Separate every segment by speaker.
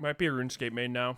Speaker 1: Might be a RuneScape main now.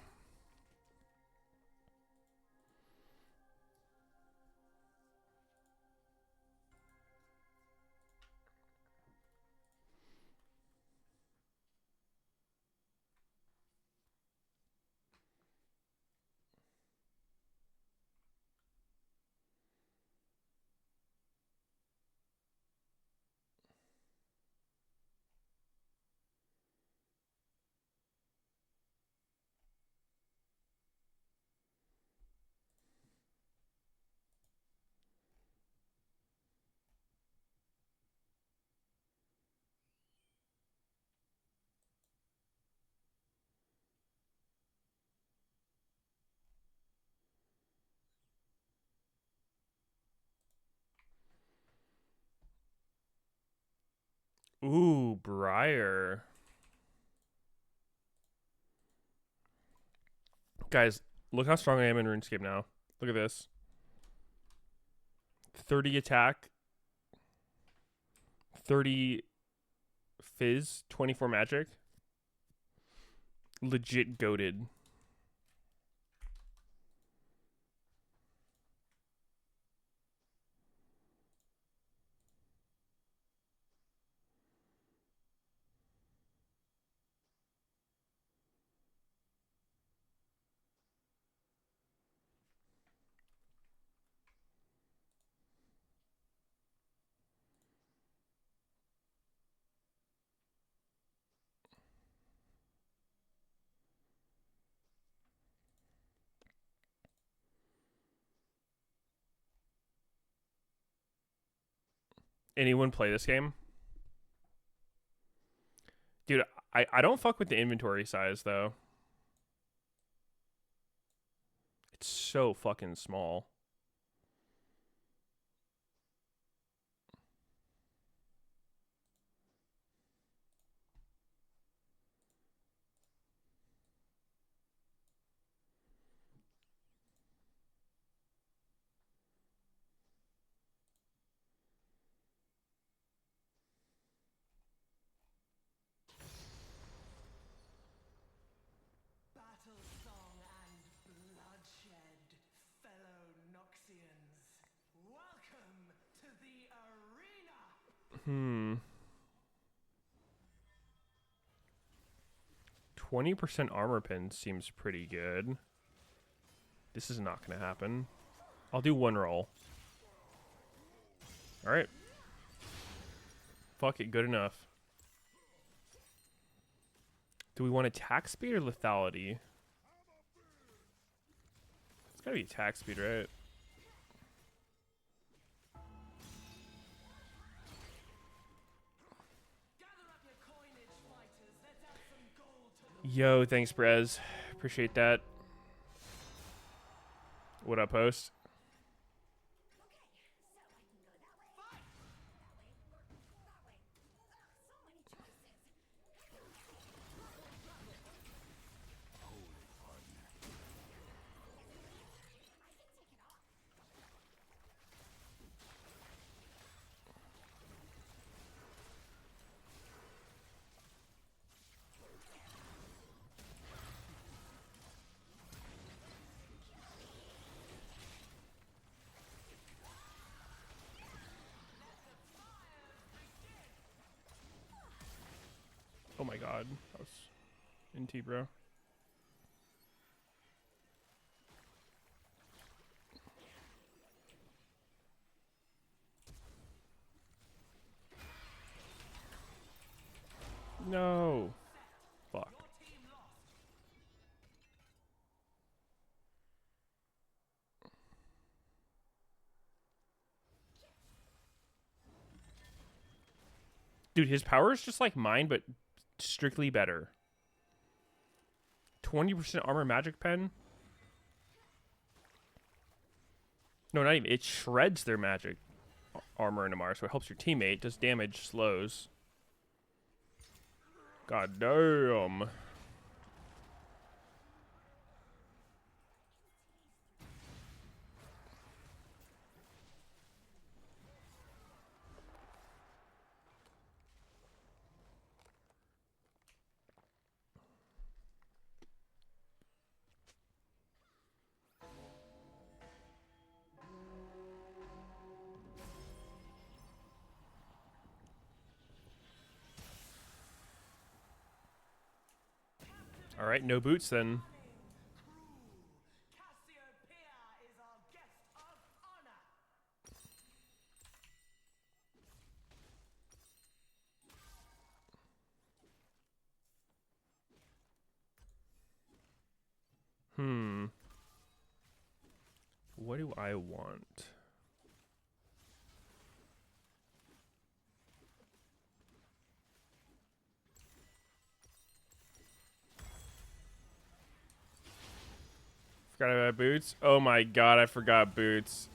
Speaker 1: Ooh, Briar. Guys, look how strong I am in RuneScape now. Look at this. 30 attack, 30 fizz, 24 magic. Legit goated. Anyone play this game? Dude, I don't fuck with the inventory size, though. It's so fucking small. Hmm. 20% armor pin seems pretty good. This is not going to happen. I'll do one roll. Alright. Fuck it, good enough. Do we want attack speed or lethality? It's gotta be attack speed, right? Yo, thanks, Brez. Appreciate that. What up, host? Oh my god. That was NT, bro. No. Fuck. Dude, his power is just like mine, but strictly better. 20% armor magic pen? No, not even. It shreds their magic armor into Mars, so it helps your teammate. Does damage, slows. God damn. All right, no boots then. What do I want? Forgot about boots. Oh my god, I forgot boots.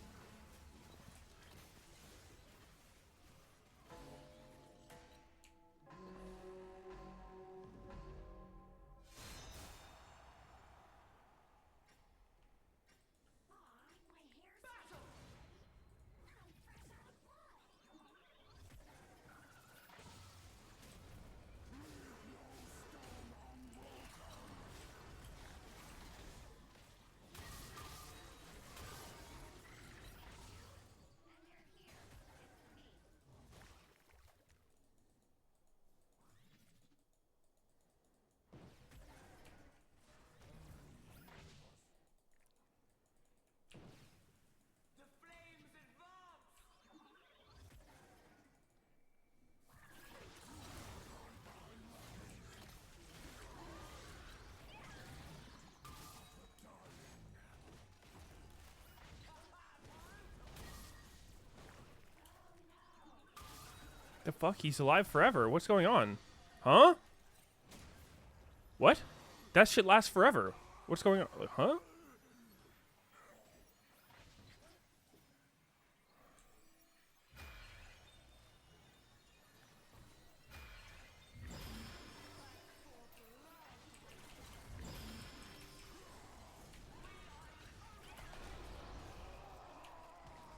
Speaker 1: The fuck? He's alive forever. What's going on? Huh? What? That shit lasts forever. What's going on? Huh?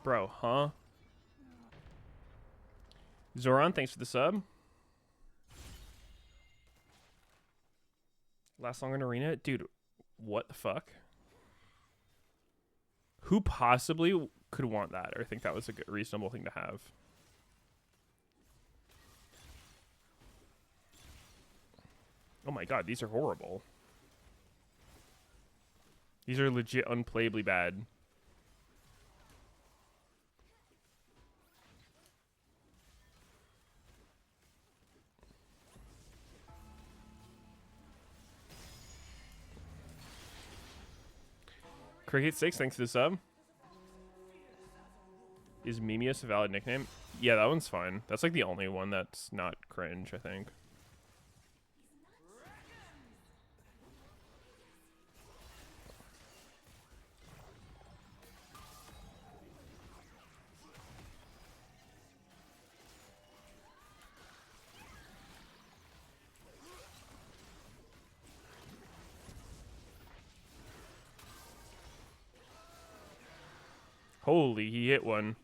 Speaker 1: Bro, huh? Zoran, thanks for the sub. Last long in arena? Dude, what the fuck? Who possibly could want that or think that was a good, reasonable thing to have? Oh my god, these are horrible. These are legit unplayably bad. Cricket6, thanks for the sub. Is Meteos a valid nickname? Yeah, that one's fine. That's like the only one that's not cringe, I think. Holy, he hit one.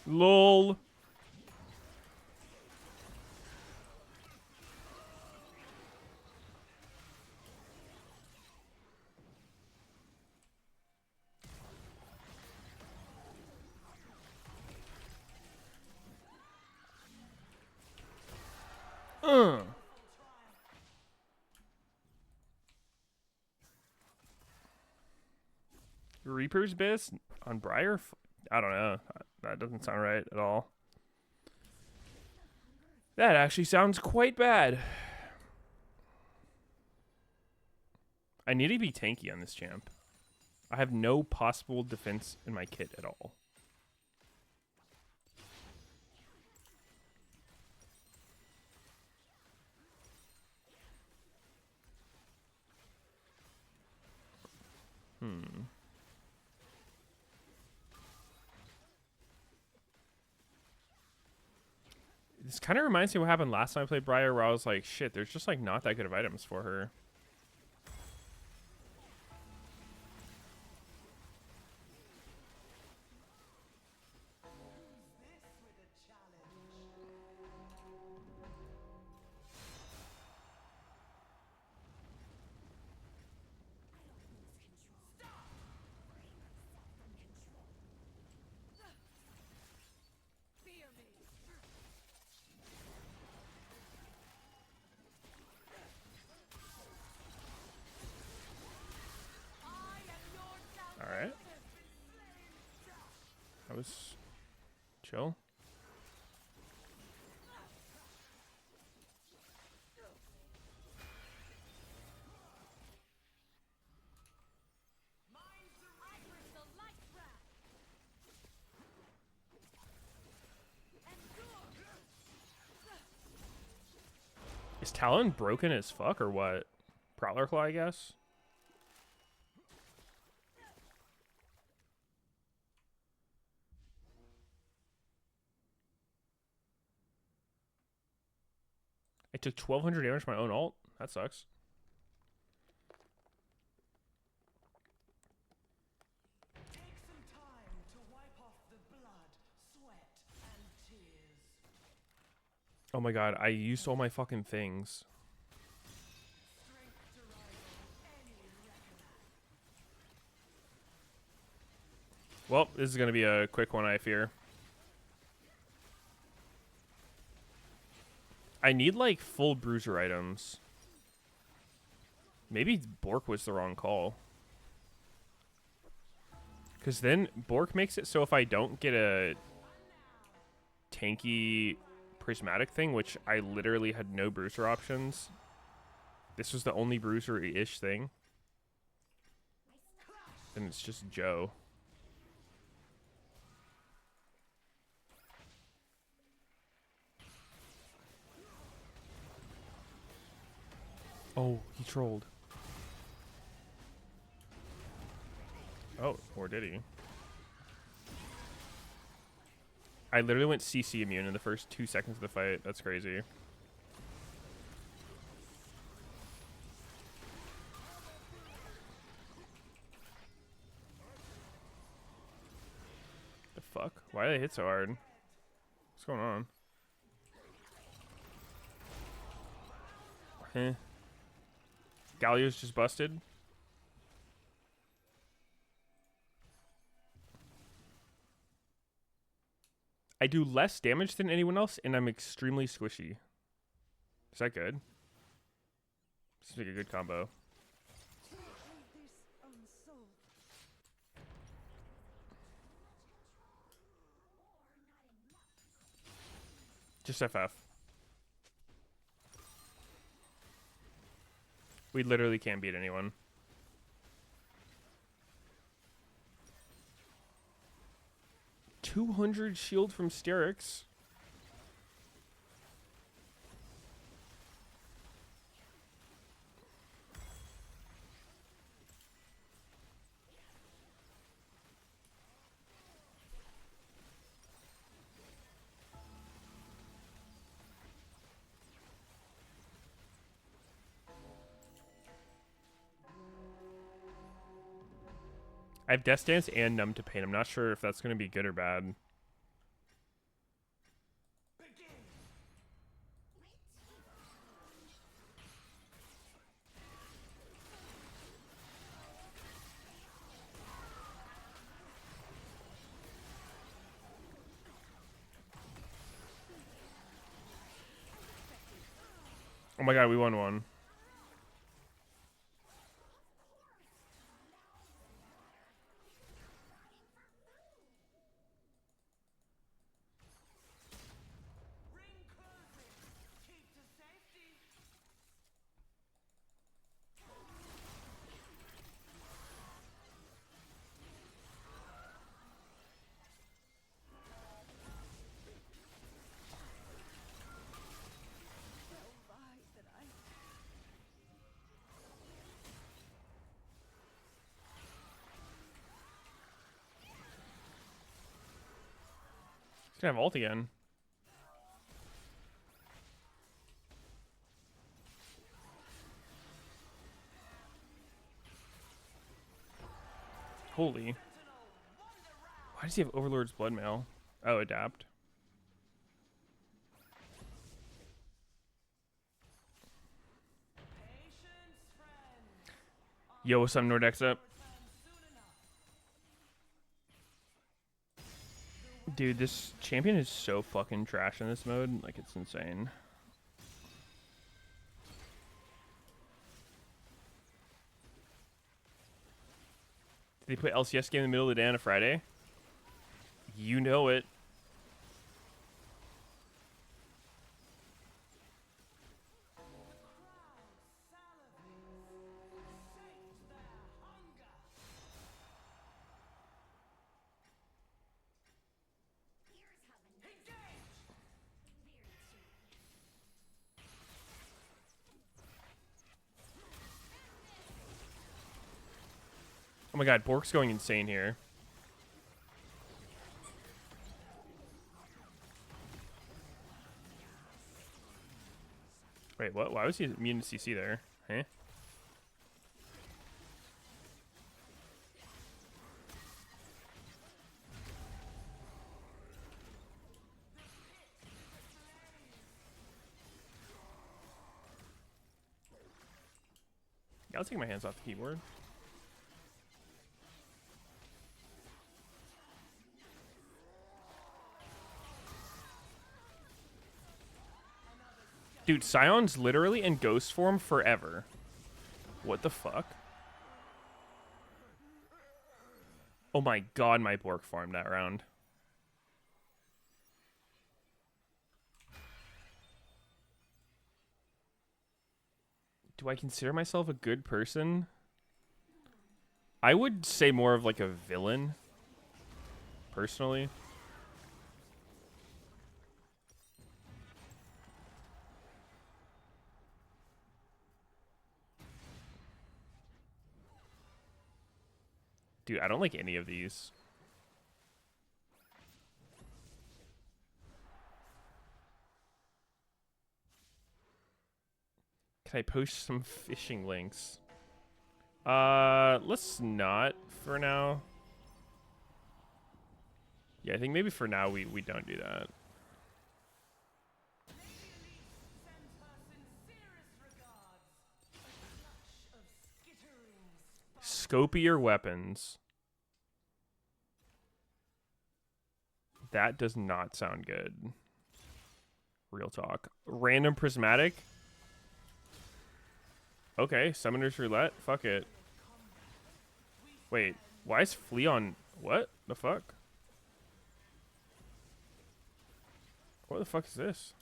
Speaker 1: LOL. Reaper's Biss on Briar? I don't know. That doesn't sound right at all. That actually sounds quite bad. I need to be tanky on this champ. I have no possible defense in my kit at all. This kind of reminds me of what happened last time I played Briar, where I was like, shit, there's just like not that good of items for her. was chill. Is Talon broken as fuck or what? Prowler Claw, I guess. I took 1200 damage from my own ult. That sucks.
Speaker 2: Take some time to wipe off the blood, sweat, and tears.
Speaker 1: Oh my god, I used all my fucking things.
Speaker 2: Strength to rival any reckoner.
Speaker 1: Well, this is going to be a quick one, I fear. I need, like, full bruiser items. Maybe Bork was the wrong call. Because then Bork makes it so if I don't get a tanky prismatic thing, which I literally had no bruiser options. This was the only bruiser-ish thing. Then it's just Joe. Oh, he trolled. Oh, or did he? I literally went CC immune in the first 2 seconds of the fight. That's crazy. The fuck? Why did they hit so hard? What's going on? Heh. Galio's just busted. I do less damage than anyone else, and I'm extremely squishy. Is that good? Seems like a good combo. Just FF. We literally can't beat anyone. $200 shield from Sterix. I have Death Dance and Numb to Pain. I'm not sure if that's going to be good or bad. Oh my god, we won one. He's gonna have ult again. Holy. Why does he have Overlord's Blood Mail? Oh, adapt. Yo, what's up, Nordex up? Dude, this champion is so fucking trash in this mode. Like, it's insane. Did they put LCS game in the middle of the day on a Friday? You know it. Oh my god, Bork's going insane here. Wait, what? Why was he immune to CC there? Huh? Yeah, I'll take my hands off the keyboard. Dude, Scion's literally in ghost form forever. What the fuck? Oh my god, my Bork farmed that round. Do I consider myself a good person? I would say more of like a villain, personally. Dude, I don't like any of these. Can I post some phishing links? Let's not for now. Yeah, I think maybe for now we don't do that. Scopier weapons. That does not sound good. Real talk. Random prismatic. Okay, Summoner's Roulette. Fuck it. Wait, why is Fleon... What the fuck? What the fuck is this?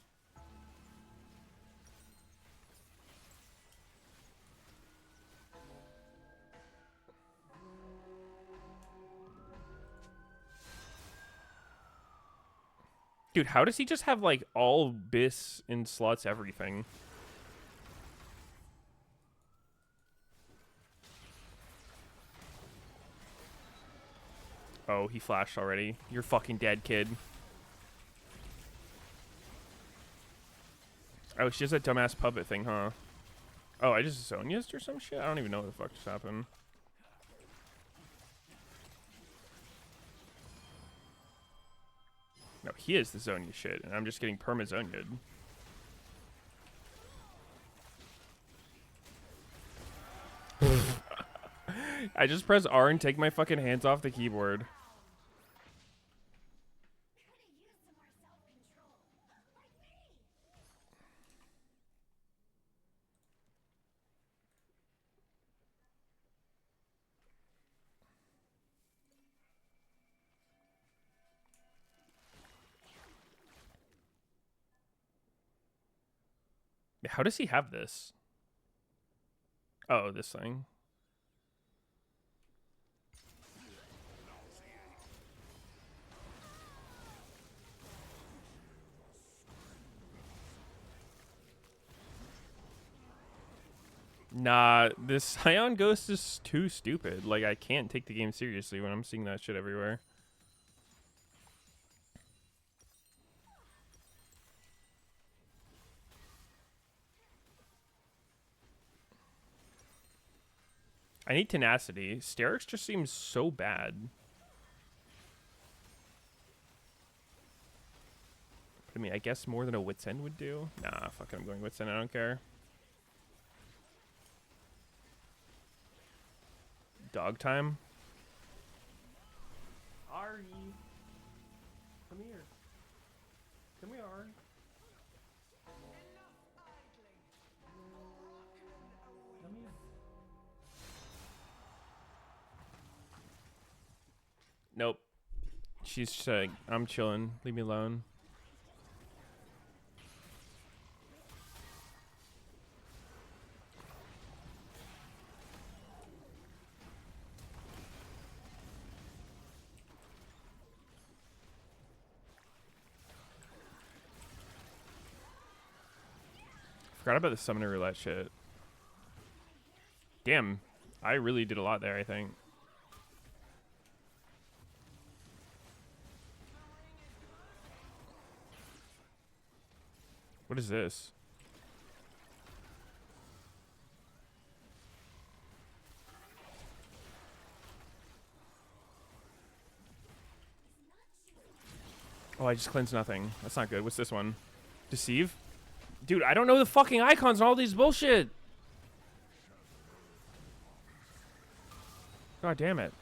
Speaker 1: Dude, how does he just have, like, all bis in slots everything? Oh, he flashed already. You're fucking dead, kid. Oh, she has that dumbass puppet thing, huh? Oh, I just Zonia'd or some shit? I don't even know what the fuck just happened. No, he is the Zonia shit, and I'm just getting perma-Zonia'd. I just press R and take my fucking hands off the keyboard. How does he have this? Oh, this thing. Nah, this Scion Ghost is too stupid. Like, I can't take the game seriously when I'm seeing that shit everywhere. I need tenacity. Sterix just seems so bad. I mean, I guess more than a Wit's End would do. Nah, fuck it, I'm going Wit's End. I don't care. Dog time. Ari, come here. Come here, Ari. Come here. Nope. She's saying, I'm chilling. Leave me alone. Forgot about the summoner roulette shit. Damn. I really did a lot there, I think. What is this? Oh, I just cleansed nothing. That's not good. What's this one? Deceive? Dude, I don't know the fucking icons and all these bullshit. God damn it.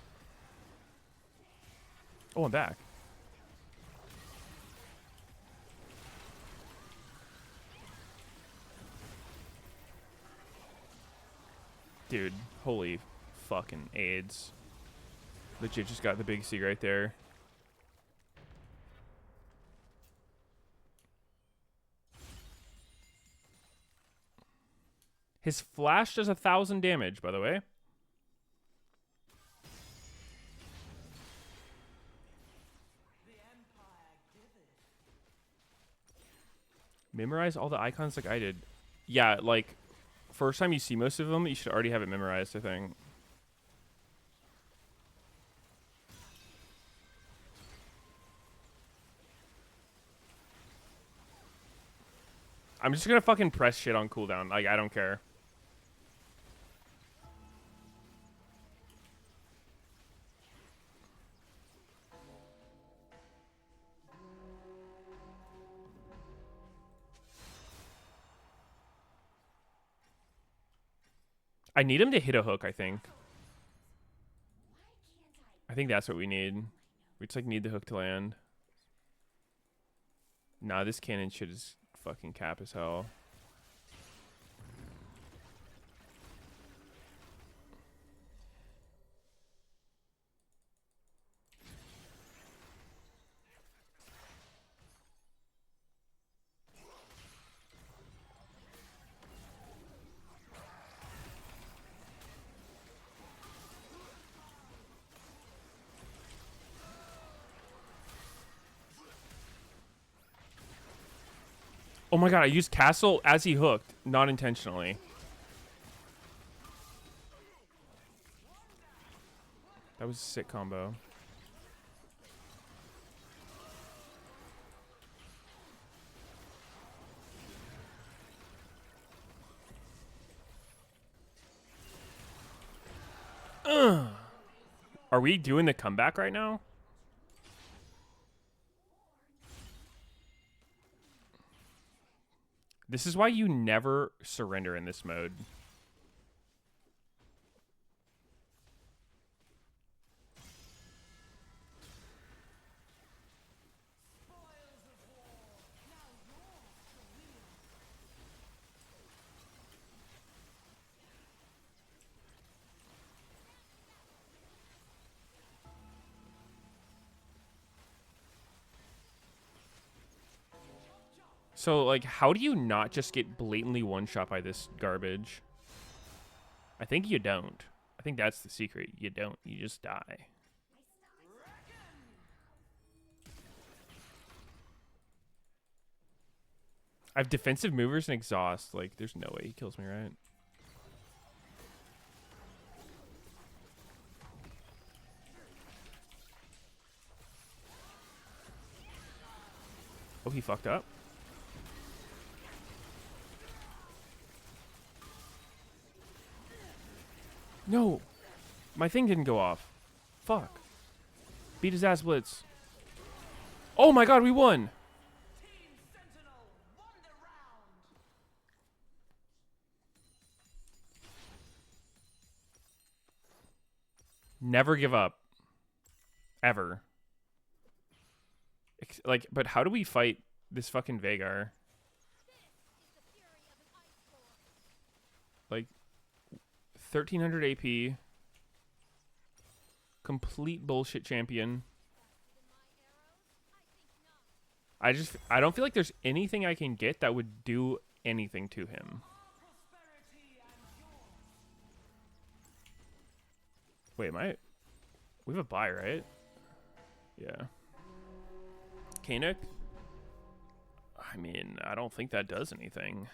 Speaker 1: Oh, I'm back. Dude, holy fucking AIDS. Legit just got the big C right there. His flash does 1,000 damage, by the way. Memorize all the icons like I did. Yeah, like, first time you see most of them, you should already have it memorized, I think. I'm just gonna fucking press shit on cooldown. Like, I don't care. I need him to hit a hook, I think. I think that's what we need. We just, like, need the hook to land. Nah, this cannon shit is fucking cap as hell. Oh my god, I used castle as he hooked, not intentionally. That was a sick combo. Ugh. Are we doing the comeback right now? This is why you never surrender in this mode. So, like, how do you not just get blatantly one-shot by this garbage? I think you don't. I think that's the secret. You don't. You just die. I have defensive movers and exhaust. Like, there's no way he kills me, right? Oh, he fucked up. No. My thing didn't go off. Fuck. Beat his ass blitz. Oh my god, we won. Never give up. Ever. Like, but how do we fight this fucking Vhagar? Like, 1,300 AP. Complete bullshit champion. I don't feel like there's anything I can get that would do anything to him. Wait, we have a buy, right? Yeah. Kanik? I mean, I don't think that does anything.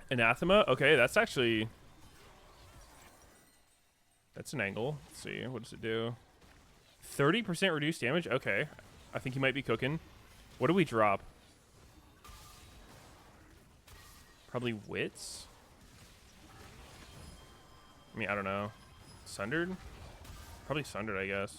Speaker 1: Anathema? Okay, that's actually... That's an angle. Let's see. What does it do? 30% reduced damage? Okay. I think he might be cooking. What do we drop? Probably wits? I mean, I don't know. Sundered? Probably sundered, I guess.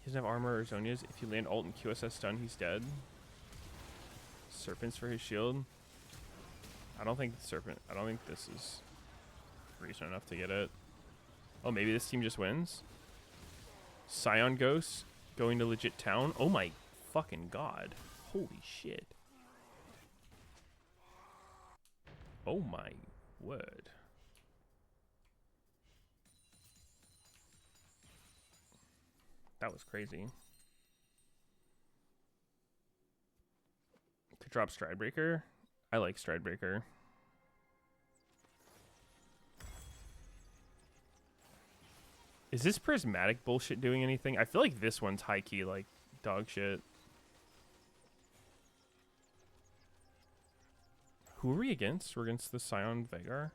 Speaker 1: He doesn't have armor or Zonias. If you land ult and QSS stun, he's dead. Serpents for his shield. I don't think this is reason enough to get it. Oh, maybe this team just wins? Scion Ghost going to legit town. Oh my fucking god. Holy shit. Oh my word. That was crazy. Could drop Stridebreaker. I like Stridebreaker. Is this prismatic bullshit doing anything? I feel like this one's high key like dog shit. Who are we against? We're against the Scion Veigar.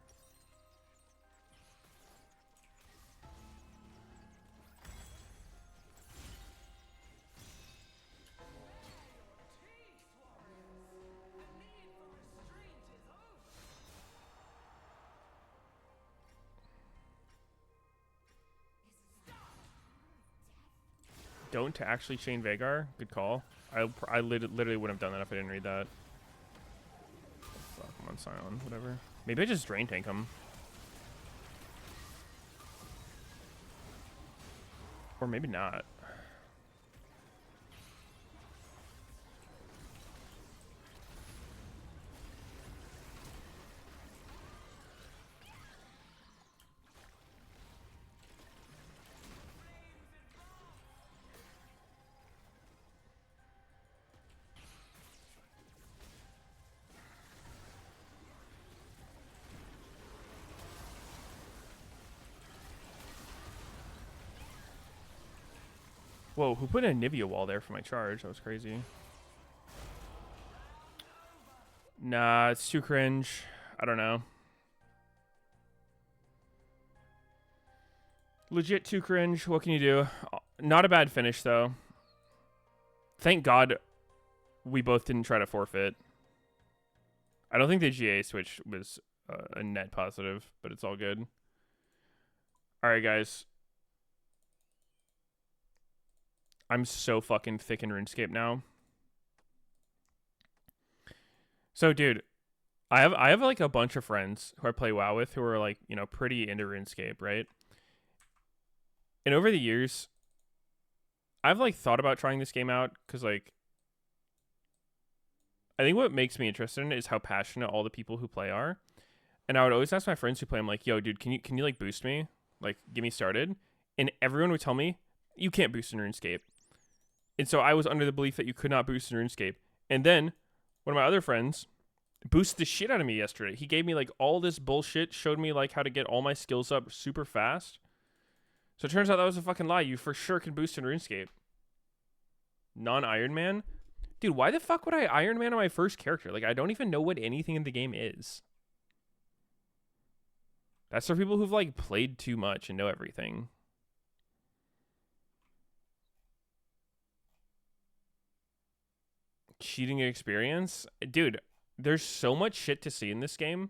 Speaker 1: Don't to actually chain Veigar. Good call. I literally wouldn't have done that if I didn't read that. Fuck, I'm on Scion. Whatever. Maybe I just drain tank him. Or maybe not. Whoa, who put in a Nivea wall there for my charge? That was crazy. Nah, it's too cringe. I don't know. Legit too cringe. What can you do? Not a bad finish, though. Thank God we both didn't try to forfeit. I don't think the GA switch was a net positive, but it's all good. All right, guys. I'm so fucking thick in RuneScape now. So, dude, I have like a bunch of friends who I play WoW with who are like, you know, pretty into RuneScape, right? And over the years, I've like thought about trying this game out because like I think what makes me interested in it is how passionate all the people who play are. And I would always ask my friends who play, I'm like, yo, dude, can you like boost me? Like, get me started? And everyone would tell me, you can't boost in RuneScape. And so I was under the belief that you could not boost in RuneScape. And then one of my other friends boosted the shit out of me yesterday. He gave me like all this bullshit, showed me like how to get all my skills up super fast. So it turns out that was a fucking lie. You for sure can boost in RuneScape. Non-Iron Man? Dude, why the fuck would I Iron Man on my first character? Like, I don't even know what anything in the game is. That's for people who've like played too much and know everything. Cheating experience? Dude, there's so much shit to see in this game.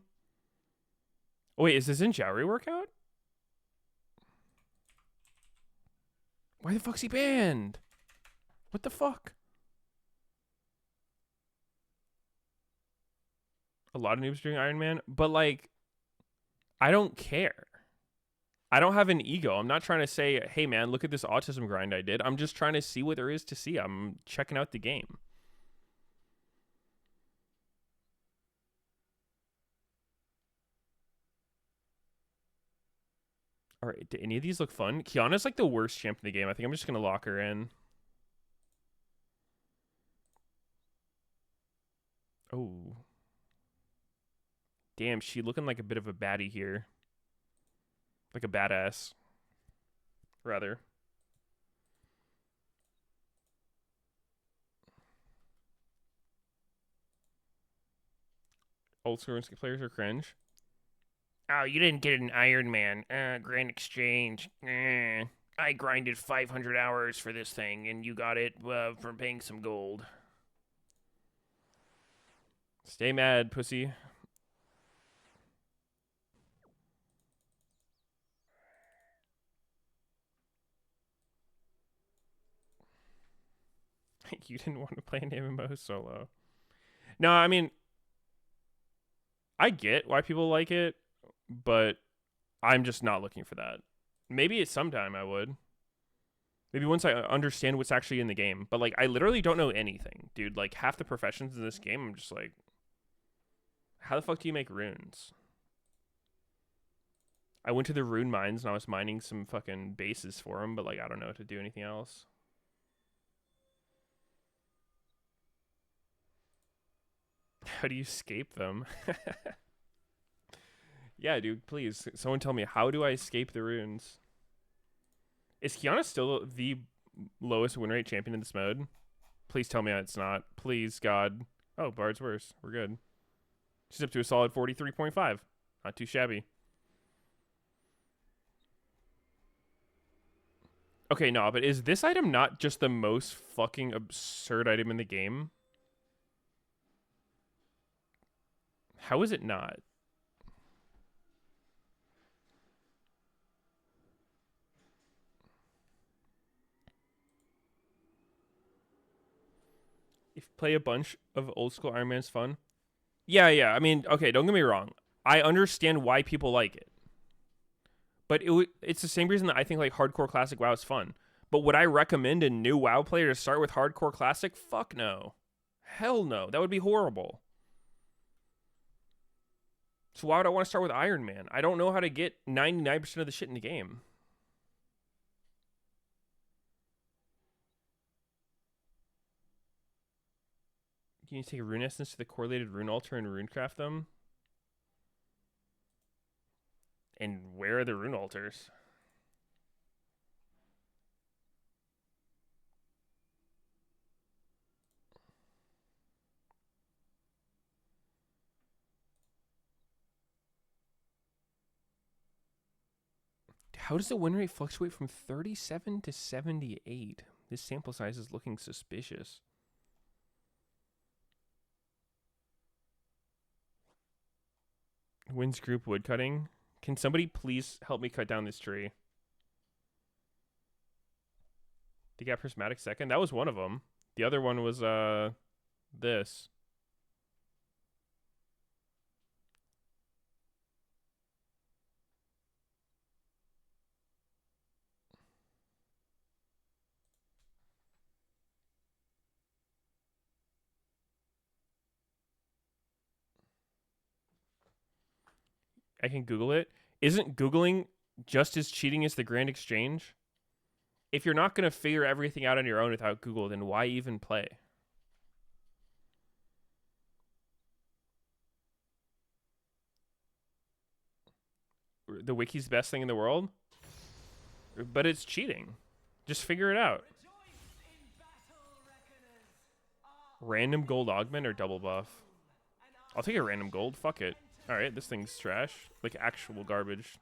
Speaker 1: Oh, wait, is this in Jowry workout? Why the fuck's he banned? What the fuck? A lot of noobs doing Iron Man, but like, I don't care. I don't have an ego. I'm not trying to say, hey man, look at this autism grind I did. I'm just trying to see what there is to see. I'm checking out the game. All right, do any of these look fun? Kiana's like the worst champ in the game. I think I'm just gonna lock her in. Oh. Damn, she looking like a bit of a baddie here. Like a badass. Rather. Old school players are cringe. Oh, you didn't get an Iron Man. Grand Exchange. I grinded 500 hours for this thing, and you got it from paying some gold. Stay mad, pussy. You didn't want to play an MMO solo. No, I mean, I get why people like it, but I'm just not looking for that. Maybe at some time I would. Maybe once I understand what's actually in the game. But, like, I literally don't know anything, dude. Like, half the professions in this game, I'm just like, how the fuck do you make runes? I went to the rune mines and I was mining some fucking bases for them, but, like, I don't know how to do anything else. How do you escape them? Yeah, dude, please. Someone tell me, how do I escape the runes? Is Kiana still the lowest win rate champion in this mode? Please tell me it's not. Please, God. Oh, Bard's worse. We're good. She's up to a solid 43.5. Not too shabby. Okay, no, but is this item not just the most fucking absurd item in the game? How is it not? If you play a bunch of old school Iron Man's fun. Yeah. I mean, okay, don't get me wrong. I understand why people like it. But it's the same reason that I think like hardcore classic WoW is fun. But would I recommend a new WoW player to start with hardcore classic? Fuck no. Hell no. That would be horrible. So why would I want to start with Iron Man? I don't know how to get 99% of the shit in the game. You need to take a rune essence to the correlated rune altar and runecraft them. And where are the rune altars? How does the win rate fluctuate from 37 to 78? This sample size is looking suspicious. Wins group woodcutting. Can somebody please help me cut down this tree? They got prismatic second. That was one of them. The other one was this. I can Google it. Isn't Googling just as cheating as the Grand Exchange? If you're not going to figure everything out on your own without Google, then why even play? The wiki's the best thing in the world? But it's cheating. Just figure it out. Random gold augment or double buff? I'll take a random gold. Fuck it. Alright, this thing's trash. Like actual garbage.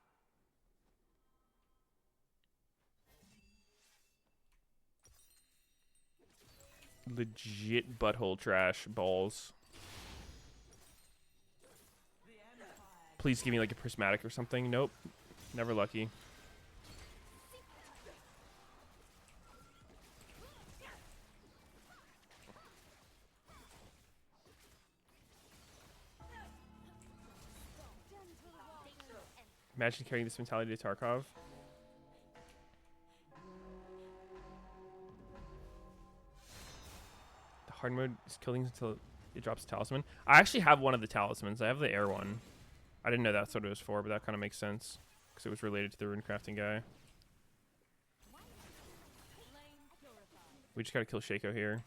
Speaker 1: Legit butthole trash balls. Please give me like a prismatic or something. Nope. Never lucky. Imagine carrying this mentality to Tarkov. The hard mode is killing until it drops a talisman. I actually have one of the talismans. I have the air one. I didn't know that's what it was for, but that kind of makes sense because it was related to the rune crafting guy. We just gotta kill Shaco here.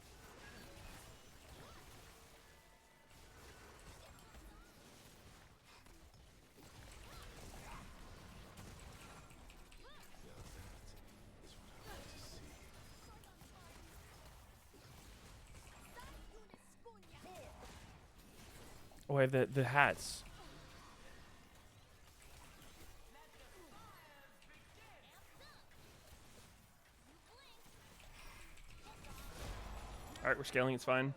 Speaker 1: Oh, I have the hats. Alright, we're scaling, it's fine.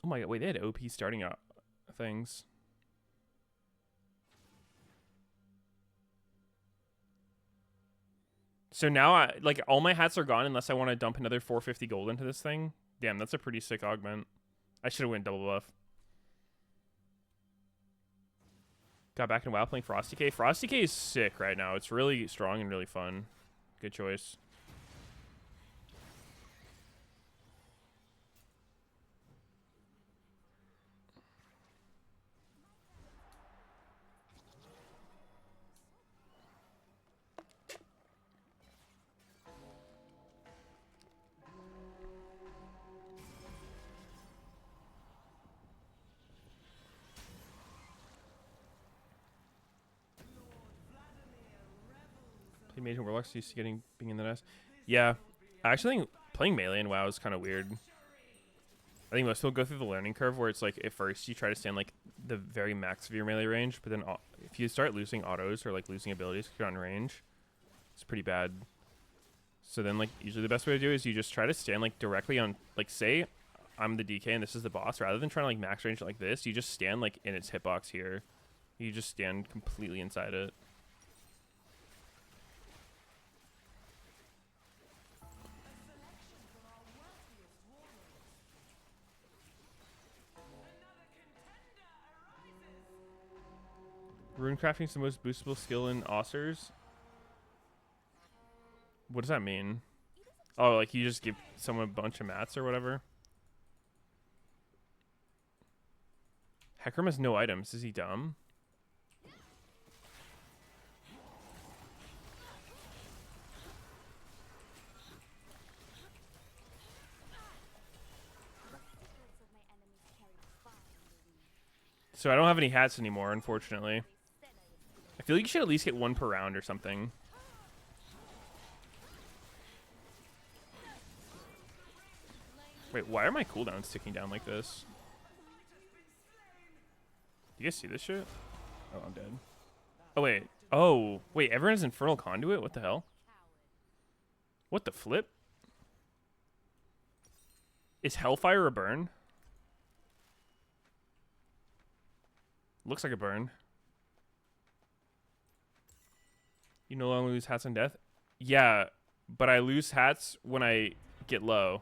Speaker 1: Oh my god, wait, they had OP starting out things. So now, like, all my hats are gone unless I want to dump another 450 gold into this thing. Damn, that's a pretty sick augment. I should have went double buff. Got back in WoW playing Frosty K. Frosty K is sick right now. It's really strong and really fun. Good choice. Play Mage and Warlocks used to being in the nest. Yeah, I actually think playing melee in WoW is kind of weird. I think most people go through the learning curve where it's like at first you try to stand like the very max of your melee range, but then if you start losing autos or like losing abilities because you're on range, it's pretty bad. So then like usually the best way to do it is you just try to stand like directly on, like, say I'm the DK and this is the boss, rather than trying to like max range like this, you just stand like in its hitbox here. You just stand completely inside it. Rune crafting is the most boostable skill in Ossers. What does that mean? Oh, like you just give someone a bunch of mats or whatever? Hecarim has no items. Is he dumb? So I don't have any hats anymore, unfortunately. I feel like you should at least get one per round or something. Wait, why are my cooldowns ticking down like this? Do you guys see this shit? Oh, I'm dead. Oh, wait. Oh, wait, everyone has Infernal Conduit? What the hell? What the flip? Is Hellfire a burn? Looks like a burn. You no longer lose hats on death? Yeah, but I lose hats when I get low.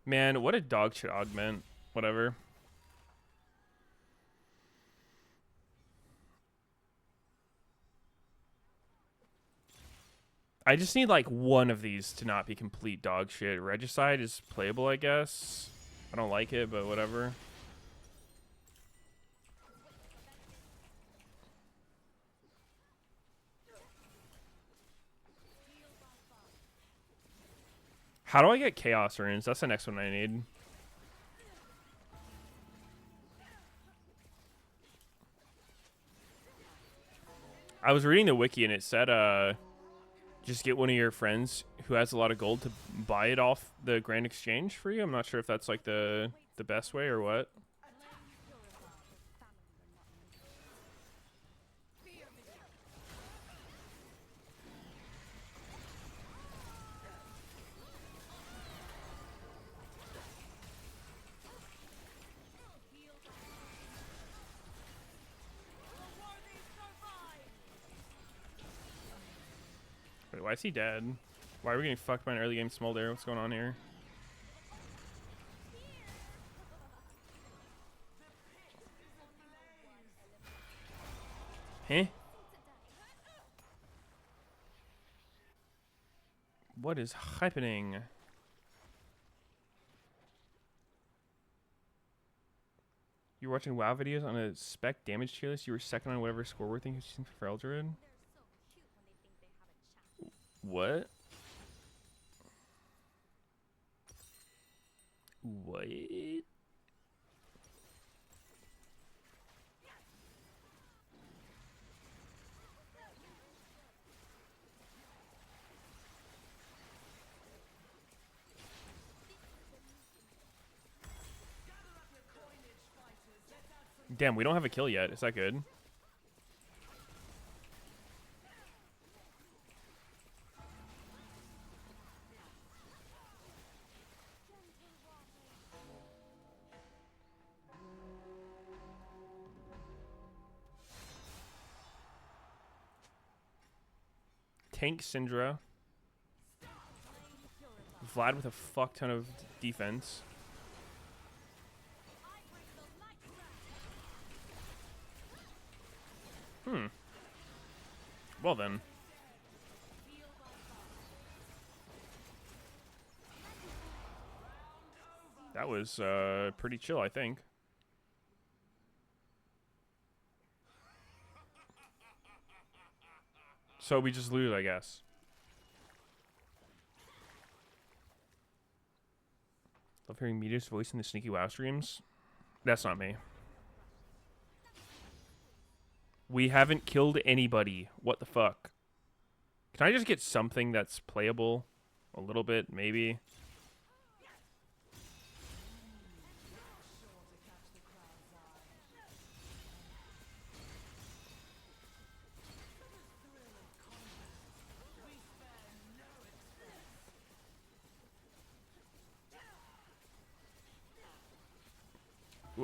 Speaker 1: Man, what a dog shit augment. Whatever. I just need like one of these to not be complete dog shit. Regicide is playable, I guess. I don't like it, but whatever. How do I get Chaos Runes? That's the next one I need. I was reading the wiki and it said just get one of your friends who has a lot of gold to buy it off the Grand Exchange for you. I'm not sure if that's like the best way or what. Wait, why is he dead? Why are we getting fucked by an early game smolder? What's going on here? Eh? What is happening? You're watching WoW videos on a spec damage tier list. You were second on whatever score we're thinking for Eldred. What? What? Damn, we don't have a kill yet. Is that good? Tank Syndra. Vlad with a fuck ton of defense. Well then. That was pretty chill, I think. So we just lose, I guess. Love hearing Meteos' voice in the sneaky WoW streams. That's not me. We haven't killed anybody. What the fuck? Can I just get something that's playable? A little bit, maybe.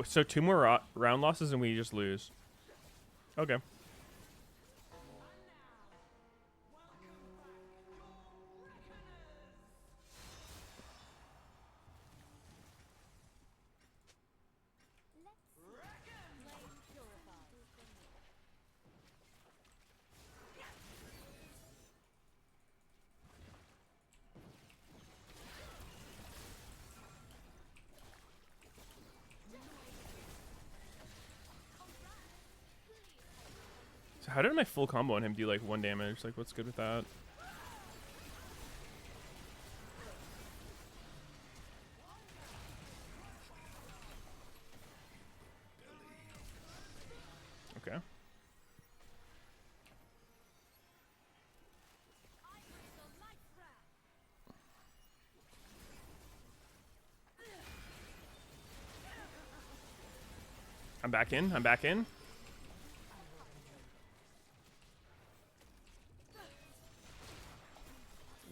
Speaker 1: So 2 more round losses and we just lose. Okay. So how did my full combo on him do like 1 damage? Like, what's good with that? Okay. I'm back in. I'm back in.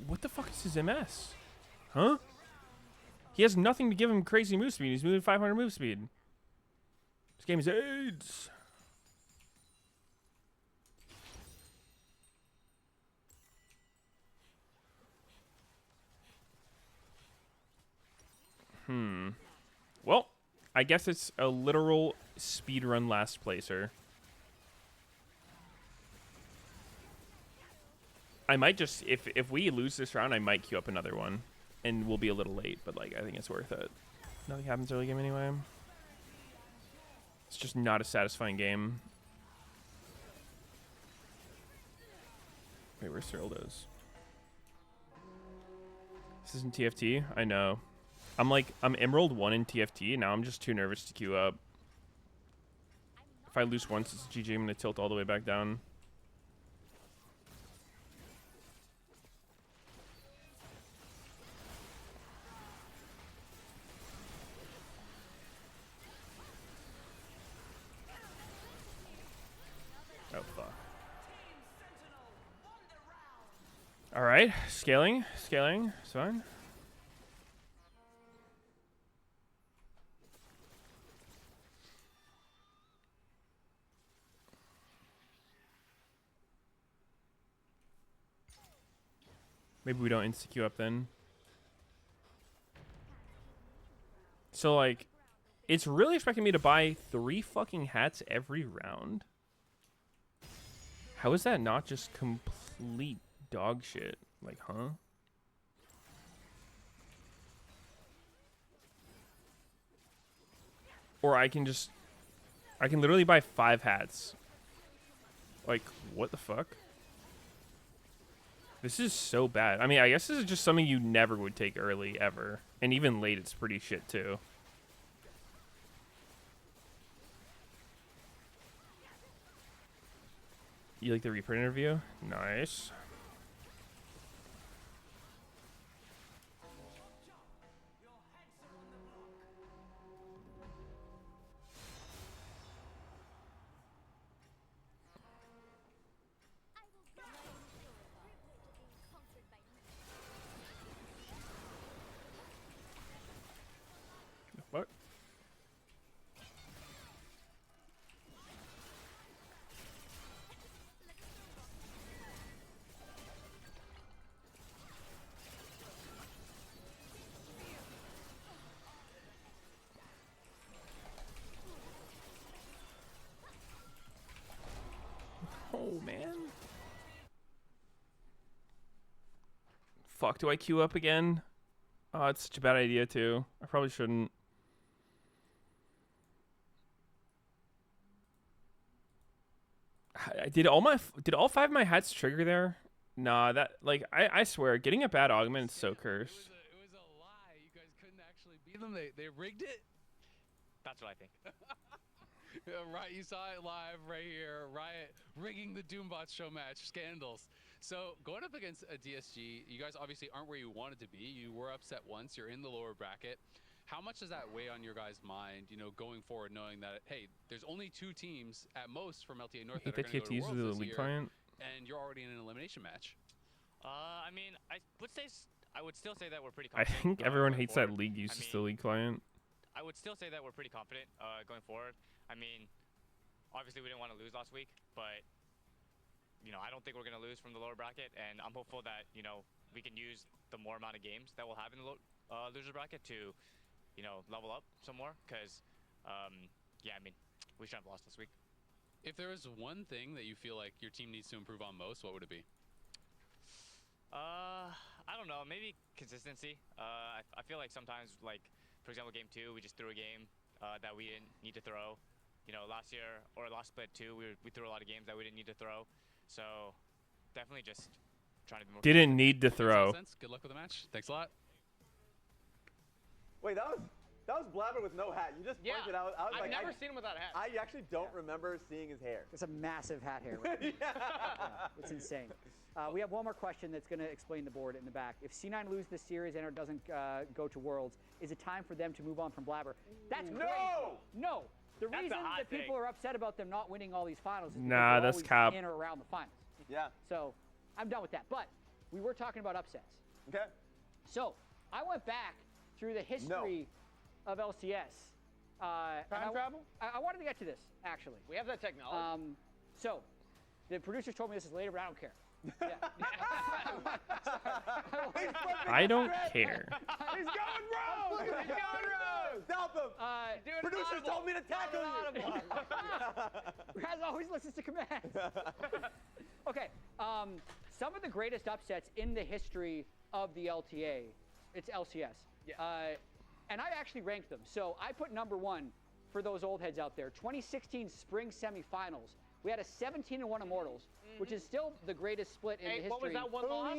Speaker 1: What the fuck is his MS? Huh? He has nothing to give him crazy move speed. He's moving 500 move speed. This game is AIDS. Well, I guess it's a literal speedrun last placer. I might just, if we lose this round, I might queue up another one. And we'll be a little late, but like I think it's worth it. Nothing happens early game anyway. It's just not a satisfying game. Wait, where's Cyrildo's? This isn't TFT? I know. I'm Emerald 1 in TFT, now I'm just too nervous to queue up. If I lose once, it's GG, I'm gonna tilt all the way back down. Oh, fuck. Alright, scaling, it's fine. Maybe we don't insta-queue up then. So, like, it's really expecting me to buy 3 fucking hats every round? How is that not just complete dog shit? Like, huh? Or I can literally buy 5 hats. Like, what the fuck? This is so bad. I mean, I guess this is just something you never would take early, ever. And even late, it's pretty shit, too. You like the reprint interview? Nice. What? Oh, man. Fuck, do I queue up again? Oh, it's such a bad idea, too. I probably shouldn't. Did all 5 of my hats trigger there? Nah, that, like, I swear, getting a bad augment is so cursed.
Speaker 3: It was a lie. You guys couldn't actually beat them. They rigged it.
Speaker 4: That's what I think.
Speaker 3: Yeah, right, you saw it live right here. Riot rigging the Doombots show match. Scandals. So going up against a DSG, you guys obviously aren't where you wanted to be. You were upset once. You're in the lower bracket. How much does that weigh on your guys' mind, you know, going forward, knowing that, hey, there's only 2 teams at most from LTA North that are going to go to
Speaker 1: use
Speaker 3: Worlds
Speaker 1: the
Speaker 3: this
Speaker 1: league
Speaker 3: year,
Speaker 1: client.
Speaker 3: and you're already in an elimination match?
Speaker 4: I mean, I would still say that we're pretty
Speaker 1: I
Speaker 4: confident.
Speaker 1: think everyone
Speaker 4: going
Speaker 1: hates
Speaker 4: forward.
Speaker 1: that league uses
Speaker 4: mean,
Speaker 1: the league client.
Speaker 4: I would still say that we're pretty confident going forward. I mean, obviously we didn't want to lose last week, but you know, I don't think we're going to lose from the lower bracket, and I'm hopeful that, you know, we can use the more amount of games that we'll have in the loser bracket to, you know, level up some more, because yeah, I mean, we shouldn't have lost this week.
Speaker 3: If there is one thing that you feel like your team needs to improve on most, what would it be?
Speaker 4: I don't know, maybe consistency. I feel like sometimes, like, for example, game 2, we just threw a game that we didn't need to throw. You know, last year, or last split 2, we threw a lot of games that we didn't need to throw. So, definitely just trying to be more
Speaker 1: Didn't
Speaker 4: consistent.
Speaker 1: need to
Speaker 3: Makes a lot
Speaker 1: throw.
Speaker 3: of sense. Good luck with the match. Thanks a lot.
Speaker 5: Wait, that was Blabber with no hat. You just pointed out. I was
Speaker 6: I've
Speaker 5: like,
Speaker 6: never seen him without a hat.
Speaker 5: I actually don't remember seeing his hair.
Speaker 7: It's a massive hat hair. Right? Yeah, it's insane. We have one more question that's going to explain the board in the back. If C9 loses this series and it doesn't go to Worlds, is it time for them to move on from Blabber? That's
Speaker 5: No!
Speaker 7: crazy. No. The
Speaker 6: That's a
Speaker 7: reason
Speaker 6: hot
Speaker 7: that people
Speaker 6: take.
Speaker 7: are upset about them not winning all these finals is because
Speaker 1: Nah,
Speaker 7: they're
Speaker 1: that's
Speaker 7: always
Speaker 1: cap.
Speaker 7: in or around the finals.
Speaker 5: Yeah.
Speaker 7: So I'm done with that. But we were talking about upsets.
Speaker 5: Okay.
Speaker 7: So I went back through the history of LCS.
Speaker 6: Time travel?
Speaker 7: I wanted to get to this, actually.
Speaker 6: We have that technology.
Speaker 7: So the producers told me this is later, but I don't care. Yeah.
Speaker 1: I don't care.
Speaker 6: He's going rogue! He's going rogue!
Speaker 5: Stop him!
Speaker 6: Doing
Speaker 5: Producers
Speaker 6: audible.
Speaker 5: told me to tackle you.
Speaker 7: Raz always listens to commands. Okay, some of the greatest upsets in the history of the LTA, it's LCS.
Speaker 6: Yeah.
Speaker 7: And I actually ranked them. So I put number 1 for those old heads out there. 2016 spring semifinals. We had a 17-1 Immortals, which is still the greatest split in the history.
Speaker 6: What was that one loss?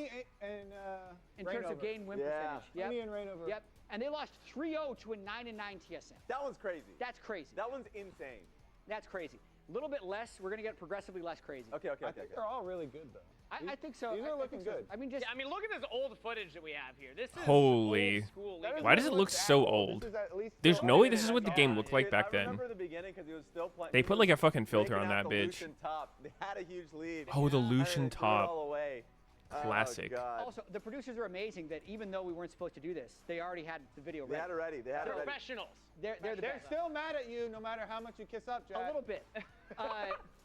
Speaker 7: In terms of gain win
Speaker 5: Yeah.
Speaker 7: percentage. Yep.
Speaker 8: Tony and Rainover.
Speaker 7: Yep. And they lost 3-0 to a 9-9 TSM.
Speaker 5: That one's crazy.
Speaker 7: That's crazy.
Speaker 5: That one's insane.
Speaker 7: That's crazy. A little bit less. We're going to get progressively less crazy.
Speaker 5: Okay.
Speaker 8: I think they're all really good, though.
Speaker 7: I think so.
Speaker 8: These
Speaker 7: I
Speaker 8: are
Speaker 7: think
Speaker 8: looking
Speaker 7: so.
Speaker 8: good.
Speaker 7: I mean, just
Speaker 6: Yeah, I mean, look at this old footage that we have here. This is
Speaker 1: Holy.
Speaker 6: old school
Speaker 8: That
Speaker 6: league.
Speaker 8: is
Speaker 1: Why does it
Speaker 8: what
Speaker 1: look
Speaker 8: looks
Speaker 1: so
Speaker 8: at.
Speaker 1: old?
Speaker 8: This is at least
Speaker 1: There's
Speaker 8: still
Speaker 1: no way
Speaker 8: better
Speaker 1: this is
Speaker 8: than
Speaker 1: what the
Speaker 8: I
Speaker 1: game
Speaker 8: thought.
Speaker 1: looked like
Speaker 5: Dude,
Speaker 1: back
Speaker 5: I
Speaker 1: then.
Speaker 5: remember the beginning because he was still playing.
Speaker 1: They put like a fucking filter
Speaker 5: breaking
Speaker 1: on
Speaker 5: out
Speaker 1: that
Speaker 5: the
Speaker 1: bitch.
Speaker 5: Lucian top. They had a huge lead.
Speaker 1: Oh, the
Speaker 5: And then
Speaker 1: Lucian
Speaker 5: they threw it
Speaker 1: top.
Speaker 5: all away.
Speaker 1: Classic.
Speaker 5: Oh, God.
Speaker 7: also, the producers are amazing that even though we weren't supposed to do this, they already had the video
Speaker 5: They
Speaker 7: ready.
Speaker 5: had it ready. They had it ready.
Speaker 6: Professionals.
Speaker 7: They're the
Speaker 8: They're
Speaker 7: best.
Speaker 8: still mad at you no matter how much you kiss up, Jack.
Speaker 7: A little bit.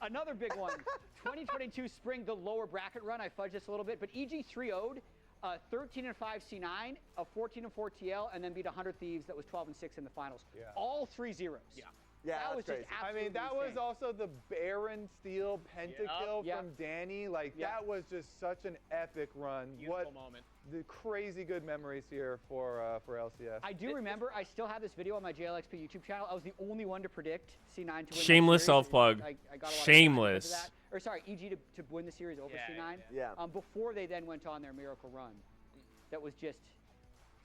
Speaker 7: Another big one, 2022 spring, the lower bracket run. I fudged this a little bit, but EG 3-0'd 13-5 C9, a 14-4 TL, and then beat 100 Thieves that was 12-6 in the finals.
Speaker 8: Yeah.
Speaker 7: All 3 zeros.
Speaker 6: Yeah.
Speaker 5: Yeah,
Speaker 7: that
Speaker 5: that's
Speaker 7: was
Speaker 5: crazy.
Speaker 7: just
Speaker 8: I
Speaker 7: absolutely
Speaker 8: mean, that was
Speaker 7: insane.
Speaker 8: also the Baron Steel pentakill
Speaker 7: Yep.
Speaker 8: from Danny. Like,
Speaker 7: Yep.
Speaker 8: that was just such an epic run.
Speaker 6: Beautiful
Speaker 8: What
Speaker 6: moment.
Speaker 8: the crazy good memories here for LCS.
Speaker 7: I do remember. I still have this video on my JLXP YouTube channel. I was the only one to predict C9 to win. that
Speaker 1: Shameless
Speaker 7: series.
Speaker 1: self-plug.
Speaker 7: I got a lot of credit because
Speaker 1: Shameless.
Speaker 7: of that. Or sorry, EG to win the series over C9.
Speaker 5: Yeah.
Speaker 7: Before they then went on their miracle run, that was just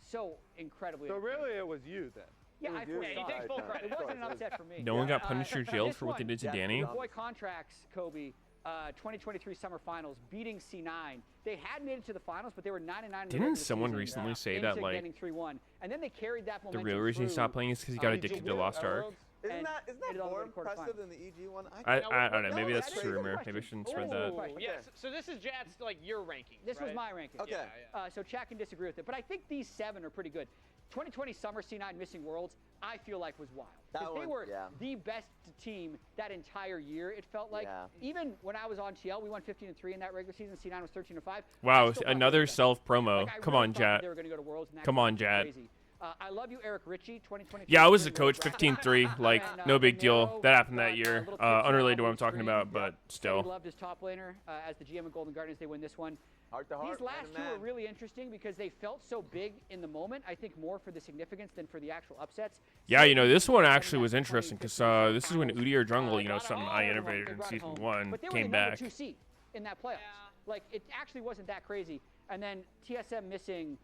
Speaker 7: so incredibly.
Speaker 8: So
Speaker 7: exciting.
Speaker 8: really, it was you then.
Speaker 7: Yeah, I
Speaker 5: you.
Speaker 7: foresaw
Speaker 6: Yeah, he takes
Speaker 7: it.
Speaker 6: full
Speaker 5: It
Speaker 6: credit.
Speaker 7: It wasn't an upset for me.
Speaker 1: No one got punished or jailed
Speaker 7: this
Speaker 1: for what they
Speaker 7: one,
Speaker 1: did to
Speaker 5: yeah,
Speaker 1: Danny.
Speaker 7: The boy contracts, Kobe, 2023 summer finals, beating C9. They had made it to the finals, but they were 9-9. in the
Speaker 1: Didn't
Speaker 7: regular
Speaker 1: someone
Speaker 7: season,
Speaker 1: recently say
Speaker 7: into
Speaker 1: that, like,
Speaker 7: getting 3-1, and then they carried that
Speaker 1: the
Speaker 7: momentum
Speaker 1: real reason he
Speaker 7: through,
Speaker 1: stopped playing is because he got
Speaker 7: he
Speaker 1: addicted
Speaker 7: did
Speaker 1: to
Speaker 7: win
Speaker 1: Lost
Speaker 7: at
Speaker 1: Ark?
Speaker 7: Worlds,
Speaker 5: Isn't
Speaker 7: and
Speaker 5: that
Speaker 7: ended
Speaker 5: more
Speaker 7: up in the
Speaker 5: impressive
Speaker 7: quarterfinals.
Speaker 5: than the EG one?
Speaker 1: I
Speaker 6: Now,
Speaker 1: don't know.
Speaker 5: no,
Speaker 1: Maybe
Speaker 5: that
Speaker 1: that's
Speaker 5: is
Speaker 1: true
Speaker 5: a
Speaker 1: rumor.
Speaker 5: question.
Speaker 1: Maybe I shouldn't
Speaker 7: Ooh.
Speaker 1: spread that.
Speaker 7: Question.
Speaker 6: Yes. So this is Jad's like your rankings.
Speaker 7: This was
Speaker 6: right?
Speaker 7: my ranking.
Speaker 5: Okay.
Speaker 7: So Chat can disagree with it, but I think these 7 are pretty good. 2020 Summer C9 Missing Worlds, I feel like was wild.
Speaker 5: That
Speaker 7: Because they
Speaker 5: one,
Speaker 7: were
Speaker 5: yeah.
Speaker 7: the best team that entire year. It felt like
Speaker 5: Yeah.
Speaker 7: even when I was on TL, we won 15-3 in that regular season. C9 was 13-5.
Speaker 1: Wow,
Speaker 7: I still thought they were
Speaker 1: another
Speaker 7: the best.
Speaker 1: self promo.
Speaker 7: Like, I
Speaker 1: Come
Speaker 7: really
Speaker 1: on,
Speaker 7: thought
Speaker 1: Jad.
Speaker 7: They were going to go to Worlds. And that
Speaker 1: Come
Speaker 7: was
Speaker 1: on, Jad.
Speaker 7: Crazy. I love you, Eric Ritchie. 2023.
Speaker 1: Yeah, I was the
Speaker 7: Worlds
Speaker 1: coach.
Speaker 7: bracket.
Speaker 1: 15-3. Like,
Speaker 7: And,
Speaker 1: no big deal.
Speaker 7: Nero
Speaker 1: That happened
Speaker 7: got
Speaker 1: that
Speaker 7: a
Speaker 1: year.
Speaker 7: little Twitch
Speaker 1: Unrelated to what I'm
Speaker 7: on
Speaker 1: talking
Speaker 7: stream.
Speaker 1: about, but
Speaker 7: Said he
Speaker 1: still.
Speaker 7: loved his top laner as the GM of Golden Guardians. They win this one.
Speaker 5: Heart to heart.
Speaker 7: These last two
Speaker 5: man.
Speaker 7: are really interesting because they felt so big in the moment. I think more for the significance than for the actual upsets.
Speaker 1: Yeah, you know, this one
Speaker 7: Seven
Speaker 1: actually was
Speaker 7: match,
Speaker 1: interesting
Speaker 7: 20,
Speaker 1: because this is when
Speaker 7: 15
Speaker 1: Udyr Jungle, you know,
Speaker 7: got it
Speaker 1: something
Speaker 7: home.
Speaker 1: I
Speaker 7: They
Speaker 1: innovated
Speaker 7: brought
Speaker 1: in
Speaker 7: it
Speaker 1: season
Speaker 7: home.
Speaker 1: 1,
Speaker 7: But they were
Speaker 1: came
Speaker 7: the number
Speaker 1: back.
Speaker 7: 2 seed in that playoffs. Like, it actually wasn't that crazy. And then TSM missing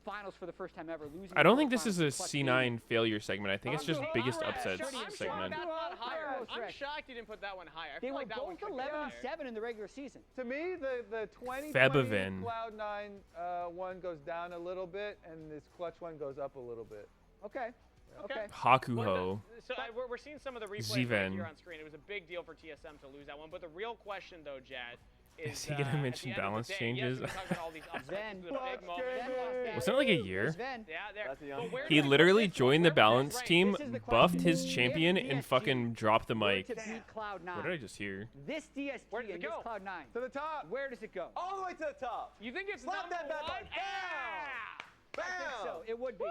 Speaker 7: finals for the first time ever, losing.
Speaker 1: I don't
Speaker 7: the
Speaker 1: think this is a
Speaker 7: quarterfinals clutch
Speaker 1: C9 failure segment. I think it's
Speaker 7: I'm
Speaker 1: just
Speaker 7: so
Speaker 1: biggest
Speaker 7: glad.
Speaker 1: upsets
Speaker 7: I'm
Speaker 6: I'm
Speaker 1: segment.
Speaker 6: shocked that's not higher.
Speaker 7: Close
Speaker 6: I'm
Speaker 7: wreck.
Speaker 6: shocked you didn't put that one higher. I
Speaker 7: They
Speaker 6: feel
Speaker 7: were
Speaker 6: like that one
Speaker 7: both
Speaker 6: could be
Speaker 7: 11 and
Speaker 6: higher.
Speaker 7: 7 in the regular season.
Speaker 8: To me, the 2020
Speaker 1: Febivin.
Speaker 8: Cloud9 one goes down a little bit, and this Clutch one goes up a little bit.
Speaker 7: Okay. Okay.
Speaker 1: Hakuho.
Speaker 6: So we're seeing some of the replays right
Speaker 1: Zven.
Speaker 6: here on screen. It was a big deal for TSM to lose that one. But the real question, though, Jad,
Speaker 1: Is he gonna
Speaker 6: at the
Speaker 1: mention
Speaker 6: end of the
Speaker 1: balance
Speaker 6: day,
Speaker 1: changes?
Speaker 6: Yes, we talked about all these upsets.
Speaker 7: Sven.
Speaker 6: This is a big moment.
Speaker 7: Sven lost that.
Speaker 1: Wasn't it like a year?
Speaker 7: Sven.
Speaker 6: Yeah, there.
Speaker 5: That's a young
Speaker 6: But where
Speaker 1: He
Speaker 6: does-
Speaker 1: literally
Speaker 6: this-
Speaker 1: joined the
Speaker 6: wherever
Speaker 1: balance
Speaker 6: this ranks,
Speaker 1: team,
Speaker 7: This is the
Speaker 1: buffed
Speaker 7: question.
Speaker 1: his champion,
Speaker 7: If
Speaker 1: and
Speaker 7: DSG
Speaker 1: fucking dropped the
Speaker 7: were
Speaker 1: mic.
Speaker 7: to beat Cloud9.
Speaker 1: What did I just hear?
Speaker 7: This DSG
Speaker 6: Where does it
Speaker 7: and this
Speaker 6: go?
Speaker 7: Cloud9.
Speaker 8: To the top.
Speaker 7: Where does it go?
Speaker 5: All the way to the top.
Speaker 6: You think it's
Speaker 5: Slap
Speaker 6: number
Speaker 5: that bad
Speaker 6: one?
Speaker 5: boy.
Speaker 6: Yeah.
Speaker 5: Bam!
Speaker 7: I think so. It would be.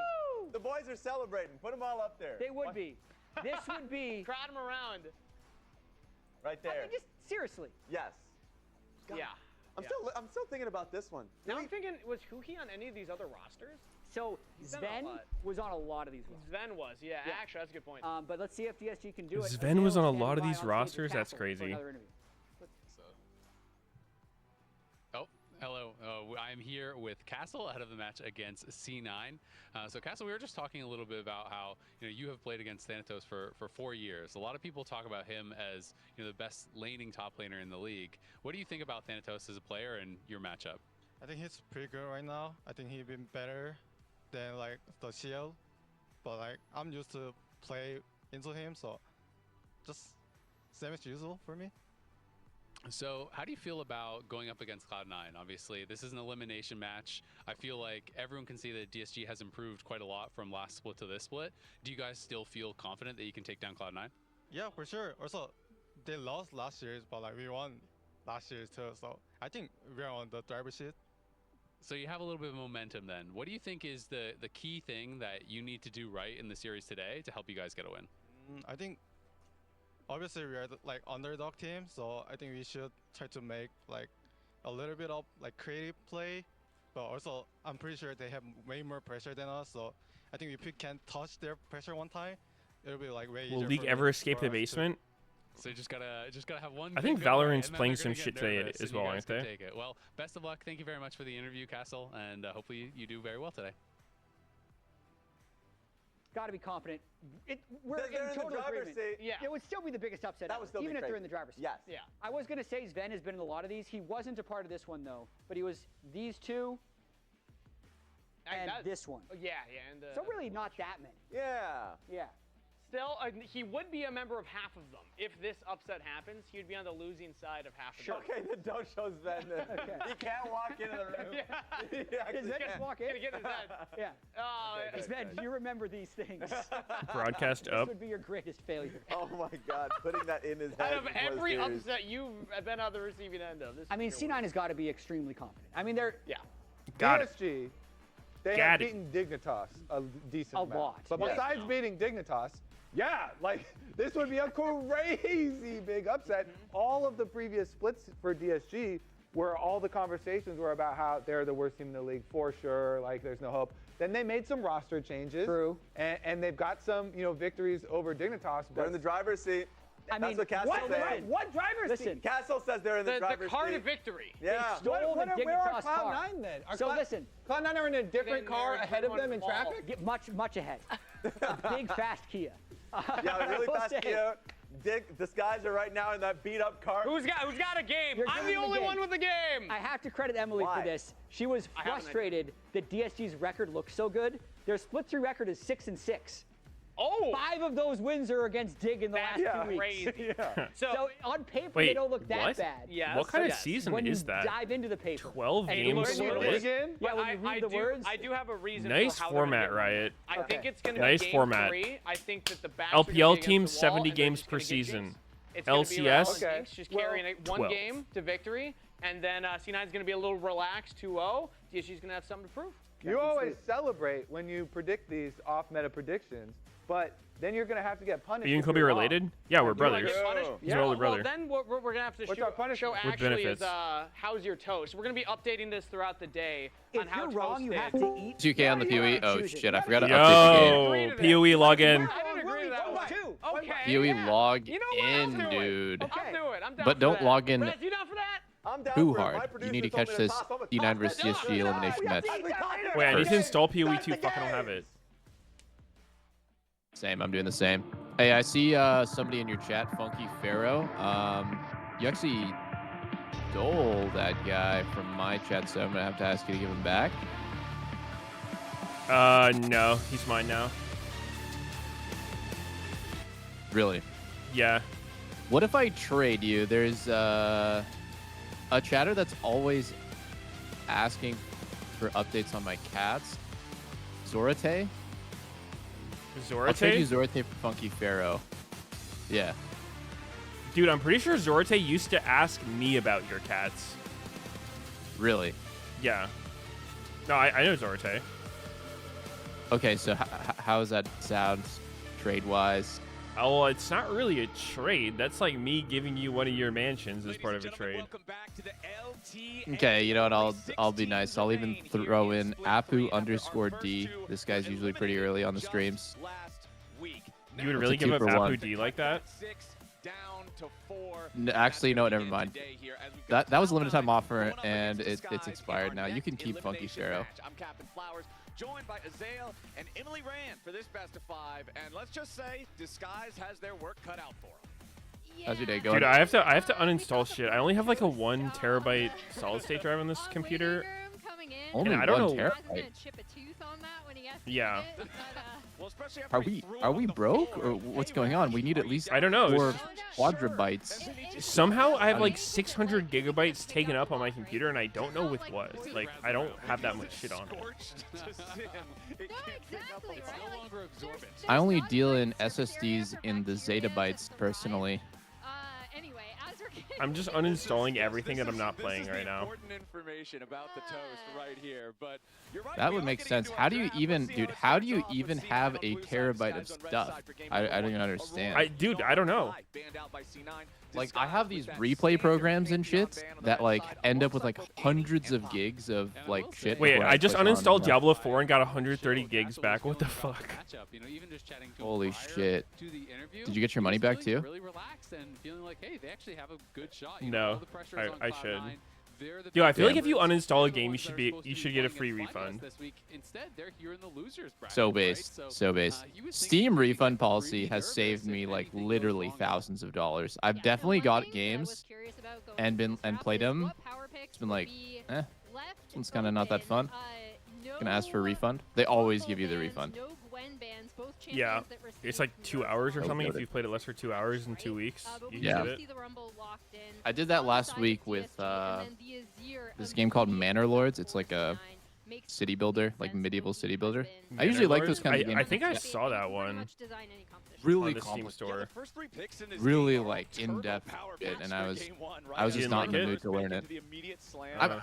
Speaker 5: The boys are celebrating. Put them all up there.
Speaker 7: They would be. This would be.
Speaker 6: Crowd him around.
Speaker 5: Right
Speaker 7: I
Speaker 5: there.
Speaker 7: mean, just seriously.
Speaker 5: Yes. God.
Speaker 6: Yeah.
Speaker 5: I'm
Speaker 6: Yeah.
Speaker 5: I'm still thinking about this one.
Speaker 6: Now I'm thinking, was Huki on any of these other rosters?
Speaker 7: So
Speaker 6: done a
Speaker 7: Sven
Speaker 6: lot.
Speaker 7: was on a lot of these ones.
Speaker 6: Sven was, yeah.
Speaker 7: Yeah.
Speaker 6: Actually, that's a good point.
Speaker 7: But let's see if DSG can do it.
Speaker 1: Sven was on a
Speaker 7: Standing
Speaker 1: lot of
Speaker 7: by
Speaker 1: these
Speaker 7: on stage with
Speaker 1: rosters? That's
Speaker 7: Castle for
Speaker 1: crazy.
Speaker 7: another interview.
Speaker 3: Oh, hello. I'm here with Castle ahead of the match against C9. So Castle, we were just talking a little bit about how you have played against Thanatos for 4 years. A lot of people talk about him as the best laning top laner in the league. What do you think about Thanatos as a player and your matchup?
Speaker 9: I think he's pretty good right now. I think he's been better than like the CL, but like I'm used to play into him, so just same as usual for me.
Speaker 3: So how do you feel about going up against Cloud9? Obviously, this is an elimination match. I feel like everyone can see that DSG has improved quite a lot from last split to this split. Do you guys still feel confident that you can take down Cloud9?
Speaker 9: Yeah, for sure. Also, they lost last year, but like we won last year too, so I think we're on the driver's seat.
Speaker 3: So you have a little bit of momentum then. What do you think is the key thing that you need to do right in the series today to help you guys get a win?
Speaker 9: I think obviously we are like underdog team, so I think we should try to make like a little bit of like creative play, but also I'm pretty sure they have way more pressure than us, so I think if we can touch their pressure one time, it'll be like way
Speaker 1: Will
Speaker 9: easier
Speaker 1: League
Speaker 9: for
Speaker 1: ever
Speaker 9: me-
Speaker 1: escape
Speaker 9: for
Speaker 1: the
Speaker 9: us to-
Speaker 1: basement?
Speaker 3: So you just gotta have one.
Speaker 1: I
Speaker 3: thing
Speaker 1: think
Speaker 3: go right,
Speaker 1: Valorant's
Speaker 3: and then
Speaker 1: playing
Speaker 3: they're
Speaker 1: some
Speaker 3: gonna get
Speaker 1: shit today
Speaker 3: nervous,
Speaker 1: as
Speaker 3: and you
Speaker 1: well,
Speaker 3: guys
Speaker 1: aren't
Speaker 3: can
Speaker 1: they?
Speaker 3: Take it. Well, best of luck. Thank you very much for the interview, Castle, and hopefully you do very well today.
Speaker 7: Got to be confident. We're
Speaker 5: They're
Speaker 7: in
Speaker 5: in the
Speaker 7: total
Speaker 5: driver's
Speaker 7: agreement.
Speaker 5: seat.
Speaker 6: Yeah.
Speaker 7: It would still be the biggest upset
Speaker 5: That
Speaker 7: ever,
Speaker 5: would still be
Speaker 7: even if they're
Speaker 5: crazy.
Speaker 7: in the driver's seat.
Speaker 5: Yes.
Speaker 6: Yeah.
Speaker 7: I was going to say Sven has been in a lot of these. He wasn't a part of this one, though. But he was these two and this one.
Speaker 6: Yeah, yeah. And,
Speaker 7: So really not that many.
Speaker 5: Yeah.
Speaker 7: Yeah.
Speaker 6: Still, he would be a member of half of them. If this upset happens, he would be on the losing side of half of them.
Speaker 5: Okay, then don't show Sven this.
Speaker 7: Okay.
Speaker 5: He can't walk into the room.
Speaker 6: Yeah.
Speaker 5: He actually
Speaker 7: Sven
Speaker 5: can't.
Speaker 7: just walk in?
Speaker 6: Gonna get his head.
Speaker 7: Yeah.
Speaker 6: Oh,
Speaker 7: Sven, do you remember these things?
Speaker 1: Broadcast
Speaker 7: This
Speaker 1: up.
Speaker 7: would be your greatest failure.
Speaker 5: Oh my God, putting that in his head.
Speaker 6: out of
Speaker 5: was
Speaker 6: every
Speaker 5: serious.
Speaker 6: upset you've been on the receiving end of, this
Speaker 7: I mean,
Speaker 6: is your
Speaker 7: C9 has got to be extremely confident. I mean, they're
Speaker 6: Yeah.
Speaker 1: Got it.
Speaker 8: DSG, they
Speaker 1: Got
Speaker 8: have
Speaker 1: it.
Speaker 8: beaten Dignitas a decent
Speaker 7: A
Speaker 8: amount.
Speaker 7: lot,
Speaker 8: But
Speaker 7: yes.
Speaker 8: besides beating Dignitas, Yeah, like this would be a crazy big upset. All of the previous splits for DSG where all the conversations were about how they're the worst team in the league for sure, like there's no hope. Then they made some roster changes.
Speaker 7: True.
Speaker 8: And they've got some, victories over Dignitas.
Speaker 5: They're in the driver's seat.
Speaker 7: I
Speaker 5: That's
Speaker 7: mean,
Speaker 5: what Castle said.
Speaker 8: What driver's
Speaker 7: Listen,
Speaker 8: seat?
Speaker 5: Castle says they're in the driver's
Speaker 6: car
Speaker 5: seat.
Speaker 6: to victory.
Speaker 5: Yeah.
Speaker 7: Stole the
Speaker 8: Where are
Speaker 7: Dignitas car.
Speaker 8: Cloud9 then? Are
Speaker 7: So listen,
Speaker 8: Cloud9 are in a different
Speaker 6: Then
Speaker 8: car
Speaker 6: they're
Speaker 8: ahead of them in
Speaker 6: involved.
Speaker 8: traffic?
Speaker 7: get much ahead. A big fast Kia.
Speaker 5: Yeah, really
Speaker 7: I will
Speaker 5: fast
Speaker 7: say.
Speaker 5: Kia. This guys are right now in that beat up car.
Speaker 6: Who's got a game?
Speaker 7: You're
Speaker 6: I'm the
Speaker 7: giving the
Speaker 6: only
Speaker 7: game.
Speaker 6: one with the game.
Speaker 7: I have to credit Emily
Speaker 5: Why?
Speaker 7: for this. She was
Speaker 6: I have an idea.
Speaker 7: frustrated that DSG's record looked so good. Their split 3 record is 6-6.
Speaker 6: Oh,
Speaker 7: 5 of those wins are against Dig in the last
Speaker 6: that's
Speaker 7: 2 weeks.
Speaker 6: crazy.
Speaker 5: Yeah.
Speaker 7: So on paper,
Speaker 1: Wait,
Speaker 7: they don't look that
Speaker 1: what?
Speaker 7: bad.
Speaker 6: Yes.
Speaker 1: What kind of
Speaker 6: yes.
Speaker 1: season
Speaker 7: When
Speaker 1: is
Speaker 7: you
Speaker 1: that?
Speaker 7: dive into the paper.
Speaker 1: 12
Speaker 6: Hey,
Speaker 1: games
Speaker 6: look,
Speaker 1: split.
Speaker 8: again?
Speaker 7: Yeah, when you read the words.
Speaker 6: I do have a reason.
Speaker 1: Nice
Speaker 6: for how they're gonna
Speaker 1: format,
Speaker 6: get
Speaker 1: Riot.
Speaker 6: I think it's going to
Speaker 1: Nice
Speaker 6: be game
Speaker 1: format.
Speaker 6: 3. I think that the backs are gonna
Speaker 1: LPL
Speaker 6: be
Speaker 1: team
Speaker 6: against the wall,
Speaker 1: 70
Speaker 6: and they're
Speaker 1: games
Speaker 6: just
Speaker 1: per
Speaker 6: gonna get
Speaker 1: season.
Speaker 6: jinxed. It's gonna be around
Speaker 1: LCS,
Speaker 6: Jinx, just carrying one
Speaker 1: 12.
Speaker 6: game to victory, and then C9 is going to be a little relaxed 2-0. DSG's going to have something to prove.
Speaker 8: You always celebrate when you predict these off-meta predictions, but then you're going to have to get punished.
Speaker 1: Are you and
Speaker 8: if
Speaker 1: Kobe
Speaker 8: you're wrong.
Speaker 1: related? Yeah, we're
Speaker 6: You wanna
Speaker 1: brothers.
Speaker 6: get punished?
Speaker 1: He's an older brother.
Speaker 6: Well, then what we're going to have to
Speaker 8: What's our
Speaker 6: show
Speaker 8: punishment?
Speaker 1: With
Speaker 6: actually
Speaker 1: benefits.
Speaker 6: is how's your toast. We're going to be updating this throughout the day on
Speaker 7: If
Speaker 6: how
Speaker 7: you're wrong,
Speaker 6: toast
Speaker 7: you
Speaker 6: is.
Speaker 7: have to eat.
Speaker 10: 2K on the
Speaker 7: Yeah,
Speaker 10: PoE. Oh
Speaker 7: choose it.
Speaker 10: shit, I forgot to update the game.
Speaker 1: Yo,
Speaker 6: Agree to that.
Speaker 1: PoE login.
Speaker 6: I didn't agree to that one.
Speaker 7: Two.
Speaker 6: Okay.
Speaker 10: PoE
Speaker 6: yeah.
Speaker 10: log
Speaker 6: You know what? I'll
Speaker 10: in,
Speaker 6: do it.
Speaker 10: dude.
Speaker 7: Okay.
Speaker 6: I'll do it. I'm down
Speaker 10: But
Speaker 6: for
Speaker 10: don't
Speaker 6: that.
Speaker 10: log in
Speaker 6: Brad, you down for that?
Speaker 5: I'm down
Speaker 10: too
Speaker 5: for it. My
Speaker 10: hard. You need to
Speaker 5: producer told
Speaker 10: catch
Speaker 5: me
Speaker 10: this
Speaker 5: toss on with
Speaker 10: D9 versus
Speaker 5: toss.
Speaker 10: DSG elimination match.
Speaker 1: Wait, I need to
Speaker 10: First.
Speaker 1: install PoE 2. Fucking don't have it.
Speaker 10: Same, I'm doing the same. Hey, I see somebody in your chat, Funky Pharaoh. You actually stole that guy from my chat, so I'm gonna have to ask you to give him back.
Speaker 1: No, he's mine now.
Speaker 10: Really?
Speaker 1: Yeah.
Speaker 10: What if I trade you? There's a chatter that's always asking for updates on my cats. Zorate? I'll trade you
Speaker 1: Zorate?
Speaker 10: Zorate for Funky Pharaoh. Yeah.
Speaker 1: Dude, I'm pretty sure Zorate used to ask me about your cats.
Speaker 10: Really?
Speaker 1: Yeah. No, I know Zorate.
Speaker 10: Okay, so how does that sound trade-wise?
Speaker 1: Oh, well, it's not really a trade. That's like me giving you one of your mansions as part of a trade.
Speaker 10: Okay, you know what? I'll be nice. I'll even throw in Apu_D. This guy's usually pretty early on the streams.
Speaker 1: You would really give up
Speaker 10: 2-for-1.
Speaker 1: Apu D like that?
Speaker 10: Actually, no, never mind. That was a limited time offer, and it's expired now. You can keep Funky Pharaoh.
Speaker 11: I'm Captain Flowers, joined by Azael and Emily Rand for this best of 5. And let's just say, Disguise has their work cut out for them.
Speaker 10: How's your day going?
Speaker 1: Dude, I have to uninstall shit. I only have like a 1 terabyte solid state drive on this computer.
Speaker 10: Only
Speaker 1: and I don't
Speaker 10: 1
Speaker 1: know.
Speaker 10: terabyte.
Speaker 1: Yeah.
Speaker 10: Are we broke or what's going on? We need at least
Speaker 1: I don't know.
Speaker 10: 4 quadribytes.
Speaker 1: Somehow I have like 600 gigabytes taken up on my computer, and I don't know with what. Like, I don't have that much shit on it.
Speaker 10: I only deal in SSDs in the zettabytes personally.
Speaker 1: I'm just uninstalling everything that I'm not playing right now.
Speaker 11: Information about the toast right here, but you're right,
Speaker 10: That
Speaker 11: we
Speaker 10: would
Speaker 11: are
Speaker 10: make
Speaker 11: getting
Speaker 10: sense.
Speaker 11: into
Speaker 10: How
Speaker 11: our
Speaker 10: do you
Speaker 11: draft.
Speaker 10: even,
Speaker 11: Let's see
Speaker 10: dude?
Speaker 11: how
Speaker 10: How
Speaker 11: this
Speaker 10: do you
Speaker 11: starts off.
Speaker 10: even
Speaker 11: We'll see
Speaker 10: have
Speaker 11: on
Speaker 10: a
Speaker 11: the blue side,
Speaker 10: terabyte of
Speaker 11: Skies on red
Speaker 10: stuff?
Speaker 11: side for game
Speaker 10: I
Speaker 11: number
Speaker 10: don't even
Speaker 11: 1.
Speaker 10: understand.
Speaker 1: Dude, I don't know.
Speaker 11: Banned out by C9.
Speaker 10: Like, I have these replay programs and shit that like end up with like hundreds of gigs of like shit.
Speaker 1: Wait,
Speaker 10: before
Speaker 1: I just
Speaker 10: push on,
Speaker 1: uninstalled
Speaker 10: you know?
Speaker 1: Diablo 4 and got 130 gigs back. What the fuck?
Speaker 10: Holy shit. Did you get your money back too?
Speaker 3: Really relaxed and feeling like, hey, they actually have a good shot.
Speaker 1: No,
Speaker 3: all the pressure is on
Speaker 1: I
Speaker 3: Cloud9.
Speaker 1: should.
Speaker 3: They're the
Speaker 1: Yo, I
Speaker 3: best
Speaker 1: feel like
Speaker 10: Damn.
Speaker 1: if you
Speaker 3: players.
Speaker 1: uninstall a
Speaker 3: They're the
Speaker 1: game,
Speaker 3: ones that are supposed to
Speaker 1: you
Speaker 3: be
Speaker 1: should get a
Speaker 3: playing
Speaker 1: free
Speaker 3: against
Speaker 1: refund.
Speaker 3: this week. Instead, they're here in the losers bracket,
Speaker 10: So
Speaker 3: right?
Speaker 10: based, so based.
Speaker 3: you would think
Speaker 10: Steam
Speaker 3: they'd be
Speaker 10: refund
Speaker 3: pretty
Speaker 10: policy has
Speaker 3: nervous
Speaker 10: saved
Speaker 3: if
Speaker 10: me like
Speaker 3: anything goes
Speaker 10: literally
Speaker 3: wrong.
Speaker 10: thousands of dollars. I've definitely got games and played them. It's been like, it's kind of not that fun. Gonna ask for a refund. They always give you the refund.
Speaker 1: Yeah, it's like 2 hours or
Speaker 10: Oh,
Speaker 1: something. If
Speaker 10: noted.
Speaker 1: you've played it less for 2 hours in 2 weeks, you
Speaker 10: Yeah.
Speaker 1: can get it.
Speaker 10: I did that last week with this game called Manor Lords. It's like a city builder, like medieval city builder. I
Speaker 1: Manor
Speaker 10: usually like those
Speaker 1: Lords?
Speaker 10: kind of games.
Speaker 1: I think I saw that one
Speaker 10: Really
Speaker 1: on the Steam
Speaker 10: complicated.
Speaker 1: store.
Speaker 10: Really like in-depth shit, and I was
Speaker 1: You
Speaker 10: just
Speaker 1: didn't
Speaker 10: not
Speaker 1: like
Speaker 10: in the
Speaker 1: it?
Speaker 10: mood to learn it.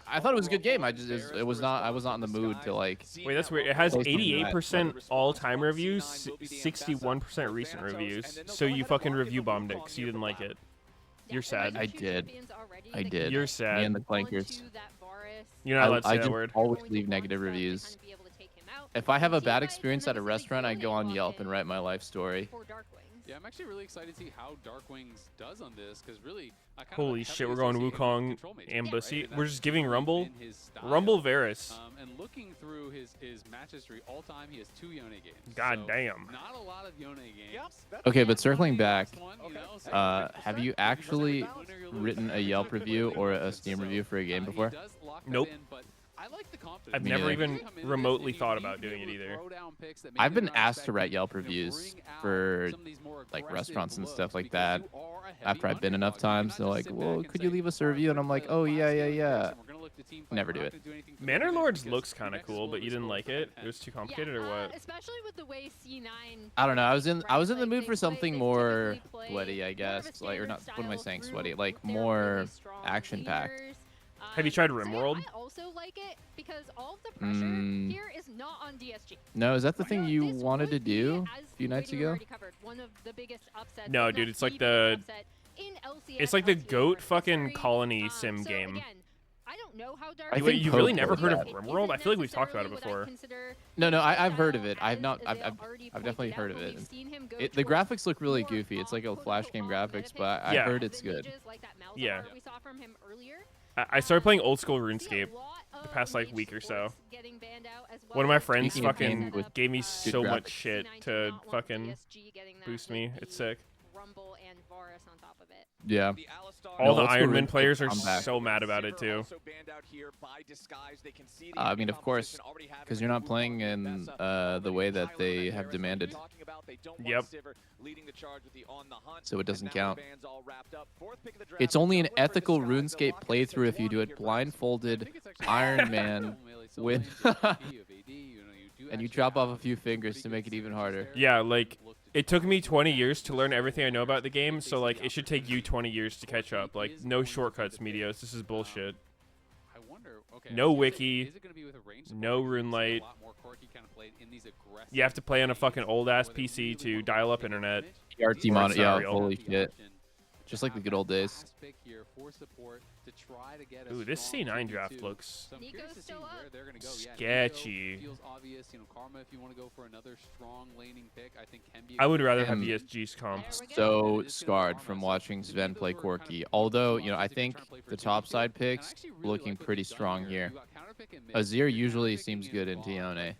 Speaker 10: I thought it was a good game. I was not in the mood to like.
Speaker 1: Wait, that's weird. It has
Speaker 10: play something that-
Speaker 1: 88% all-time reviews, 61% recent reviews. So you fucking review bombed it because you didn't like it. You're sad.
Speaker 10: I did. I did.
Speaker 1: You're
Speaker 10: Me
Speaker 1: sad.
Speaker 10: and the clankers.
Speaker 1: You're not allowed to say that
Speaker 10: just
Speaker 1: word.
Speaker 10: always leave negative reviews. If I have a bad experience at a restaurant, I go on Yelp and write my life story.
Speaker 3: Yeah, I'm actually really excited to see how Darkwings does on this, because really, I kind
Speaker 1: Holy
Speaker 3: of
Speaker 1: shit, we're going Wukong Ambussy. We're just giving Rumble. Rumble Varus.
Speaker 3: And looking through his match history, all time he has 2 Yone games.
Speaker 1: God
Speaker 3: So,
Speaker 1: damn.
Speaker 3: Not a lot of Yone games.
Speaker 10: Okay, but circling back,
Speaker 3: You know, so
Speaker 10: have you actually written a Yelp review or a Steam review for a game before?
Speaker 1: Nope.
Speaker 3: I like the confidence.
Speaker 1: I've
Speaker 10: Me
Speaker 1: never
Speaker 10: neither.
Speaker 1: even remotely thought about doing it either.
Speaker 10: I've been asked to write Yelp reviews for like restaurants and stuff like that. After I've been enough times, they're like, "Well, could you leave us a review?" And I'm like, "Oh yeah." Never do it.
Speaker 1: Manor Lords looks kind of cool, but you didn't like it? It was too complicated or what?
Speaker 12: Especially with the way C9.
Speaker 10: I don't know. I was in the mood for something more sweaty, I guess. Like, or not. What am I saying? Sweaty? Like more action packed.
Speaker 1: Have you tried RimWorld?
Speaker 12: I also like it because all of the pressure here is not on DSG.
Speaker 10: No, is that the thing you wanted to do a few nights ago?
Speaker 12: One of the biggest upsets,
Speaker 1: No,
Speaker 12: if
Speaker 1: dude,
Speaker 12: not
Speaker 1: it's like
Speaker 12: biggest
Speaker 1: the
Speaker 12: upset in LCS
Speaker 1: it's like the
Speaker 12: LTA
Speaker 1: goat
Speaker 12: North
Speaker 1: fucking
Speaker 12: history.
Speaker 1: colony sim
Speaker 12: So
Speaker 1: game.
Speaker 12: again, I don't know how dark
Speaker 10: I
Speaker 1: Wait,
Speaker 10: think
Speaker 1: you really
Speaker 10: Pope
Speaker 1: never
Speaker 10: was
Speaker 1: heard of
Speaker 10: that.
Speaker 1: RimWorld? I feel like we've talked about it before.
Speaker 10: No, I've heard of it. I've definitely heard of it. The graphics look really goofy. It's like a flash game graphics, but I
Speaker 1: Yeah.
Speaker 10: heard it's good.
Speaker 1: Yeah.
Speaker 12: We saw from him earlier.
Speaker 1: I started playing old school RuneScape the past like week or so. One of my friends
Speaker 10: Speaking of
Speaker 1: fucking
Speaker 10: games with
Speaker 1: gave me
Speaker 10: good
Speaker 1: so much
Speaker 10: graphics.
Speaker 1: shit to fucking boost me. It's sick.
Speaker 12: Rumble and Varus on top of it.
Speaker 10: Yeah.
Speaker 1: All the
Speaker 10: old school
Speaker 1: Iron Man
Speaker 10: RuneScape
Speaker 1: players are
Speaker 10: comeback.
Speaker 1: so mad about it too.
Speaker 10: I mean, of course, because you're not playing in the way that they have demanded.
Speaker 1: Yep.
Speaker 10: So it doesn't count. It's only an ethical RuneScape playthrough if you do it blindfolded, Iron Man, with, and you chop off a few fingers to make it even harder.
Speaker 1: Yeah, like it took me 20 years to learn everything I know about the game, so like it should take you 20 years to catch up. Like no shortcuts, Meteos. This is bullshit. No wiki, no RuneLite. You have to play on a fucking old ass PC to dial up internet.
Speaker 10: PRT
Speaker 1: or
Speaker 10: monitor,
Speaker 1: it's
Speaker 10: yeah,
Speaker 1: not real.
Speaker 10: holy shit. Just like the good old days.
Speaker 1: Ooh, this C9 draft looks
Speaker 12: Nico's still up.
Speaker 1: sketchy.
Speaker 3: Feels obvious, you know, Karma, if you want to go for another strong laning pick, I think can be.
Speaker 1: I would rather have
Speaker 10: And
Speaker 1: DSG's comp.
Speaker 10: So scarred from watching Sven play Corki. Although, you know, I think the top side picks looking pretty strong here. Azir usually seems good in Tione.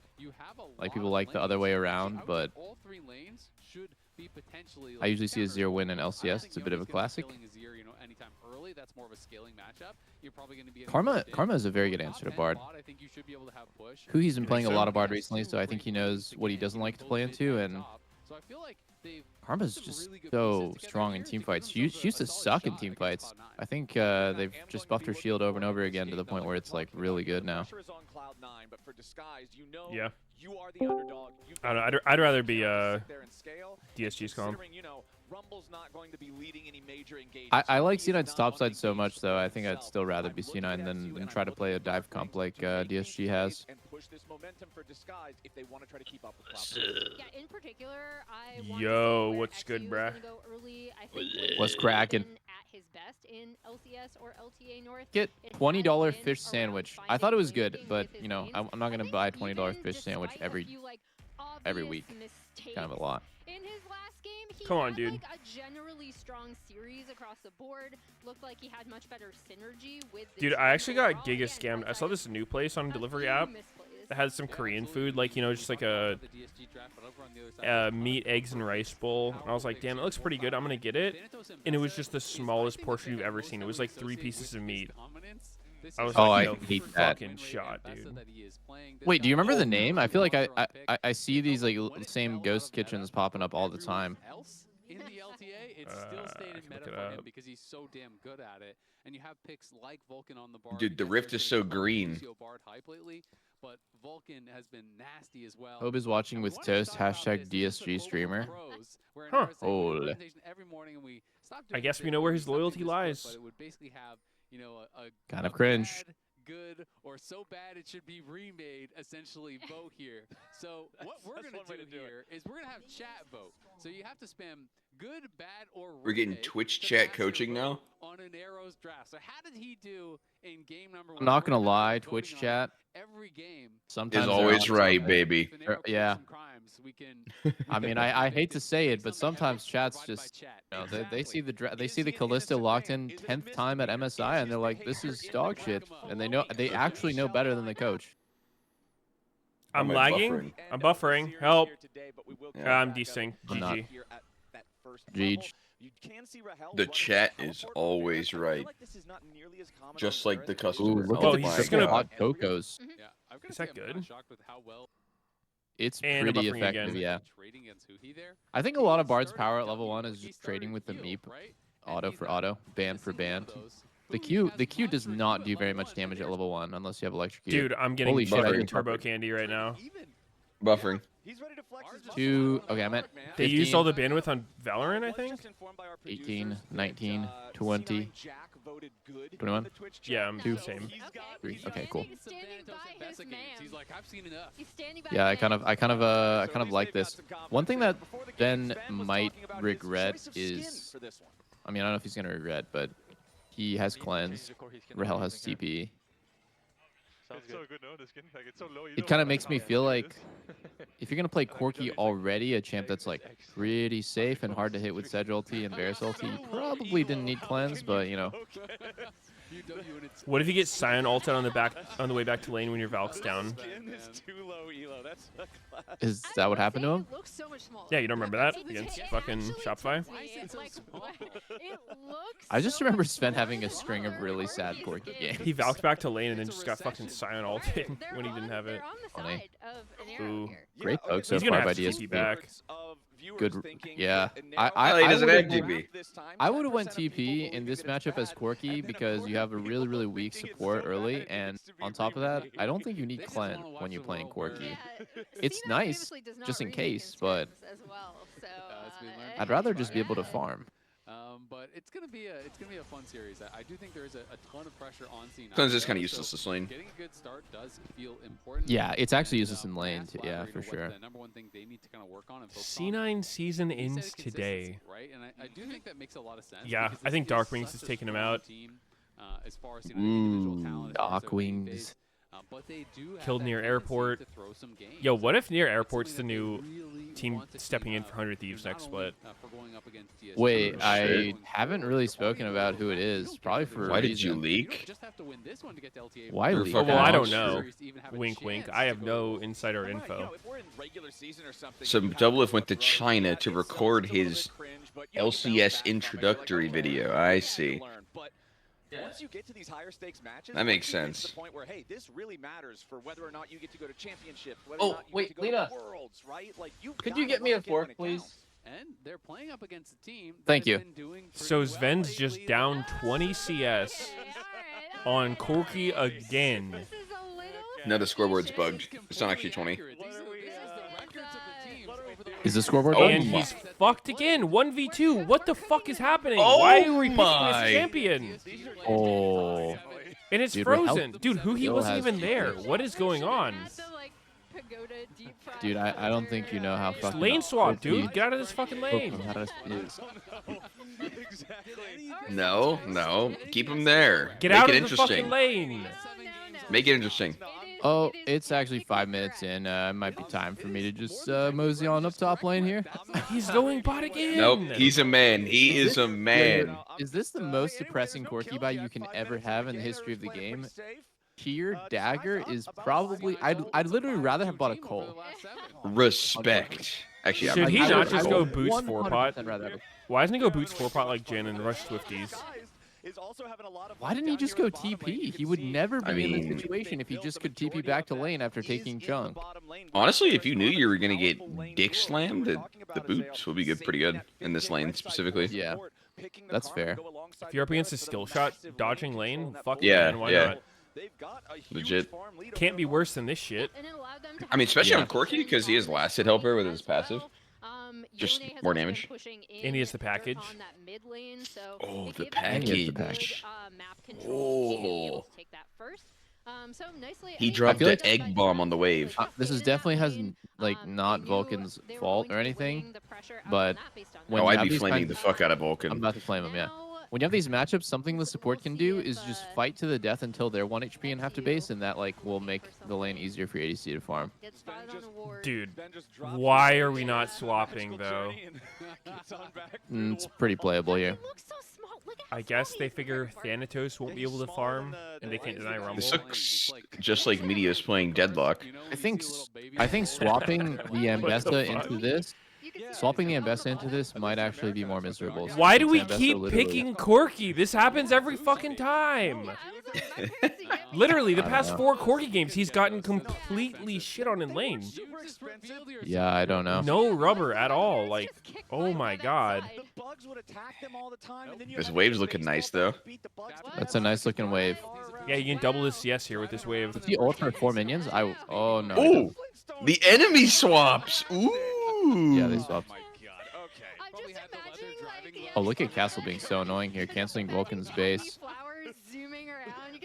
Speaker 10: Like people like the other way around, but I usually see Azir win in LCS. It's a bit of a classic. Karma is a very good answer to Bard. Who he's been playing a lot of Bard recently, so I think he knows what he doesn't like to play into, and Karma's just so strong in team fights. She used to suck in team fights. I think they've just buffed her shield over and over again to the point where it's like really good now.
Speaker 1: Yeah. I don't know. I'd rather be DSG's comp.
Speaker 10: I like C9's topside so much, though. I think I'd still rather be C9 than try to play a dive comp like DSG has.
Speaker 12: Yeah, in particular, I want
Speaker 1: Yo,
Speaker 12: to
Speaker 1: what's
Speaker 12: Xu
Speaker 1: good,
Speaker 12: is
Speaker 1: bruh?
Speaker 12: gonna go early. I think
Speaker 10: What's
Speaker 12: when
Speaker 10: cracking?
Speaker 12: he's at his best in LCS or LTA North.
Speaker 10: Get
Speaker 12: it has
Speaker 10: $20
Speaker 12: been
Speaker 10: fish
Speaker 12: around
Speaker 10: sandwich. I
Speaker 12: finding
Speaker 10: thought it was
Speaker 12: playing
Speaker 10: good, but
Speaker 12: with his
Speaker 10: you know,
Speaker 12: lanes.
Speaker 10: I'm not
Speaker 12: I
Speaker 10: gonna
Speaker 12: think
Speaker 10: buy $20
Speaker 12: even
Speaker 10: fish sandwich
Speaker 12: despite a
Speaker 10: every
Speaker 12: few, like,
Speaker 10: week.
Speaker 12: obvious
Speaker 10: Kind of a
Speaker 12: mistakes
Speaker 10: lot.
Speaker 12: in his last game, he
Speaker 1: Come on,
Speaker 12: had,
Speaker 1: dude.
Speaker 12: like, a generally strong series across the board. Looked like he had much better synergy with the
Speaker 1: Dude,
Speaker 12: team
Speaker 1: I actually got
Speaker 12: overall.
Speaker 1: giga
Speaker 12: Again,
Speaker 1: scammed. I saw this new place on a delivery app that had some Korean food, like, you know, just like a meat, eggs, and rice bowl. And I was like, damn, it looks pretty good. I'm going to get it. And it was just the smallest portion you've ever seen. It was like 3 pieces of meat. I was
Speaker 10: Oh,
Speaker 1: like,
Speaker 10: I
Speaker 1: no
Speaker 10: hate that.
Speaker 1: fucking shot, dude.
Speaker 10: Wait, do you remember the name? I feel like I see these like same ghost kitchens popping up all the time.
Speaker 3: in the LTA, it still stayed in meta for him because he's so damn good at it. And you have picks like Vulcan on the bar.
Speaker 13: Dude, the Rift is so green.
Speaker 3: Bard hype lately, but Vulcan has been nasty as well.
Speaker 10: Hope is watching with Toast. Hashtag DSG streamer.
Speaker 1: Huh.
Speaker 10: Holy.
Speaker 1: I guess we know where his loyalty lies.
Speaker 3: But it would basically have, you know, a
Speaker 10: Kind of cringe.
Speaker 3: bad, good, or so bad it should be remade, essentially, vote here. So what we're going to do here is we're going to have chat vote. So you have to spam good, bad, or
Speaker 13: We're getting
Speaker 3: remade
Speaker 13: Twitch
Speaker 3: to
Speaker 13: chat
Speaker 3: cast your
Speaker 13: coaching now?
Speaker 3: vote on an Arrows draft. So how did he do in game number 1?
Speaker 10: I'm not gonna
Speaker 3: We're
Speaker 10: lie,
Speaker 3: voting
Speaker 10: Twitch
Speaker 3: on
Speaker 10: chat
Speaker 3: every game.
Speaker 10: sometimes
Speaker 13: Is
Speaker 10: they're
Speaker 13: always
Speaker 10: on
Speaker 13: right,
Speaker 10: something.
Speaker 13: baby.
Speaker 3: If an Arrow commits
Speaker 10: Yeah.
Speaker 3: some crimes, we can
Speaker 10: I mean, I hate to say it, but sometimes chats
Speaker 3: divided by
Speaker 10: just,
Speaker 3: chat.
Speaker 10: you know, they see the they
Speaker 11: Is
Speaker 10: see the
Speaker 11: he an
Speaker 10: Callisto
Speaker 11: innocent
Speaker 10: locked
Speaker 11: man?
Speaker 10: in
Speaker 11: Is it
Speaker 10: 10th
Speaker 11: Miss
Speaker 10: time at
Speaker 11: Mary?
Speaker 10: MSI, and they're like, this is dog shit, and they know they actually know better than the coach.
Speaker 1: I'm
Speaker 13: Am I
Speaker 1: lagging.
Speaker 13: buffering?
Speaker 1: I'm buffering. Help. I'm
Speaker 13: Yeah.
Speaker 1: desync.
Speaker 10: I'm not.
Speaker 1: GG.
Speaker 10: Jeej.
Speaker 13: The chat is always right. Just like the customer.
Speaker 10: Ooh, look
Speaker 1: Oh,
Speaker 10: at the
Speaker 1: he's just
Speaker 10: triple
Speaker 1: gonna-
Speaker 10: hot cocos.
Speaker 3: Yeah, I've got to
Speaker 1: Is
Speaker 3: say,
Speaker 1: that
Speaker 3: I'm kinda
Speaker 1: good?
Speaker 3: shocked with how well
Speaker 10: It's
Speaker 1: And I'm
Speaker 10: pretty
Speaker 1: buffering
Speaker 10: effective,
Speaker 1: again.
Speaker 10: yeah.
Speaker 3: trading against Huhi there.
Speaker 10: I think a lot of Bard's power at level 1 is just trading with the Meep,
Speaker 3: right?
Speaker 10: auto for auto, band for band. The
Speaker 3: Q
Speaker 10: Q does not do very much damage at level 1 unless you have electrocute.
Speaker 1: Dude, I'm getting
Speaker 10: Holy shit, I
Speaker 1: fucking
Speaker 10: get
Speaker 1: turbo
Speaker 10: buffered.
Speaker 1: candy right now.
Speaker 13: Buffering.
Speaker 10: Okay, I'm at
Speaker 1: They
Speaker 10: 15,
Speaker 1: used all the bandwidth on Valorant, I think.
Speaker 10: 18, 19, 20, 21.
Speaker 1: Yeah, I'm
Speaker 10: Two.
Speaker 1: same.
Speaker 10: 3. Okay, cool.
Speaker 12: Standing by his man.
Speaker 3: He's like, I've seen enough.
Speaker 12: He's standing by
Speaker 10: Yeah, I
Speaker 12: his
Speaker 10: kind
Speaker 12: man.
Speaker 10: of like this. One thing that Ben might regret is, I mean, I don't know if he's gonna regret, but he has cleanse. Rahel has TP.
Speaker 9: It's so good, no? The skin, like, it's so low.
Speaker 10: It kind of makes me feel like if you're gonna play Corki already, a champ that's like pretty safe and hard to hit with Sedge ulti and Varus ulti, you probably didn't need cleanse, but you know.
Speaker 1: What if you get Scion ulted on the way back to lane when your Valk's down?
Speaker 10: Is that what happened to him?
Speaker 12: It looks so much smaller.
Speaker 1: Yeah, you don't remember that
Speaker 12: It
Speaker 1: against
Speaker 12: actually
Speaker 1: fucking
Speaker 12: touches
Speaker 1: Shopify?
Speaker 12: me. It's like, what? It looks
Speaker 10: I just
Speaker 12: so
Speaker 10: remember
Speaker 12: much
Speaker 10: Sven having a
Speaker 12: smaller.
Speaker 10: string of really sad Corki games.
Speaker 1: He Valked back to lane and then just got fucking
Speaker 3: recession.
Speaker 1: Scion
Speaker 12: Right,
Speaker 1: ulted
Speaker 12: they're
Speaker 1: when he didn't
Speaker 12: on-
Speaker 1: have it.
Speaker 12: They're on the
Speaker 10: Funny.
Speaker 12: side of an arrow
Speaker 1: Ooh.
Speaker 12: here.
Speaker 10: Great poke so
Speaker 1: He's gonna
Speaker 10: far by
Speaker 1: have to
Speaker 10: DSG.
Speaker 1: TP back.
Speaker 10: Good, yeah.
Speaker 13: He
Speaker 10: I
Speaker 13: doesn't
Speaker 10: would
Speaker 13: have
Speaker 10: have
Speaker 13: TP.
Speaker 10: I would have went TP in this matchup as Corki because you have a really, really weak support early, and on top of that, I don't think you need cleanse when you're playing Corki.
Speaker 12: Yeah,
Speaker 10: It's
Speaker 12: C9
Speaker 10: nice,
Speaker 12: famously does not
Speaker 10: just in
Speaker 12: remake
Speaker 10: case, but
Speaker 12: as well. So
Speaker 3: that's been learned.
Speaker 10: I'd rather just be able to
Speaker 12: yeah.
Speaker 10: farm.
Speaker 3: But it's gonna be a fun series. I do think there is a ton of pressure on C9.
Speaker 13: Cleanse is kind of
Speaker 3: so
Speaker 13: useless this lane.
Speaker 3: Getting a good start does feel important.
Speaker 10: Yeah, it's actually
Speaker 3: And,
Speaker 10: useless in
Speaker 3: when
Speaker 10: lane,
Speaker 3: asked
Speaker 10: too.
Speaker 3: by
Speaker 10: Yeah,
Speaker 3: Larry
Speaker 10: for
Speaker 3: what
Speaker 10: sure.
Speaker 3: The number one thing they need to kind of work on and focus on,
Speaker 1: C9 season
Speaker 3: he said
Speaker 1: ends
Speaker 3: consistency,
Speaker 1: today.
Speaker 3: right? And I do think that makes a lot of sense.
Speaker 1: Yeah,
Speaker 3: because
Speaker 1: I think
Speaker 3: this is
Speaker 1: Darkwings
Speaker 3: such
Speaker 1: is
Speaker 3: a
Speaker 1: taking him
Speaker 3: strong
Speaker 1: out.
Speaker 3: team, as far as individual talent, as far as their game
Speaker 10: Darkwings.
Speaker 3: phase. But they do have
Speaker 1: Killed
Speaker 3: that
Speaker 1: near
Speaker 3: tendency
Speaker 1: airport.
Speaker 3: to throw some games.
Speaker 1: Yo, what if near
Speaker 3: It's
Speaker 1: airport's the
Speaker 3: something
Speaker 1: new
Speaker 3: that they really
Speaker 1: team
Speaker 3: want to
Speaker 1: stepping
Speaker 3: keep
Speaker 1: in for 100
Speaker 3: up,
Speaker 1: Thieves
Speaker 3: not
Speaker 1: next
Speaker 3: only,
Speaker 1: split?
Speaker 3: for going up against DSG,
Speaker 10: Wait,
Speaker 3: but
Speaker 10: I
Speaker 3: going
Speaker 10: haven't really spoken about who it is. Probably for a
Speaker 13: Why did you
Speaker 10: reason.
Speaker 3: You don't
Speaker 13: leak?
Speaker 3: just have to win this one to get to LTA.
Speaker 10: Why
Speaker 13: You're
Speaker 10: leak?
Speaker 13: fucking
Speaker 1: Oh, well, I don't
Speaker 13: monster.
Speaker 1: know.
Speaker 3: To even have a
Speaker 1: Wink, wink.
Speaker 3: chance
Speaker 1: I
Speaker 3: to
Speaker 1: have
Speaker 3: go
Speaker 1: no
Speaker 3: forward.
Speaker 1: insider info.
Speaker 13: So Doublelift went to China to record his LCS introductory video. I see.
Speaker 11: Once you get to these higher stakes matches,
Speaker 13: That makes
Speaker 11: once you get to
Speaker 13: sense.
Speaker 11: the point where, hey, this really matters for whether or not you get to go to championships, whether
Speaker 10: Oh,
Speaker 11: or not you
Speaker 10: wait,
Speaker 11: get to go
Speaker 10: Lena.
Speaker 11: to worlds, right? Like
Speaker 10: Could you get me a fork, please?
Speaker 3: And they're playing up against a team.
Speaker 10: Thank
Speaker 3: that
Speaker 10: you.
Speaker 3: has been doing
Speaker 1: So
Speaker 3: pretty
Speaker 1: Sven's
Speaker 3: well
Speaker 1: just
Speaker 3: lately.
Speaker 1: down 20 CS on Corki again.
Speaker 12: This is a little.
Speaker 13: No, the scoreboard's bugged. It's not actually 20.
Speaker 10: Is the scoreboard
Speaker 1: And
Speaker 10: bugged?
Speaker 1: he's fucked again. 1v2. What the fuck is happening?
Speaker 13: Oh
Speaker 1: Why are we picking
Speaker 13: my.
Speaker 1: this champion?
Speaker 10: Oh.
Speaker 1: And it's
Speaker 10: Dude,
Speaker 1: frozen. Dude, who he
Speaker 10: Rahel
Speaker 1: wasn't
Speaker 10: has
Speaker 1: even there.
Speaker 10: TP.
Speaker 1: What is going on?
Speaker 10: Dude, I don't think you know how fucking
Speaker 1: Lane swap,
Speaker 10: OP
Speaker 1: dude. Get out of this fucking lane.
Speaker 10: Pokemon is.
Speaker 13: No, no. Keep him there.
Speaker 1: Get
Speaker 13: Make
Speaker 1: out
Speaker 13: it
Speaker 1: of the fucking
Speaker 13: interesting.
Speaker 1: lane.
Speaker 13: Make it interesting.
Speaker 10: Oh, it's actually 5 minutes in. It might be time for me to just mosey on up top lane here.
Speaker 1: He's going bot again.
Speaker 13: Nope, he's a man. He is a man.
Speaker 10: Is this the most depressing Corki buy you can ever have in the history of the game? Here, Dagger is probably. I'd literally rather have bought a Cole.
Speaker 13: Respect. Actually,
Speaker 1: Should he
Speaker 10: I
Speaker 1: not
Speaker 10: would-
Speaker 1: just
Speaker 10: I
Speaker 1: go
Speaker 10: would
Speaker 1: boots 4 pot?
Speaker 10: 100% rather have a
Speaker 1: Why doesn't he go boots 4 pot like Jin and rush Swifties?
Speaker 11: is also having a lot of
Speaker 10: Why
Speaker 11: fun
Speaker 10: didn't he
Speaker 11: down
Speaker 10: just
Speaker 11: here
Speaker 10: go
Speaker 11: in the bottom lane.
Speaker 10: TP?
Speaker 11: You
Speaker 10: He
Speaker 11: can
Speaker 10: would
Speaker 11: see
Speaker 10: never be in
Speaker 13: mean,
Speaker 10: this situation if he just could TP back to lane after taking chunk.
Speaker 13: Honestly, if you knew you were gonna get dick slammed, the boots would be good, pretty good in this lane specifically.
Speaker 10: Yeah, that's fair.
Speaker 1: If you're up against a skill shot dodging lane, fuck it,
Speaker 13: Yeah,
Speaker 1: man, why
Speaker 13: yeah.
Speaker 1: not?
Speaker 13: Legit.
Speaker 1: Can't be worse than this shit.
Speaker 13: I mean, especially
Speaker 10: Yeah.
Speaker 13: on Corki because he has last hit helper with his passive. Just more damage.
Speaker 1: And he has the package.
Speaker 13: Oh, the
Speaker 10: And he has the
Speaker 13: package.
Speaker 12: Oh.
Speaker 13: He dropped
Speaker 10: feel
Speaker 13: the
Speaker 10: like-
Speaker 13: egg bomb on the wave.
Speaker 10: This is definitely has like not Vulcan's fault or anything, but when
Speaker 13: Oh,
Speaker 10: you
Speaker 13: I'd
Speaker 10: have
Speaker 13: be
Speaker 10: these
Speaker 13: flaming
Speaker 10: kinds-
Speaker 13: the fuck out of
Speaker 10: I'm
Speaker 13: Vulcan.
Speaker 10: about to flame him, yeah. When you have these matchups, something the support can do is just fight to the death until they're 1 HP and have to base, and that like will make the lane easier for your ADC to farm.
Speaker 1: Dude, why are we not swapping though?
Speaker 10: It's pretty playable here.
Speaker 1: I guess they figure Thanatos won't be able to farm, and they can't deny Rumble.
Speaker 13: This looks just like Meteos playing Deadlock.
Speaker 10: I think swapping the Ambessa into this, swapping the Ambessa into this might actually be more miserable.
Speaker 1: Why do we
Speaker 10: Ambessa
Speaker 1: keep
Speaker 10: literally-
Speaker 1: picking Corki? This happens every fucking time. Literally, the
Speaker 10: I don't
Speaker 1: past
Speaker 10: know.
Speaker 1: 4 Corki games, he's gotten completely shit on in lane.
Speaker 10: Yeah, I don't know.
Speaker 1: No rubber at all. Like, oh my god.
Speaker 13: This wave's looking nice though.
Speaker 10: That's a nice looking wave.
Speaker 1: Yeah, you can double his CS here with this wave.
Speaker 10: If he ult for 4 minions, oh no.
Speaker 13: Oh, the enemy swaps. Ooh.
Speaker 10: Yeah, they swapped. Oh, look at Castle being so annoying here, canceling Vulcan's base.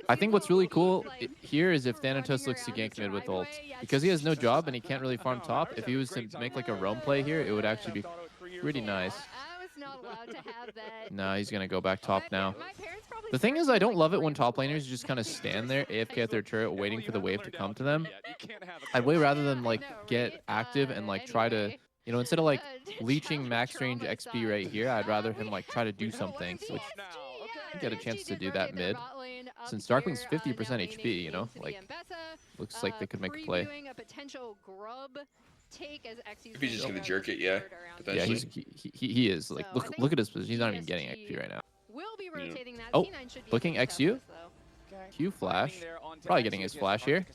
Speaker 10: I think what's really cool here is if Thanatos looks to gank mid with ult. Because he has no job and he can't really farm top, if he was to make like a roam play here, it would actually be pretty nice. Nah, he's going to go back top now. The thing is, I don't love it when top laners just kind of stand there, AFK at their turret, waiting for the wave to come to them. I'd way rather than like get active and like try to, you know, instead of like leeching max range XP right here, I'd rather him like try to do something, which get a chance to do that mid. Since Darkwing's 50% HP, you know, like looks like they could make a play.
Speaker 13: If he's just gonna jerk it, yeah.
Speaker 10: Yeah, he is like look at his position. He's not even getting XP right now. Oh, looking XU. Q flash. Probably getting his flash here.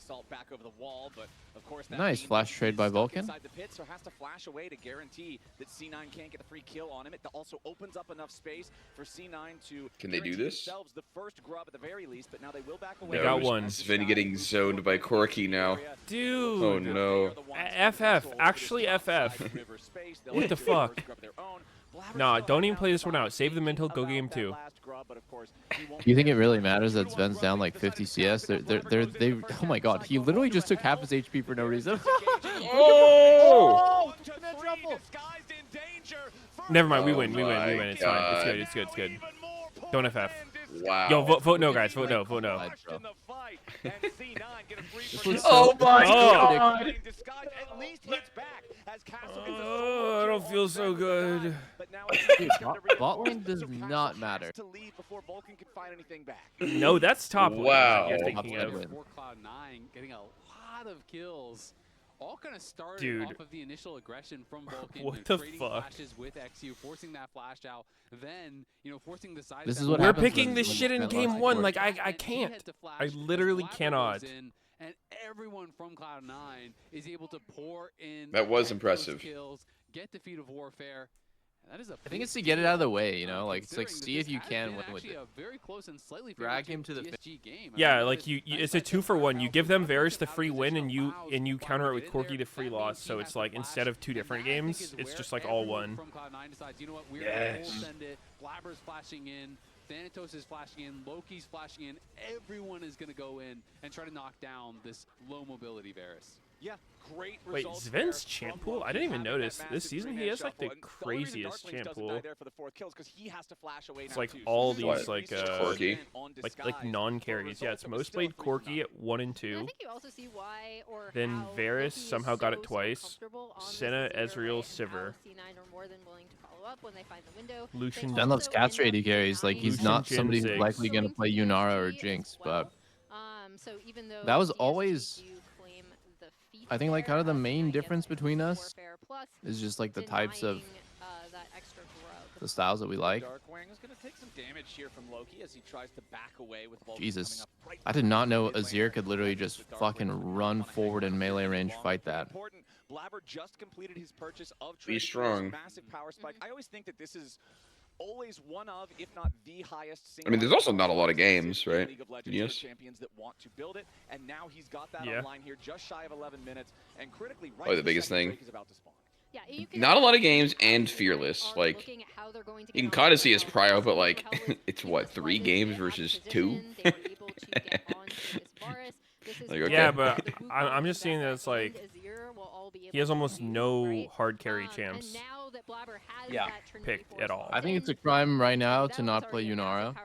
Speaker 10: Nice flash trade by Vulcan.
Speaker 11: Inside the pit, so has to flash away to guarantee that C9 can't get the free kill on him. It also opens up enough space for C9 to
Speaker 13: Can they do this?
Speaker 11: themselves the first grub at the very least, but now they will back away.
Speaker 1: They got one.
Speaker 13: Sven getting zoned by Corki now.
Speaker 1: Dude.
Speaker 13: Oh no.
Speaker 1: FF. Actually FF. What the fuck? Nah, don't even play this one out. Save them until go game 2.
Speaker 10: Do you think it really matters that Sven's down like 50 CS? They oh my god, he literally just took half his HP for no reason.
Speaker 13: Oh!
Speaker 1: Never mind, we win.
Speaker 13: Oh
Speaker 1: It's fine. It's good. Don't FF.
Speaker 13: Wow.
Speaker 1: Yo, vote no, guys. Vote no.
Speaker 13: Oh my god!
Speaker 1: Oh, I don't feel so good.
Speaker 10: Dude, bot lane does not matter.
Speaker 1: No, that's top lane.
Speaker 13: Wow.
Speaker 1: You're thinking of.
Speaker 3: For Cloud9 getting a lot of kills. All kind of started
Speaker 1: Dude.
Speaker 3: off of the initial aggression from Vulcan.
Speaker 1: What
Speaker 3: you know,
Speaker 1: the
Speaker 3: trading
Speaker 1: fuck?
Speaker 3: flashes with XU, forcing that flash out, then, you know, forcing the side.
Speaker 10: This is what
Speaker 1: We're
Speaker 10: happens
Speaker 1: picking
Speaker 10: when-
Speaker 1: this
Speaker 10: when
Speaker 1: shit in
Speaker 10: Sven
Speaker 1: game
Speaker 10: lost
Speaker 1: 1.
Speaker 10: support.
Speaker 1: Like, I
Speaker 3: And he
Speaker 1: can't.
Speaker 3: had to flash
Speaker 1: I
Speaker 3: as
Speaker 1: literally
Speaker 3: Blabber
Speaker 1: cannot.
Speaker 3: goes in, and everyone from Cloud9 is able to pour in.
Speaker 13: That was
Speaker 3: get those
Speaker 13: impressive.
Speaker 3: Kills, get defeat of warfare. And that is a
Speaker 10: I think it's to
Speaker 3: big
Speaker 10: get it out of the
Speaker 3: deal,
Speaker 10: way, you know, like it's like
Speaker 3: considering
Speaker 10: see
Speaker 3: that
Speaker 10: if
Speaker 3: this
Speaker 10: you
Speaker 3: has
Speaker 10: can
Speaker 3: been
Speaker 10: win with
Speaker 3: actually
Speaker 10: it.
Speaker 3: a very close and slightly
Speaker 10: Drag
Speaker 3: favored
Speaker 10: him to the
Speaker 3: DSG game. I mean,
Speaker 1: Yeah,
Speaker 3: that
Speaker 1: like
Speaker 3: is
Speaker 1: it's
Speaker 3: nice
Speaker 1: a 2 for 1. You give them Varus the free
Speaker 3: position,
Speaker 1: win, and you
Speaker 3: allows
Speaker 1: counter it with
Speaker 3: Blabber to get
Speaker 1: Corki
Speaker 3: in
Speaker 1: the
Speaker 3: there.
Speaker 1: free
Speaker 3: That
Speaker 1: loss.
Speaker 3: means he
Speaker 1: So
Speaker 3: has
Speaker 1: it's
Speaker 3: to
Speaker 1: like
Speaker 3: flash,
Speaker 1: instead of 2
Speaker 3: and
Speaker 1: different
Speaker 3: that, I think,
Speaker 1: games,
Speaker 3: is
Speaker 1: it's
Speaker 3: where
Speaker 1: just like all
Speaker 3: everyone
Speaker 1: one.
Speaker 3: From Cloud9 decides, you know what, we're
Speaker 13: Yes.
Speaker 3: gonna send it. Blabber's flashing in. Thanatos is flashing in. Loki's flashing in. Everyone is gonna go in and try to knock down this low mobility Varus.
Speaker 11: Yeah, great
Speaker 1: Wait,
Speaker 11: results
Speaker 1: Sven's
Speaker 11: there
Speaker 1: champ
Speaker 11: from
Speaker 1: pool?
Speaker 11: Loki,
Speaker 1: I didn't even
Speaker 11: having that
Speaker 1: notice. This
Speaker 11: massive
Speaker 1: season he
Speaker 11: three-man
Speaker 1: has like the
Speaker 11: shuffle. And the only reason
Speaker 1: craziest
Speaker 11: Darkwing
Speaker 1: champ
Speaker 11: doesn't die
Speaker 1: pool.
Speaker 11: there for the fourth kill is 'cause he has to flash away
Speaker 1: It's
Speaker 11: now
Speaker 1: like
Speaker 11: too. So
Speaker 1: all
Speaker 11: this
Speaker 1: these
Speaker 11: is
Speaker 1: like
Speaker 13: Corki?
Speaker 1: like non-carries. Yeah, it's most played Corki at 1 and
Speaker 12: I
Speaker 1: 2.
Speaker 12: think you also see why or
Speaker 1: Then
Speaker 12: how
Speaker 1: Varus
Speaker 12: Loki is
Speaker 1: somehow got it
Speaker 12: so
Speaker 1: twice.
Speaker 12: comfortable on this
Speaker 1: Senna,
Speaker 12: later
Speaker 1: Ezreal,
Speaker 12: lane,
Speaker 1: Sivir.
Speaker 12: how C9 are more than willing to follow up when they find the window.
Speaker 1: Lucian.
Speaker 12: They
Speaker 10: Sven loves
Speaker 12: also
Speaker 10: cats
Speaker 12: end up
Speaker 10: AD carries, like he's
Speaker 1: Lucian
Speaker 10: not
Speaker 1: Jhin
Speaker 10: somebody who's
Speaker 1: Ziggs.
Speaker 10: likely gonna
Speaker 12: going
Speaker 10: play
Speaker 12: to
Speaker 10: Yunara or
Speaker 12: DSG as
Speaker 10: Jinx,
Speaker 12: well.
Speaker 10: but
Speaker 12: So even though
Speaker 10: that was
Speaker 12: DSG
Speaker 10: always
Speaker 12: do claim the feat
Speaker 10: I think like kind of the
Speaker 12: there
Speaker 10: main
Speaker 12: of
Speaker 10: difference
Speaker 12: getting
Speaker 10: between us
Speaker 12: warfare plus
Speaker 10: is just like the types of
Speaker 12: denying, that extra grub
Speaker 10: the styles that we like.
Speaker 11: Darkwing is going to take some damage here from Loki as he tries to back away with Vulcan
Speaker 10: Jesus.
Speaker 11: coming up right
Speaker 10: I did not know Azir could literally just fucking run forward in melee range, fight that.
Speaker 11: Important. Blabber just completed his purchase of
Speaker 13: Be
Speaker 11: Trinity.
Speaker 13: strong.
Speaker 11: Massive power spike. I always think that this is always one of, if not the highest.
Speaker 13: I mean, there's also not a lot of games, right?
Speaker 11: League of Legends
Speaker 13: Yes.
Speaker 11: champions that want to build it, and now he's got that
Speaker 1: Yeah.
Speaker 11: online here, just shy of 11 minutes, and critically, right
Speaker 13: Oh, the
Speaker 11: the
Speaker 13: biggest
Speaker 11: second
Speaker 13: thing.
Speaker 11: Drake is about to spawn.
Speaker 12: Yeah, you
Speaker 13: Not a lot of games and Fearless. Like, you can kind of see his prio, but like, it's what, 3 games versus 2? Like, okay.
Speaker 1: Yeah, but I'm just seeing that it's like he has almost no hard carry champs picked at all.
Speaker 10: I think it's a crime right now to not play Yunara.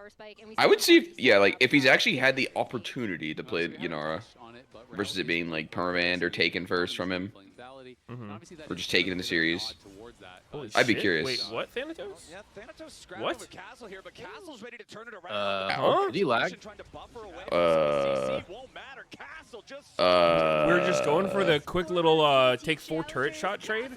Speaker 13: I would see if, yeah, like, if he's actually had the opportunity to play Yunara versus it being like permabanned or taken first from him, or just taken in the series.
Speaker 1: Holy
Speaker 13: I'd be
Speaker 1: shit.
Speaker 13: curious.
Speaker 1: Wait, what? Thanatos?
Speaker 11: Yeah, Thanatos scrapping
Speaker 1: What?
Speaker 11: with Castle here, but Castle's ready to turn it around.
Speaker 10: Huh? Did he lag?
Speaker 11: Trying to buffer away CC won't matter. Castle just
Speaker 1: We're just going for the quick little take 4 turret shot trade.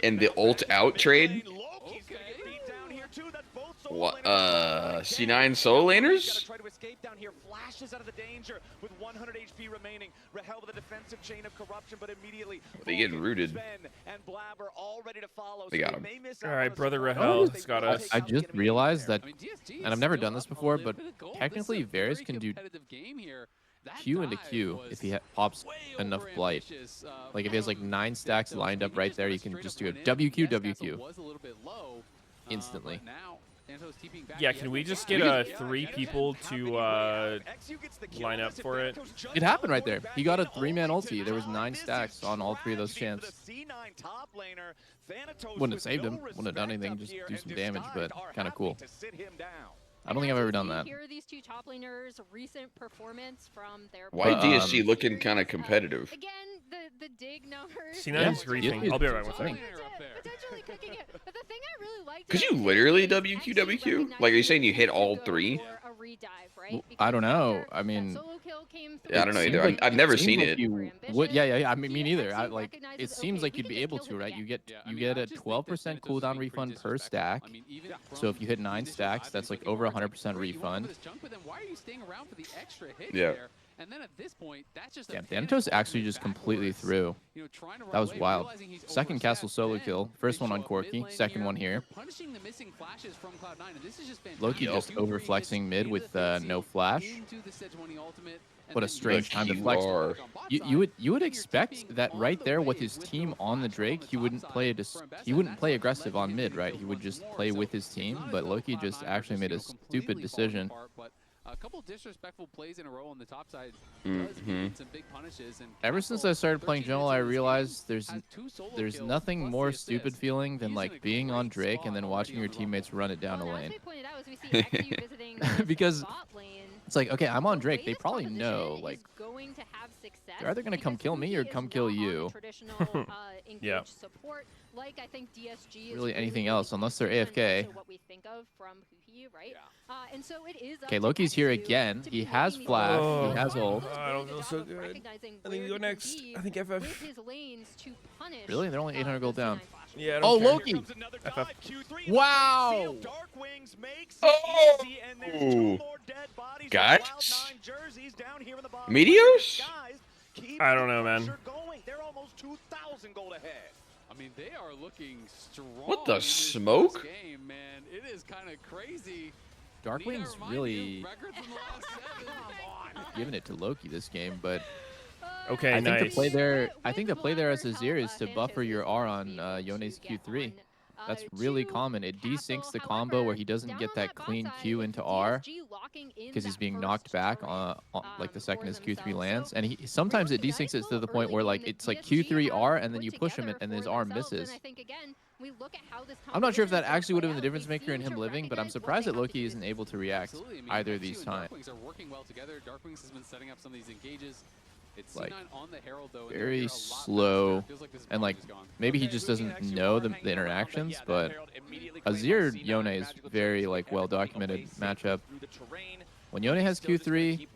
Speaker 13: And the ult out trade?
Speaker 11: Loki's gonna get beat down here too. That's both solo
Speaker 13: What,
Speaker 11: laners.
Speaker 13: C9 solo
Speaker 11: Gotta
Speaker 13: laners?
Speaker 11: try to escape down here. Flashes out of the danger with 100 HP remaining. Rahel with a defensive chain of corruption, but immediately
Speaker 13: They getting rooted.
Speaker 11: Sven and Blabber all ready to follow.
Speaker 13: They
Speaker 11: so
Speaker 13: got him.
Speaker 11: may miss
Speaker 1: All
Speaker 11: out
Speaker 1: right,
Speaker 11: on a
Speaker 1: brother
Speaker 11: surprise.
Speaker 1: Rahel, it's got us.
Speaker 10: I just realized that,
Speaker 3: I mean, DSG
Speaker 10: and I've
Speaker 3: is
Speaker 10: never
Speaker 3: still
Speaker 10: done this
Speaker 3: up a
Speaker 10: before,
Speaker 3: little
Speaker 10: but
Speaker 3: bit of gold.
Speaker 10: technically
Speaker 3: This is a very
Speaker 10: Varus can do
Speaker 3: competitive game here. That
Speaker 10: Q into
Speaker 3: dive
Speaker 10: Q
Speaker 3: was
Speaker 10: if he pops
Speaker 3: way
Speaker 10: enough
Speaker 3: over
Speaker 10: blight.
Speaker 3: ambitious,
Speaker 10: Like if he has like
Speaker 3: from
Speaker 10: 9 stacks
Speaker 3: Meteos.
Speaker 10: lined up
Speaker 3: He
Speaker 10: right
Speaker 3: just
Speaker 10: there,
Speaker 3: kinda
Speaker 10: you can
Speaker 3: straight
Speaker 10: just
Speaker 3: up
Speaker 10: do a
Speaker 3: went in.
Speaker 10: WQ,
Speaker 3: Yes, Castle
Speaker 10: WQ
Speaker 3: was a little bit low,
Speaker 10: instantly.
Speaker 3: but now Thanatos TPing back.
Speaker 1: Yeah,
Speaker 3: He
Speaker 1: can
Speaker 3: has
Speaker 1: we
Speaker 3: no
Speaker 1: just
Speaker 3: gap.
Speaker 1: get 3 people to line up for it?
Speaker 10: It happened right there. He got a 3-man ulti. There was 9 stacks on all 3 of those champs. Wouldn't have saved him. Wouldn't have done anything. Just do some damage, but kind of cool. I don't think I've ever done that.
Speaker 12: Here are these 2 top laners' recent performance from their
Speaker 13: Why
Speaker 10: But,
Speaker 13: DSG looking kind of competitive?
Speaker 12: Again, the dig numbers.
Speaker 1: C9's
Speaker 10: Yeah.
Speaker 1: griefing. I'll be right back. One second.
Speaker 12: Potentially cooking it. But the thing I really liked.
Speaker 13: Could you literally WQ? Like, are you saying you hit all 3?
Speaker 10: I don't know. I mean,
Speaker 13: Yeah, I don't know
Speaker 10: it
Speaker 13: either.
Speaker 10: seems like-
Speaker 13: I've never
Speaker 10: seems
Speaker 13: seen
Speaker 10: like
Speaker 13: it.
Speaker 10: You would, yeah. I mean, me neither. I like. It seems like you'd be able to, right? You get a 12% cooldown refund per stack. So if you hit 9 stacks, that's like over 100% refund.
Speaker 13: Yeah.
Speaker 3: And then at this point, that's just
Speaker 10: Yeah, Thanatos actually just completely threw. That was wild. Second castle solo kill. First one on Corki. Second one here.
Speaker 3: punishing the missing flashes from Cloud9, and this is just
Speaker 10: Loki just overflexing mid with no flash. What a strange time to flex. You would expect that right there with his team on the Drake, he wouldn't play aggressive on mid, right? He would just play with his team. But Loki just actually made a stupid decision.
Speaker 3: A couple disrespectful plays in a row on the top side does mean some big punishes. And
Speaker 10: Ever since I started playing jungle, I realized there's nothing more stupid feeling than like being on Drake and then watching your teammates run it down a lane. Because it's like, okay, I'm on Drake. They probably know, like, they're either going to come kill me or come kill you.
Speaker 1: Yeah.
Speaker 10: Really anything else, unless they're AFK. Okay, Loki's here again. He has flash. He has ult.
Speaker 1: I don't feel so good. I think you go next. I think FF.
Speaker 10: Really? They're only 800 gold down.
Speaker 1: Yeah. I
Speaker 10: Oh,
Speaker 1: don't care.
Speaker 10: Loki!
Speaker 1: FF.
Speaker 10: Wow!
Speaker 13: Oh! Got? Meteos?
Speaker 1: I don't know, man.
Speaker 11: They're almost 2,000 gold ahead.
Speaker 3: I mean, they are looking strong.
Speaker 13: What the
Speaker 3: in this
Speaker 13: smoke?
Speaker 3: Game, man. It is kind of crazy.
Speaker 10: Darkwing's really giving it to Loki this game, but
Speaker 1: Okay,
Speaker 10: I think
Speaker 1: nice.
Speaker 10: the play there, as Azir is to buffer your R on Yone's Q3. That's really common. It desyncs the combo where he doesn't get that clean Q into R because he's being knocked back on like the second his Q3 lands, and sometimes it desyncs it to the point where like it's like Q3 R and then you push him and his R misses. I'm not sure if that actually would have been the difference maker in him living, but I'm surprised that Loki isn't able to react either of these times.
Speaker 3: Darkwings are working well together. Darkwings has been setting up some of these engages. It's
Speaker 10: Like,
Speaker 3: C9 on the Herald, though, and
Speaker 10: very
Speaker 3: they're a lot
Speaker 10: slow,
Speaker 3: faster. It feels like this
Speaker 10: and like
Speaker 3: bomb is gone.
Speaker 10: maybe he just doesn't know the interactions, but Azir Yone is very like well documented matchup. When Yone has Q3, you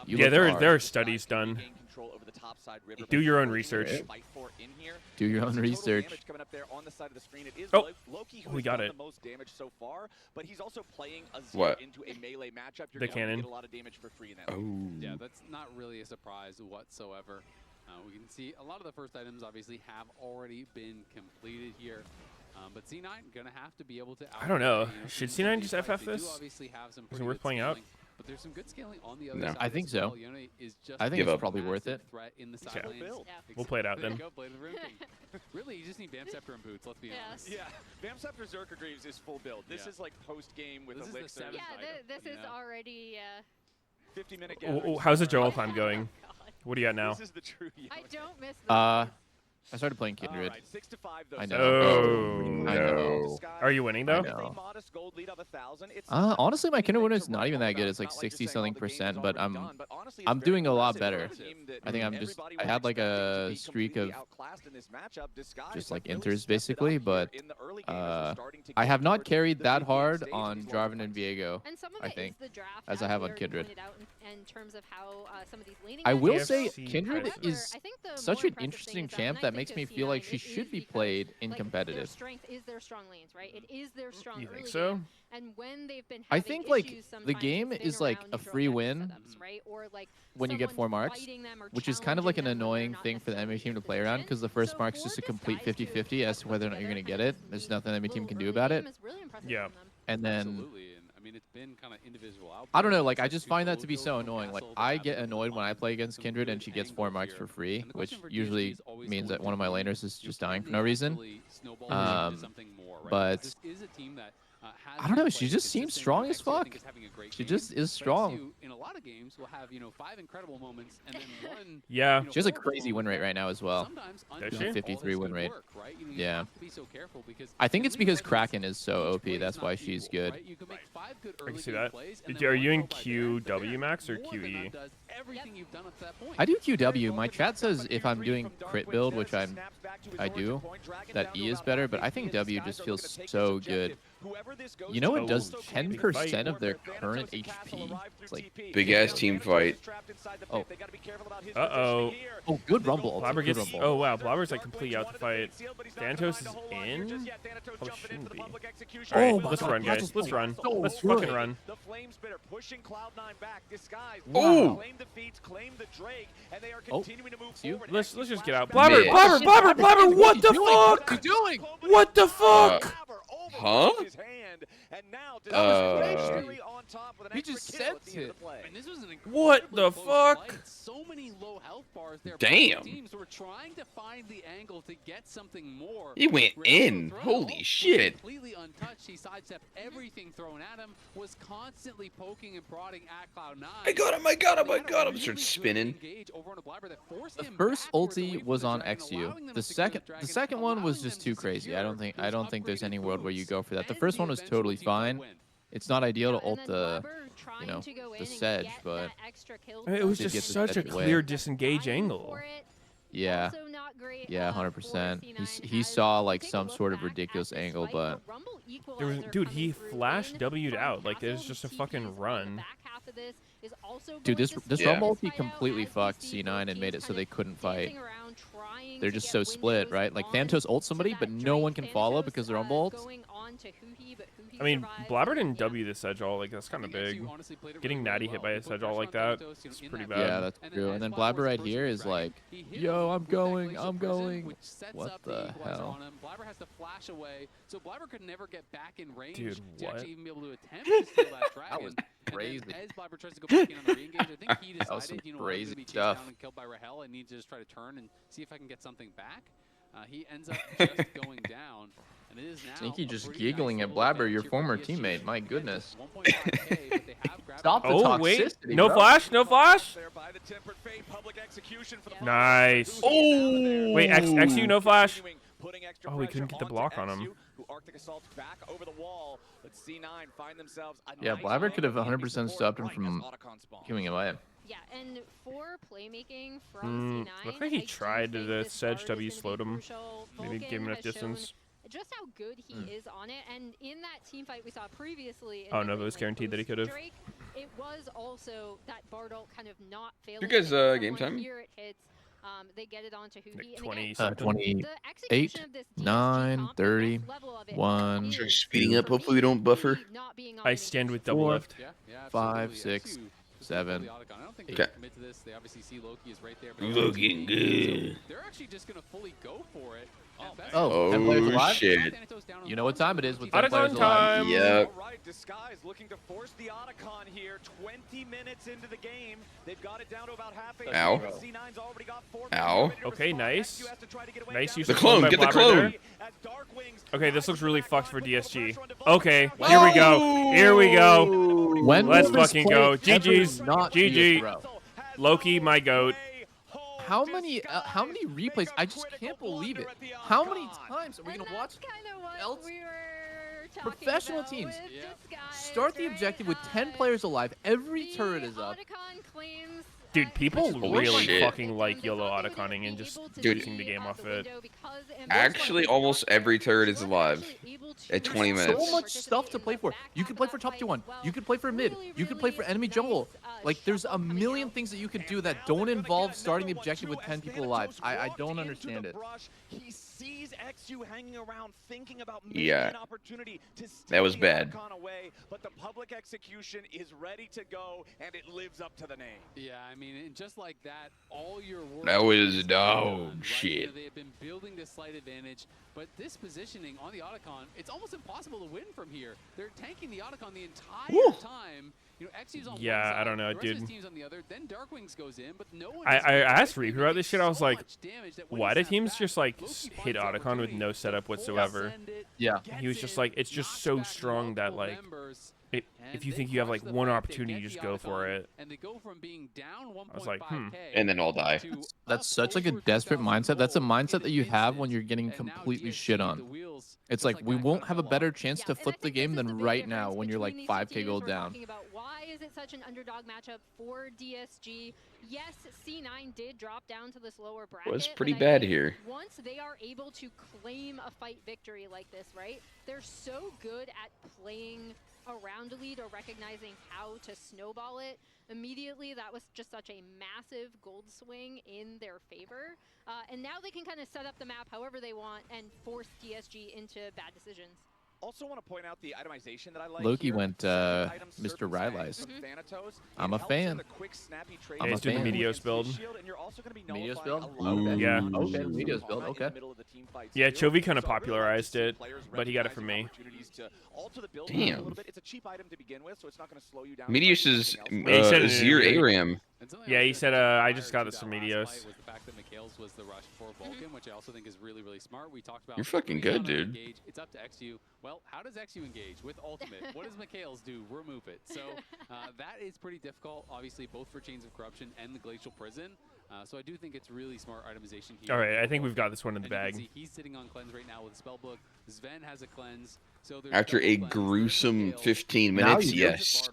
Speaker 1: Yeah,
Speaker 10: look
Speaker 1: there
Speaker 10: hard.
Speaker 1: are studies done. Do your own research.
Speaker 10: Do your own research.
Speaker 1: Oh, we got it.
Speaker 11: But he's also playing a
Speaker 13: What?
Speaker 11: into a melee matchup. You're
Speaker 1: The
Speaker 11: going to
Speaker 1: cannon.
Speaker 11: get a lot of damage for free in that.
Speaker 13: Oh.
Speaker 3: Yeah, that's not really a surprise whatsoever. We can see a lot of the first items obviously have already been completed here. But C9 gonna have to be able to.
Speaker 1: I don't know.
Speaker 3: outplay,
Speaker 1: Should
Speaker 3: some
Speaker 1: C9
Speaker 3: of these
Speaker 1: just
Speaker 3: fights.
Speaker 1: FF
Speaker 3: They do
Speaker 1: this?
Speaker 3: obviously have some
Speaker 1: Is it
Speaker 3: pretty
Speaker 1: worth
Speaker 3: good
Speaker 1: playing out?
Speaker 3: scaling, but there's some good scaling on the other
Speaker 13: No.
Speaker 3: side.
Speaker 10: I think
Speaker 3: as
Speaker 10: so.
Speaker 3: well. Yone is just
Speaker 10: I think
Speaker 13: Give
Speaker 10: it's
Speaker 13: up.
Speaker 10: probably worth it.
Speaker 3: threat in the side
Speaker 1: Okay.
Speaker 3: lanes.
Speaker 1: We'll play it out
Speaker 3: There
Speaker 1: then.
Speaker 3: you go, Blade of the Ruin King. Really, you just need Bam Scepter and boots. Let's be honest.
Speaker 11: Yeah, Bam Scepter Zerker Greaves is full build. This
Speaker 3: Yeah.
Speaker 11: is like post game with
Speaker 3: This is the
Speaker 11: Elixir.
Speaker 3: seventh
Speaker 12: Yeah, this is already.
Speaker 11: 50-minute
Speaker 1: How's the Joel climb going? What do you got now?
Speaker 11: This is the true
Speaker 12: I don't miss the.
Speaker 10: I started playing Kindred.
Speaker 11: Alright, 6-5 though.
Speaker 10: I know.
Speaker 1: Oh,
Speaker 10: I know.
Speaker 1: Are you winning though?
Speaker 10: I know.
Speaker 11: Modest gold lead of 1,000. It's
Speaker 10: Honestly, my Kindred winner is not even that good. It's like 60-something%, but I'm doing a lot better. I think I had like a streak of just like inters basically, but I have not carried that hard on Jarvan and Viego,
Speaker 12: And some of
Speaker 10: I
Speaker 12: it
Speaker 10: think,
Speaker 12: is the draft,
Speaker 10: as I have on
Speaker 12: Larry
Speaker 10: Kindred.
Speaker 12: pointed out in terms of how some of these laning
Speaker 10: I will
Speaker 12: matchups
Speaker 10: say
Speaker 12: work.
Speaker 10: Kindred
Speaker 12: However,
Speaker 10: is
Speaker 12: I think the
Speaker 10: such
Speaker 12: more
Speaker 10: an
Speaker 12: impressive
Speaker 10: interesting
Speaker 12: thing is
Speaker 10: champ
Speaker 12: and I
Speaker 10: that
Speaker 12: think
Speaker 10: makes me
Speaker 12: of
Speaker 10: feel like
Speaker 12: C9,
Speaker 10: she
Speaker 12: it
Speaker 10: should
Speaker 12: is
Speaker 10: be
Speaker 12: because,
Speaker 10: played in
Speaker 12: like,
Speaker 10: competitive.
Speaker 12: Their strength is their strong lanes, right? It is their strong
Speaker 1: You
Speaker 12: early
Speaker 1: think so?
Speaker 12: game. And when they've been
Speaker 10: I
Speaker 12: having
Speaker 10: think like
Speaker 12: issues,
Speaker 10: the
Speaker 12: sometimes
Speaker 10: game
Speaker 12: it's been
Speaker 10: is like
Speaker 12: around
Speaker 10: a
Speaker 12: neutral
Speaker 10: free
Speaker 12: jungle
Speaker 10: win
Speaker 12: setups, right? Or like
Speaker 10: when you get 4
Speaker 12: someone
Speaker 10: marks,
Speaker 12: fighting them or
Speaker 10: which is kind of like an
Speaker 12: challenging them when they're
Speaker 10: annoying
Speaker 12: not
Speaker 10: thing for the enemy
Speaker 12: necessarily
Speaker 10: team to
Speaker 12: in
Speaker 10: play around
Speaker 12: position.
Speaker 10: because the first
Speaker 12: So
Speaker 10: mark's
Speaker 12: for
Speaker 10: just a
Speaker 12: this
Speaker 10: complete
Speaker 12: guys to
Speaker 10: 50-50 as to whether or not you're going to get it. There's nothing the enemy team
Speaker 12: little
Speaker 10: can do
Speaker 12: early
Speaker 10: about
Speaker 12: game
Speaker 10: it.
Speaker 12: is really impressive
Speaker 1: Yeah.
Speaker 12: from them.
Speaker 10: And then
Speaker 3: Absolutely, and I mean it's been kind of individual output.
Speaker 10: I don't know, like I just find that to be so annoying. Like I get annoyed when I play against Kindred and she gets 4 marks for free, which usually means that one of my laners is just dying for no reason. But I don't know, she just seems strong as fuck. She just is strong.
Speaker 3: In a lot of games, we'll have 5 incredible moments and then one.
Speaker 1: Yeah.
Speaker 10: She has a crazy win rate right now as well.
Speaker 1: Does
Speaker 10: She has a
Speaker 1: she?
Speaker 10: 53 win rate.
Speaker 3: Right?
Speaker 10: Yeah.
Speaker 3: Have to be so careful because
Speaker 10: I think it's
Speaker 3: in league
Speaker 10: because
Speaker 3: like this,
Speaker 10: Kraken is so
Speaker 3: each
Speaker 10: OP.
Speaker 3: play is
Speaker 10: That's
Speaker 3: not
Speaker 10: why she's
Speaker 3: equal,
Speaker 10: good.
Speaker 3: right? You can make 5 good
Speaker 1: I
Speaker 3: early
Speaker 1: can see
Speaker 3: game
Speaker 1: that.
Speaker 3: plays, and
Speaker 1: Are
Speaker 3: then
Speaker 1: you
Speaker 3: one
Speaker 1: in
Speaker 3: kill by Baron, but
Speaker 1: QW
Speaker 3: Baron
Speaker 1: max or
Speaker 3: more than
Speaker 1: QE?
Speaker 3: undoes everything you've done up to that point.
Speaker 10: I do QW. My chat says if I'm doing crit build, which I do, that E is better, but I think W just feels so good. You know, it does 10% of their current HP. It's like
Speaker 13: Big ass team fight.
Speaker 10: Oh.
Speaker 1: Uh-oh.
Speaker 10: Oh, good rumble.
Speaker 1: Blabber
Speaker 10: Good
Speaker 1: gets.
Speaker 10: rumble.
Speaker 1: Oh wow, Blabber's like completely out the fight. Thanatos is in. Oh, shouldn't be.
Speaker 10: Oh
Speaker 1: Alright,
Speaker 10: my
Speaker 1: let's
Speaker 10: God,
Speaker 1: run, guys.
Speaker 10: that's
Speaker 1: Let's
Speaker 10: so
Speaker 1: run.
Speaker 10: good.
Speaker 1: Let's fucking run.
Speaker 11: The Flame Spitter pushing Cloud9 back. Disguise.
Speaker 13: Ooh.
Speaker 11: Claim defeats, claim the Drake, and they are
Speaker 10: Oh,
Speaker 11: continuing to move
Speaker 10: it's you?
Speaker 11: forward.
Speaker 1: Let's just get out.
Speaker 13: Mid.
Speaker 1: Blabber, Blabber, Blabber, Blabber. What the
Speaker 10: What are
Speaker 1: fuck?
Speaker 10: you doing?
Speaker 1: What the fuck?
Speaker 13: Huh?
Speaker 10: He just sent it.
Speaker 3: And this was an
Speaker 1: What
Speaker 3: incredibly
Speaker 1: the
Speaker 3: close
Speaker 1: fuck?
Speaker 3: fight. So many low health bars there.
Speaker 13: Damn.
Speaker 3: Both teams were trying to find the angle to get something more.
Speaker 13: He went in.
Speaker 3: Throw
Speaker 13: Holy
Speaker 3: was
Speaker 13: shit.
Speaker 3: Completely untouched. He sidestepped everything thrown at him. Was constantly poking and prodding at Cloud9.
Speaker 13: I got him, I got him, I got him. Starts spinning.
Speaker 10: The first ulti was on XU. The second one was just too crazy. I don't think there's any world where you go for that. The first one was totally fine. It's not ideal to ult the, you know, the Sedge, but
Speaker 1: It was
Speaker 10: did get
Speaker 1: just
Speaker 10: the
Speaker 1: such a
Speaker 10: Sedge away.
Speaker 1: clear disengage angle.
Speaker 10: Yeah. Yeah, 100%. He saw like some sort of ridiculous angle, but
Speaker 1: There was, dude, he flash W'd out. Like, there's just a fucking run.
Speaker 10: dude, this
Speaker 13: Yeah.
Speaker 10: Rumble ulti completely fucked C9 and made it so they couldn't fight. They're just so split, right? Like Thanatos ult somebody, but no one can follow because the Rumble ults.
Speaker 1: I mean, Blabber didn't W the Sedge all. Like, that's kind of big. Getting Natty hit by a Sedge all like that, it's pretty bad.
Speaker 10: Yeah, that's true. And then Blabber right here is like, yo, I'm going. What the hell?
Speaker 3: Blabber has to flash away, so Blabber could never get back in range
Speaker 1: Dude,
Speaker 3: to
Speaker 1: what?
Speaker 3: actually even be able to attempt to steal that dragon.
Speaker 10: That was crazy.
Speaker 3: And then as Blabber tries to go back in on the re-engage, I think he
Speaker 10: That was some
Speaker 3: decided, you know,
Speaker 10: crazy
Speaker 3: rather than be chased
Speaker 10: stuff.
Speaker 3: down and killed by Rahel, I need to just try to turn and see if I can get something back. He ends up just going down. And it is now
Speaker 10: Sneaky
Speaker 3: a
Speaker 10: just
Speaker 3: pretty
Speaker 10: giggling
Speaker 3: nice
Speaker 10: at
Speaker 3: little
Speaker 10: Blabber,
Speaker 3: advantage
Speaker 10: your
Speaker 3: here for
Speaker 10: former
Speaker 3: DSG.
Speaker 10: teammate. My goodness.
Speaker 3: 1.5K, but they have grabbed
Speaker 10: Stop the
Speaker 1: Oh, wait.
Speaker 10: toxicity,
Speaker 1: No
Speaker 10: bro.
Speaker 1: flash? No flash?
Speaker 11: Yeah.
Speaker 1: Nice.
Speaker 13: Oh.
Speaker 1: Wait, XU, no flash? Oh, we couldn't get the block on him.
Speaker 10: Yeah, Blabber could have 100% stopped him from queuing him away.
Speaker 12: Yeah, and for playmaking from C9,
Speaker 1: Looked like he
Speaker 12: I do
Speaker 1: tried
Speaker 12: think
Speaker 1: the
Speaker 12: this
Speaker 1: Sedge
Speaker 12: guard
Speaker 1: W
Speaker 12: is gonna
Speaker 1: slowed
Speaker 12: be
Speaker 1: him.
Speaker 12: crucial.
Speaker 1: Maybe
Speaker 12: Vulcan
Speaker 1: give him enough
Speaker 12: has shown
Speaker 1: distance.
Speaker 12: just how good he is on it. And in that team fight we saw previously, in
Speaker 1: Oh
Speaker 12: the
Speaker 1: no, it
Speaker 12: late,
Speaker 1: was
Speaker 12: like,
Speaker 1: guaranteed that he could have.
Speaker 12: post-Drake, it was also that Bardol kind of not failing.
Speaker 13: You guys,
Speaker 12: to hit
Speaker 13: game
Speaker 12: someone.
Speaker 13: time?
Speaker 12: Here it hits. They get it onto Huhi.
Speaker 1: Like
Speaker 12: And
Speaker 1: 20
Speaker 12: again,
Speaker 1: something.
Speaker 10: 28,
Speaker 12: the execution of this DSG
Speaker 10: 9,
Speaker 12: comp, the
Speaker 10: 30,
Speaker 12: next level of it
Speaker 10: 1,
Speaker 12: is,
Speaker 13: Speeding up.
Speaker 12: for
Speaker 13: Hopefully we
Speaker 12: me,
Speaker 13: don't buffer.
Speaker 12: Huhi not being on
Speaker 1: I
Speaker 12: the
Speaker 1: stand
Speaker 12: main
Speaker 1: with
Speaker 12: stage.
Speaker 1: double
Speaker 10: 4,
Speaker 1: lift.
Speaker 3: Yeah,
Speaker 10: 5,
Speaker 3: absolutely.
Speaker 10: 6,
Speaker 3: XU,
Speaker 10: 7.
Speaker 3: the Otacon. I don't think
Speaker 13: Okay.
Speaker 3: they commit to this. They obviously see Loki is right there. but
Speaker 13: Looking good.
Speaker 3: So they're actually just going to fully go for it.
Speaker 10: Oh, 10 players
Speaker 13: Oh
Speaker 10: alive?
Speaker 13: shit.
Speaker 10: You know what time it is with 10
Speaker 1: Otacon
Speaker 10: players alive.
Speaker 1: time.
Speaker 13: Yep.
Speaker 11: All right, Disguise looking to force the Otacon here. 20 minutes into the game. They've got it down to about half a.
Speaker 13: Ow.
Speaker 11: C9's already got 4
Speaker 13: Ow.
Speaker 11: ready to
Speaker 1: Okay,
Speaker 11: respond.
Speaker 1: nice.
Speaker 11: XU has to try to get away
Speaker 1: Nice
Speaker 11: down
Speaker 1: use
Speaker 11: to
Speaker 13: The
Speaker 1: of
Speaker 13: clone,
Speaker 1: by
Speaker 13: get the
Speaker 1: Blabber
Speaker 13: clone.
Speaker 1: there.
Speaker 11: as Darkwings
Speaker 1: Okay, this looks really fucked for
Speaker 11: puts all the
Speaker 1: DSG.
Speaker 11: pressure on Devotion.
Speaker 1: Okay, here we go. Here we go.
Speaker 10: When
Speaker 1: Let's
Speaker 10: will this
Speaker 1: fucking
Speaker 10: play
Speaker 1: go.
Speaker 10: ever
Speaker 1: GG's.
Speaker 10: not be a
Speaker 1: GG.
Speaker 10: throw?
Speaker 1: Loki, my goat.
Speaker 10: How many replays? I just can't believe it. How many times are we
Speaker 12: And
Speaker 10: gonna watch
Speaker 12: that's kind of what
Speaker 10: else-
Speaker 12: we were talking
Speaker 10: professional
Speaker 12: about
Speaker 10: teams
Speaker 12: with Disguise,
Speaker 10: start the
Speaker 12: right?
Speaker 10: objective with 10 players alive? Every
Speaker 12: The
Speaker 10: turret is up.
Speaker 12: Otacon claims,
Speaker 1: Dude, people
Speaker 13: Holy
Speaker 1: really
Speaker 13: shit.
Speaker 1: fucking like YOLO Otaconing and just
Speaker 13: Dude.
Speaker 1: juicing the game off it.
Speaker 13: Actually, almost every turret is alive at 20 minutes.
Speaker 10: So much stuff to play for. You can play for top tier 1. You can play for mid. You can play for enemy jungle. Like, there's a million things that you can do that don't involve starting the objective with 10 people alive. I don't understand it.
Speaker 11: He sees XU hanging around, thinking about making
Speaker 13: Yeah.
Speaker 11: an opportunity to
Speaker 13: That
Speaker 11: steal
Speaker 13: was
Speaker 11: the
Speaker 13: bad.
Speaker 11: Otacon away, but the public execution is ready to go, and it lives up to the name.
Speaker 3: Yeah, I mean, and just like that, all your work
Speaker 13: That was
Speaker 3: is
Speaker 13: dog
Speaker 3: done, right?
Speaker 13: shit.
Speaker 3: You know, they have been building this slight advantage, but this positioning on the Otacon, it's almost impossible to win from here. They're tanking the Otacon the entire
Speaker 13: Woo.
Speaker 3: time. You know, XU's on
Speaker 1: Yeah,
Speaker 3: one side,
Speaker 1: I don't know,
Speaker 3: the rest of his
Speaker 1: dude.
Speaker 3: team's on the other. Then Darkwings goes in, but no one.
Speaker 1: I asked Reaper about this shit. I was
Speaker 3: so
Speaker 1: like,
Speaker 3: much damage that when
Speaker 1: why
Speaker 3: he
Speaker 1: do
Speaker 3: snaps
Speaker 1: teams
Speaker 3: back,
Speaker 1: just like
Speaker 3: Loki
Speaker 1: hit
Speaker 3: finds
Speaker 1: Otacon with
Speaker 3: opportunity
Speaker 1: no
Speaker 3: to
Speaker 1: setup
Speaker 3: full
Speaker 1: whatsoever?
Speaker 3: send it,
Speaker 10: Yeah.
Speaker 3: gets
Speaker 1: He was just
Speaker 3: in,
Speaker 1: like, it's just
Speaker 3: knocks
Speaker 1: so
Speaker 3: back
Speaker 1: strong that
Speaker 3: multiple
Speaker 1: like,
Speaker 3: members,
Speaker 1: if
Speaker 3: and
Speaker 1: you
Speaker 3: they
Speaker 1: think you have
Speaker 3: crush
Speaker 1: like
Speaker 3: the
Speaker 1: one
Speaker 3: fight, they
Speaker 1: opportunity,
Speaker 3: get
Speaker 1: you just
Speaker 3: the
Speaker 1: go for
Speaker 3: Otacon,
Speaker 1: it.
Speaker 3: And they go from being down 1.5K
Speaker 1: was like,
Speaker 13: And then all die.
Speaker 3: to
Speaker 10: That's
Speaker 3: up
Speaker 10: such like a
Speaker 3: over
Speaker 10: desperate
Speaker 3: 2,000
Speaker 10: mindset. That's a
Speaker 3: gold
Speaker 10: mindset
Speaker 3: in
Speaker 10: that you
Speaker 3: an
Speaker 10: have when
Speaker 3: instant.
Speaker 10: you're getting
Speaker 3: And now
Speaker 10: completely
Speaker 3: DSG,
Speaker 10: shit
Speaker 3: the
Speaker 10: on.
Speaker 3: wheels,
Speaker 10: It's
Speaker 3: just
Speaker 10: like
Speaker 3: like
Speaker 10: we
Speaker 3: that,
Speaker 10: won't
Speaker 3: kinda
Speaker 10: have a
Speaker 3: fell
Speaker 10: better
Speaker 3: off.
Speaker 10: chance
Speaker 12: Yeah,
Speaker 10: to
Speaker 12: and I
Speaker 10: flip the
Speaker 12: think
Speaker 10: game
Speaker 12: this is
Speaker 10: than
Speaker 12: the big
Speaker 10: right now
Speaker 12: difference
Speaker 10: when you're like
Speaker 12: between these
Speaker 10: 5K
Speaker 12: teams.
Speaker 10: gold
Speaker 12: We're
Speaker 10: down.
Speaker 12: talking about why is it such an underdog matchup for DSG? Yes, C9 did drop down to this lower bracket.
Speaker 13: Was
Speaker 12: but
Speaker 13: pretty
Speaker 12: I
Speaker 13: bad
Speaker 12: think
Speaker 13: here.
Speaker 12: Once they are able to claim a fight victory like this, right? They're so good at playing around a lead or recognizing how to snowball it. Immediately, that was just such a massive gold swing in their favor. And now they can kind of set up the map however they want and force DSG into bad decisions.
Speaker 11: Also want to point out the itemization that I like
Speaker 10: Loki
Speaker 11: here.
Speaker 10: went,
Speaker 11: Second item,
Speaker 10: Mr.
Speaker 11: Serpent's
Speaker 10: Rylai's.
Speaker 11: Fang from Thanatos.
Speaker 10: I'm
Speaker 11: It
Speaker 10: a
Speaker 11: helps in
Speaker 10: fan.
Speaker 11: the quick, snappy trade
Speaker 10: I'm
Speaker 1: Yeah,
Speaker 10: a
Speaker 1: he's doing the
Speaker 10: fan.
Speaker 1: Meteos build.
Speaker 11: Shield, and you're also going to be
Speaker 10: Meteos
Speaker 11: nullifying
Speaker 10: build?
Speaker 11: a lot of
Speaker 10: Okay.
Speaker 1: Yeah.
Speaker 10: Okay, Meteos build,
Speaker 11: in the
Speaker 10: okay.
Speaker 11: middle of the team fights
Speaker 1: Yeah,
Speaker 11: too.
Speaker 1: Chovy kind of
Speaker 11: So I really like to
Speaker 1: popularized
Speaker 11: see
Speaker 1: it,
Speaker 11: players
Speaker 1: but he got it from me.
Speaker 11: recognizing opportunities to alter the build around a
Speaker 13: Damn.
Speaker 11: little bit. It's a cheap item to begin with, so it's not going to slow you down.
Speaker 13: Meteos is
Speaker 1: Yeah, he said it in
Speaker 13: Azir
Speaker 1: the-
Speaker 13: ARAM.
Speaker 3: And something
Speaker 1: Yeah,
Speaker 3: else
Speaker 1: he
Speaker 3: that
Speaker 1: said,
Speaker 3: took
Speaker 1: I
Speaker 3: prior
Speaker 1: just
Speaker 3: to
Speaker 1: got this
Speaker 3: that
Speaker 1: from
Speaker 3: last
Speaker 1: Meteos.
Speaker 3: fight was the fact that Meteos was the rush for Vulcan, which I also think is really, really smart. We talked about
Speaker 13: You're fucking
Speaker 3: bringing
Speaker 13: good,
Speaker 3: down on
Speaker 13: dude.
Speaker 3: Engage. It's up to XU. Well, how does XU engage with ultimate? What does Meteos do? Remove it. So that is pretty difficult, obviously, both for Chains of Corruption and the Glacial Prison. So I do think it's really smart itemization here.
Speaker 1: All right, I
Speaker 3: for
Speaker 1: think we've
Speaker 3: Vulcan.
Speaker 1: got this one in the
Speaker 3: And you can
Speaker 1: bag.
Speaker 3: see he's sitting on cleanse right now with a spellbook. Sven has a cleanse. So there's
Speaker 13: After
Speaker 3: double
Speaker 13: a
Speaker 3: cleanse, there's
Speaker 13: gruesome
Speaker 3: Meteos.
Speaker 13: 15
Speaker 10: Now
Speaker 13: minutes,
Speaker 10: you do.
Speaker 13: yes.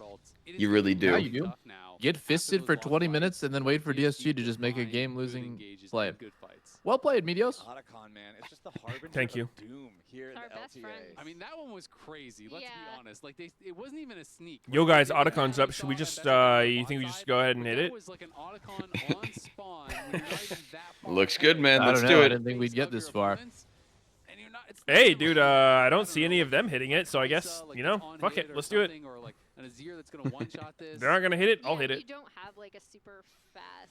Speaker 3: It is
Speaker 13: You really
Speaker 10: Now
Speaker 13: do.
Speaker 10: you do.
Speaker 3: tough now.
Speaker 10: Get
Speaker 3: After
Speaker 10: fisted
Speaker 3: those
Speaker 10: for
Speaker 3: long
Speaker 10: 20
Speaker 3: fights,
Speaker 10: minutes and then wait for DSG to just make a
Speaker 3: find good
Speaker 10: game-losing
Speaker 3: engages
Speaker 10: play.
Speaker 3: and good fights.
Speaker 10: Well played, Meteos.
Speaker 11: Otacon, man, it's just the harbinger
Speaker 1: Thank
Speaker 11: of
Speaker 1: you.
Speaker 11: doom here in
Speaker 12: Our
Speaker 11: the
Speaker 12: best
Speaker 11: LTA.
Speaker 12: friends.
Speaker 3: I mean, that one was crazy. Let's
Speaker 12: Yeah.
Speaker 3: be honest. Like, it wasn't even a sneak.
Speaker 1: Yo,
Speaker 3: Like,
Speaker 1: guys,
Speaker 3: they-
Speaker 1: Otacon's
Speaker 3: we
Speaker 1: up. Should
Speaker 3: saw
Speaker 1: we
Speaker 3: that
Speaker 1: just,
Speaker 3: best on the
Speaker 1: you think we
Speaker 3: bot
Speaker 1: just
Speaker 3: side,
Speaker 1: go ahead and
Speaker 3: but
Speaker 1: hit
Speaker 3: that
Speaker 1: it?
Speaker 3: was like an Otacon on spawn when you're not even that far
Speaker 13: Looks
Speaker 3: ahead.
Speaker 13: good, man.
Speaker 10: I
Speaker 13: Let's
Speaker 10: don't
Speaker 13: do
Speaker 10: know. I
Speaker 13: it.
Speaker 10: didn't think we'd get this far.
Speaker 3: And you're not, it's not
Speaker 1: Hey,
Speaker 3: even
Speaker 1: dude,
Speaker 3: like
Speaker 1: I don't
Speaker 3: know,
Speaker 1: see any of them hitting it, so I
Speaker 3: like
Speaker 1: guess,
Speaker 3: like
Speaker 1: you
Speaker 3: an
Speaker 1: know,
Speaker 3: on
Speaker 1: fuck
Speaker 3: hit
Speaker 1: it.
Speaker 3: or
Speaker 1: Let's do it.
Speaker 3: something, or like an Azir that's gonna one-shot this.
Speaker 1: They're not going to hit it. I'll
Speaker 12: Yeah,
Speaker 1: hit
Speaker 12: You
Speaker 1: it.
Speaker 12: don't have like a super fast.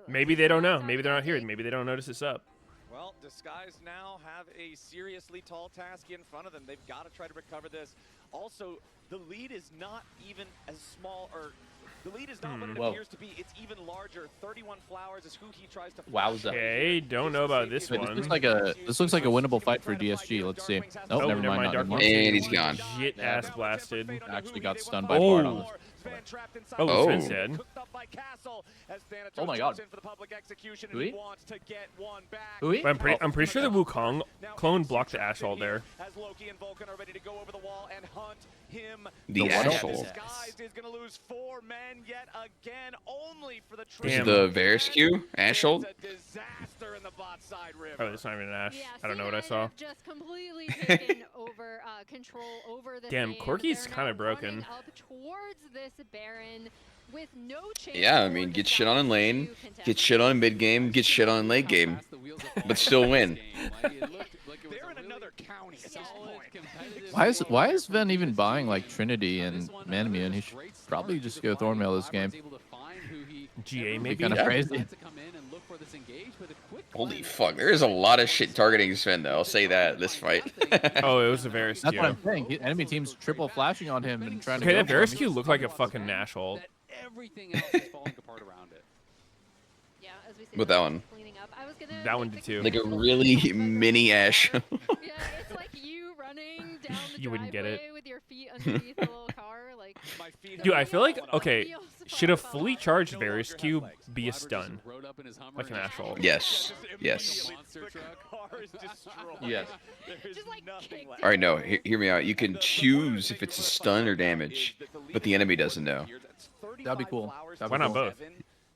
Speaker 1: Maybe they don't know. Maybe they're not here. Maybe they don't notice this up.
Speaker 11: Well, Disguise now have a seriously tall task in front of them. They've got to try to recover this. Also, the lead is not even as small, or the lead is not what it
Speaker 10: Whoa.
Speaker 11: appears to be. It's even larger. 31 flowers as Huki tries to.
Speaker 10: Wowza.
Speaker 1: Okay, don't know about this
Speaker 10: Wait,
Speaker 1: one.
Speaker 10: this looks like a winnable fight for DSG. Let's see. Oh,
Speaker 1: Oh,
Speaker 10: never mind. Not
Speaker 1: Dark
Speaker 10: anymore.
Speaker 1: Monster.
Speaker 13: And he's gone.
Speaker 1: Shit ass blasted.
Speaker 10: Actually got stunned by Bard on
Speaker 1: Oh,
Speaker 10: this.
Speaker 11: Sven trapped inside
Speaker 1: Oh,
Speaker 13: Oh.
Speaker 1: Sven's dead.
Speaker 11: cooked up by Castle as Thanatos
Speaker 10: Oh my
Speaker 11: jumps
Speaker 10: God.
Speaker 11: in for the public execution,
Speaker 10: Who
Speaker 11: and he
Speaker 10: he?
Speaker 11: wants to get one back.
Speaker 10: Who he?
Speaker 1: But I'm pretty sure the Wukong clone blocked the Ash ult there.
Speaker 11: As Loki and Vulcan are ready to go over the wall and hunt him.
Speaker 13: The
Speaker 10: what
Speaker 13: Ash
Speaker 10: ult?
Speaker 13: ult.
Speaker 11: Disguised is going to lose 4 men yet again, only for the
Speaker 13: Was it
Speaker 1: Damn.
Speaker 13: the Varus Q? Ash ult?
Speaker 11: It's a disaster in the bot side river.
Speaker 1: Oh, it's not even an Ash.
Speaker 12: Yeah,
Speaker 1: I don't know what I
Speaker 12: C9
Speaker 1: saw.
Speaker 12: have just completely taken over control over the
Speaker 1: Damn,
Speaker 12: game.
Speaker 1: Corki's
Speaker 12: They're
Speaker 1: kinda
Speaker 12: now
Speaker 1: broken.
Speaker 12: running up towards this Baron with no chance
Speaker 13: Yeah, I
Speaker 12: for
Speaker 13: mean, get
Speaker 12: Disguise
Speaker 13: shit on in
Speaker 12: to
Speaker 13: lane,
Speaker 12: contest
Speaker 13: get shit on in mid game, get shit on in late game, but still win.
Speaker 11: They're in another county at this point.
Speaker 10: Why is Ven even buying like Trinity and Manamune? He should probably just go Thornmail this game.
Speaker 1: GA
Speaker 10: Be
Speaker 1: maybe.
Speaker 10: kind of
Speaker 13: Yeah.
Speaker 10: crazy.
Speaker 13: Holy fuck, there is a lot of shit targeting Sven though. I'll say that this fight.
Speaker 1: Oh, it was a Varus
Speaker 10: That's
Speaker 1: Q.
Speaker 10: what I'm saying. Enemy team's triple flashing on him and trying to
Speaker 1: Okay,
Speaker 10: go
Speaker 1: that
Speaker 10: for
Speaker 1: Varus
Speaker 10: him.
Speaker 1: Q looked like a fucking Nash ult.
Speaker 3: Everything else is falling apart around it.
Speaker 12: Yeah, as we see
Speaker 13: With
Speaker 12: the
Speaker 13: that
Speaker 12: Bucks
Speaker 13: one.
Speaker 12: cleaning up. I was gonna
Speaker 1: That one
Speaker 12: make
Speaker 1: did
Speaker 12: the
Speaker 1: too.
Speaker 13: Like a really mini Ash.
Speaker 12: Yeah, it's like you running down the
Speaker 1: You wouldn't get it.
Speaker 12: driveway with your feet underneath the little car, like.
Speaker 11: My feet
Speaker 1: Dude,
Speaker 11: have
Speaker 1: I feel like
Speaker 11: fallen off.
Speaker 1: okay, should a fully charged Varus Q be a stun?
Speaker 3: Rode up in his Hummer
Speaker 1: Like an
Speaker 3: and
Speaker 1: Ash ult.
Speaker 13: Yes. Yes.
Speaker 3: monster
Speaker 11: The
Speaker 3: truck.
Speaker 11: car is destroyed.
Speaker 10: Yes.
Speaker 11: There is
Speaker 12: Just, like,
Speaker 11: nothing
Speaker 12: kicked
Speaker 11: left.
Speaker 13: All right, no, hear me out. You can choose if it's a stun or damage, but the enemy doesn't know.
Speaker 10: That'd be cool. That'd
Speaker 1: Why
Speaker 10: be
Speaker 1: not
Speaker 10: cool.
Speaker 1: both?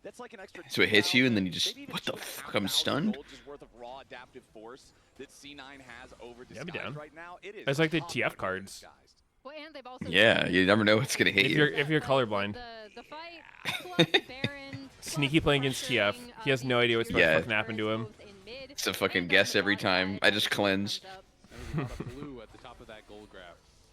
Speaker 11: That's like an extra
Speaker 13: So it hits you and then you just,
Speaker 11: maybe even
Speaker 13: what the
Speaker 11: 2,500
Speaker 13: fuck, I'm stunned?
Speaker 11: gold just worth of raw adaptive force that C9 has over
Speaker 1: Yeah, I'd be
Speaker 11: Disguise
Speaker 1: down.
Speaker 11: right now. It is
Speaker 1: It's like the
Speaker 11: top
Speaker 1: TF
Speaker 11: tier
Speaker 1: cards.
Speaker 11: Disguised.
Speaker 12: Well, and they've also
Speaker 13: Yeah, you never know what's gonna hit
Speaker 1: If
Speaker 13: you.
Speaker 1: you're colorblind.
Speaker 12: The fight plus Baron
Speaker 1: Sneaky playing against TF. He has no idea what's about to
Speaker 13: Yeah.
Speaker 1: fucking happen to him.
Speaker 13: It's a fucking guess every time. I just cleanse.
Speaker 3: There's a lot of blue at the top of that gold grab.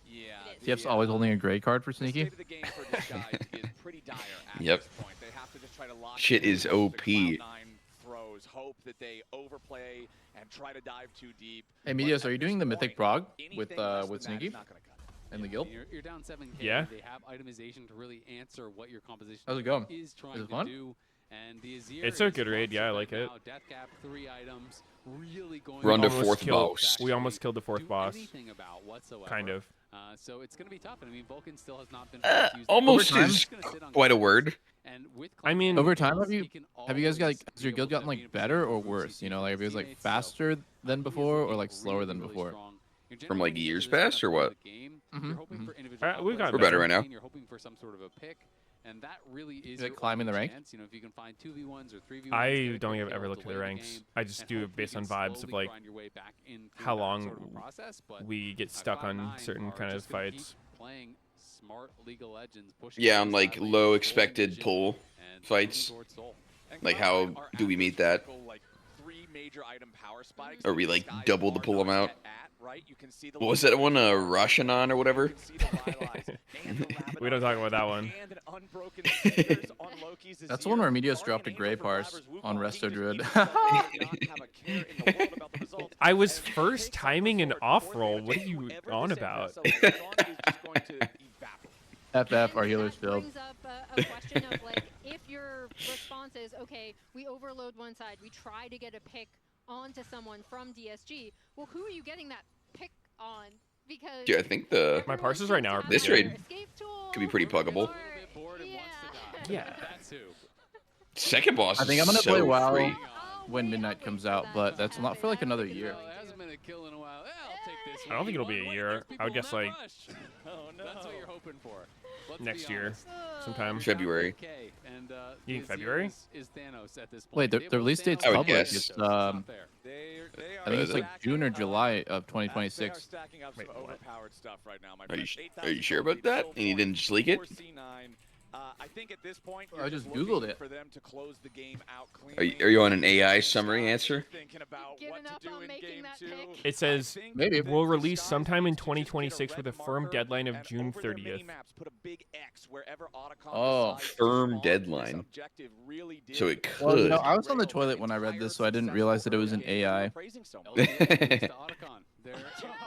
Speaker 3: Yeah.
Speaker 10: TF's always holding a gray card for
Speaker 11: The
Speaker 10: Sneaky.
Speaker 11: state of the game for Disguise is pretty dire at
Speaker 13: Yep.
Speaker 11: this point. They have to just try to lock
Speaker 13: Shit
Speaker 11: in
Speaker 13: is
Speaker 11: the
Speaker 13: OP.
Speaker 11: Cloud9 throws, hope that they overplay and try to dive too deep.
Speaker 10: Hey,
Speaker 11: But
Speaker 10: Meteos,
Speaker 11: at
Speaker 10: are you
Speaker 11: this
Speaker 10: doing the Mythic
Speaker 11: point,
Speaker 10: Prog with
Speaker 11: anything less
Speaker 10: with
Speaker 11: than that
Speaker 10: Sneaky
Speaker 11: is not gonna cut it.
Speaker 10: and the guild?
Speaker 3: You're down 7K.
Speaker 1: Yeah.
Speaker 3: They have itemization to really answer what your composition
Speaker 10: How's it going?
Speaker 3: is trying
Speaker 10: Is it
Speaker 3: to
Speaker 10: fun?
Speaker 3: do. And the Azir
Speaker 1: It's a
Speaker 3: is
Speaker 1: good raid, yeah, I like
Speaker 3: right
Speaker 1: it.
Speaker 3: now. Death Cap, 3 items, really going
Speaker 13: We're on to
Speaker 1: Almost
Speaker 13: fourth
Speaker 1: killed-
Speaker 13: boss.
Speaker 1: We almost killed the fourth
Speaker 3: do
Speaker 1: boss.
Speaker 3: anything about whatsoever.
Speaker 1: Kind of.
Speaker 3: So it's going to be tough. And I mean, Vulcan still has not been
Speaker 13: Almost
Speaker 10: Overtime?
Speaker 13: is quite a word.
Speaker 3: And with
Speaker 1: I mean,
Speaker 10: Over time, have you
Speaker 3: he can
Speaker 10: guys got like
Speaker 3: always
Speaker 10: has your
Speaker 3: be
Speaker 10: guild
Speaker 3: able to
Speaker 10: gotten
Speaker 3: be
Speaker 10: like
Speaker 3: in a
Speaker 10: better or
Speaker 3: position to
Speaker 10: worse? You know, like if it was like
Speaker 3: teammates, so
Speaker 10: faster than
Speaker 3: he is
Speaker 10: before or
Speaker 3: looking
Speaker 10: like slower than
Speaker 3: really
Speaker 10: before?
Speaker 3: strong. You're
Speaker 13: From, like,
Speaker 3: generally
Speaker 13: years
Speaker 3: into this
Speaker 13: past or
Speaker 3: kind of
Speaker 13: what?
Speaker 3: the game,
Speaker 10: Mhm,
Speaker 3: You're hoping
Speaker 10: mhm.
Speaker 3: for individual
Speaker 1: We've gotten
Speaker 13: We're better right now.
Speaker 3: You're hoping for some sort of a pick, and that really is
Speaker 10: like
Speaker 3: your
Speaker 10: climbing
Speaker 3: only
Speaker 10: the rank?
Speaker 3: chance. You know, if you can find 2v1s or 3v1s,
Speaker 1: I
Speaker 3: get a
Speaker 1: don't
Speaker 3: quick
Speaker 1: even
Speaker 3: kill,
Speaker 1: ever look at
Speaker 3: delay
Speaker 1: the
Speaker 3: the
Speaker 1: ranks.
Speaker 3: game,
Speaker 1: I just
Speaker 3: and
Speaker 1: do
Speaker 3: hope
Speaker 1: it
Speaker 3: you
Speaker 1: based on
Speaker 3: can
Speaker 1: vibes of
Speaker 3: slowly
Speaker 1: like
Speaker 3: grind your way back in through
Speaker 1: how
Speaker 3: that
Speaker 1: long
Speaker 3: sort of a process, but
Speaker 1: we get stuck on
Speaker 3: Cloud9
Speaker 1: certain
Speaker 3: are
Speaker 1: kind of
Speaker 3: just gonna keep
Speaker 1: fights.
Speaker 3: playing smart League of Legends, pushing
Speaker 13: Yeah,
Speaker 3: for
Speaker 13: on
Speaker 3: this
Speaker 13: like
Speaker 3: side lane,
Speaker 13: low
Speaker 3: controlling
Speaker 13: expected
Speaker 3: vision,
Speaker 13: pull
Speaker 3: and
Speaker 13: fights.
Speaker 3: moving towards Soul.
Speaker 11: And
Speaker 13: Like,
Speaker 11: Cloud9
Speaker 13: how
Speaker 11: are
Speaker 13: do we
Speaker 11: at
Speaker 13: meet
Speaker 11: this
Speaker 13: that?
Speaker 11: critical, like, 3 major item power spikes
Speaker 13: Or we
Speaker 11: that
Speaker 13: like
Speaker 11: Disguise
Speaker 13: double the
Speaker 11: are
Speaker 13: pull
Speaker 11: not
Speaker 13: amount.
Speaker 11: yet at, right? You can see the
Speaker 13: What was that one? Roshanon or whatever?
Speaker 11: You can see the Rylai's and the Rabadon
Speaker 1: We don't talk about that one.
Speaker 11: and an unbroken fingers on Loki's
Speaker 10: That's the one where
Speaker 11: Azir.
Speaker 10: Meteos
Speaker 11: Barring
Speaker 10: dropped a
Speaker 11: an
Speaker 10: gray
Speaker 11: angel for
Speaker 10: parse
Speaker 11: Blabber's
Speaker 10: on
Speaker 11: Wukong,
Speaker 10: Resto
Speaker 11: he can
Speaker 10: Druid.
Speaker 11: just eat himself and not have a care in the world about the result.
Speaker 1: I was
Speaker 11: And he
Speaker 1: first
Speaker 11: takes up
Speaker 1: timing
Speaker 11: the
Speaker 1: an
Speaker 11: sword.
Speaker 1: off
Speaker 11: Fourth
Speaker 1: roll.
Speaker 11: damage,
Speaker 1: What are you
Speaker 11: whoever
Speaker 1: on
Speaker 11: this
Speaker 1: about?
Speaker 11: MSO is on is just going to evaporate.
Speaker 10: FF, our
Speaker 12: And
Speaker 10: healer's
Speaker 12: that
Speaker 10: filled.
Speaker 12: brings up a question of like, if your response is, okay, we overload one side, we try to get a pick onto someone from DSG. Well, who are you getting that pick on? Because
Speaker 13: Dude, I think the
Speaker 1: My parses right now are
Speaker 13: This
Speaker 1: pretty
Speaker 13: raid
Speaker 1: good.
Speaker 12: escape tool,
Speaker 13: could be pretty puggable.
Speaker 12: or-
Speaker 3: Bored and wants to die.
Speaker 1: Yeah.
Speaker 3: That's who.
Speaker 13: Second boss
Speaker 10: I think I'm
Speaker 13: is
Speaker 10: gonna
Speaker 13: so
Speaker 10: play WoW
Speaker 13: free.
Speaker 12: Oh,
Speaker 10: when
Speaker 12: wait,
Speaker 10: Midnight
Speaker 12: I'll
Speaker 10: comes
Speaker 12: wait for
Speaker 10: out,
Speaker 12: that
Speaker 10: but
Speaker 12: to
Speaker 10: that's not
Speaker 12: happen.
Speaker 10: for like
Speaker 12: I
Speaker 10: another
Speaker 12: don't
Speaker 10: year.
Speaker 12: know.
Speaker 3: It hasn't been a kill in a while. I'll take this.
Speaker 1: I don't think it'll be a
Speaker 3: One
Speaker 1: year.
Speaker 3: win gets
Speaker 1: I would
Speaker 3: people
Speaker 1: guess
Speaker 3: in that
Speaker 1: like
Speaker 3: rush.
Speaker 11: Oh no.
Speaker 3: That's what you're hoping for. Let's
Speaker 1: next
Speaker 3: be
Speaker 1: year,
Speaker 3: honest.
Speaker 1: sometime.
Speaker 3: You're
Speaker 13: February.
Speaker 3: down 8K, and,
Speaker 1: You think
Speaker 3: the Azir
Speaker 1: February?
Speaker 3: Is Thanos at this point.
Speaker 10: Wait, the
Speaker 3: They will
Speaker 10: release
Speaker 3: stand
Speaker 10: date's
Speaker 3: on
Speaker 13: I would
Speaker 10: public.
Speaker 13: guess.
Speaker 10: It's
Speaker 3: not there.
Speaker 11: They
Speaker 10: I think it's
Speaker 13: Is
Speaker 10: like
Speaker 13: it?
Speaker 10: June or July of
Speaker 11: They are
Speaker 10: 2026.
Speaker 11: stacking up
Speaker 1: Wait,
Speaker 11: some
Speaker 1: what?
Speaker 11: overpowered stuff right now, my
Speaker 13: Are you
Speaker 11: friend.
Speaker 13: are you sure
Speaker 11: 8,000
Speaker 13: about that?
Speaker 11: gold
Speaker 13: And you
Speaker 11: for
Speaker 13: didn't just leak it?
Speaker 11: C9. I think at this point,
Speaker 10: I
Speaker 11: you're
Speaker 10: just
Speaker 11: looking
Speaker 10: Googled it.
Speaker 11: for them to close the game out
Speaker 13: Are you,
Speaker 11: cleanly.
Speaker 13: are you on an AI summary answer?
Speaker 11: Thinking about
Speaker 12: Given
Speaker 11: what to
Speaker 12: up
Speaker 11: do
Speaker 12: on
Speaker 11: in
Speaker 12: making
Speaker 11: game
Speaker 12: that
Speaker 11: 2.
Speaker 12: pick?
Speaker 1: It says
Speaker 11: I think
Speaker 10: Maybe.
Speaker 11: that
Speaker 1: we'll release
Speaker 11: Disguise
Speaker 1: sometime in
Speaker 11: needs to just get a
Speaker 1: 2026 with a
Speaker 11: red
Speaker 1: firm
Speaker 11: marker
Speaker 1: deadline of
Speaker 11: and
Speaker 1: June
Speaker 11: over their
Speaker 1: 30th.
Speaker 11: mini-maps, put a big X wherever Otacon
Speaker 10: Oh,
Speaker 11: decides to
Speaker 13: firm
Speaker 11: spawn.
Speaker 13: deadline.
Speaker 11: This objective really did
Speaker 13: So it
Speaker 10: Well, you know,
Speaker 13: could.
Speaker 10: I was on the toilet when I read this, so I didn't realize that it was an AI.
Speaker 11: praising so much.
Speaker 3: LTA moves to Otacon. They're-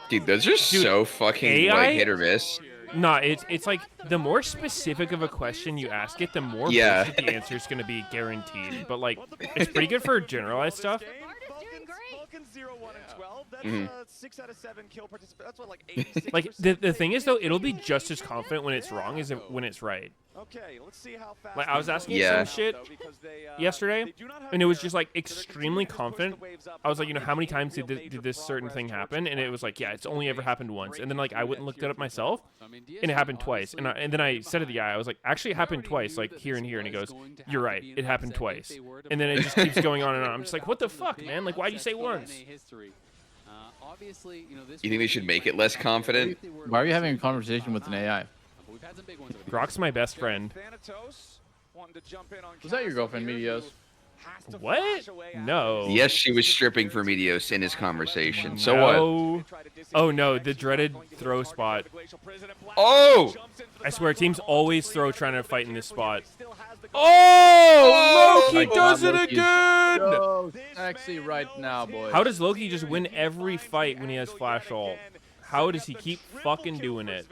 Speaker 13: Dude, those are so fucking
Speaker 1: AI?
Speaker 13: like hit or miss.
Speaker 1: No, it's like the more specific of a question you ask it, the more
Speaker 13: Yeah.
Speaker 1: bullshit the answer is gonna be guaranteed. But like, it's pretty good for generalized stuff.
Speaker 12: Bard is doing great.
Speaker 11: Vulcan's 0-1 and 12. That's 6 out of 7 kill participants. That's what, like 86%.
Speaker 1: Like the thing is though, it'll be just as confident when it's wrong as when it's right.
Speaker 11: Okay, let's see how fast.
Speaker 1: Like I was asking some shit yesterday, and it was just like extremely confident. I was like, you know, how many times did this certain thing happen? And it was like, yeah, it's only ever happened once. And then like I went and looked it up myself, and it happened twice. And then I said to the guy, I was like, actually, it happened twice, like here and here. And he goes, you're right, it happened twice. And then it just keeps going on and on. I'm just like, what the fuck, man? Like, why'd you say once?
Speaker 13: You think they should make it less confident?
Speaker 10: Why are you having a conversation with an AI?
Speaker 1: Grok's my best friend.
Speaker 10: Was that your girlfriend, Meteos?
Speaker 1: What? No.
Speaker 13: Yes, she was stripping for Meteos in his conversation. So
Speaker 1: what? Oh no, the dreaded throw spot.
Speaker 13: Oh!
Speaker 1: I swear, teams always throw trying to fight in this spot. Oh! Loki does it again!
Speaker 10: So sexy right now, boys.
Speaker 1: How does Loki just win every fight when he has flash ult? How does he keep fucking doing it?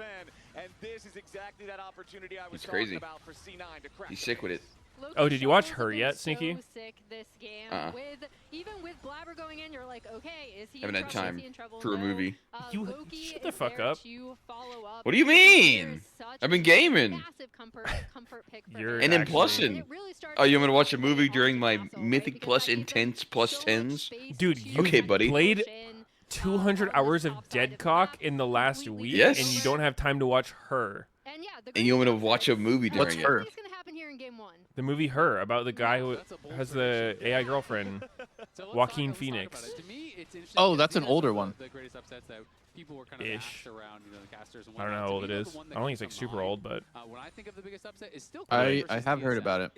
Speaker 13: He's crazy. He's sick with it.
Speaker 1: Oh, did you watch her yet, Sneaky?
Speaker 12: Sick this game. Even with Blabber going in, you're like, okay, is he
Speaker 13: Haven't had time
Speaker 12: in trouble?
Speaker 13: for a movie.
Speaker 1: You shut the fuck up.
Speaker 13: What do you mean? I've been gaming.
Speaker 1: You're
Speaker 13: and then
Speaker 1: actually...
Speaker 13: plussing. Oh, you want me to watch a movie during my Mythic Plus Intense plus 10s?
Speaker 1: Dude, you
Speaker 13: okay, buddy.
Speaker 1: played 200 hours of Deadcock in the last week,
Speaker 13: yes.
Speaker 1: and you don't have time to watch Her.
Speaker 13: And you want me to watch a movie during
Speaker 10: What's
Speaker 13: it?
Speaker 10: Her?
Speaker 1: The movie Her, about the guy who has the AI girlfriend, Joaquin Phoenix.
Speaker 10: Oh, that's an older one.
Speaker 1: Ish. I don't know how old it is. I don't think it's like super old, but
Speaker 10: I have heard about it.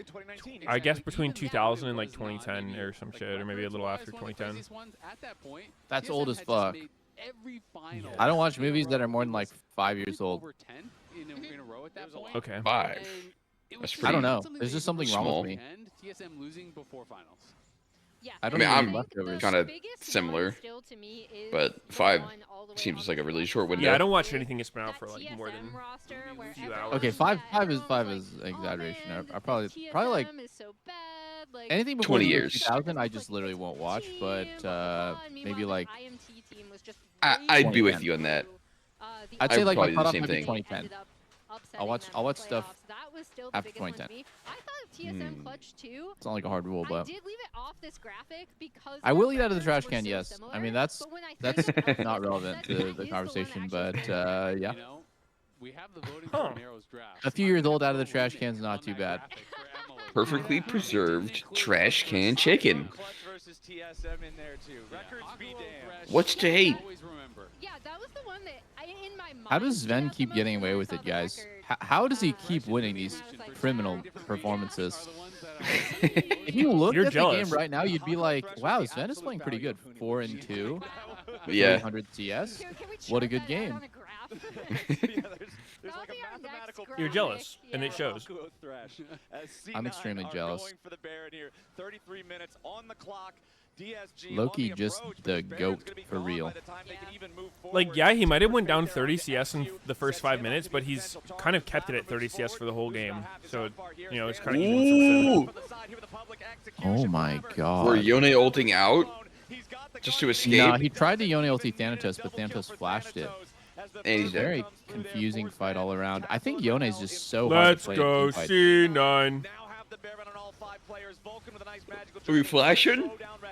Speaker 1: I guess between 2000 and like 2010 or some shit, or maybe a little after 2010.
Speaker 10: That's old as fuck. I don't watch movies that are more than like 5 years old.
Speaker 1: Okay.
Speaker 13: 5. That's pretty
Speaker 10: I don't know. There's just something
Speaker 13: small.
Speaker 10: wrong with me. I don't
Speaker 13: mean,
Speaker 10: even
Speaker 13: I'm kind of similar, but 5 seems like a really short window.
Speaker 1: Yeah, I don't watch anything that's been out for like more than a few hours.
Speaker 10: Okay, five is exaggeration. I probably like anything before
Speaker 13: 20 years.
Speaker 10: 2000. I just literally won't watch, but maybe like
Speaker 13: I'd be with you on that.
Speaker 10: I'd say like my
Speaker 13: probably the
Speaker 10: cutoff
Speaker 13: same
Speaker 10: might be
Speaker 13: thing.
Speaker 10: 2010. I'll watch stuff after 2010. It's not like a hard rule, but I will eat out of the trash can. Yes, I mean that's not relevant to the conversation, but yeah. A few years old out of the trash can's not too bad.
Speaker 13: Perfectly preserved trash can chicken. What's to hate?
Speaker 10: How does Sven keep getting away with it, guys? How does he keep winning these criminal performances? If you look at the game right now, you'd be like, wow, Sven is playing pretty good. 4-2.
Speaker 13: Yeah.
Speaker 10: 300 CS. What a good game.
Speaker 1: You're jealous, and it shows.
Speaker 10: I'm extremely jealous.
Speaker 11: 33 minutes on the clock. DSG
Speaker 10: Loki just the GOAT for real.
Speaker 1: Like, yeah, he might have went down 30 CS in the first 5 minutes, but he's kind of kept it at 30 CS for the whole game. So, you know, it's kind of even from
Speaker 10: Oh my god.
Speaker 13: Were Yone ulting out just to escape?
Speaker 10: No, he tried to Yone ulti Thanatos, but Thanatos flashed it.
Speaker 13: And he's
Speaker 10: It's a very confusing fight all around. I think Yone is just so
Speaker 1: Let's
Speaker 10: hard to play.
Speaker 1: go C9.
Speaker 13: Are we flashing?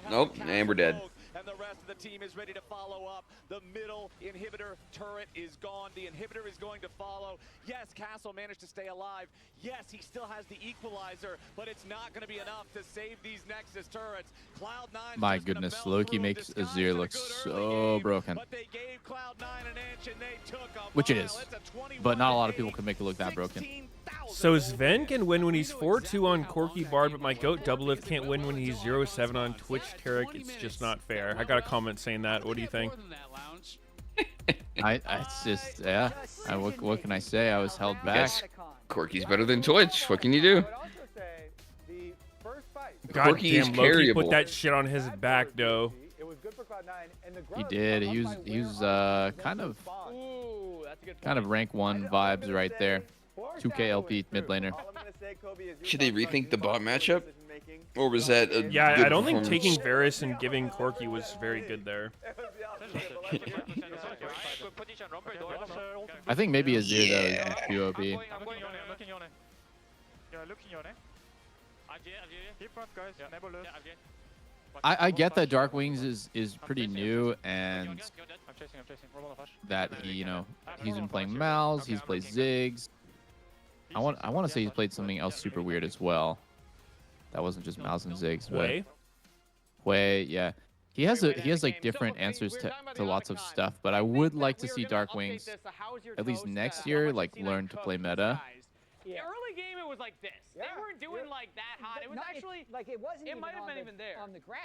Speaker 13: Nope, and we're dead.
Speaker 11: And the rest of the team is ready to follow up. The middle inhibitor turret is gone. The inhibitor is going to follow. Yes, Castle managed to stay alive. Yes, he still has the equalizer, but it's not going to be enough to save these Nexus turrets. Cloud9.
Speaker 10: My goodness, Loki makes Azir look so broken. Which it is. But not a lot of people can make it look that broken.
Speaker 1: So Sven can win when he's 4-2 on Corky Bard, but my GOAT Doublelift can't win when he's 0-7 on Twitch Tarek. It's just not fair. I got a comment saying that. What do you think?
Speaker 10: It's just, yeah. What can I say? I was held back.
Speaker 13: Yes. Corky's better than Twitch. What can you do?
Speaker 1: God
Speaker 13: Corky is
Speaker 1: damn, Loki
Speaker 13: carryable.
Speaker 1: put that shit on his back, though.
Speaker 10: He did. He was kind of rank 1 vibes right there. 2K LP mid laner.
Speaker 13: Should they rethink the bot matchup? Or was that a
Speaker 1: Yeah,
Speaker 13: good
Speaker 1: I don't think
Speaker 13: performance?
Speaker 1: taking Varus and giving Corky was very good there.
Speaker 10: I think maybe Azir though is
Speaker 13: Yeah.
Speaker 10: QOP.
Speaker 14: I'm looking on it. Yeah, looking on it. Keep front, guys. Never lose.
Speaker 10: I get that Dark Wings is pretty new and
Speaker 14: I'm chasing. Roll on the flash.
Speaker 10: that he he's been playing Mals, he's played Ziggs. I want to say he's played something else super weird as well. That wasn't just Mals and Ziggs.
Speaker 1: Way.
Speaker 10: Way, yeah. He has like different answers to lots of stuff, but I would like to see Dark Wings at least next year like learn to play meta.
Speaker 6: Yeah. Early game, it was like this. They weren't doing like that hot. It was actually
Speaker 7: like it wasn't.
Speaker 6: It might have been even there
Speaker 7: on the graph.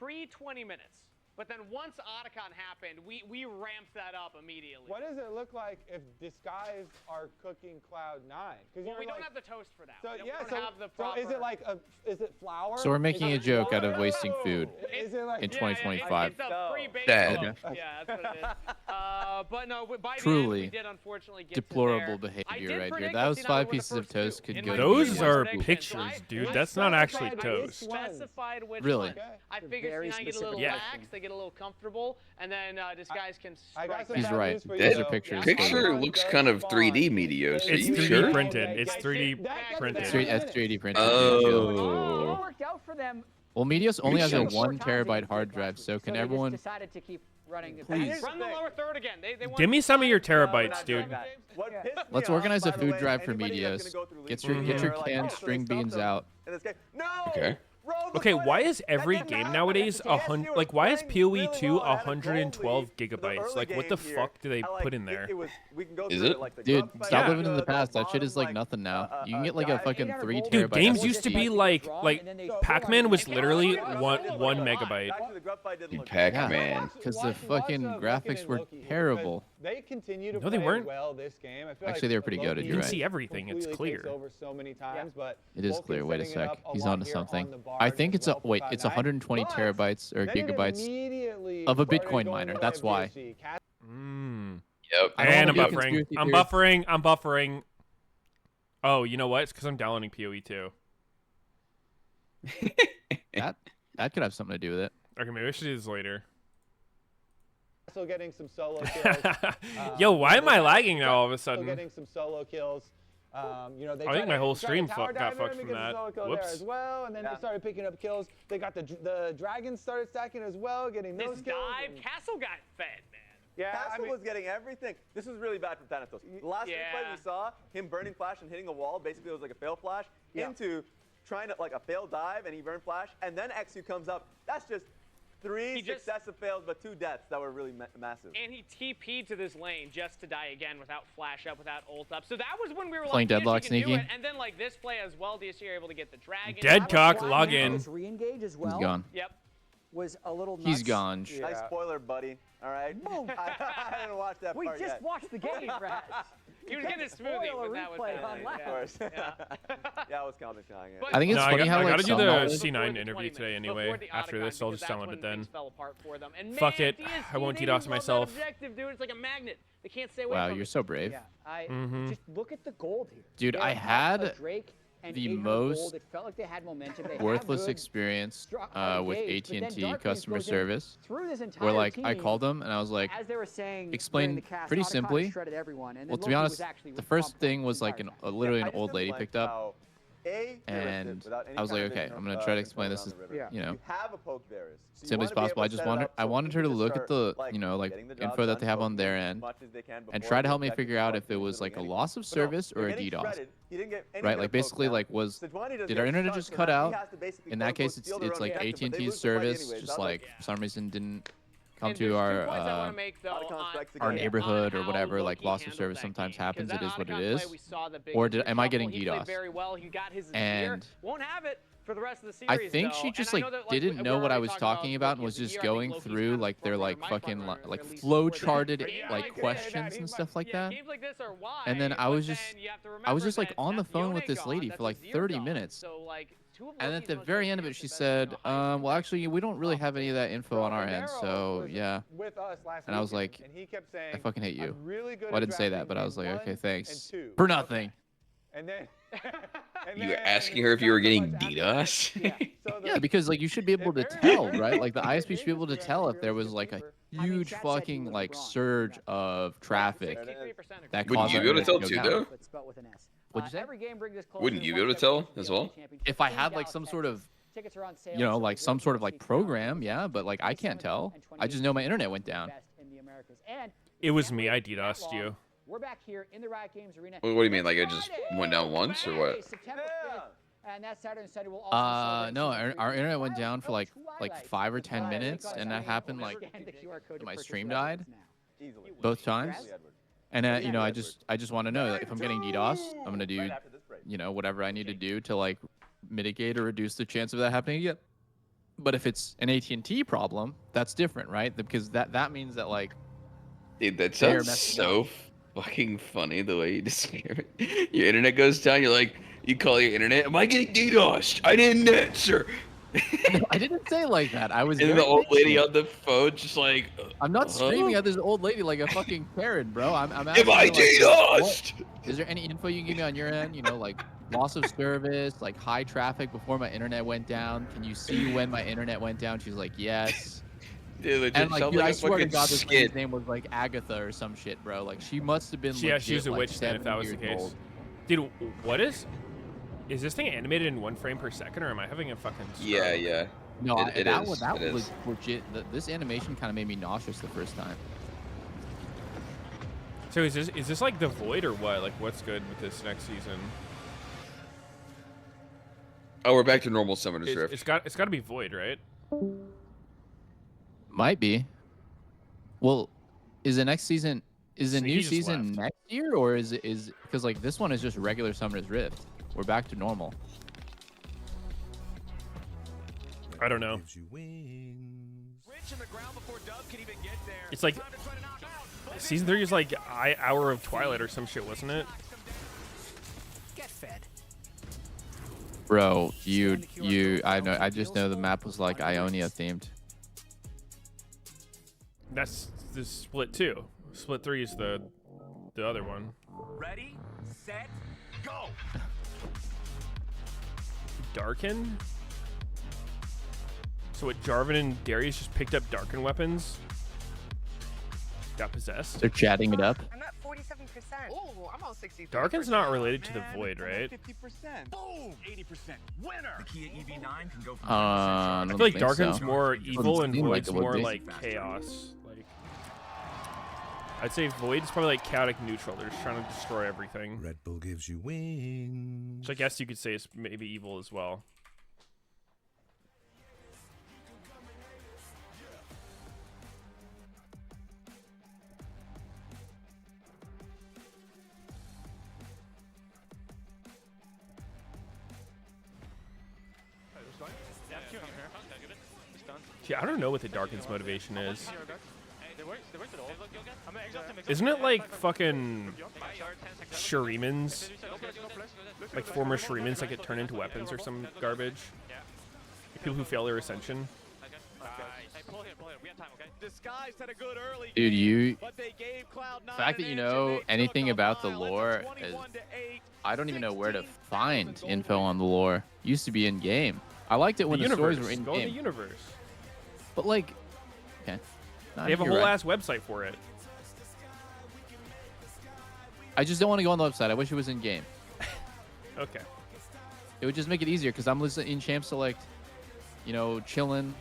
Speaker 6: Pre 20 minutes. But then once Otacon happened, we ramped that up immediately.
Speaker 8: What does it look like if Disguised are cooking Cloud9?
Speaker 6: Well, we don't have the toast for that.
Speaker 8: So
Speaker 6: we
Speaker 8: yeah,
Speaker 6: don't
Speaker 8: so,
Speaker 6: have the proper...
Speaker 8: is it like is it flour?
Speaker 10: So we're making a joke out of wasting food
Speaker 8: Is it like
Speaker 10: in 2025.
Speaker 6: It's a pre-baked
Speaker 13: Dad.
Speaker 6: loaf. Yeah, that's what it is. But no, by the
Speaker 10: Truly
Speaker 6: end, we did unfortunately get
Speaker 10: deplorable
Speaker 6: to there.
Speaker 10: behavior right here. That was 5 pieces of toast could go.
Speaker 1: Those
Speaker 10: to
Speaker 1: are
Speaker 10: the
Speaker 1: pictures, dude. That's not actually toast.
Speaker 6: Specified which
Speaker 10: Really?
Speaker 6: one. I figured C9 get a little lax, they get a little comfortable, and then Disguise can strike.
Speaker 10: He's right.
Speaker 8: for
Speaker 10: Those
Speaker 8: you.
Speaker 10: are pictures.
Speaker 13: Picture looks kind of 3D Meteos. Are
Speaker 1: It's
Speaker 13: you
Speaker 1: 3D
Speaker 13: sure?
Speaker 1: printed. It's 3D printed.
Speaker 10: That's 3D printed.
Speaker 13: Oh.
Speaker 7: It worked out for them.
Speaker 10: Well, Meteos only has a
Speaker 13: Makes sense.
Speaker 10: 1 terabyte hard drive, so can
Speaker 7: they
Speaker 10: everyone
Speaker 7: just decided to keep running the
Speaker 10: Please.
Speaker 6: Run the lower third again. They
Speaker 1: Give me some of your terabytes, dude.
Speaker 5: What pissed me
Speaker 10: let's
Speaker 5: off,
Speaker 10: organize a
Speaker 5: by the
Speaker 10: food
Speaker 5: way,
Speaker 10: drive for
Speaker 5: anybody that's
Speaker 10: Meteos.
Speaker 5: gonna go through
Speaker 10: Get
Speaker 5: League
Speaker 10: your
Speaker 5: One are like,
Speaker 10: canned
Speaker 5: oh, so they
Speaker 10: string
Speaker 5: stuffed
Speaker 10: beans
Speaker 5: them
Speaker 10: out.
Speaker 5: in this game. No.
Speaker 13: Okay.
Speaker 1: Okay, why is every game nowadays like why is PoE 2 112 gigabytes? Like what the fuck do they put in there?
Speaker 13: Is it?
Speaker 10: Dude, stop living in the past. That shit is like nothing now. You can get like a fucking 3 terabyte.
Speaker 1: Dude, games
Speaker 10: SSD.
Speaker 1: used to be like Pac-Man was literally one megabyte.
Speaker 13: Dude, Pac-Man.
Speaker 10: Because the fucking graphics were terrible.
Speaker 8: They continue to
Speaker 1: No, they
Speaker 8: play
Speaker 1: weren't.
Speaker 8: well this game. I feel
Speaker 10: Actually,
Speaker 8: like
Speaker 10: they were pretty
Speaker 8: Loki
Speaker 10: good.
Speaker 1: You
Speaker 10: You're
Speaker 1: can
Speaker 10: right.
Speaker 1: see everything. It's
Speaker 8: completely takes
Speaker 1: clear.
Speaker 8: over so many times, but
Speaker 10: It is
Speaker 8: Vulcan's
Speaker 10: clear. Wait a
Speaker 8: setting it
Speaker 10: sec.
Speaker 8: up a
Speaker 10: He's
Speaker 8: lot
Speaker 10: onto
Speaker 8: here
Speaker 10: something.
Speaker 8: on the bar
Speaker 10: I think
Speaker 8: against
Speaker 10: it's wait. It's
Speaker 8: Cloud9,
Speaker 10: 120
Speaker 8: but
Speaker 10: terabytes or
Speaker 8: then it
Speaker 10: gigabytes
Speaker 8: immediately
Speaker 10: of a
Speaker 8: started
Speaker 10: Bitcoin
Speaker 8: going
Speaker 10: miner.
Speaker 8: the way
Speaker 10: That's
Speaker 8: of
Speaker 10: why.
Speaker 8: DSG.
Speaker 13: Yep.
Speaker 10: I don't
Speaker 1: And I'm
Speaker 10: wanna do
Speaker 1: buffering.
Speaker 10: conspiracy
Speaker 1: I'm
Speaker 10: theories.
Speaker 1: buffering. I'm buffering. Oh, you know what? It's because I'm downloading PoE 2.
Speaker 10: That could have something to do with it.
Speaker 1: Okay, maybe I should do this later.
Speaker 8: Also getting some solo kills.
Speaker 1: Yo, why am I lagging now all of a
Speaker 8: Still
Speaker 1: sudden?
Speaker 8: getting some solo kills. You know, they
Speaker 1: I think
Speaker 8: tried
Speaker 1: my
Speaker 8: to-
Speaker 1: whole
Speaker 8: tried to
Speaker 1: stream
Speaker 8: tower
Speaker 1: got
Speaker 8: dive him
Speaker 1: fucked
Speaker 8: and
Speaker 1: from
Speaker 8: get a
Speaker 1: that.
Speaker 8: solo kill there
Speaker 1: Whoops.
Speaker 8: as well, and then they started picking up kills. They got the dragons started stacking as well, getting those
Speaker 6: This
Speaker 8: kills.
Speaker 6: dive,
Speaker 8: and-
Speaker 6: Castle got fed, man.
Speaker 8: Yeah,
Speaker 5: Castle was getting everything. This was really bad from Thanatos. The last play we saw, him burning flash and hitting a wall, basically it was like a fail flash, into trying to, like a fail dive, and he burned flash, and then XU comes up. That's just three successive fails, but 2 deaths that were really massive.
Speaker 6: And he TP'd to this lane just to die again without flash up, without ult up. So that was when we were
Speaker 10: Playing
Speaker 6: like,
Speaker 10: Deadlock
Speaker 6: DSG can do
Speaker 10: Sneaky.
Speaker 6: it. And then like this play as well, DSG are able to get the dragon.
Speaker 1: Deadcock, log in.
Speaker 7: His re-engage as well.
Speaker 10: He's gone.
Speaker 6: Yep.
Speaker 7: Was a little nuts.
Speaker 10: He's gone.
Speaker 5: Nice spoiler, buddy. All right. I didn't watch that
Speaker 7: We
Speaker 5: part
Speaker 7: just
Speaker 5: yet.
Speaker 7: watched the game, Raz.
Speaker 6: He was getting a smoothie, but that was
Speaker 7: on
Speaker 5: Of course. Yeah, I was counting it.
Speaker 10: I think it's
Speaker 1: No,
Speaker 10: funny how
Speaker 1: I
Speaker 10: like
Speaker 1: gotta do
Speaker 10: some
Speaker 1: the
Speaker 10: knowledge-
Speaker 1: C9 interview today anyway. After this, I'll just tell him it then. Fuck it. I won't DDoS myself.
Speaker 6: Objective, dude. It's like a magnet. They can't stay away
Speaker 10: Wow,
Speaker 6: from
Speaker 10: you're
Speaker 6: it.
Speaker 10: so brave.
Speaker 7: Yeah, just look at the gold here.
Speaker 10: Dude,
Speaker 7: They
Speaker 10: I
Speaker 7: have
Speaker 10: had
Speaker 7: Drake and
Speaker 10: the
Speaker 7: 800
Speaker 10: most
Speaker 7: gold. It felt like they had momentum. They had
Speaker 10: worthless
Speaker 7: good
Speaker 10: experience
Speaker 7: engage,
Speaker 10: with
Speaker 7: but then
Speaker 10: AT&T
Speaker 7: Dark
Speaker 10: customer
Speaker 7: Wings goes in
Speaker 10: service,
Speaker 7: through this entire
Speaker 10: where like I
Speaker 7: team,
Speaker 10: called them and I was like,
Speaker 7: as they were saying
Speaker 10: explain
Speaker 7: during the cast,
Speaker 10: pretty
Speaker 7: Otacon
Speaker 10: simply.
Speaker 7: shredded everyone, and then
Speaker 10: Well, to
Speaker 7: Loki
Speaker 10: be
Speaker 7: was
Speaker 10: honest,
Speaker 7: actually
Speaker 10: the first thing was like literally
Speaker 5: I
Speaker 10: an
Speaker 5: just
Speaker 10: old
Speaker 5: didn't
Speaker 10: lady
Speaker 5: like
Speaker 10: picked up,
Speaker 5: how, A,
Speaker 10: and
Speaker 5: without any
Speaker 10: I was
Speaker 5: kind
Speaker 10: like,
Speaker 5: of
Speaker 10: okay,
Speaker 5: vision
Speaker 10: I'm gonna
Speaker 5: of,
Speaker 10: try to explain
Speaker 5: control
Speaker 10: this
Speaker 5: around
Speaker 10: as
Speaker 5: the river.
Speaker 10: you know,
Speaker 5: You have a poke Varus. So you
Speaker 10: simply as
Speaker 5: wanna be
Speaker 10: possible.
Speaker 5: able
Speaker 10: I
Speaker 5: to
Speaker 10: just
Speaker 5: set it
Speaker 10: wanted
Speaker 5: up
Speaker 10: I
Speaker 5: so
Speaker 10: wanted
Speaker 5: you
Speaker 10: her to
Speaker 5: can
Speaker 10: look at
Speaker 5: start,
Speaker 10: the
Speaker 5: like,
Speaker 10: you know like
Speaker 5: getting the job
Speaker 10: info that
Speaker 5: done,
Speaker 10: they have on
Speaker 5: focusing
Speaker 10: their
Speaker 5: as
Speaker 10: end,
Speaker 5: much as they can
Speaker 10: and
Speaker 5: before
Speaker 10: try to
Speaker 5: the
Speaker 10: help me
Speaker 5: effective
Speaker 10: figure out
Speaker 5: part
Speaker 10: if it was like a
Speaker 5: anything.
Speaker 10: loss of
Speaker 5: But no,
Speaker 10: service or
Speaker 5: you're
Speaker 10: a
Speaker 5: getting
Speaker 10: DDoS.
Speaker 5: shredded. You didn't get any
Speaker 10: Right,
Speaker 5: kind
Speaker 10: like
Speaker 5: of poke
Speaker 10: basically
Speaker 5: down.
Speaker 10: like was
Speaker 5: Sejuani doesn't
Speaker 10: did our
Speaker 5: get
Speaker 10: internet
Speaker 5: stuck,
Speaker 10: just
Speaker 5: so
Speaker 10: cut
Speaker 5: now he
Speaker 10: out?
Speaker 5: has to basically
Speaker 10: In that
Speaker 5: quote-unquote
Speaker 10: case,
Speaker 5: steal their
Speaker 10: it's
Speaker 5: own
Speaker 10: like
Speaker 5: objective, but they
Speaker 10: AT&T's
Speaker 5: lose the fight
Speaker 10: service
Speaker 5: anyways.
Speaker 10: just
Speaker 5: I was
Speaker 10: like for some reason didn't come
Speaker 6: And
Speaker 10: to
Speaker 6: there's 2
Speaker 10: our
Speaker 6: points I wanna make, though,
Speaker 10: our
Speaker 6: on
Speaker 10: neighborhood or
Speaker 6: how
Speaker 10: whatever. Like
Speaker 6: Loki
Speaker 10: loss of
Speaker 6: handled
Speaker 10: service
Speaker 6: that
Speaker 10: sometimes
Speaker 6: game,
Speaker 10: happens.
Speaker 6: because
Speaker 10: It
Speaker 6: that
Speaker 10: is what it
Speaker 6: Otacon
Speaker 10: is.
Speaker 6: play, we saw the big
Speaker 10: Or
Speaker 6: Azir
Speaker 10: am I
Speaker 6: shuffle.
Speaker 10: getting
Speaker 6: He played
Speaker 10: DDoS?
Speaker 6: very well. He got his Azir.
Speaker 10: And
Speaker 6: Won't have it for the rest of the series.
Speaker 10: I think
Speaker 6: though.
Speaker 10: she just
Speaker 6: And I
Speaker 10: like
Speaker 6: know that,
Speaker 10: didn't
Speaker 6: we
Speaker 10: know what I
Speaker 6: already
Speaker 10: was
Speaker 6: talked
Speaker 10: talking about and
Speaker 6: Loki's
Speaker 10: was just
Speaker 6: Azir. I think
Speaker 10: going
Speaker 6: Loki's
Speaker 10: through
Speaker 6: kind of
Speaker 10: like their
Speaker 6: front runner,
Speaker 10: like
Speaker 6: my
Speaker 10: fucking
Speaker 6: front runner,
Speaker 10: like
Speaker 6: at least
Speaker 10: flow
Speaker 6: for that.
Speaker 10: charted
Speaker 6: Yeah,
Speaker 10: like questions and stuff like that.
Speaker 6: Games like this are why.
Speaker 10: And then I was just like on the phone with this
Speaker 6: gone,
Speaker 10: lady
Speaker 6: that's
Speaker 10: for like
Speaker 6: Azir
Speaker 10: 30
Speaker 6: gone.
Speaker 10: minutes.
Speaker 6: So like 2 of
Speaker 10: And at
Speaker 6: Loki's
Speaker 10: the
Speaker 6: most
Speaker 10: very end of it, she said, well, actually, we don't really have any of that info on our end, so yeah.
Speaker 8: With us last
Speaker 10: And I was
Speaker 8: weekend,
Speaker 10: like,
Speaker 8: and he kept saying,
Speaker 10: I fucking hate you.
Speaker 8: I'm really good
Speaker 10: Well, I
Speaker 8: at
Speaker 10: didn't say that,
Speaker 8: drafting
Speaker 10: but I was
Speaker 8: game
Speaker 10: like,
Speaker 8: 1
Speaker 10: okay,
Speaker 8: and
Speaker 10: thanks.
Speaker 8: 2.
Speaker 10: For nothing.
Speaker 8: And then,
Speaker 13: You were asking her if you were getting DDoS?
Speaker 10: Yeah, because like you should be able to tell, right? Like the ISP should be able to tell if there was like a huge
Speaker 7: chat said he
Speaker 10: fucking
Speaker 7: was
Speaker 10: like
Speaker 7: LeBron.
Speaker 10: surge of traffic
Speaker 6: 63%
Speaker 10: that
Speaker 6: agree.
Speaker 13: Wouldn't
Speaker 10: caused
Speaker 13: you
Speaker 10: our
Speaker 13: be able to
Speaker 10: internet
Speaker 13: tell
Speaker 10: go
Speaker 13: too,
Speaker 10: down.
Speaker 13: though?
Speaker 7: But spelled with an S.
Speaker 10: What'd you say?
Speaker 7: Every game brings us closer.
Speaker 13: Wouldn't you be able to tell as well?
Speaker 10: If I had like some sort of, you know, like some sort of like program, yeah, but like I can't tell. I just know my internet went down.
Speaker 1: It was me. I DDoSed you.
Speaker 7: We're back here in the Riot Games Arena.
Speaker 13: What do you mean? Like it just went down once or what?
Speaker 7: September 5th, and that Saturday and Sunday will also
Speaker 10: No,
Speaker 7: celebrate
Speaker 10: our internet went down for like
Speaker 7: Twilight.
Speaker 10: 5 or 10 minutes, and that happened like my stream died both times. And you know, I just want to know that if I'm getting DDoS, I'm gonna do, you know, whatever I need to do to like mitigate or reduce the chance of that happening again. But if it's an AT&T problem, that's different, right? Because that means that like,
Speaker 13: Dude, that
Speaker 10: they are
Speaker 13: sounds
Speaker 10: messing
Speaker 13: so fucking funny the way you describe it. Your internet goes down. You're like, you call your internet. Am I getting DDoSed? I didn't answer.
Speaker 10: No, I didn't say it like that. I was.
Speaker 13: And
Speaker 10: very
Speaker 13: the old lady
Speaker 10: patient.
Speaker 13: on the phone just like.
Speaker 10: I'm not screaming at this old lady like a fucking Karen, bro. I'm asking.
Speaker 13: Am I
Speaker 10: her, like,
Speaker 13: DDoSed?
Speaker 10: is there any info you can give me on your end? You know, like loss of service, like high traffic before my internet went down. Can you see when my internet went down? She's like, yes.
Speaker 13: Dude, legit
Speaker 10: And like,
Speaker 13: sounds
Speaker 10: dude,
Speaker 13: like
Speaker 10: I
Speaker 13: a
Speaker 10: swear to
Speaker 13: fucking
Speaker 10: God, this
Speaker 13: skit.
Speaker 10: lady's name was like Agatha or some shit, bro. Like she must have been.
Speaker 1: Yeah, she was a
Speaker 10: legit,
Speaker 1: witch
Speaker 10: like,
Speaker 1: then if that was the
Speaker 10: 70 years
Speaker 1: case.
Speaker 10: old.
Speaker 1: Dude, what is this thing animated in 1 frame per second, or am I having a fucking stroke?
Speaker 13: Yeah, yeah.
Speaker 10: No,
Speaker 13: It
Speaker 10: that
Speaker 13: is,
Speaker 10: was that
Speaker 13: it
Speaker 10: was
Speaker 13: is.
Speaker 10: legit. This animation kind of made me nauseous the first time.
Speaker 1: So is this like the Void or what? Like what's good with this next season?
Speaker 13: Oh, we're back to normal Summoner's Rift.
Speaker 1: It's got to be Void, right?
Speaker 10: Might be. Well, is the next season is the
Speaker 1: So he
Speaker 10: new
Speaker 1: just
Speaker 10: season
Speaker 1: left.
Speaker 10: next year, or is because like this one is just regular Summoner's Rift? We're back to normal.
Speaker 1: I don't know. It's like season 3 is like Hour of Twilight or some shit, wasn't it?
Speaker 2: Get fed.
Speaker 10: Bro, I just know the map was like Ionia themed.
Speaker 1: That's the Split 2. Split 3 is the other one.
Speaker 2: Ready, set, go.
Speaker 1: Darken? So what, Jarvan and Darius just picked up Darken weapons? Got possessed?
Speaker 10: They're chatting it up.
Speaker 15: I'm at 47%.
Speaker 2: Oh, I'm on 63%.
Speaker 1: Darken's not related to the Void, right?
Speaker 2: 50%. Boom! 80%. Winner! The Kia EV9 can go from
Speaker 10: I
Speaker 1: I
Speaker 10: don't
Speaker 1: feel like
Speaker 10: think
Speaker 1: Darken's
Speaker 10: so.
Speaker 1: more
Speaker 10: Doesn't
Speaker 1: evil and
Speaker 10: seem like
Speaker 1: Void's
Speaker 10: it would
Speaker 1: more
Speaker 10: be.
Speaker 1: like chaos. Like, I'd say Void is probably like chaotic neutral. They're just trying to destroy everything.
Speaker 16: Red Bull gives you wings.
Speaker 1: Which I guess you could say is maybe evil as well. Yeah, I don't know what the Darken's motivation is. Isn't it like fucking Shuriman's? Like former Shuriman's that get turned into weapons or some garbage? People who fail their ascension?
Speaker 10: Dude, the fact that you know anything about the lore is, I don't even know where to find info on the lore. Used to be in game. I liked it when the stories were in
Speaker 1: Go in the
Speaker 10: game.
Speaker 1: universe.
Speaker 10: But like, okay. No,
Speaker 1: They have a
Speaker 10: you're
Speaker 1: whole
Speaker 10: right.
Speaker 1: ass website for it.
Speaker 10: I just don't want to go on the website. I wish it was in game.
Speaker 1: Okay.
Speaker 10: It would just make it easier because I'm listening in Champ Select, you know, chilling.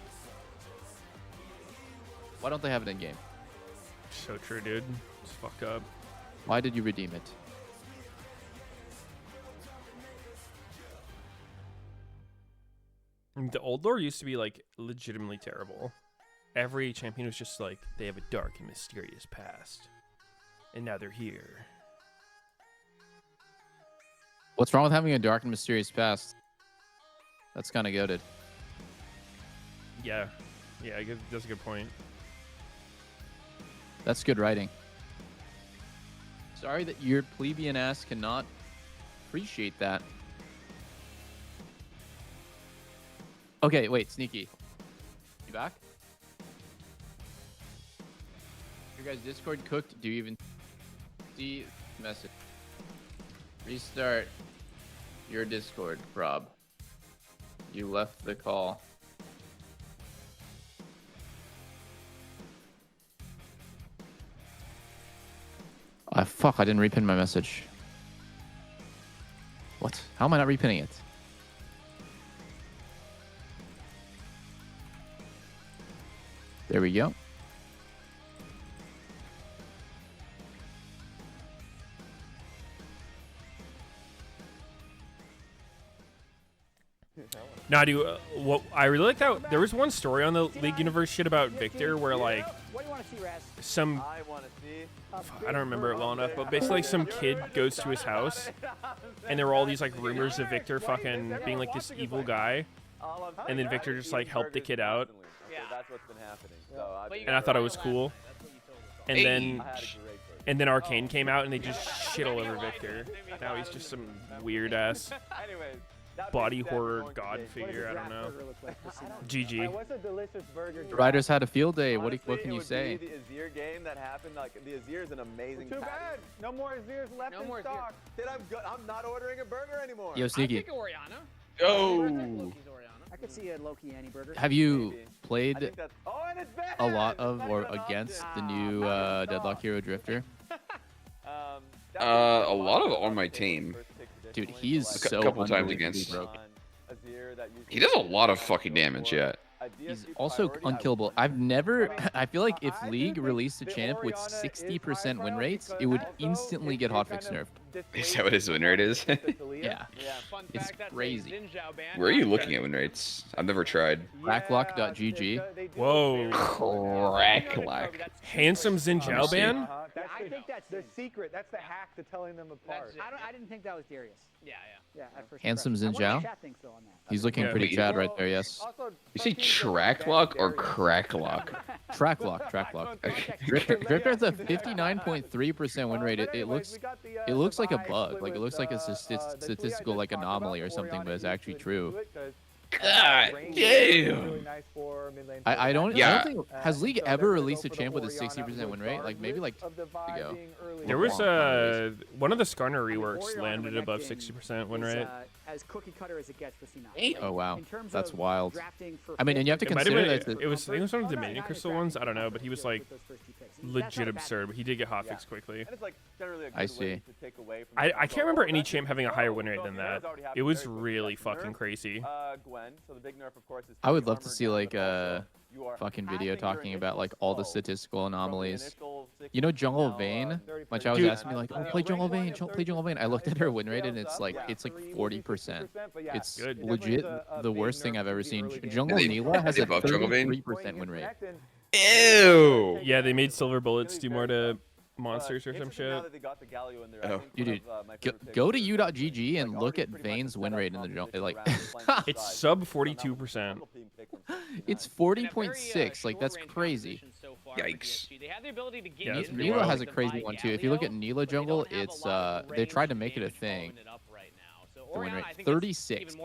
Speaker 10: Why don't they have it in game?
Speaker 1: So true, dude. It's fucked up.
Speaker 10: Why did you redeem it?
Speaker 1: The old lore used to be like legitimately terrible. Every champion was just like, they have a dark and mysterious past. And now they're here.
Speaker 10: What's wrong with having a dark and mysterious past? That's kind of goated.
Speaker 1: Yeah. Yeah, I guess that's a good point.
Speaker 10: That's good writing. Sorry that your plebeian ass cannot appreciate that. Okay, wait, Sneaky. You back? Your guys' Discord cooked? Do you even see the message? Restart your Discord, Rob. You left the call. Fuck, I didn't repin my message. What? How am I not repinning it? There we go.
Speaker 1: Nah, dude, what I really like that there was one story on the League Universe shit about Victor where like
Speaker 7: What do you want to see, Raz?
Speaker 1: some
Speaker 5: I want to see.
Speaker 1: I don't remember it well enough, but basically like, some kid goes to his house and there were all these like rumors of Victor fucking being like this evil guy, and then Victor just like helped the kid out,
Speaker 5: Yeah, that's what's been happening. So
Speaker 1: and I thought it was cool. And then Arcane came out and they just shit all over Victor. Now he's just some weird ass
Speaker 5: Anyways,
Speaker 1: body horror god figure. I don't know. GG.
Speaker 8: What's a delicious burger?
Speaker 10: The Riders had a field day. What
Speaker 5: Honestly,
Speaker 10: can
Speaker 5: it
Speaker 10: you
Speaker 5: would
Speaker 10: say?
Speaker 5: be the Azir game that happened. Like the Azir is an amazing.
Speaker 8: Too bad. No more Azirs left in stock.
Speaker 5: Dude, I'm good. I'm not ordering a burger anymore.
Speaker 10: Yo, Sneaky.
Speaker 6: Oriana.
Speaker 13: Oh.
Speaker 7: I could see a Loki Annie burger.
Speaker 10: Have you played
Speaker 5: Oh, and it's bad.
Speaker 10: a lot of or against the new Deadlock Hero Drifter?
Speaker 13: A lot of on my team.
Speaker 10: Dude, he is so
Speaker 13: a couple times
Speaker 10: unbelievably
Speaker 13: against.
Speaker 10: broken.
Speaker 13: He does a lot of fucking damage yet.
Speaker 10: He's also unkillable. I've never. I feel like if League released a champ with 60% win rates, it would instantly get hotfix nerfed.
Speaker 13: Is that what his win rate is?
Speaker 10: Yeah. It's crazy.
Speaker 13: Where are you looking at win rates? I've never tried.
Speaker 10: Cracklock.gg.
Speaker 1: Whoa.
Speaker 13: Cracklock.
Speaker 1: Handsome Xin Zhao ban?
Speaker 8: I think that's the secret. That's the hack to telling them apart.
Speaker 7: I didn't think that was Darius.
Speaker 6: Yeah.
Speaker 7: At first
Speaker 10: Handsome
Speaker 7: impression.
Speaker 10: Xin
Speaker 7: I wonder what
Speaker 10: Zhao?
Speaker 7: chat thinks, though, on that.
Speaker 10: He's looking pretty Chad right there, yes.
Speaker 13: You say tracklock or cracklock?
Speaker 10: Tracklock. Drifter has a 59.3% win rate. It looks like a bug. Like it looks like a statistical like anomaly or something, but it's actually true.
Speaker 13: God damn.
Speaker 10: I don't
Speaker 13: Yeah.
Speaker 10: think has League ever released a champ with a 60% win rate? Like maybe like ago.
Speaker 1: There was one of the Skarner reworks landed above 60% win rate.
Speaker 7: As cookie cutter as it gets for C9.
Speaker 10: Oh wow,
Speaker 7: In terms
Speaker 10: that's
Speaker 7: of
Speaker 10: wild.
Speaker 7: drafting for
Speaker 10: I mean, and you have to
Speaker 1: It might have
Speaker 10: consider
Speaker 1: been,
Speaker 10: that
Speaker 1: it was I think it was one of the Dominion Crystal ones. I don't know, but he was like legit absurd. But he did get hotfix quickly.
Speaker 5: And it's like generally a good
Speaker 10: I
Speaker 5: way
Speaker 10: see.
Speaker 5: to take away from
Speaker 1: I can't remember any champ having a higher win rate than that. It was really fucking crazy.
Speaker 5: Gwen, so the big nerf, of course, is
Speaker 10: I would love to see like a fucking video talking about like all the statistical anomalies. You know Jungle Vayne? My child was
Speaker 1: Dude.
Speaker 10: asking me like, "Oh, play Jungle Vayne, play Jungle Vayne." I looked at her win rate and it's like 40%. It's
Speaker 1: Good.
Speaker 10: legit the worst thing I've ever seen. Jungle
Speaker 13: They-
Speaker 10: Nila has
Speaker 13: they
Speaker 10: a
Speaker 13: buff Jungle Vayne?
Speaker 10: 33% win rate.
Speaker 13: Ew.
Speaker 1: Yeah, they made Silver Bullets do more to monsters or some shit.
Speaker 13: Oh.
Speaker 10: Dude, go to u.gg and look at Vayne's win rate in the jungle. Like,
Speaker 1: It's sub 42%.
Speaker 10: it's 40.6. Like that's crazy.
Speaker 13: Yikes.
Speaker 6: They have the ability to get
Speaker 1: Yeah, that's
Speaker 6: in
Speaker 1: pretty
Speaker 10: Nila
Speaker 1: wild.
Speaker 10: has a crazy one too. If you look at Nila jungle, it's they tried to make it a thing. The win rate 36.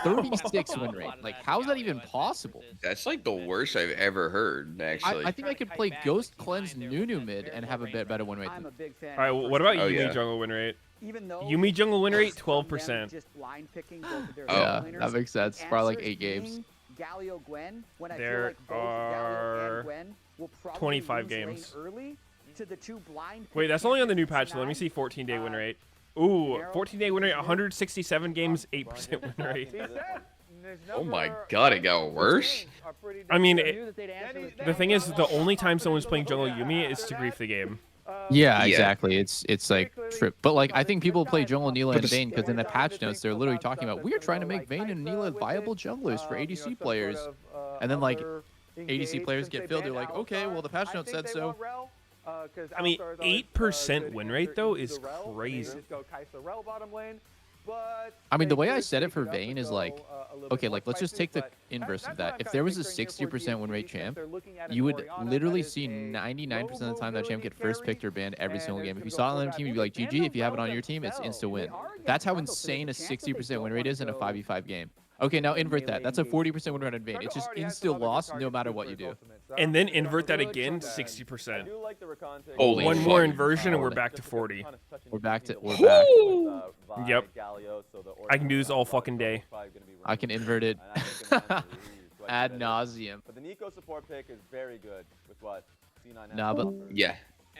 Speaker 10: 36 win rate. Like how is that even possible?
Speaker 13: That's like the worst I've ever heard, actually.
Speaker 10: I think I could play Ghost Cleanse Nunu mid and have a bit better win rate.
Speaker 7: I'm a big fan.
Speaker 1: All right, what about
Speaker 13: Oh,
Speaker 1: Yumi
Speaker 13: yeah.
Speaker 1: jungle win rate?
Speaker 7: Even though
Speaker 1: Yumi jungle win rate
Speaker 7: from them
Speaker 1: 12%.
Speaker 7: just blind picking both of their
Speaker 10: Yeah,
Speaker 7: laners,
Speaker 10: that makes sense.
Speaker 7: the
Speaker 10: Probably like
Speaker 7: answers
Speaker 10: 8 games.
Speaker 7: being Galio Gwen, when I
Speaker 1: There
Speaker 7: feel like both Galio
Speaker 1: are
Speaker 7: and Gwen will probably
Speaker 1: 25
Speaker 7: lose lane
Speaker 1: games.
Speaker 7: early to the two blind
Speaker 1: Wait, that's only on the new patch. So
Speaker 7: C9.
Speaker 1: let me see 14-day win rate. Ooh, 14-day win rate, 167 games, 8% win rate.
Speaker 13: Oh my god, it got worse?
Speaker 1: I mean,
Speaker 7: I knew that they'd answer with
Speaker 1: the thing is, the only time someone's playing jungle Yumi is to grief the game.
Speaker 10: Yeah,
Speaker 13: Yeah.
Speaker 10: exactly. It's like trip. But like I think people play jungle Nila and Vayne because in the patch notes they're literally talking about we're trying to make Vayne and Nila viable junglers for ADC players. And then like ADC players get filled. They're like, okay, well the patch note said so.
Speaker 1: I mean, 8% win rate though is crazy.
Speaker 10: I mean, the way I said it for Vayne is like, okay, like let's just take the inverse of that. If there was a 60% win rate champ, you would literally see 99% of the time that champ get first picked or banned every single game. If you saw it on their team, you'd be like, GG. If you have it on your team, it's insta win. That's how insane a 60% win rate is in a 5v5 game. Okay, now invert that. That's a 40% win rate on Vayne. It's just insta loss no matter what you do.
Speaker 1: And then invert that again, 60%.
Speaker 13: Holy
Speaker 1: One
Speaker 13: fuck.
Speaker 1: more inversion and we're back to 40.
Speaker 10: We're back. Yep.
Speaker 1: I can do this all fucking day.
Speaker 10: I can invert it ad nauseum.
Speaker 5: But the Nico support pick is very good with what? C9
Speaker 10: Nah, but
Speaker 13: Yeah.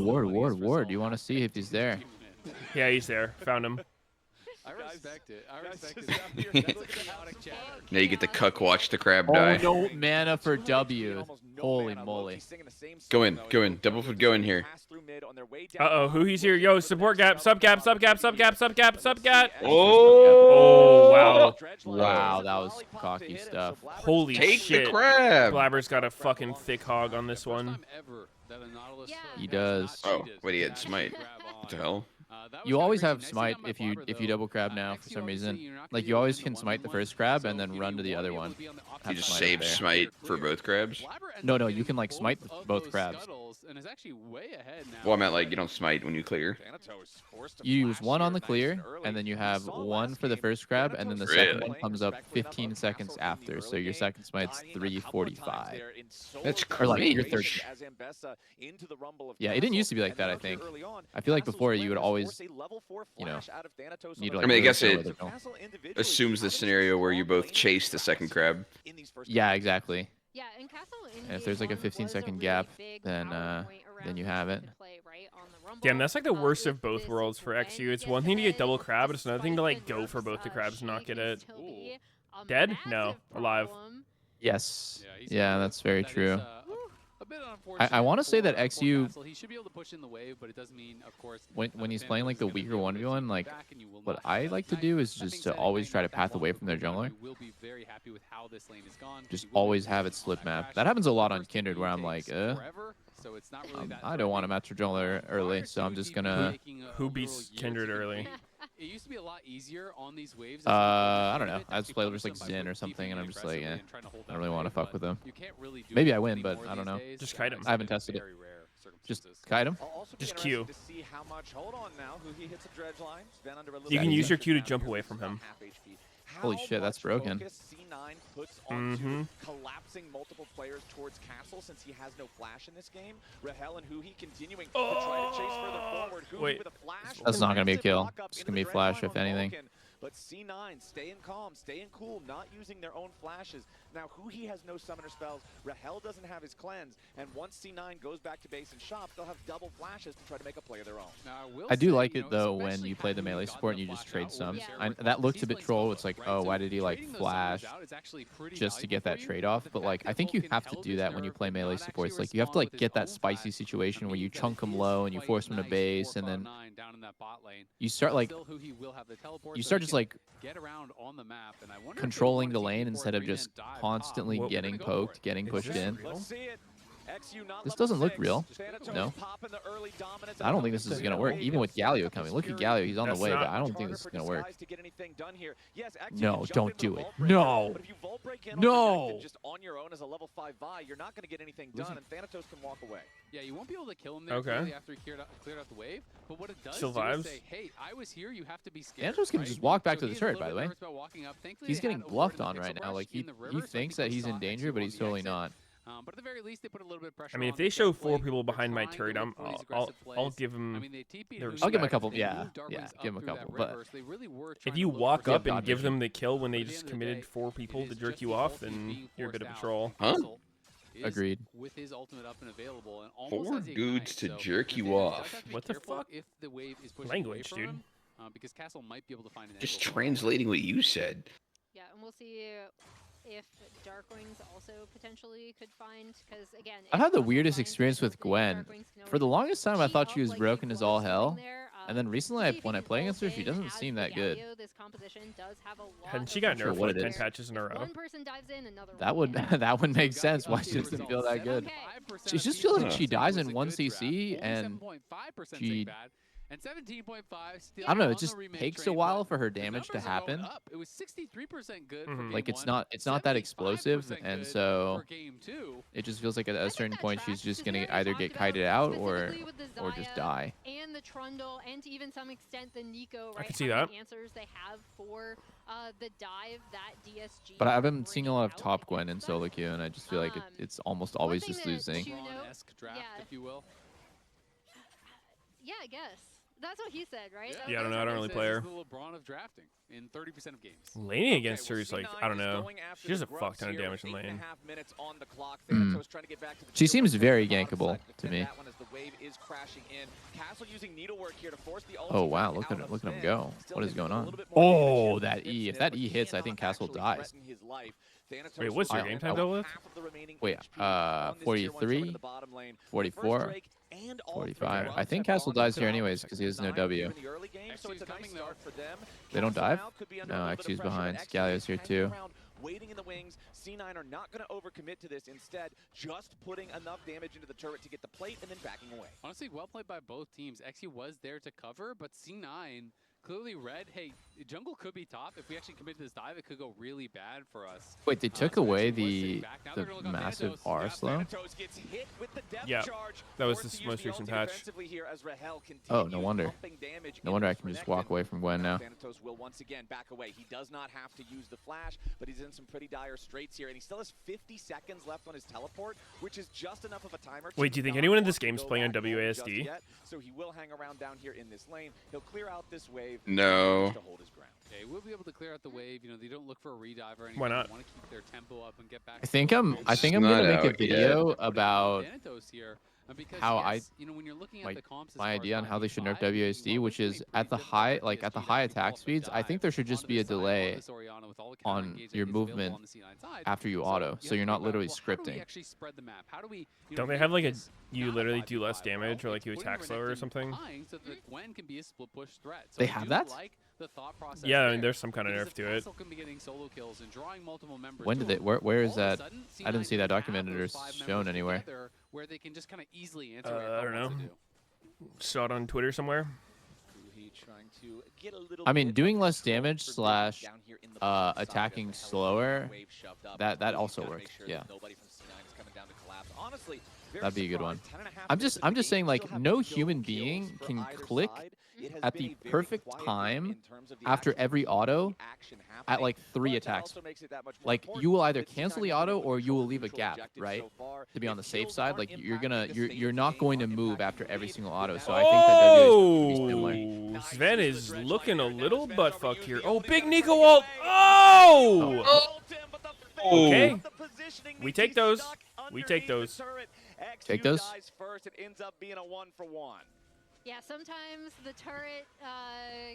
Speaker 10: Ward. You want to see if he's there?
Speaker 1: Yeah, he's there. Found him.
Speaker 3: I respect it. I respect it.
Speaker 13: Now you get the cuck watch the crab
Speaker 10: Oh
Speaker 13: die.
Speaker 10: no, mana for W. Holy moly.
Speaker 13: Go in. Double foot go in here.
Speaker 1: Uh-oh, who he's here? Yo, support gap, sub gap, sub gap, sub gap, sub gap, sub gap.
Speaker 13: Oh!
Speaker 1: Wow.
Speaker 10: Wow, that was cocky stuff.
Speaker 1: Holy
Speaker 13: Take
Speaker 1: shit.
Speaker 13: the crab.
Speaker 1: Blabber's got a fucking thick hog on this one.
Speaker 10: He does.
Speaker 13: Oh, wait, he had smite. What the hell?
Speaker 10: You always have smite if you double crab now for some reason. Like you always can smite the first crab and then run to the other one.
Speaker 13: You just save smite for both crabs?
Speaker 10: No, you can like smite both crabs.
Speaker 13: Well, I meant like you don't smite when you clear.
Speaker 10: You use one on the clear, and then you have one for the first crab, and then the second one comes up 15 seconds after. So your second smite's 3:45.
Speaker 13: That's
Speaker 10: Or like your
Speaker 13: crazy.
Speaker 10: third. Yeah, it didn't used to be like that. I think. I feel like before you would always, you know, need to like.
Speaker 13: I mean, I guess
Speaker 10: really
Speaker 13: it
Speaker 10: show where they're going.
Speaker 13: assumes the scenario where you both chase the second crab.
Speaker 10: Yeah, exactly.
Speaker 12: Yeah, and Castle in
Speaker 10: And if there's like a 15-second gap, then you have it.
Speaker 1: Damn, that's like the worst of both worlds for XU. It's one thing to get double crab, but it's another thing to like go for both the crabs and not get it. Dead? No, alive.
Speaker 10: Yes. Yeah, that's very true. I want to say that XU, when he's playing like the weaker 1v1, like what I like to do is just to always try to path away from their jungler. Just always have it slip map. That happens a lot on Kindred where I'm like, I don't want to match your jungler early, so I'm just gonna.
Speaker 1: Who beats Kindred early?
Speaker 3: It used to be a lot easier on these waves.
Speaker 10: I don't know. I just play just like Zen or something, and I'm just like, I don't really want to fuck with them. Maybe I win, but I don't know.
Speaker 1: Just kite him.
Speaker 10: I haven't tested it. Just kite him.
Speaker 1: Just Q.
Speaker 11: Hold on now, who he hits a dredge line.
Speaker 1: You can use your Q to jump away from him.
Speaker 10: Holy shit, that's broken.
Speaker 11: C9 puts onto collapsing multiple players towards Castle since he has no flash in this game. Rahel and Huhi continuing to try to chase further forward. Huhi with a flash.
Speaker 10: That's not gonna be a kill. It's gonna be a flash if anything.
Speaker 11: But C9 staying calm, staying cool, not using their own flashes. Now Huhi has no summoner spells. Rahel doesn't have his cleanse. And once C9 goes back to base and shop, they'll have double flashes to try to make a play of their own.
Speaker 10: I do like it though when you play the melee support and you just trade sums. That looks a bit troll. It's like, oh, why did he like flash just to get that trade off? But like, I think you have to do that when you play melee support. It's like you have to like get that spicy situation where you chunk them low and you force them to base, and then you start like just like controlling the lane instead of just constantly getting poked, getting pushed in. This doesn't look real. No. I don't think this is going to work, even with Galio coming. Look at Galio. He's on the way, but I don't think this is going to work. No, don't do it. No. No.
Speaker 11: Just on your own as a level 5 Vi, you're not going to get anything done, and Thanatos can walk away.
Speaker 3: Yeah, you won't be able to kill him there clearly after he cleared out the wave. But what it does
Speaker 1: Still
Speaker 3: do
Speaker 1: vibes.
Speaker 3: is say, hey, I was here, you have to be scared.
Speaker 10: Thanatos can just walk back to the
Speaker 3: he's a
Speaker 10: turret,
Speaker 3: little
Speaker 10: by the
Speaker 3: bit
Speaker 10: way.
Speaker 3: nervous about walking up. Thankfully,
Speaker 10: He's
Speaker 3: they
Speaker 10: getting
Speaker 3: had
Speaker 10: bluffed
Speaker 3: overhead
Speaker 10: on right
Speaker 3: pixel
Speaker 10: now.
Speaker 3: rush
Speaker 10: Like
Speaker 3: in
Speaker 10: he
Speaker 3: the river, so I
Speaker 10: thinks
Speaker 3: think
Speaker 10: that he's
Speaker 3: they
Speaker 10: in
Speaker 3: saw
Speaker 10: danger,
Speaker 3: XU
Speaker 10: but he's
Speaker 3: on the
Speaker 10: totally
Speaker 3: exit.
Speaker 10: not.
Speaker 3: But at the very least, they put a little bit of pressure
Speaker 1: I mean,
Speaker 3: on
Speaker 1: if they
Speaker 3: him.
Speaker 1: show
Speaker 3: They're
Speaker 1: 4
Speaker 3: playing-
Speaker 1: people behind my
Speaker 3: they're trying
Speaker 1: turret,
Speaker 3: to go for these
Speaker 1: I'll
Speaker 3: aggressive plays.
Speaker 1: give him
Speaker 3: I mean, they TP'd
Speaker 1: their
Speaker 3: Huhi
Speaker 10: I'll give him a
Speaker 1: respect.
Speaker 10: couple.
Speaker 3: They
Speaker 10: Yeah,
Speaker 3: moved Dark
Speaker 10: yeah,
Speaker 3: Wings
Speaker 10: give him a
Speaker 3: up through that
Speaker 10: couple. But
Speaker 3: river, so they really were
Speaker 1: If
Speaker 3: trying
Speaker 1: you
Speaker 3: to look
Speaker 1: walk
Speaker 3: for
Speaker 1: up
Speaker 3: some
Speaker 1: and give
Speaker 3: vision.
Speaker 1: them the kill when they
Speaker 3: But at the
Speaker 1: just
Speaker 3: end of the
Speaker 1: committed
Speaker 3: day,
Speaker 1: 4
Speaker 3: it
Speaker 1: people
Speaker 3: is
Speaker 1: to
Speaker 3: just
Speaker 1: jerk you
Speaker 3: the
Speaker 1: off,
Speaker 3: ultimate
Speaker 1: then
Speaker 3: being
Speaker 1: you're a bit of a
Speaker 3: forced
Speaker 1: troll.
Speaker 3: out. Castle is
Speaker 10: Agreed.
Speaker 3: With his ultimate up and available, and almost
Speaker 13: 4
Speaker 3: has the
Speaker 13: dudes
Speaker 3: ignite,
Speaker 13: to
Speaker 3: so
Speaker 13: jerk you
Speaker 3: Nathaniel does
Speaker 13: off.
Speaker 3: have to be
Speaker 1: What the
Speaker 3: careful
Speaker 1: fuck?
Speaker 3: if the wave is pushing
Speaker 1: Language,
Speaker 3: away from
Speaker 1: dude.
Speaker 3: him, because Castle might be able to find an
Speaker 13: Just
Speaker 3: angle.
Speaker 13: translating what you said.
Speaker 12: Yeah, and we'll see if Darkwings also potentially could find, because again,
Speaker 10: I've
Speaker 12: if
Speaker 10: had the
Speaker 12: Castle
Speaker 10: weirdest
Speaker 12: finds
Speaker 10: experience
Speaker 12: something
Speaker 10: with Gwen.
Speaker 12: Darkwings can
Speaker 10: For the
Speaker 12: always
Speaker 10: longest time, I
Speaker 12: cheat
Speaker 10: thought
Speaker 12: up
Speaker 10: she was
Speaker 12: like
Speaker 10: broken
Speaker 12: he
Speaker 10: as all
Speaker 12: was
Speaker 10: hell.
Speaker 12: doing there.
Speaker 10: And then recently,
Speaker 12: See if
Speaker 10: when
Speaker 12: he
Speaker 10: I play against her, she
Speaker 12: evolves in
Speaker 10: doesn't
Speaker 12: as
Speaker 10: seem
Speaker 12: the
Speaker 10: that good.
Speaker 12: Galio. This composition does have a lot
Speaker 1: Hadn't she
Speaker 12: of
Speaker 1: got
Speaker 10: Sure,
Speaker 1: nerfed
Speaker 10: what
Speaker 1: like
Speaker 10: it
Speaker 1: 10
Speaker 10: is.
Speaker 1: patches in a row?
Speaker 12: one person dives in, another
Speaker 10: That
Speaker 12: one
Speaker 10: would
Speaker 12: can.
Speaker 10: that would make sense. Why she doesn't feel that good?
Speaker 12: Okay.
Speaker 10: She just feels like she dies in 1 CC, and
Speaker 3: 7.5%
Speaker 10: she-
Speaker 3: bad, and 17.5 still
Speaker 10: I don't know.
Speaker 3: on
Speaker 10: It just
Speaker 3: the remake
Speaker 10: takes a
Speaker 3: train,
Speaker 10: while
Speaker 3: but
Speaker 10: for her
Speaker 3: the
Speaker 10: damage to
Speaker 3: numbers are going
Speaker 10: happen.
Speaker 3: up. It was 63% good for
Speaker 1: Mhm.
Speaker 3: game
Speaker 10: Like it's
Speaker 3: one,
Speaker 10: not that explosive,
Speaker 3: 75%
Speaker 10: and
Speaker 3: good
Speaker 10: so
Speaker 3: for game two.
Speaker 10: it just feels like at a
Speaker 12: think
Speaker 10: certain
Speaker 12: that
Speaker 10: point she's
Speaker 12: tracks
Speaker 10: just
Speaker 12: to
Speaker 10: gonna
Speaker 12: what we
Speaker 10: either
Speaker 12: talked
Speaker 10: get
Speaker 12: about
Speaker 10: kited out
Speaker 12: specifically with the
Speaker 10: or just
Speaker 12: Xayah
Speaker 10: die.
Speaker 12: and the Trundle, and to even some extent the Nico, right?
Speaker 1: I can see
Speaker 12: how
Speaker 1: that.
Speaker 12: many answers they have for the dive that DSG.
Speaker 10: But I've
Speaker 12: is
Speaker 10: been seeing a
Speaker 12: bringing
Speaker 10: lot of
Speaker 12: out
Speaker 10: top Gwen in
Speaker 12: against them.
Speaker 10: solo queue, and I just feel like
Speaker 12: Um,
Speaker 10: it's almost
Speaker 12: one
Speaker 10: always
Speaker 12: thing
Speaker 10: just
Speaker 12: that
Speaker 10: losing.
Speaker 12: Chu-
Speaker 3: Ron-esque draft,
Speaker 12: yeah.
Speaker 3: if you will.
Speaker 12: Yeah, I guess. That's what he said, right? That
Speaker 1: Yeah, I
Speaker 12: was
Speaker 1: don't know. I don't really play her.
Speaker 3: The LeBron of drafting in 30% of games.
Speaker 1: Laning against her is like, I don't know. She does a fuck ton of damage in lane.
Speaker 10: She seems very gankable to me. Oh wow, look at him go. What is going on? Oh, that E. If that E hits, I think Castle dies.
Speaker 1: Wait, what's your game time double?
Speaker 10: Wait, 43, 44, 45. I think Castle dies here anyways because he has no W. They don't dive? No, XU's behind. Galio's here too.
Speaker 11: Waiting in the wings, C9 are not going to overcommit to this. Instead, just putting enough damage into the turret to get the plate and then backing away.
Speaker 3: Honestly, well played by both teams. XU was there to cover, but C9 clearly read, hey, jungle could be top. If we actually commit to this dive, it could go really bad for us.
Speaker 10: Wait, they took away the massive R slow?
Speaker 1: Yeah, that was the most recent patch.
Speaker 10: Oh, no wonder. No wonder I can just walk away from Gwen now.
Speaker 11: Thanatos will once again back away. He does not have to use the flash, but he's in some pretty dire straits here, and he still has 50 seconds left on his teleport, which is just enough of a timer.
Speaker 1: Wait, do you think anyone in this game is playing on WASD?
Speaker 11: So he will hang around down here in this lane. He'll clear out this wave.
Speaker 13: No.
Speaker 11: To hold his ground.
Speaker 3: Okay, we'll be able to clear out the wave. You know, they don't look for a redive or anything.
Speaker 1: Why not?
Speaker 3: They want to keep their tempo up and get back.
Speaker 10: I think I'm gonna make a video about how my idea on how they should nerf WASD, which is at the high attack speeds. I think there should just be a delay on your movement after you auto, so you're not literally scripting.
Speaker 1: Don't they have like you literally do less damage or like you attack slower or something?
Speaker 10: They have that?
Speaker 1: Yeah, I mean, there's some kind of nerf to it.
Speaker 10: When did it? Where is that? I didn't see that documented or shown anywhere.
Speaker 3: Where they can just kind of easily answer
Speaker 1: I don't know. Saw it on Twitter somewhere.
Speaker 10: I mean, doing less damage slash attacking slower, that also works. Yeah. That'd be a good one. I'm just saying, like, no human being can click at the perfect time after every auto at like 3 attacks. Like, you will either cancel the auto or you will leave a gap, right? To be on the safe side, like you're not going to move after every single auto. So I think that W is similar.
Speaker 1: Sven is looking a little buttfuck here. Oh, big Nico ult. Oh! Okay. We take those. We take those.
Speaker 10: Take those.
Speaker 11: First, it ends up being a 1-for-1.
Speaker 12: Yeah, sometimes the turret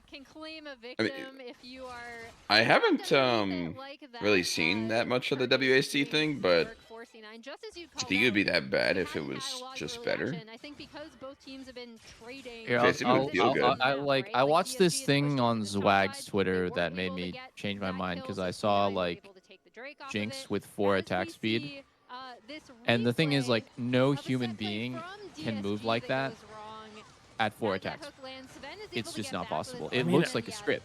Speaker 12: can claim a victim if you are.
Speaker 13: I haven't really seen that much of the WAC thing, but I think it would be that bad if it was just better.
Speaker 12: I think because both teams have been trading.
Speaker 10: Here, I watched this thing on Zwag's Twitter that made me change my mind because I saw like Jinx with 4 attack speed, and the thing is, like, no human being can move like that at 4 attacks. It's just not possible. It looks like a script.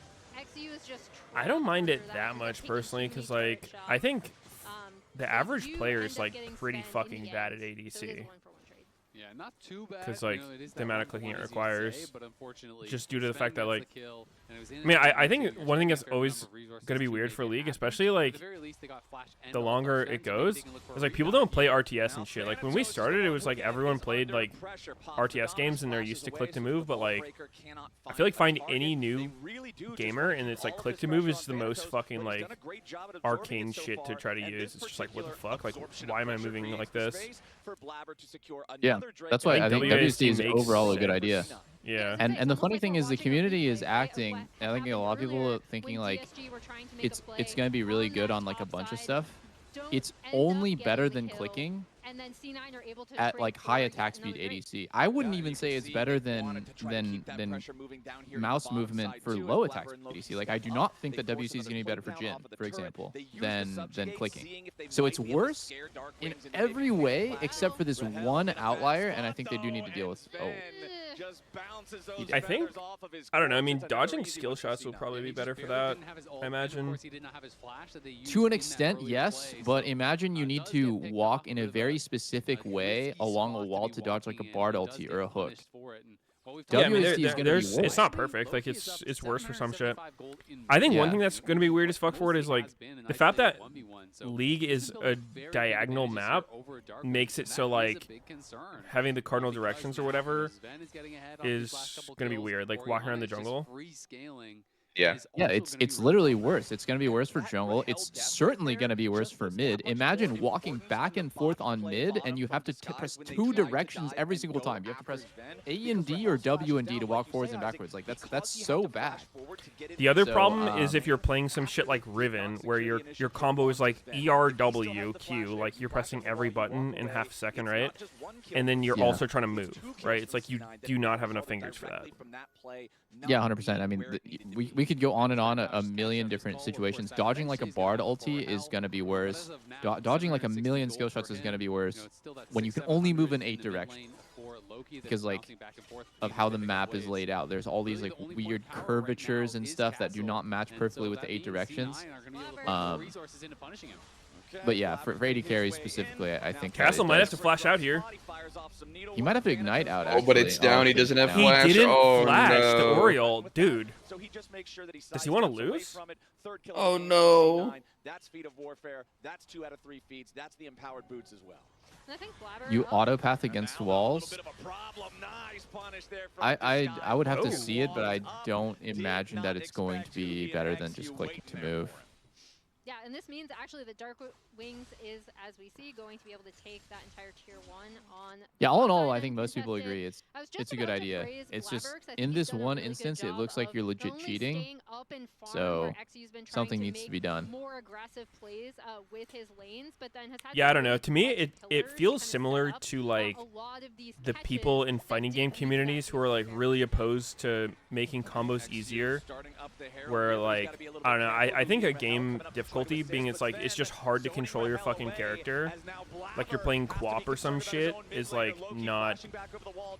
Speaker 1: I don't mind it that much personally, because like I think the average player is like pretty fucking bad at ADC.
Speaker 3: Yeah, not too bad.
Speaker 1: Because like the amount of clicking it requires, just due to the fact that like,
Speaker 3: I
Speaker 1: mean, I think one thing that's always gonna be weird for League, especially like the longer it goes, is like people don't play RTS and shit. Like when we started, it was like everyone played like RTS games and they're used to click to move, but like I feel like find any new gamer and it's like click to move is the most fucking like arcane shit to try to use. It's just like, what the fuck? Like, why am I moving like this?
Speaker 10: Yeah, that's why I think WC is overall a good idea.
Speaker 1: Yeah.
Speaker 10: And the funny thing is the community is acting. I think a lot of people are thinking like it's gonna be really good on like a bunch of stuff. It's only better than clicking at like high attack speed ADC. I wouldn't even say it's better than mouse movement for low attack speed ADC. Like I do not think that WC is going to be better for Jhin, for example, than clicking. So it's worse in every way except for this one outlier, and I think they do need to deal with. Oh.
Speaker 1: I think, I don't know, I mean, dodging skill shots will probably be better for that, I imagine.
Speaker 10: To an extent, yes, but imagine you need to walk in a very specific way along a wall to dodge like a Bard ulti or a hook.
Speaker 1: Yeah, I mean,
Speaker 10: WSD is going to be
Speaker 1: there's
Speaker 10: worse.
Speaker 1: it's not perfect. Like it's worse for some shit. I think one thing that's going to be weird as fuck for it is like the fact that League is a diagonal map makes it so like having the cardinal directions or whatever is going to be weird. Like walking around the jungle.
Speaker 13: Yeah.
Speaker 10: Yeah, it's literally worse. It's going to be worse for jungle. It's certainly going to be worse for mid. Imagine walking back and forth on mid, and you have to press 2 directions every single time. You have to press A and D or W and D to walk forwards and backwards. Like that's so bad.
Speaker 1: The other problem is if you're playing some shit like Riven, where your combo is like ERW Q, like you're pressing every button in half a second, right? And then you're also trying to move, right? It's like you do not have enough fingers for that.
Speaker 10: Yeah, 100%. I mean, we could go on and on a million different situations. Dodging like a Bard ulti is going to be worse. Dodging like a million skill shots is going to be worse when you can only move in 8 directions. Because like of how the map is laid out, there's all these like weird curvatures and stuff that do not match perfectly with the 8 directions. But yeah, for AD carry specifically, I think
Speaker 1: Castle might have to flash out here.
Speaker 10: He might have to ignite out.
Speaker 13: Oh, but it's down. He doesn't have flash.
Speaker 1: He didn't
Speaker 13: oh,
Speaker 1: flash
Speaker 13: no.
Speaker 1: the Oriole, dude. Does he want to lose?
Speaker 13: Oh no.
Speaker 11: That's Feet of Warfare. That's 2 out of 3 feeds. That's the empowered boots as well.
Speaker 10: You autopath against walls. I would have to see it, but I don't imagine that it's going to be better than just clicking to move.
Speaker 12: Yeah, and this means actually the Dark Wings is, as we see, going to be able to take that entire tier 1 on.
Speaker 10: Yeah, all in all, I think most people agree it's a good idea. It's just in this one instance, it looks like you're legit cheating. So something needs to be done.
Speaker 12: More aggressive plays with his lanes, but then has had
Speaker 1: Yeah, I don't know. To me, it feels similar to like the people in fighting game communities who are like really opposed to making combos easier. Where like I don't know. I think a game difficulty being it's like it's just hard to control your fucking character. Like you're playing QoP or some shit is like not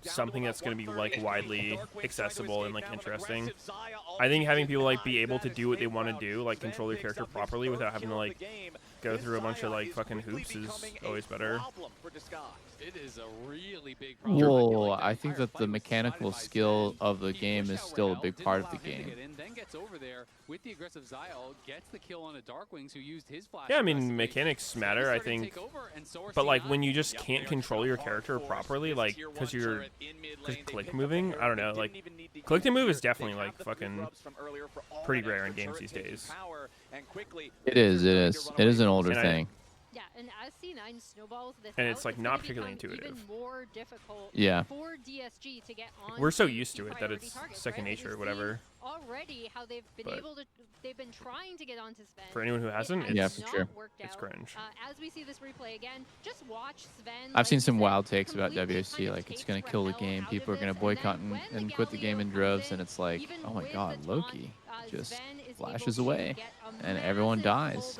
Speaker 1: something that's gonna be like widely accessible and like interesting. I think having people like be able to do what they want to do, like control their character properly without having to like go through a bunch of like fucking hoops is always better.
Speaker 3: It is a really big problem.
Speaker 10: Well, I think that the mechanical skill of the game is still a big part of the game.
Speaker 3: Then gets over there with the aggressive Xyle, gets the kill on a Darkwings who used his flash.
Speaker 1: Yeah, I mean mechanics matter, I think. But like when you just can't control your character properly, like because you're just click moving, I don't know. Like click to move is definitely like fucking pretty rare in games these days.
Speaker 10: It is. It is an older thing.
Speaker 12: Yeah, and as C9 snowballs this
Speaker 1: and
Speaker 12: out,
Speaker 1: it's like not particularly intuitive.
Speaker 12: Even more difficult for DSG to get on.
Speaker 1: We're so used to it that it's second nature or whatever.
Speaker 12: Already, how they've been they've been trying to get onto Sven.
Speaker 1: For anyone who hasn't, it's,
Speaker 10: yeah, for sure.
Speaker 1: It's cringe.
Speaker 12: As we see this replay again, just watch Sven.
Speaker 10: I've seen some wild takes about WSG, like it's gonna kill the game. People are gonna boycott and quit the game in droves, and it's like, oh my god, Loki just flashes away, and everyone dies.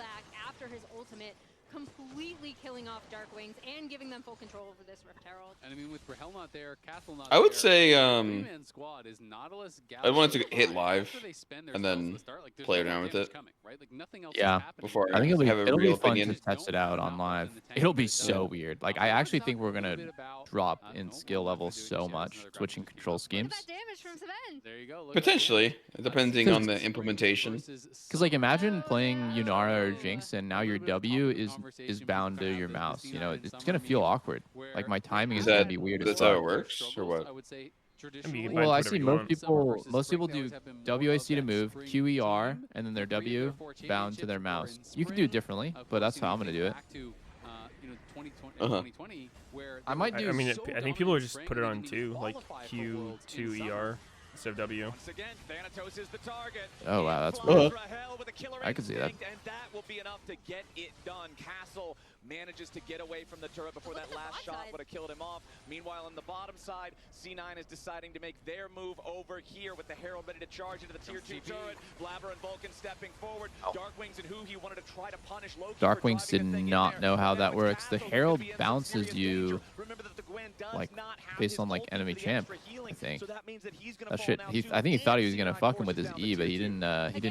Speaker 12: After his ultimate, completely killing off Darkwings and giving them full control over this Rift Herald.
Speaker 3: And I mean, with Rahel not there, Castle not
Speaker 13: I would
Speaker 3: there,
Speaker 13: say
Speaker 3: squad is Nautilus,
Speaker 13: I wanted to hit live and then play around with it.
Speaker 10: Yeah,
Speaker 13: before
Speaker 10: I think it'll be fun
Speaker 13: opinion.
Speaker 10: to test it out on live. It'll be so weird. Like I actually think we're gonna drop in skill level so much switching control schemes.
Speaker 13: Potentially, depending on the implementation.
Speaker 10: Because like imagine playing Yunara or Jinx and now your W is bound to your mouse. You know, it's gonna feel awkward. Like my timing is gonna be weird.
Speaker 13: That's how it works, or what?
Speaker 10: Well, I see most people do WAC to move, QER, and then their W bound to their mouse. You can do it differently, but that's how I'm gonna do it. I might do.
Speaker 1: I mean, I think people would just put it on 2, like Q2ER instead of W.
Speaker 10: Oh wow, that's weird. I could see that.
Speaker 11: And that will be enough to get it done. Castle manages to get away from the turret before that last shot would have killed him off. Meanwhile, on the bottom side, C9 is deciding to make their move over here with the Herald ready to charge into the tier 2 turret. Blabber and Vulcan stepping forward. Darkwings and who he wanted to try to punish Loki.
Speaker 10: Darkwings did not know how that works. The Herald bounces you like based on like enemy champ, I think. That shit. I think he thought he was gonna fuck him with his E, but he didn't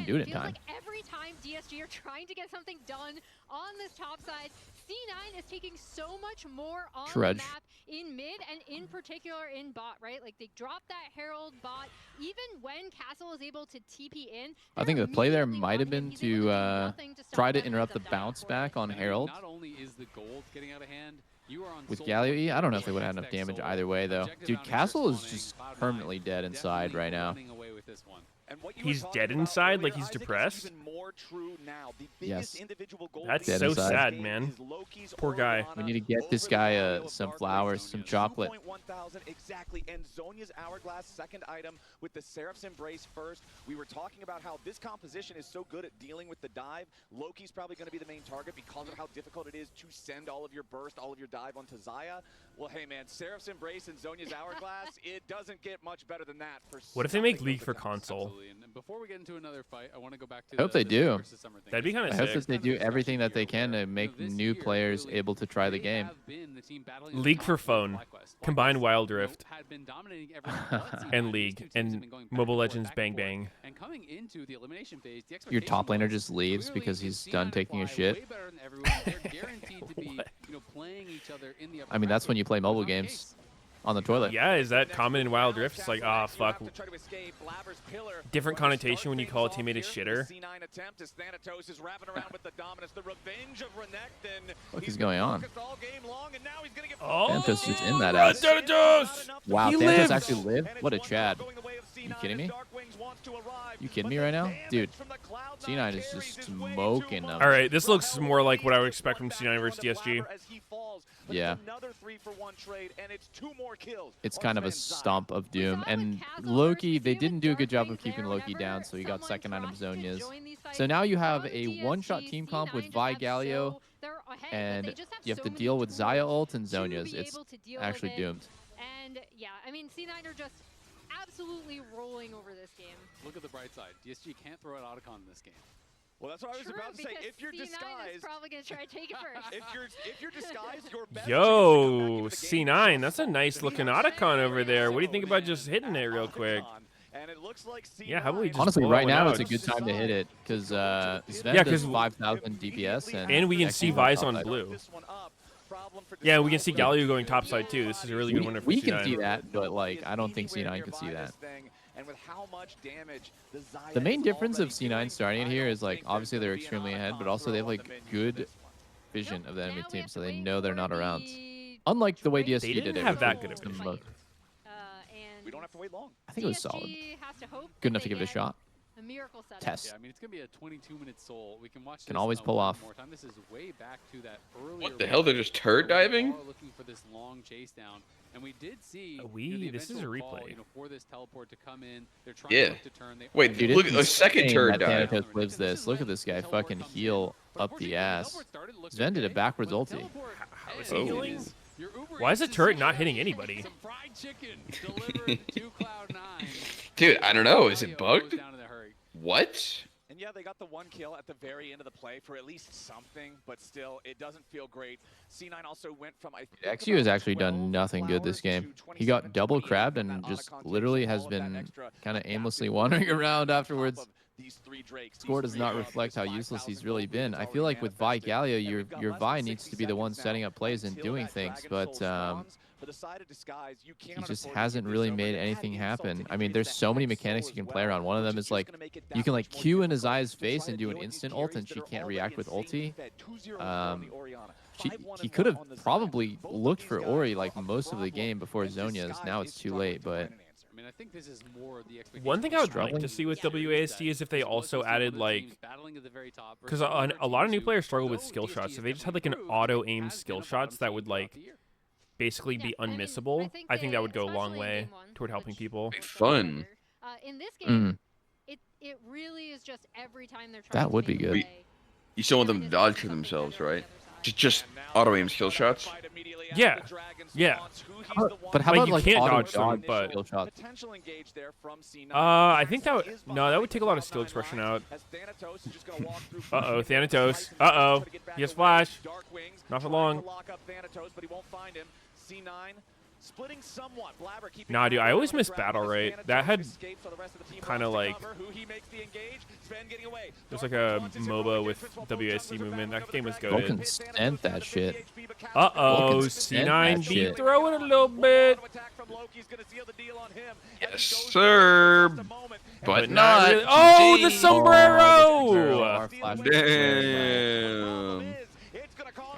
Speaker 10: do it in time.
Speaker 12: Every time DSG are trying to get something done on this top side, C9 is taking so much more on
Speaker 10: Trudge.
Speaker 12: the map in mid and in particular in bot, right? Like they dropped that Herald bot. Even when Castle is able to TP in,
Speaker 10: I think the play there might have been to try to interrupt the bounce back on Herald.
Speaker 3: Not only is the gold getting out of hand, you are on
Speaker 10: With
Speaker 3: solo
Speaker 10: Galio E, I don't know
Speaker 3: mode.
Speaker 10: if they would have enough damage
Speaker 3: Solo.
Speaker 10: either way, though.
Speaker 3: Objective
Speaker 10: Dude,
Speaker 3: bounties are
Speaker 10: Castle is
Speaker 3: spawning.
Speaker 10: just
Speaker 3: Cloud9
Speaker 10: permanently dead inside
Speaker 3: definitely
Speaker 10: right now.
Speaker 3: running away with this one.
Speaker 11: And what you
Speaker 1: He's
Speaker 11: were
Speaker 1: dead
Speaker 11: talking about
Speaker 1: inside, like
Speaker 11: earlier,
Speaker 1: he's
Speaker 11: Isaac, is
Speaker 1: depressed?
Speaker 11: even more true now. The
Speaker 10: Yes.
Speaker 11: biggest individual goal
Speaker 1: That's
Speaker 11: lead
Speaker 10: so
Speaker 11: in this
Speaker 10: sad,
Speaker 11: game
Speaker 1: man.
Speaker 11: is Loki's
Speaker 1: Poor guy.
Speaker 11: Orianna
Speaker 10: We need to get this
Speaker 11: over
Speaker 10: guy
Speaker 11: the Galio of
Speaker 10: some
Speaker 11: Dark
Speaker 10: flowers,
Speaker 11: Race.
Speaker 10: some chocolate.
Speaker 11: 2,100 exactly, and Zhonya's Hourglass second item with the Seraph's Embrace first. We were talking about how this composition is so good at dealing with the dive. Loki's probably going to be the main target because of how difficult it is to send all of your burst, all of your dive onto Xayah. Well, hey man, Seraph's Embrace and Zhonya's Hourglass, it doesn't get much better than that. For
Speaker 1: What if they make
Speaker 11: something
Speaker 1: League
Speaker 11: of
Speaker 1: for
Speaker 11: the
Speaker 1: console?
Speaker 3: Absolutely. And before we get into another fight, I want to go back to
Speaker 10: I hope they do.
Speaker 3: versus summer thing.
Speaker 1: That'd be kind
Speaker 10: I
Speaker 1: of
Speaker 10: hope
Speaker 1: sick.
Speaker 10: that they do everything that they can to make
Speaker 3: this
Speaker 10: new
Speaker 3: year,
Speaker 10: players
Speaker 3: clearly,
Speaker 10: able to try the
Speaker 3: they
Speaker 10: game.
Speaker 3: have been the team battling at the
Speaker 1: League
Speaker 3: top
Speaker 1: for
Speaker 3: of
Speaker 1: phone,
Speaker 3: FlyQuest.
Speaker 1: combined
Speaker 3: FlyQuest,
Speaker 1: Wild
Speaker 3: you know,
Speaker 1: Rift,
Speaker 3: had been dominating everything but C9.
Speaker 1: and
Speaker 3: These
Speaker 1: League,
Speaker 3: two teams have
Speaker 1: and
Speaker 3: been going back
Speaker 1: Mobile
Speaker 3: and forth,
Speaker 1: Legends
Speaker 3: back
Speaker 1: Bang
Speaker 3: and forth.
Speaker 1: Bang.
Speaker 3: And coming into the elimination phase, the
Speaker 10: Your
Speaker 3: expectation
Speaker 10: top laner
Speaker 3: was
Speaker 10: just leaves
Speaker 3: clearly
Speaker 10: because
Speaker 3: if
Speaker 10: he's
Speaker 3: C9
Speaker 10: done
Speaker 3: and
Speaker 10: taking a
Speaker 3: Fly
Speaker 10: shit.
Speaker 3: way better than everyone, they're guaranteed to be, you know, playing each other in the upper
Speaker 10: I mean, that's when you
Speaker 3: bracket.
Speaker 10: play
Speaker 3: But
Speaker 10: mobile
Speaker 3: not the
Speaker 10: games
Speaker 3: case.
Speaker 10: on the toilet.
Speaker 1: Yeah, is that common in Wild Rift? It's like, ah, fuck.
Speaker 11: To try to escape, Blabber's pillar.
Speaker 1: Different
Speaker 11: Going to
Speaker 1: connotation
Speaker 11: start
Speaker 1: when you
Speaker 11: things
Speaker 1: call a
Speaker 11: off
Speaker 1: teammate a
Speaker 11: here.
Speaker 1: shitter.
Speaker 11: The C9 attempt as Thanatos is wrapping around with the dominance. The revenge of Renekton.
Speaker 10: What
Speaker 11: He's
Speaker 10: is
Speaker 11: been
Speaker 10: going on?
Speaker 11: focused all game long, and now he's gonna get
Speaker 1: Oh,
Speaker 10: Thanatos is in that
Speaker 1: run,
Speaker 10: ass.
Speaker 1: Thanatos!
Speaker 10: Wow,
Speaker 1: He
Speaker 10: Thanatos
Speaker 1: lives!
Speaker 10: actually lived? What a Chad. You kidding me? You kidding me right now? Dude, C9 is just smoking them.
Speaker 1: All right, this looks more like what I would expect from C9 versus DSG.
Speaker 10: Yeah.
Speaker 11: Another 3-for-1 trade, and it's 2 more kills.
Speaker 10: It's kind of a stomp of doom. And Loki, they didn't do a good job of keeping Loki down, so he got second item Zhonya's. So now you have a one-shot team comp with Vi Galio, and you have to deal with Xayah ult and Zhonya's. It's actually doomed.
Speaker 12: And yeah, I mean, C9 are just absolutely rolling over this game.
Speaker 3: Look at the bright side. DSG can't throw out Otacon in this game.
Speaker 11: Well, that's what I was
Speaker 12: True,
Speaker 11: about to say.
Speaker 12: because
Speaker 11: If you're
Speaker 12: C9 is
Speaker 11: disguised,
Speaker 12: probably gonna try to take it first.
Speaker 11: if you're disguised, your best
Speaker 1: Yo, C9, that's a nice looking Otacon over there. What do you think about just hitting it real quick?
Speaker 11: and it looks like
Speaker 1: Yeah, how about we just
Speaker 10: Honestly,
Speaker 1: blow
Speaker 10: right
Speaker 1: that
Speaker 10: now
Speaker 1: one
Speaker 10: it's a
Speaker 1: out?
Speaker 10: good time to hit it because Sven
Speaker 1: Yeah,
Speaker 10: does
Speaker 1: 'cause
Speaker 10: 5,000 DPS
Speaker 1: And we can see Vi's on
Speaker 10: top side.
Speaker 1: blue. Yeah, we can see Galio going topside too. This is a really good winner for
Speaker 10: We
Speaker 1: C9.
Speaker 10: can see that, but like I don't think C9 can see that.
Speaker 11: And with how much damage
Speaker 10: The main difference of C9 starting it here is like obviously they're extremely ahead, but also they have like good vision of the enemy team, so they know they're not around. Unlike the way DSG
Speaker 1: They
Speaker 10: did
Speaker 1: didn't
Speaker 10: it.
Speaker 1: have
Speaker 10: with
Speaker 1: that
Speaker 10: the-
Speaker 1: good of
Speaker 10: some
Speaker 1: vision.
Speaker 10: of-
Speaker 11: We don't have to wait long.
Speaker 10: I think it was solid.
Speaker 12: DSG has to hope
Speaker 10: Good
Speaker 12: that
Speaker 10: enough to
Speaker 12: they
Speaker 10: give it a
Speaker 12: get
Speaker 10: shot.
Speaker 12: A miracle setup.
Speaker 10: Test.
Speaker 3: Yeah, I mean, it's going to be a 22-minute soul. We can watch
Speaker 10: Can
Speaker 3: this,
Speaker 10: always pull
Speaker 3: one
Speaker 10: off.
Speaker 3: more time. This is way back to that earlier
Speaker 13: What the hell? They're just turret
Speaker 3: where we
Speaker 13: diving?
Speaker 3: are looking for this long chase down. And we did see
Speaker 1: Wee, this is a
Speaker 3: eventual call,
Speaker 1: replay.
Speaker 3: for this teleport to come in. They're trying
Speaker 13: Yeah.
Speaker 3: to look to turn. They
Speaker 13: Wait,
Speaker 10: Dude,
Speaker 13: look,
Speaker 10: it's
Speaker 13: a second
Speaker 10: insane
Speaker 13: turret
Speaker 10: that
Speaker 13: dive.
Speaker 10: Thanatos lives this. Look at this guy fucking heal up the ass. Sven did a backwards ulti.
Speaker 1: How is
Speaker 13: Oh.
Speaker 1: he healing?
Speaker 3: Your Uber
Speaker 1: Why is the
Speaker 3: Eats
Speaker 1: turret
Speaker 3: is
Speaker 1: not
Speaker 3: here.
Speaker 1: hitting anybody?
Speaker 3: Some fried chicken delivered to Cloud9.
Speaker 13: Dude, I don't know. Is it
Speaker 3: Galio
Speaker 13: bugged?
Speaker 3: goes down in a hurry.
Speaker 13: What?
Speaker 11: And yeah, they got the 1 kill at the very end of the play for at least something, but still, it doesn't feel great. C9 also went from, I think,
Speaker 10: XU
Speaker 11: about
Speaker 10: has actually
Speaker 11: 12
Speaker 10: done nothing good this
Speaker 11: flowers
Speaker 10: game.
Speaker 11: to
Speaker 10: He got
Speaker 11: 27,
Speaker 10: double
Speaker 11: 28
Speaker 10: crabbed
Speaker 11: from
Speaker 10: and
Speaker 11: that
Speaker 10: just
Speaker 11: Otacon team,
Speaker 10: literally
Speaker 11: so
Speaker 10: has
Speaker 11: all of that
Speaker 10: been
Speaker 11: extra
Speaker 10: kind of
Speaker 11: adaptive
Speaker 10: aimlessly
Speaker 11: work
Speaker 10: wandering
Speaker 11: on
Speaker 10: around
Speaker 11: top
Speaker 10: afterwards.
Speaker 11: of these 3 Drakes,
Speaker 10: Score
Speaker 11: these
Speaker 10: does
Speaker 11: 3
Speaker 10: not
Speaker 11: Drakes,
Speaker 10: reflect how
Speaker 11: this
Speaker 10: useless
Speaker 11: 5,000
Speaker 10: he's really
Speaker 11: gold
Speaker 10: been.
Speaker 11: is
Speaker 10: I feel
Speaker 11: already
Speaker 10: like with Vi
Speaker 11: manifested,
Speaker 10: Galio,
Speaker 11: and we've got
Speaker 10: your
Speaker 11: less
Speaker 10: Vi
Speaker 11: than
Speaker 10: needs
Speaker 11: 60
Speaker 10: to be the one
Speaker 11: seconds
Speaker 10: setting
Speaker 11: now
Speaker 10: up plays and
Speaker 11: until
Speaker 10: doing
Speaker 11: that
Speaker 10: things,
Speaker 11: Dragon
Speaker 10: but
Speaker 11: Soul spawns. For the side of disguise, you
Speaker 10: he
Speaker 11: cannot
Speaker 10: just
Speaker 11: afford to
Speaker 10: hasn't
Speaker 11: give
Speaker 10: really
Speaker 11: this
Speaker 10: made
Speaker 11: over.
Speaker 10: anything
Speaker 11: Add insult to
Speaker 10: happen. I
Speaker 11: injury,
Speaker 10: mean, there's
Speaker 11: that
Speaker 10: so many
Speaker 11: next
Speaker 10: mechanics
Speaker 11: soul
Speaker 10: you can
Speaker 11: as
Speaker 10: play
Speaker 11: well,
Speaker 10: around. One of
Speaker 11: which
Speaker 10: them
Speaker 11: is
Speaker 10: is
Speaker 11: just
Speaker 10: like
Speaker 11: gonna make it
Speaker 10: you
Speaker 11: that
Speaker 10: can
Speaker 11: much
Speaker 10: like
Speaker 11: more
Speaker 10: Q in his
Speaker 11: difficult
Speaker 10: eye's
Speaker 11: to
Speaker 10: face
Speaker 11: try
Speaker 10: and
Speaker 11: to
Speaker 10: do an
Speaker 11: deal with these
Speaker 10: instant ult, and
Speaker 11: carries
Speaker 10: she
Speaker 11: that are
Speaker 10: can't
Speaker 11: already
Speaker 10: react with
Speaker 11: insanely
Speaker 10: ulti.
Speaker 11: fed. 2-0 on the Orianna.
Speaker 10: He
Speaker 11: 5-1
Speaker 10: could have
Speaker 11: on the Xayah.
Speaker 10: probably
Speaker 11: Both of
Speaker 10: looked
Speaker 11: these
Speaker 10: for
Speaker 11: guys
Speaker 10: Ori
Speaker 11: are
Speaker 10: like
Speaker 11: a
Speaker 10: most of the
Speaker 11: problem,
Speaker 10: game before
Speaker 11: and
Speaker 10: Zhonya's.
Speaker 11: Disguise
Speaker 10: Now
Speaker 11: is
Speaker 10: it's too
Speaker 11: struggling
Speaker 10: late,
Speaker 11: to find
Speaker 10: but
Speaker 11: an answer.
Speaker 3: I mean, I think this is more the expectation.
Speaker 1: One thing I would
Speaker 10: Struggling.
Speaker 1: like to see with
Speaker 3: Yeah.
Speaker 1: WASD is if they
Speaker 3: This was
Speaker 1: also
Speaker 3: supposed to be one
Speaker 1: added
Speaker 3: of the
Speaker 1: like,
Speaker 3: teams battling at the very top
Speaker 1: because
Speaker 3: versus another
Speaker 1: a lot of
Speaker 3: team
Speaker 1: new
Speaker 3: who,
Speaker 1: players struggle with
Speaker 3: though
Speaker 1: skill
Speaker 3: DSG
Speaker 1: shots.
Speaker 3: has
Speaker 1: If they just had like an
Speaker 3: definitely
Speaker 1: auto
Speaker 3: improved,
Speaker 1: aim
Speaker 3: has
Speaker 1: skill
Speaker 3: been a
Speaker 1: shots
Speaker 3: bottom
Speaker 1: that
Speaker 3: seed
Speaker 1: would
Speaker 3: throughout
Speaker 1: like
Speaker 3: the year.
Speaker 1: basically be
Speaker 12: I mean,
Speaker 1: unmissable, I think that would go a long
Speaker 12: especially in
Speaker 1: way
Speaker 12: game 1,
Speaker 1: toward helping
Speaker 12: which
Speaker 1: people.
Speaker 12: we'll
Speaker 13: Fun.
Speaker 12: cover, in this
Speaker 10: Mm.
Speaker 12: game, it really is just every time they're trying
Speaker 10: That would
Speaker 12: to
Speaker 10: be
Speaker 12: make a
Speaker 10: good.
Speaker 12: play,
Speaker 13: You still want
Speaker 12: there
Speaker 13: them to
Speaker 12: is
Speaker 13: dodge for
Speaker 12: something
Speaker 13: themselves,
Speaker 12: better on the
Speaker 13: right?
Speaker 12: other side.
Speaker 13: Just auto aim skill shots.
Speaker 1: Yeah, yeah.
Speaker 10: But how
Speaker 1: Like,
Speaker 10: about
Speaker 1: you
Speaker 10: like
Speaker 1: can't
Speaker 10: auto
Speaker 1: dodge them,
Speaker 10: dodge
Speaker 1: but-
Speaker 10: skill shots?
Speaker 11: Potential engage there from C9.
Speaker 1: I think that
Speaker 11: Is
Speaker 1: would no, that would
Speaker 11: behind
Speaker 1: take a lot of
Speaker 11: the
Speaker 1: skill
Speaker 11: Cloud9
Speaker 1: expression
Speaker 11: lines
Speaker 1: out.
Speaker 11: as Thanatos is just gonna walk through
Speaker 1: Uh-oh,
Speaker 11: first.
Speaker 1: Thanatos.
Speaker 11: Tries to
Speaker 1: Uh-oh.
Speaker 11: try to get back
Speaker 1: He has
Speaker 11: away.
Speaker 1: flash.
Speaker 11: Dark Wings
Speaker 1: Not for
Speaker 11: trying
Speaker 1: long.
Speaker 11: to lock up Thanatos, but he won't find him. C9 Splitting somewhat. Blabber keeping
Speaker 1: Nah, dude, I always miss
Speaker 11: ground.
Speaker 1: Battle
Speaker 11: Sven
Speaker 1: Right.
Speaker 11: trying
Speaker 1: That
Speaker 11: to
Speaker 1: had
Speaker 11: escape, so the rest of the team
Speaker 1: kind of
Speaker 11: wants to
Speaker 1: like
Speaker 11: cover. Who he makes the engage. Sven getting away.
Speaker 1: there's like a MOBA with WSC movement. That game was
Speaker 10: Don't
Speaker 1: goated.
Speaker 10: consent that shit.
Speaker 1: Uh-oh,
Speaker 10: Don't consent that
Speaker 1: C9
Speaker 10: shit.
Speaker 1: beat throwing a little bit.
Speaker 13: Yes, sir. But not.
Speaker 1: really. Oh, the
Speaker 13: GG.
Speaker 1: sombrero!
Speaker 10: Our flash
Speaker 13: Damn.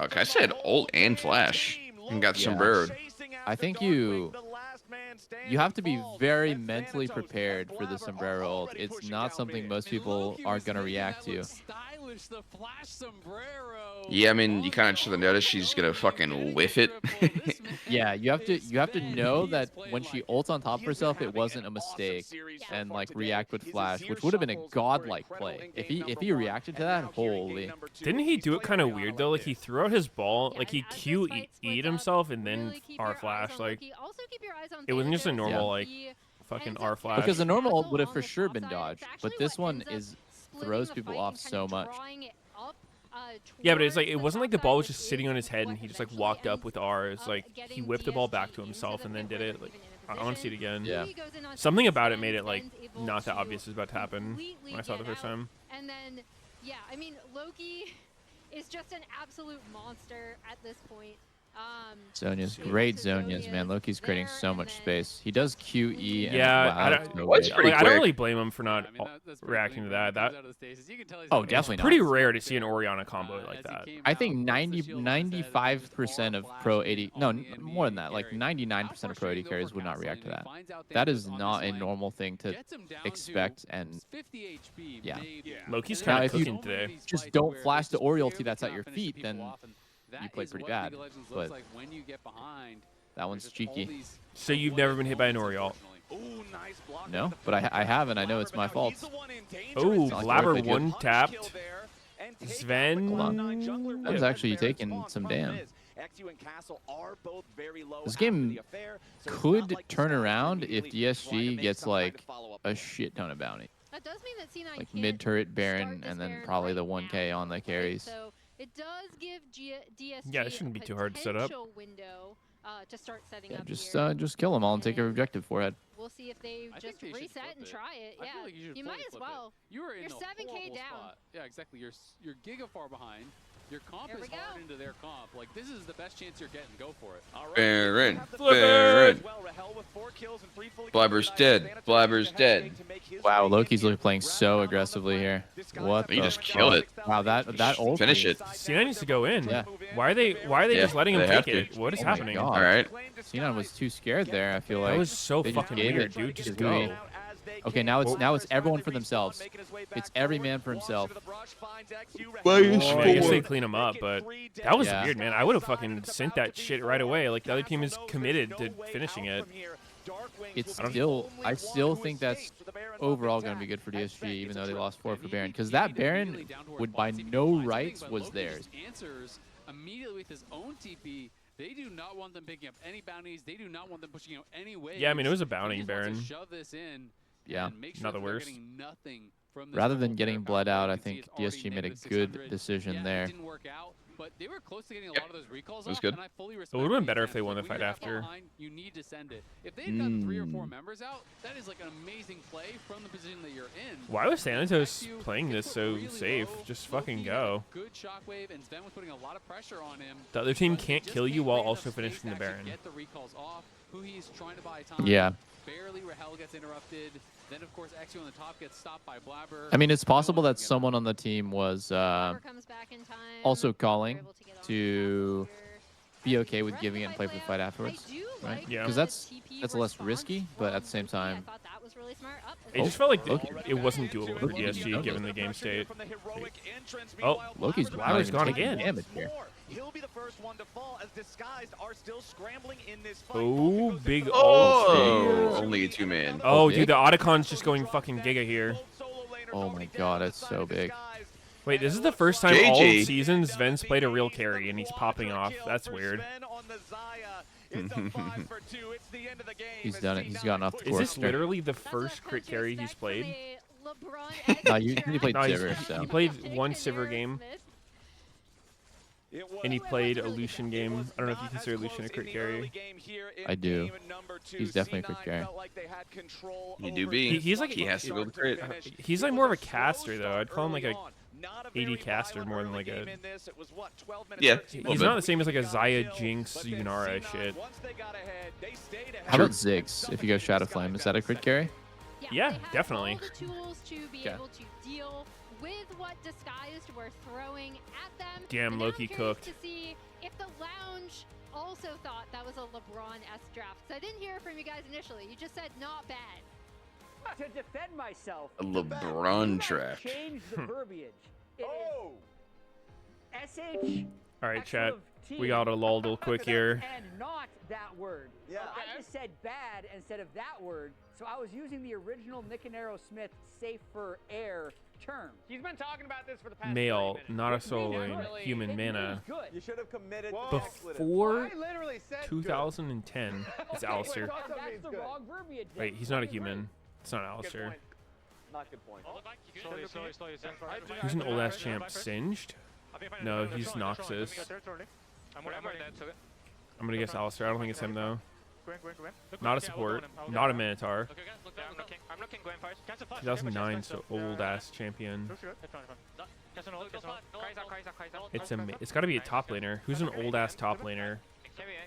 Speaker 13: Okay, I said ult and flash and got sombreroed.
Speaker 10: I think you have to be very mentally prepared for the sombrero ult. It's not something most people are gonna react to.
Speaker 13: Yeah, I mean, you kind of should have noticed she's gonna fucking whiff it.
Speaker 10: Yeah, you have to know that when she ults on top of herself, it wasn't a mistake, and like react with flash, which would have been a godlike play. If he reacted to that, holy.
Speaker 1: Didn't he do it kind of weird though? Like he threw out his ball, like he QE'd himself and then R flash. Like it wasn't just a normal like fucking R flash.
Speaker 10: Because the normal ult would have for sure been dodged, but this one is throws people off so much.
Speaker 1: Yeah, but it's like it wasn't like the ball was just sitting on his head and he just like walked up with R. It's like he whipped the ball back to himself and then did it. Like I want to see it again.
Speaker 10: Yeah.
Speaker 1: Something about it made it like not that obvious is about to happen when I saw it the first time.
Speaker 12: And then, yeah, I mean, Loki is just an absolute monster at this point.
Speaker 10: Zonia's great Zonias, man. Loki's creating so much space. He does QE. And
Speaker 1: Yeah,
Speaker 10: wow,
Speaker 1: I
Speaker 10: that's
Speaker 1: don't,
Speaker 10: so
Speaker 1: like,
Speaker 10: great.
Speaker 1: I don't really blame him for not reacting to that.
Speaker 10: Oh, definitely not.
Speaker 1: Pretty rare to see an Orianna combo like that.
Speaker 10: I think 95% of pro 80, no, more than that, like 99% of pro 80 carries would not react to that. That is not a normal thing to expect, and yeah.
Speaker 1: Loki's
Speaker 10: Now,
Speaker 1: kind
Speaker 10: if
Speaker 1: of
Speaker 10: you
Speaker 1: cooking today.
Speaker 10: just don't flash the Oriolty that's at your feet, then you play pretty bad. But that one's cheeky.
Speaker 1: So you've never been hit by an Oriole?
Speaker 10: No, but I have, and I know it's my fault.
Speaker 1: Oh,
Speaker 10: It's not like
Speaker 1: Blabber
Speaker 10: I did.
Speaker 1: one tapped. Sven.
Speaker 10: That was actually taking some damn. This game could turn around if DSG gets like a shit ton of bounty.
Speaker 12: That does mean that C9
Speaker 10: Like
Speaker 12: can't
Speaker 10: mid-turret Baron,
Speaker 12: start
Speaker 10: and
Speaker 12: this
Speaker 10: then
Speaker 12: Baron
Speaker 10: probably the
Speaker 12: right
Speaker 10: 1K
Speaker 12: now,
Speaker 10: on the
Speaker 12: right?
Speaker 10: carries.
Speaker 12: So it does give DSG
Speaker 1: Yeah, it shouldn't be too hard to set up.
Speaker 12: potential window to start setting
Speaker 10: Yeah,
Speaker 12: up
Speaker 10: just
Speaker 12: here.
Speaker 10: just kill them all and take your objective forehead.
Speaker 12: We'll see if they just reset and try it.
Speaker 3: I
Speaker 12: Yeah,
Speaker 3: feel like you should
Speaker 12: you
Speaker 3: fully
Speaker 12: might as
Speaker 3: flip it.
Speaker 12: well.
Speaker 3: You are in
Speaker 12: You're
Speaker 3: a
Speaker 12: 7K
Speaker 3: horrible
Speaker 12: down.
Speaker 3: spot. Yeah, exactly. You're giga far behind. Your comp
Speaker 12: There
Speaker 3: is
Speaker 12: we go.
Speaker 3: hard into their comp. Like, this is the best chance you're getting. Go for it. All right.
Speaker 13: Baron. Baron. Blabber's dead. Blabber's dead.
Speaker 10: Wow, Loki's playing so aggressively here. What?
Speaker 13: He
Speaker 10: the
Speaker 13: just killed
Speaker 10: fuck?
Speaker 13: it.
Speaker 10: Wow, that ult.
Speaker 13: Finish it.
Speaker 1: C9 needs to go in.
Speaker 10: Yeah.
Speaker 1: Why are they
Speaker 13: Yeah,
Speaker 1: just letting him
Speaker 13: they
Speaker 1: take
Speaker 13: have
Speaker 1: it?
Speaker 13: to.
Speaker 1: What is
Speaker 10: Oh my
Speaker 1: happening?
Speaker 10: God.
Speaker 13: All right.
Speaker 10: C9 was too scared there. I feel like
Speaker 1: That was so
Speaker 10: they just
Speaker 1: fucking
Speaker 10: gave
Speaker 1: weird,
Speaker 10: it
Speaker 1: dude. Just
Speaker 10: to
Speaker 1: go.
Speaker 10: Zui. Okay, now it's everyone for themselves. It's every man for himself.
Speaker 1: I mean, I guess they clean him up, but that was
Speaker 10: Yeah.
Speaker 1: weird, man. I would have fucking sent that shit right away. Like the other team is committed to finishing it.
Speaker 10: It's still, I still think that's overall going to be good for DSG, even though they lost 4 for Baron, because that Baron would by no rights was theirs.
Speaker 3: Answers immediately with his own TP. They do not want them picking up any bounties. They do not want them pushing out any waves.
Speaker 1: Yeah, I mean, it was a bounty,
Speaker 3: They just want to
Speaker 1: Baron.
Speaker 3: shove this in
Speaker 10: Yeah.
Speaker 3: and make sure
Speaker 1: Not the
Speaker 3: that they're
Speaker 1: worst.
Speaker 3: getting nothing from this
Speaker 10: Rather
Speaker 3: level
Speaker 10: than
Speaker 3: of
Speaker 10: getting
Speaker 3: firepower.
Speaker 10: bled out,
Speaker 3: You
Speaker 10: I
Speaker 3: can see
Speaker 10: think
Speaker 3: it's already
Speaker 10: DSG made a
Speaker 3: negative
Speaker 10: good
Speaker 3: 600.
Speaker 10: decision
Speaker 3: Yeah,
Speaker 10: there.
Speaker 3: It didn't work out, but they were close to getting a lot of those recalls
Speaker 13: It was
Speaker 3: off,
Speaker 13: good.
Speaker 3: and I fully
Speaker 1: It
Speaker 3: respect
Speaker 1: would have been
Speaker 3: the
Speaker 1: better if
Speaker 3: defense.
Speaker 1: they won the
Speaker 3: Like,
Speaker 1: fight
Speaker 3: when you're that
Speaker 1: after.
Speaker 3: behind, you need to send it. If they had gotten 3 or 4
Speaker 10: Mm.
Speaker 3: members out, that is like an amazing play from the position that you're in.
Speaker 1: Why was Thanatos playing this so safe? Just fucking go.
Speaker 3: Good shockwave, and Sven was putting a lot of pressure on him.
Speaker 1: The other team
Speaker 3: But they
Speaker 1: can't
Speaker 3: just
Speaker 1: kill you
Speaker 3: can't
Speaker 1: while
Speaker 3: create enough
Speaker 1: also
Speaker 3: space
Speaker 1: finishing
Speaker 3: to
Speaker 1: the
Speaker 3: actually
Speaker 1: Baron.
Speaker 3: Get the recalls off. Who he's trying to buy time.
Speaker 10: Yeah.
Speaker 3: Barely Rahel gets interrupted. Then of course Exu on the top gets stopped by Blabber.
Speaker 10: I mean, it's possible that someone on the team was
Speaker 12: Comes back in time.
Speaker 10: also
Speaker 12: They're
Speaker 10: calling
Speaker 12: able to get on
Speaker 10: to
Speaker 12: here.
Speaker 10: be okay with giving it and play for the fight afterwards,
Speaker 12: I do
Speaker 10: right?
Speaker 12: like
Speaker 1: Yeah.
Speaker 10: Because
Speaker 12: the
Speaker 10: that's
Speaker 12: TP
Speaker 10: less
Speaker 12: response
Speaker 10: risky, but at the same
Speaker 12: from Loki. I
Speaker 10: time,
Speaker 12: thought that was really smart.
Speaker 1: It just felt like
Speaker 10: Loki.
Speaker 1: it wasn't doable for
Speaker 10: Loki.
Speaker 1: DSG given the game state.
Speaker 10: Oh, Loki's
Speaker 1: Blabber's gone
Speaker 10: taking
Speaker 1: again.
Speaker 10: damage here.
Speaker 11: He'll be the first one to fall as Disguised are still scrambling in this fight.
Speaker 1: Oh, big ult.
Speaker 13: Oh, only a 2-man.
Speaker 1: Oh,
Speaker 10: big?
Speaker 1: dude, the Otacon's just going fucking giga here.
Speaker 10: Oh my God, it's so big.
Speaker 1: Wait, this is the first time all
Speaker 13: JG.
Speaker 1: season Sven's played a real carry and he's popping off. That's weird.
Speaker 10: He's done it. He's gotten off the
Speaker 1: Is
Speaker 10: court.
Speaker 1: this literally the first crit carry he's played?
Speaker 10: No, he played
Speaker 1: No,
Speaker 10: Sivir, so.
Speaker 1: he played one Sivir game. and he played a Lucian game. I don't know if you consider Lucian a crit carry.
Speaker 10: I do. He's definitely a crit carry.
Speaker 13: You do be.
Speaker 1: He's like
Speaker 13: he has to go to crit.
Speaker 1: He's like more of a caster though. I'd call him like a AD caster more than like a.
Speaker 13: Yeah.
Speaker 1: He's not the same as like a Zaya Jinx Yunara shit.
Speaker 10: How about Ziggs? If you go Shadow Flame, is that a crit carry?
Speaker 1: Yeah, definitely.
Speaker 12: All the tools to be able to deal with what Disguised were throwing at them.
Speaker 1: Damn,
Speaker 12: And now
Speaker 1: Loki
Speaker 12: I'm curious
Speaker 1: cooked.
Speaker 12: to see if the Lounge also thought that was a LeBron-esque draft. So I didn't hear it from you guys initially. You just said not bad.
Speaker 7: To defend myself,
Speaker 13: A LeBron draft.
Speaker 7: change the verbiage. It
Speaker 5: Oh!
Speaker 7: is SH.
Speaker 1: All right, chat.
Speaker 7: exclamation
Speaker 1: We got a lull quick here.
Speaker 7: And not that word.
Speaker 5: Yeah.
Speaker 7: I just said bad instead of that word, so I was using the original Nick and Arrow Smith safe for air term.
Speaker 6: He's been talking about this for the past
Speaker 1: Male,
Speaker 6: 30 minutes.
Speaker 1: not a
Speaker 6: It
Speaker 1: soul
Speaker 6: really-
Speaker 1: lane, human mana.
Speaker 7: Good.
Speaker 5: You should have committed
Speaker 8: Whoa.
Speaker 5: to the expletive.
Speaker 1: Before
Speaker 8: I literally said
Speaker 1: 2010, it's Alistair.
Speaker 7: And that's the wrong verbiage.
Speaker 1: Wait, he's not a human. It's not
Speaker 5: Good
Speaker 1: Alistair.
Speaker 5: point. Not good point.
Speaker 1: Who's an old ass champ? Singed? No, he's Noxus. I'm gonna guess Alistair. I don't think it's him though. Not a support. Not a Minotaur. 2009, so old ass champion. It's got to be a top laner. Who's an old ass top laner?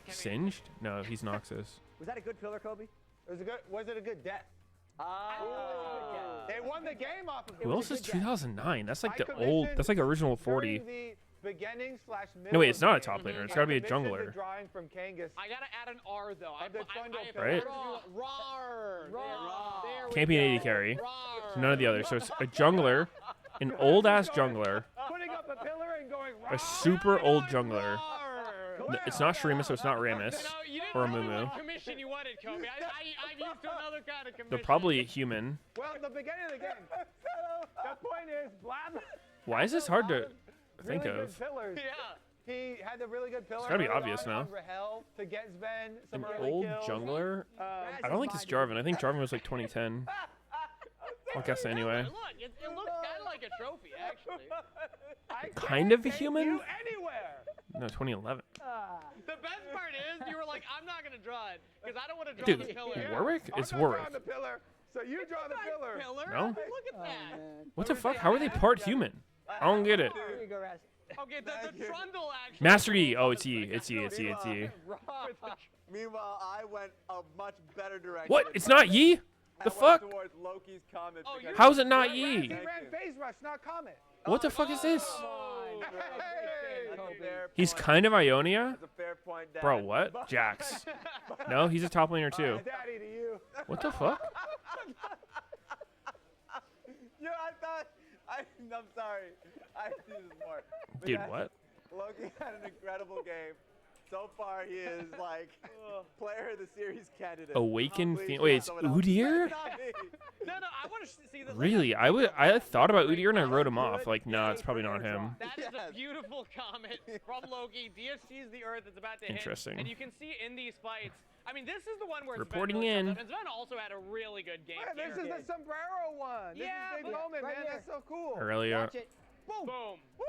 Speaker 1: Singed? No, he's Noxus.
Speaker 7: Was that a good pillar, Kobe?
Speaker 8: Was it a good death? They won the game off of it.
Speaker 1: Who else is 2009? That's like the old. That's like original 40.
Speaker 8: During the beginning slash middle
Speaker 1: No, wait,
Speaker 8: of
Speaker 1: it's
Speaker 8: the
Speaker 1: not a
Speaker 8: game,
Speaker 1: top laner. It's got to be a
Speaker 8: the mixes
Speaker 1: jungler.
Speaker 8: are drawing from Kangas.
Speaker 6: I gotta add an R though. I,
Speaker 8: Of the
Speaker 6: I,
Speaker 8: Trundle
Speaker 6: I,
Speaker 8: pillar.
Speaker 1: Right.
Speaker 6: Rawr. There we
Speaker 1: Can't be an
Speaker 6: go.
Speaker 1: 80 carry.
Speaker 6: Rawr.
Speaker 1: So none of the others. So it's a jungler, an old ass jungler,
Speaker 8: Putting up a pillar and going
Speaker 1: a super old jungler. It's not Shreemus, so it's not Ramus
Speaker 6: You didn't
Speaker 1: or a
Speaker 6: tell me
Speaker 1: Mumu.
Speaker 6: what commission you wanted, Kobe. I'm used to another kind of commission.
Speaker 1: They're probably a human.
Speaker 8: Well, the beginning of the game. The point is, Blab.
Speaker 1: Why is this hard to think
Speaker 8: really
Speaker 1: of?
Speaker 8: Good pillars.
Speaker 6: Yeah.
Speaker 8: He had a really good pillar.
Speaker 1: It's gotta be
Speaker 8: early
Speaker 1: obvious
Speaker 8: on
Speaker 1: now.
Speaker 8: on Rahel to get Sven some
Speaker 1: An
Speaker 8: early
Speaker 1: old
Speaker 8: kills.
Speaker 1: jungler? I don't think it's
Speaker 7: Jarvan.
Speaker 1: Jarvan. I think Jarvan was like 2010. I'll guess anyway.
Speaker 6: Look, it looks kind of like a trophy, actually.
Speaker 1: Kind of a human?
Speaker 8: You anywhere.
Speaker 1: No, 2011.
Speaker 6: The best part is you were like, I'm not gonna draw it because I don't want to draw
Speaker 1: Dude,
Speaker 6: the pillar.
Speaker 1: Warwick?
Speaker 8: I'm
Speaker 1: It's
Speaker 8: not
Speaker 1: Warwick.
Speaker 8: drawing the pillar, so you draw the pillar.
Speaker 6: Pillar?
Speaker 1: No?
Speaker 6: Look at that.
Speaker 1: What the fuck? How are they part human? I don't get it.
Speaker 7: Here you go, Raz.
Speaker 6: Okay, the trundle actually.
Speaker 1: Master E. Oh, it's E. It's E. It's E. It's E.
Speaker 5: Meanwhile, I went a much better direction.
Speaker 1: What? It's not Yi?
Speaker 5: I
Speaker 1: The
Speaker 5: went
Speaker 1: fuck?
Speaker 5: towards Loki's comments
Speaker 6: Oh,
Speaker 5: because-
Speaker 6: you're-
Speaker 1: How's it not
Speaker 8: He
Speaker 1: Yi?
Speaker 8: ran phase rush, not Comet.
Speaker 1: What the fuck is this?
Speaker 5: That's a fair
Speaker 1: He's
Speaker 5: point.
Speaker 1: kind of Ionia?
Speaker 5: That's a fair point, Dad.
Speaker 1: Bro, what? Jax. No, he's a top laner too.
Speaker 8: Daddy to you.
Speaker 1: What the fuck?
Speaker 5: Yeah, I'm sorry. I see this more. But
Speaker 1: Dude,
Speaker 5: yeah,
Speaker 1: what?
Speaker 5: Loki had an incredible game. So far, he is like player of the series candidate.
Speaker 1: Awakened
Speaker 5: Please,
Speaker 1: Phoenix. Wait, it's
Speaker 5: someone else.
Speaker 1: Udyr?
Speaker 5: Not me.
Speaker 6: No, I want to see this.
Speaker 1: Really? I thought about Udyr and I wrote him off. Like, no, it's probably not him.
Speaker 6: That is
Speaker 5: Yes.
Speaker 6: a beautiful comment from Loki. DSG is the Earth that's about to hit.
Speaker 1: Interesting.
Speaker 6: And you can see in these fights. I mean, this is the one where
Speaker 1: Reporting
Speaker 6: Sven really
Speaker 1: in.
Speaker 6: comes up, and Sven also had a really good game.
Speaker 8: Man, this is the sombrero one. This
Speaker 6: Yeah,
Speaker 8: is a big
Speaker 6: but-
Speaker 8: moment,
Speaker 7: right
Speaker 8: man.
Speaker 7: here.
Speaker 8: That's so cool.
Speaker 1: Earlier.
Speaker 7: Watch it.
Speaker 8: Boom.
Speaker 6: Boom.
Speaker 8: Woo.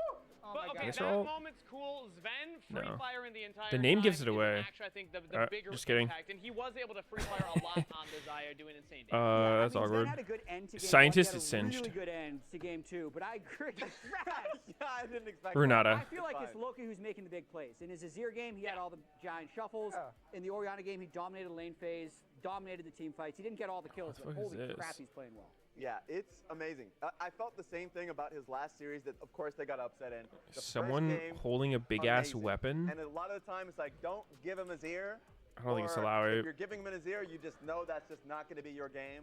Speaker 7: Oh
Speaker 6: But
Speaker 7: my
Speaker 6: okay,
Speaker 7: God.
Speaker 1: Guess
Speaker 6: that
Speaker 1: all-
Speaker 6: moment's cool. Sven free
Speaker 1: No.
Speaker 6: fire in the entire
Speaker 1: The name
Speaker 6: time
Speaker 1: gives it
Speaker 6: is
Speaker 1: away.
Speaker 6: Actually, I think the bigger
Speaker 1: just kidding.
Speaker 6: impact, and he was able to free fire a lot on the Zaya doing insane damage.
Speaker 1: That's
Speaker 7: I mean,
Speaker 1: awkward.
Speaker 7: Zen had a good end to game
Speaker 1: Scientist
Speaker 7: one.
Speaker 1: is
Speaker 7: He had a
Speaker 1: singed.
Speaker 7: really good end to game two, but I agree.
Speaker 5: Yeah, I didn't expect
Speaker 1: Renata.
Speaker 7: I feel like it's
Speaker 5: Fine.
Speaker 7: Loki who's making the big plays. In his Azir game, he had all the giant shuffles.
Speaker 8: Yeah.
Speaker 7: In the Oriana game, he dominated lane phase, dominated the team fights. He didn't get all the kills,
Speaker 1: What the
Speaker 7: but
Speaker 1: fuck is
Speaker 7: holy
Speaker 1: this?
Speaker 7: crap, he's playing well.
Speaker 5: Yeah, it's amazing. I felt the same thing about his last series that, of course, they got upset in. The first
Speaker 1: Someone
Speaker 5: game,
Speaker 1: holding a big ass
Speaker 5: amazing.
Speaker 1: weapon?
Speaker 5: And a lot of the time, it's like, don't give him his ear.
Speaker 1: I don't think it's
Speaker 5: or
Speaker 1: allowed.
Speaker 5: If you're giving him his ear, you just know that's just not going to be your game.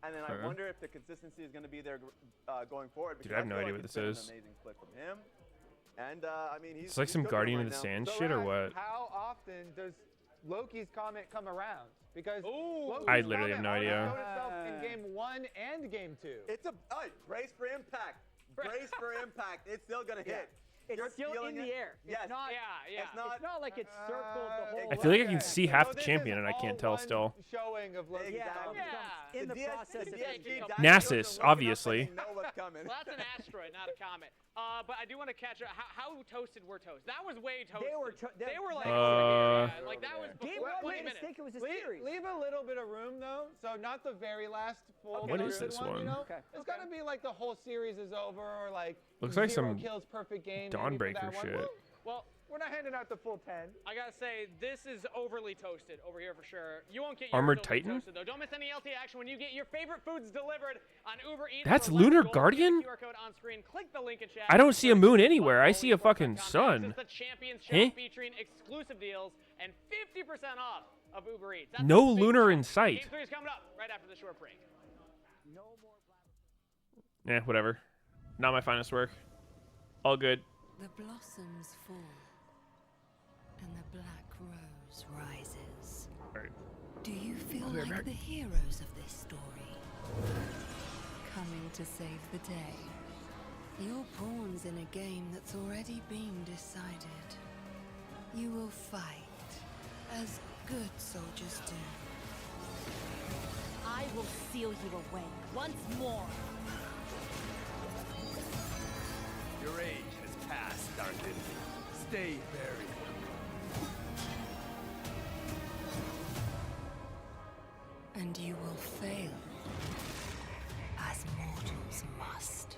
Speaker 5: And then
Speaker 1: Fair.
Speaker 5: I wonder if the consistency is going to be there going forward.
Speaker 1: Dude,
Speaker 5: because
Speaker 1: I have no
Speaker 5: feel
Speaker 1: idea
Speaker 5: like
Speaker 1: what
Speaker 5: it's
Speaker 1: this
Speaker 5: been
Speaker 1: is.
Speaker 5: An amazing split from him. And I mean, he's
Speaker 1: It's like
Speaker 5: he's
Speaker 1: some
Speaker 5: cooking
Speaker 1: Guardian
Speaker 5: right
Speaker 1: of the
Speaker 5: now.
Speaker 1: Sand
Speaker 8: So,
Speaker 1: shit or
Speaker 8: Raz,
Speaker 1: what?
Speaker 8: How often does Loki's comment come around? Because
Speaker 6: Ooh.
Speaker 8: Loki's
Speaker 1: I literally have
Speaker 8: comment
Speaker 1: no
Speaker 8: already
Speaker 1: idea.
Speaker 8: showed itself in game 1 and game 2.
Speaker 5: It's a brace for impact. Brace for impact. It's still going to hit.
Speaker 7: It's
Speaker 5: You're
Speaker 7: still in
Speaker 5: feeling
Speaker 7: the
Speaker 5: it.
Speaker 7: air.
Speaker 5: Yes.
Speaker 7: It's not,
Speaker 6: Yeah.
Speaker 7: It's not like it's circled the whole
Speaker 1: I feel like I
Speaker 7: way.
Speaker 1: can see half the champion and I can't tell still.
Speaker 8: Showing of Loki's
Speaker 5: Exactly.
Speaker 8: dominance.
Speaker 7: In the process of
Speaker 1: Nasus, obviously.
Speaker 5: Know what's coming.
Speaker 6: Well, that's an asteroid, not a comet. But I do want to catch up. How toasted were toast? That was way toasted. They were like, like that was before 20 minutes.
Speaker 7: Mistake, it was a
Speaker 8: Leave,
Speaker 7: series.
Speaker 8: leave a little bit of room though, so not the very last full.
Speaker 1: What is
Speaker 8: good
Speaker 1: this
Speaker 8: one? You
Speaker 1: one?
Speaker 8: know?
Speaker 7: Okay.
Speaker 8: It's gonna be like the whole series is over, or like
Speaker 1: Looks like
Speaker 8: zero
Speaker 1: some
Speaker 8: kills, perfect game. maybe for
Speaker 1: Dawnbreaker
Speaker 8: that one.
Speaker 1: shit.
Speaker 6: Well,
Speaker 8: we're not handing out the full 10.
Speaker 6: I gotta say, this is overly toasted over here for sure. You won't get your
Speaker 1: Armored
Speaker 6: overly
Speaker 1: Titan?
Speaker 6: toasted, though. Don't miss any LTA action when you get your favorite foods delivered on Uber Eats.
Speaker 1: That's
Speaker 6: On the left,
Speaker 1: Lunar
Speaker 6: go to the
Speaker 1: Guardian?
Speaker 6: QR code on screen. Click the link in chat.
Speaker 1: I don't see a moon anywhere. I see a fucking sun.
Speaker 6: This is the Champions Show
Speaker 1: Huh?
Speaker 6: featuring exclusive deals and 50% off of Uber Eats. That's
Speaker 1: No
Speaker 6: a big
Speaker 1: lunar
Speaker 6: deal.
Speaker 1: in sight.
Speaker 6: Game 3 is coming up right after the short break.
Speaker 1: Yeah, whatever. Not my finest work. All good.
Speaker 15: The blossoms fall, and the black rose rises.
Speaker 1: Alright.
Speaker 15: Do you feel
Speaker 1: I'll be right
Speaker 15: like
Speaker 1: back.
Speaker 15: the heroes of this story? Coming to save the day. You're pawns in a game that's already been decided. You will fight, as good soldiers do.
Speaker 17: I will seal you away once more.
Speaker 18: Your age has passed, Dark Enemy. Stay buried.
Speaker 15: And you will fail, as mortals must.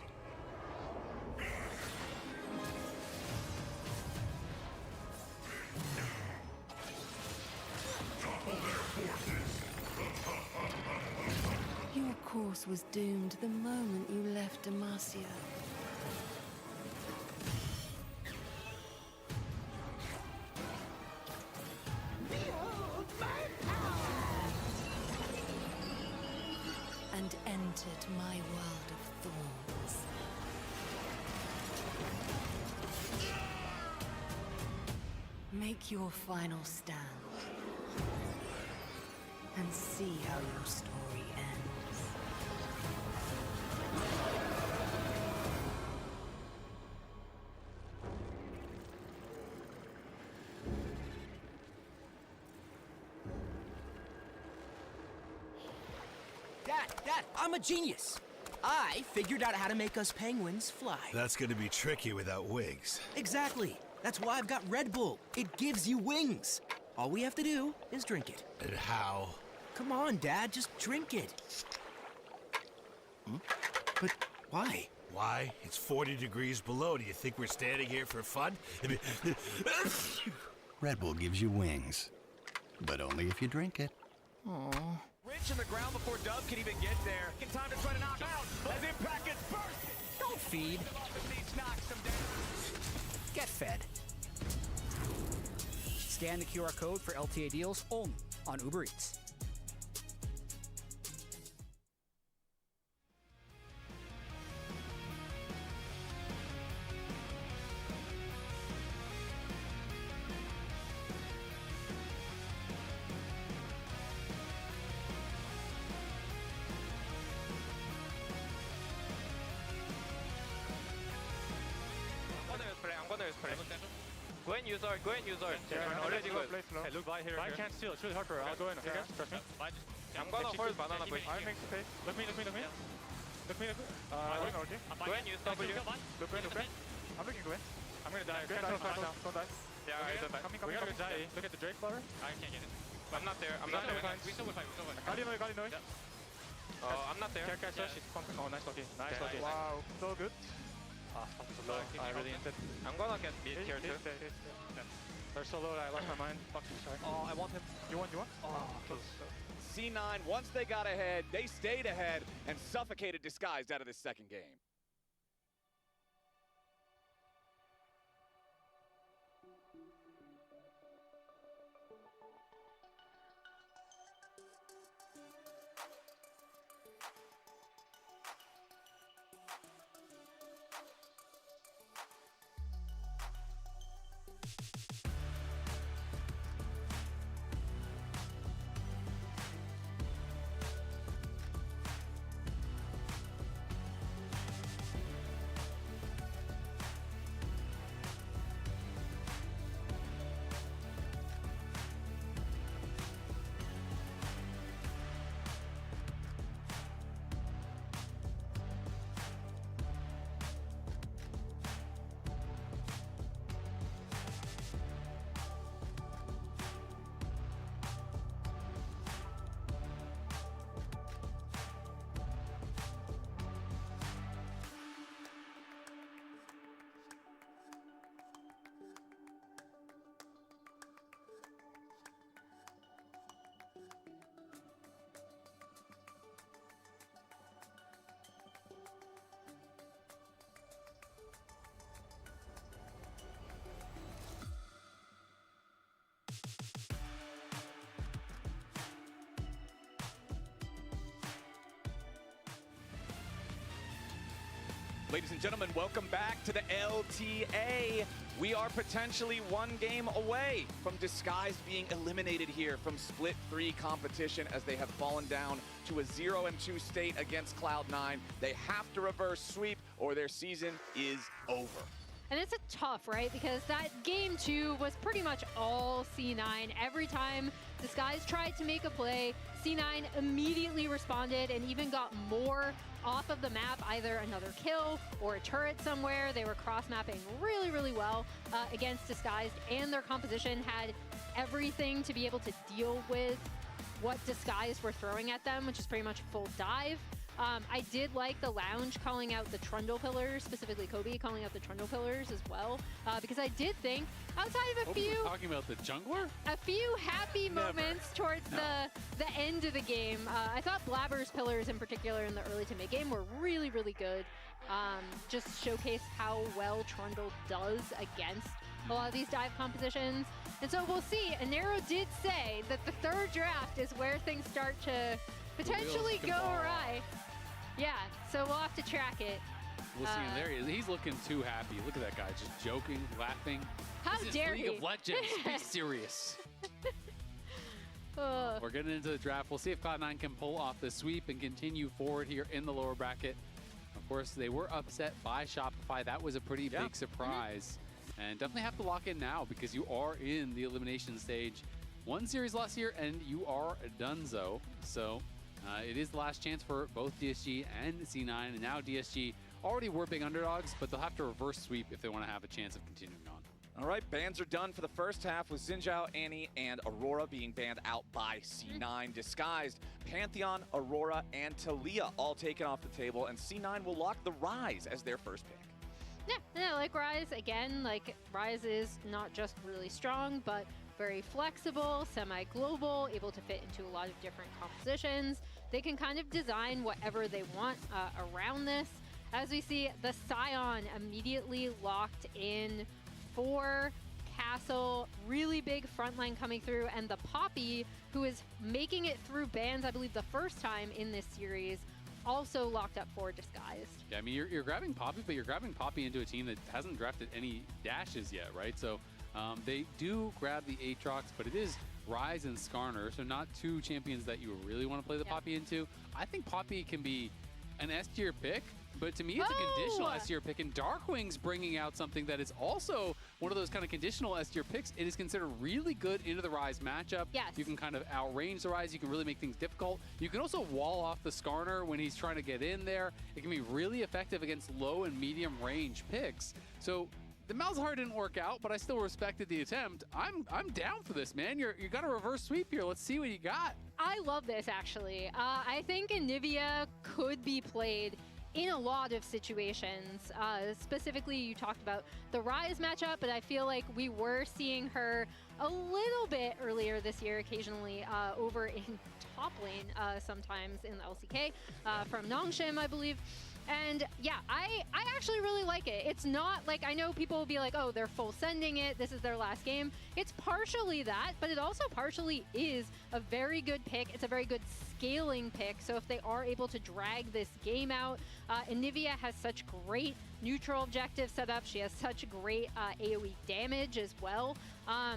Speaker 15: Your course was doomed the moment you left Demacia. And entered my world of thorns. Make your final stand. And see how your story ends.
Speaker 19: Dad, I'm a genius. I figured out how to make us penguins fly.
Speaker 16: That's gonna be tricky without wings.
Speaker 19: Exactly. That's why I've got Red Bull. It gives you wings. All we have to do is drink it.
Speaker 16: And how?
Speaker 19: Come on, Dad, just drink it. But why?
Speaker 16: Why? It's 40 degrees below. Do you think we're standing here for fun?
Speaker 20: Red Bull gives you wings, but only if you drink it.
Speaker 19: Aww.
Speaker 11: Rich in the ground before Dub can even get there. In time to try to knock out as Impact gets burst.
Speaker 19: Don't feed. Get fed.
Speaker 7: Scan the QR code for LTA deals only on Uber Eats.
Speaker 14: Go ahead and use art, already good. Hey, look by here. I can't steal, it's really hard for her. I'll go in, okay guys? Trust me. I'm gonna hold banana push. I make space. Look me. Look me. Going OG. Go ahead and use W. Look away. I'm looking away. I'm gonna die. Don't die. Yeah, alright, don't die. We gotta go die. Look at the Drake flower. I can't get it. I'm not there. We still would fight. Gali no. I'm not there. Oh, nice Loki. Wow, so good. So low. I really entered. I'm gonna get beat here too. They're so low that I lost my mind. Fuck you, sorry.
Speaker 11: Oh, I want him.
Speaker 14: You want?
Speaker 11: Oh, C9, once they got ahead, they stayed ahead and suffocated Disguised out of this second game. Ladies and gentlemen, welcome back to the LTA. We are potentially one game away from Disguised being eliminated here from Split 3 competition as they have fallen down to a 0-2 state against Cloud9. They have to reverse sweep or their season is over.
Speaker 12: And it's a tough, right? Because that game 2 was pretty much all C9. Every time Disguise tried to make a play, C9 immediately responded and even got more off of the map, either another kill or a turret somewhere. They were cross-mapping really, really well against Disguised, and their composition had everything to be able to deal with what Disguised were throwing at them, which is pretty much full dive. I did like the Lounge calling out the Trundle Pillars, specifically Kobe calling out the Trundle Pillars as well, because I did think, outside of a
Speaker 3: Kobe
Speaker 12: few...
Speaker 3: was talking about the jungler?
Speaker 12: A few happy moments towards the end of the game. I thought Blabber's Pillars in particular in the early to mid game were really, really good. Just showcase how well Trundle does against a lot of these dive compositions. And so we'll see. Anero did say that the third draft is where things start to potentially go awry. Yeah, so we'll have to track it.
Speaker 3: We'll see him there. He is. He's looking too happy. Look at that guy, just joking, laughing.
Speaker 12: How
Speaker 3: this
Speaker 12: dare
Speaker 3: is
Speaker 12: he?
Speaker 3: League of Legends. Be serious. We're getting into the draft. We'll see if Cloud9 can pull off the sweep and continue forward here in the lower bracket. Of course, they were upset by Shopify. That was a pretty big surprise. And definitely have to lock in now because you are in the elimination stage. One series last year, and you are donezo. So it is the last chance for both DSG and C9. And now DSG already were big underdogs, but they'll have to reverse sweep if they want to have a chance of continuing on.
Speaker 11: All right, bans are done for the first half with Xinjiao, Annie, and Aurora being banned out by C9. Disguised, Pantheon, Aurora, and Talia all taken off the table, and C9 will lock the Rise as their first pick.
Speaker 12: Yeah, like Rise, again, like Rise is not just really strong, but very flexible, semi-global, able to fit into a lot of different compositions. They can kind of design whatever they want around this. As we see, the Scion immediately locked in for Castle, really big frontline coming through, and the Poppy, who is making it through bans, I believe the first time in this series, also locked up for Disguised.
Speaker 3: Yeah, I mean, you're grabbing Poppy, but you're grabbing Poppy into a team that hasn't drafted any dashes yet, right? So they do grab the Aatrox, but it is Rise and Skarner, so not two champions that you really want to play the Poppy into. I think Poppy can be an S-tier pick, but to me it's a conditional S-tier pick, and Darkwing's bringing out something that is also one of those kind of conditional S-tier picks. It is considered really good into the Rise matchup.
Speaker 12: Yes.
Speaker 3: You can kind of outrange the Rise. You can really make things difficult. You can also wall off the Skarner when he's trying to get in there. It can be really effective against low and medium range picks. So the Malzahar didn't work out, but I still respected the attempt. I'm down for this, man. You got a reverse sweep here. Let's see what you got.
Speaker 12: I love this, actually. I think Anivia could be played in a lot of situations. Specifically, you talked about the Rise matchup, but I feel like we were seeing her a little bit earlier this year, occasionally over in top lane, sometimes in the LCK, from Nongshim, I believe. And yeah, I actually really like it. It's not like, I know people will be like, oh, they're full sending it, this is their last game. It's partially that, but it also partially is a very good pick. It's a very good scaling pick. So if they are able to drag this game out, Anivia has such great neutral objective setup. She has such great AoE damage as well.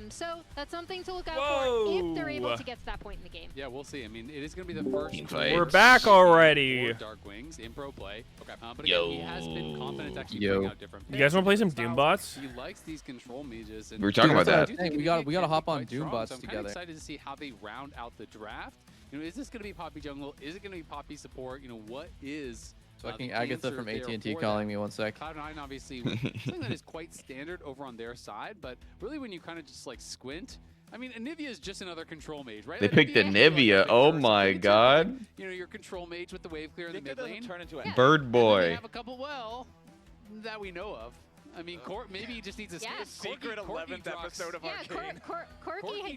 Speaker 12: So that's something to look out for if they're able to get to that point in the game.
Speaker 3: Yeah, we'll see. I mean, it is going to be the first.
Speaker 1: We're back already.
Speaker 3: Darkwings in pro play. Okay. But again, he has been confident to actually bring out different picks.
Speaker 1: You guys want to play some Doombots?
Speaker 3: He likes these control mages. And
Speaker 13: we were talking about that.
Speaker 10: Hey, we got to hop on Doombots
Speaker 3: so I'm
Speaker 10: together.
Speaker 3: excited to see how they round out the draft. You know, is this going to be Poppy jungle? Is it going to be Poppy support? You know, what is
Speaker 10: Fucking Agatha from AT&T calling me 1 sec.
Speaker 3: Cloud9 obviously something that is quite standard over on their side, but really when you kind of just like squint, I mean, Anivia is just another control mage, right?
Speaker 13: They picked Anivia. Oh my god.
Speaker 3: You know, your control mage with the wave clear in the mid lane.
Speaker 11: Turn into
Speaker 3: a
Speaker 13: Bird boy.
Speaker 3: They have a couple, well, that we know of. I mean, maybe he just needs a
Speaker 11: secret 11th episode of Arcane.
Speaker 12: Corky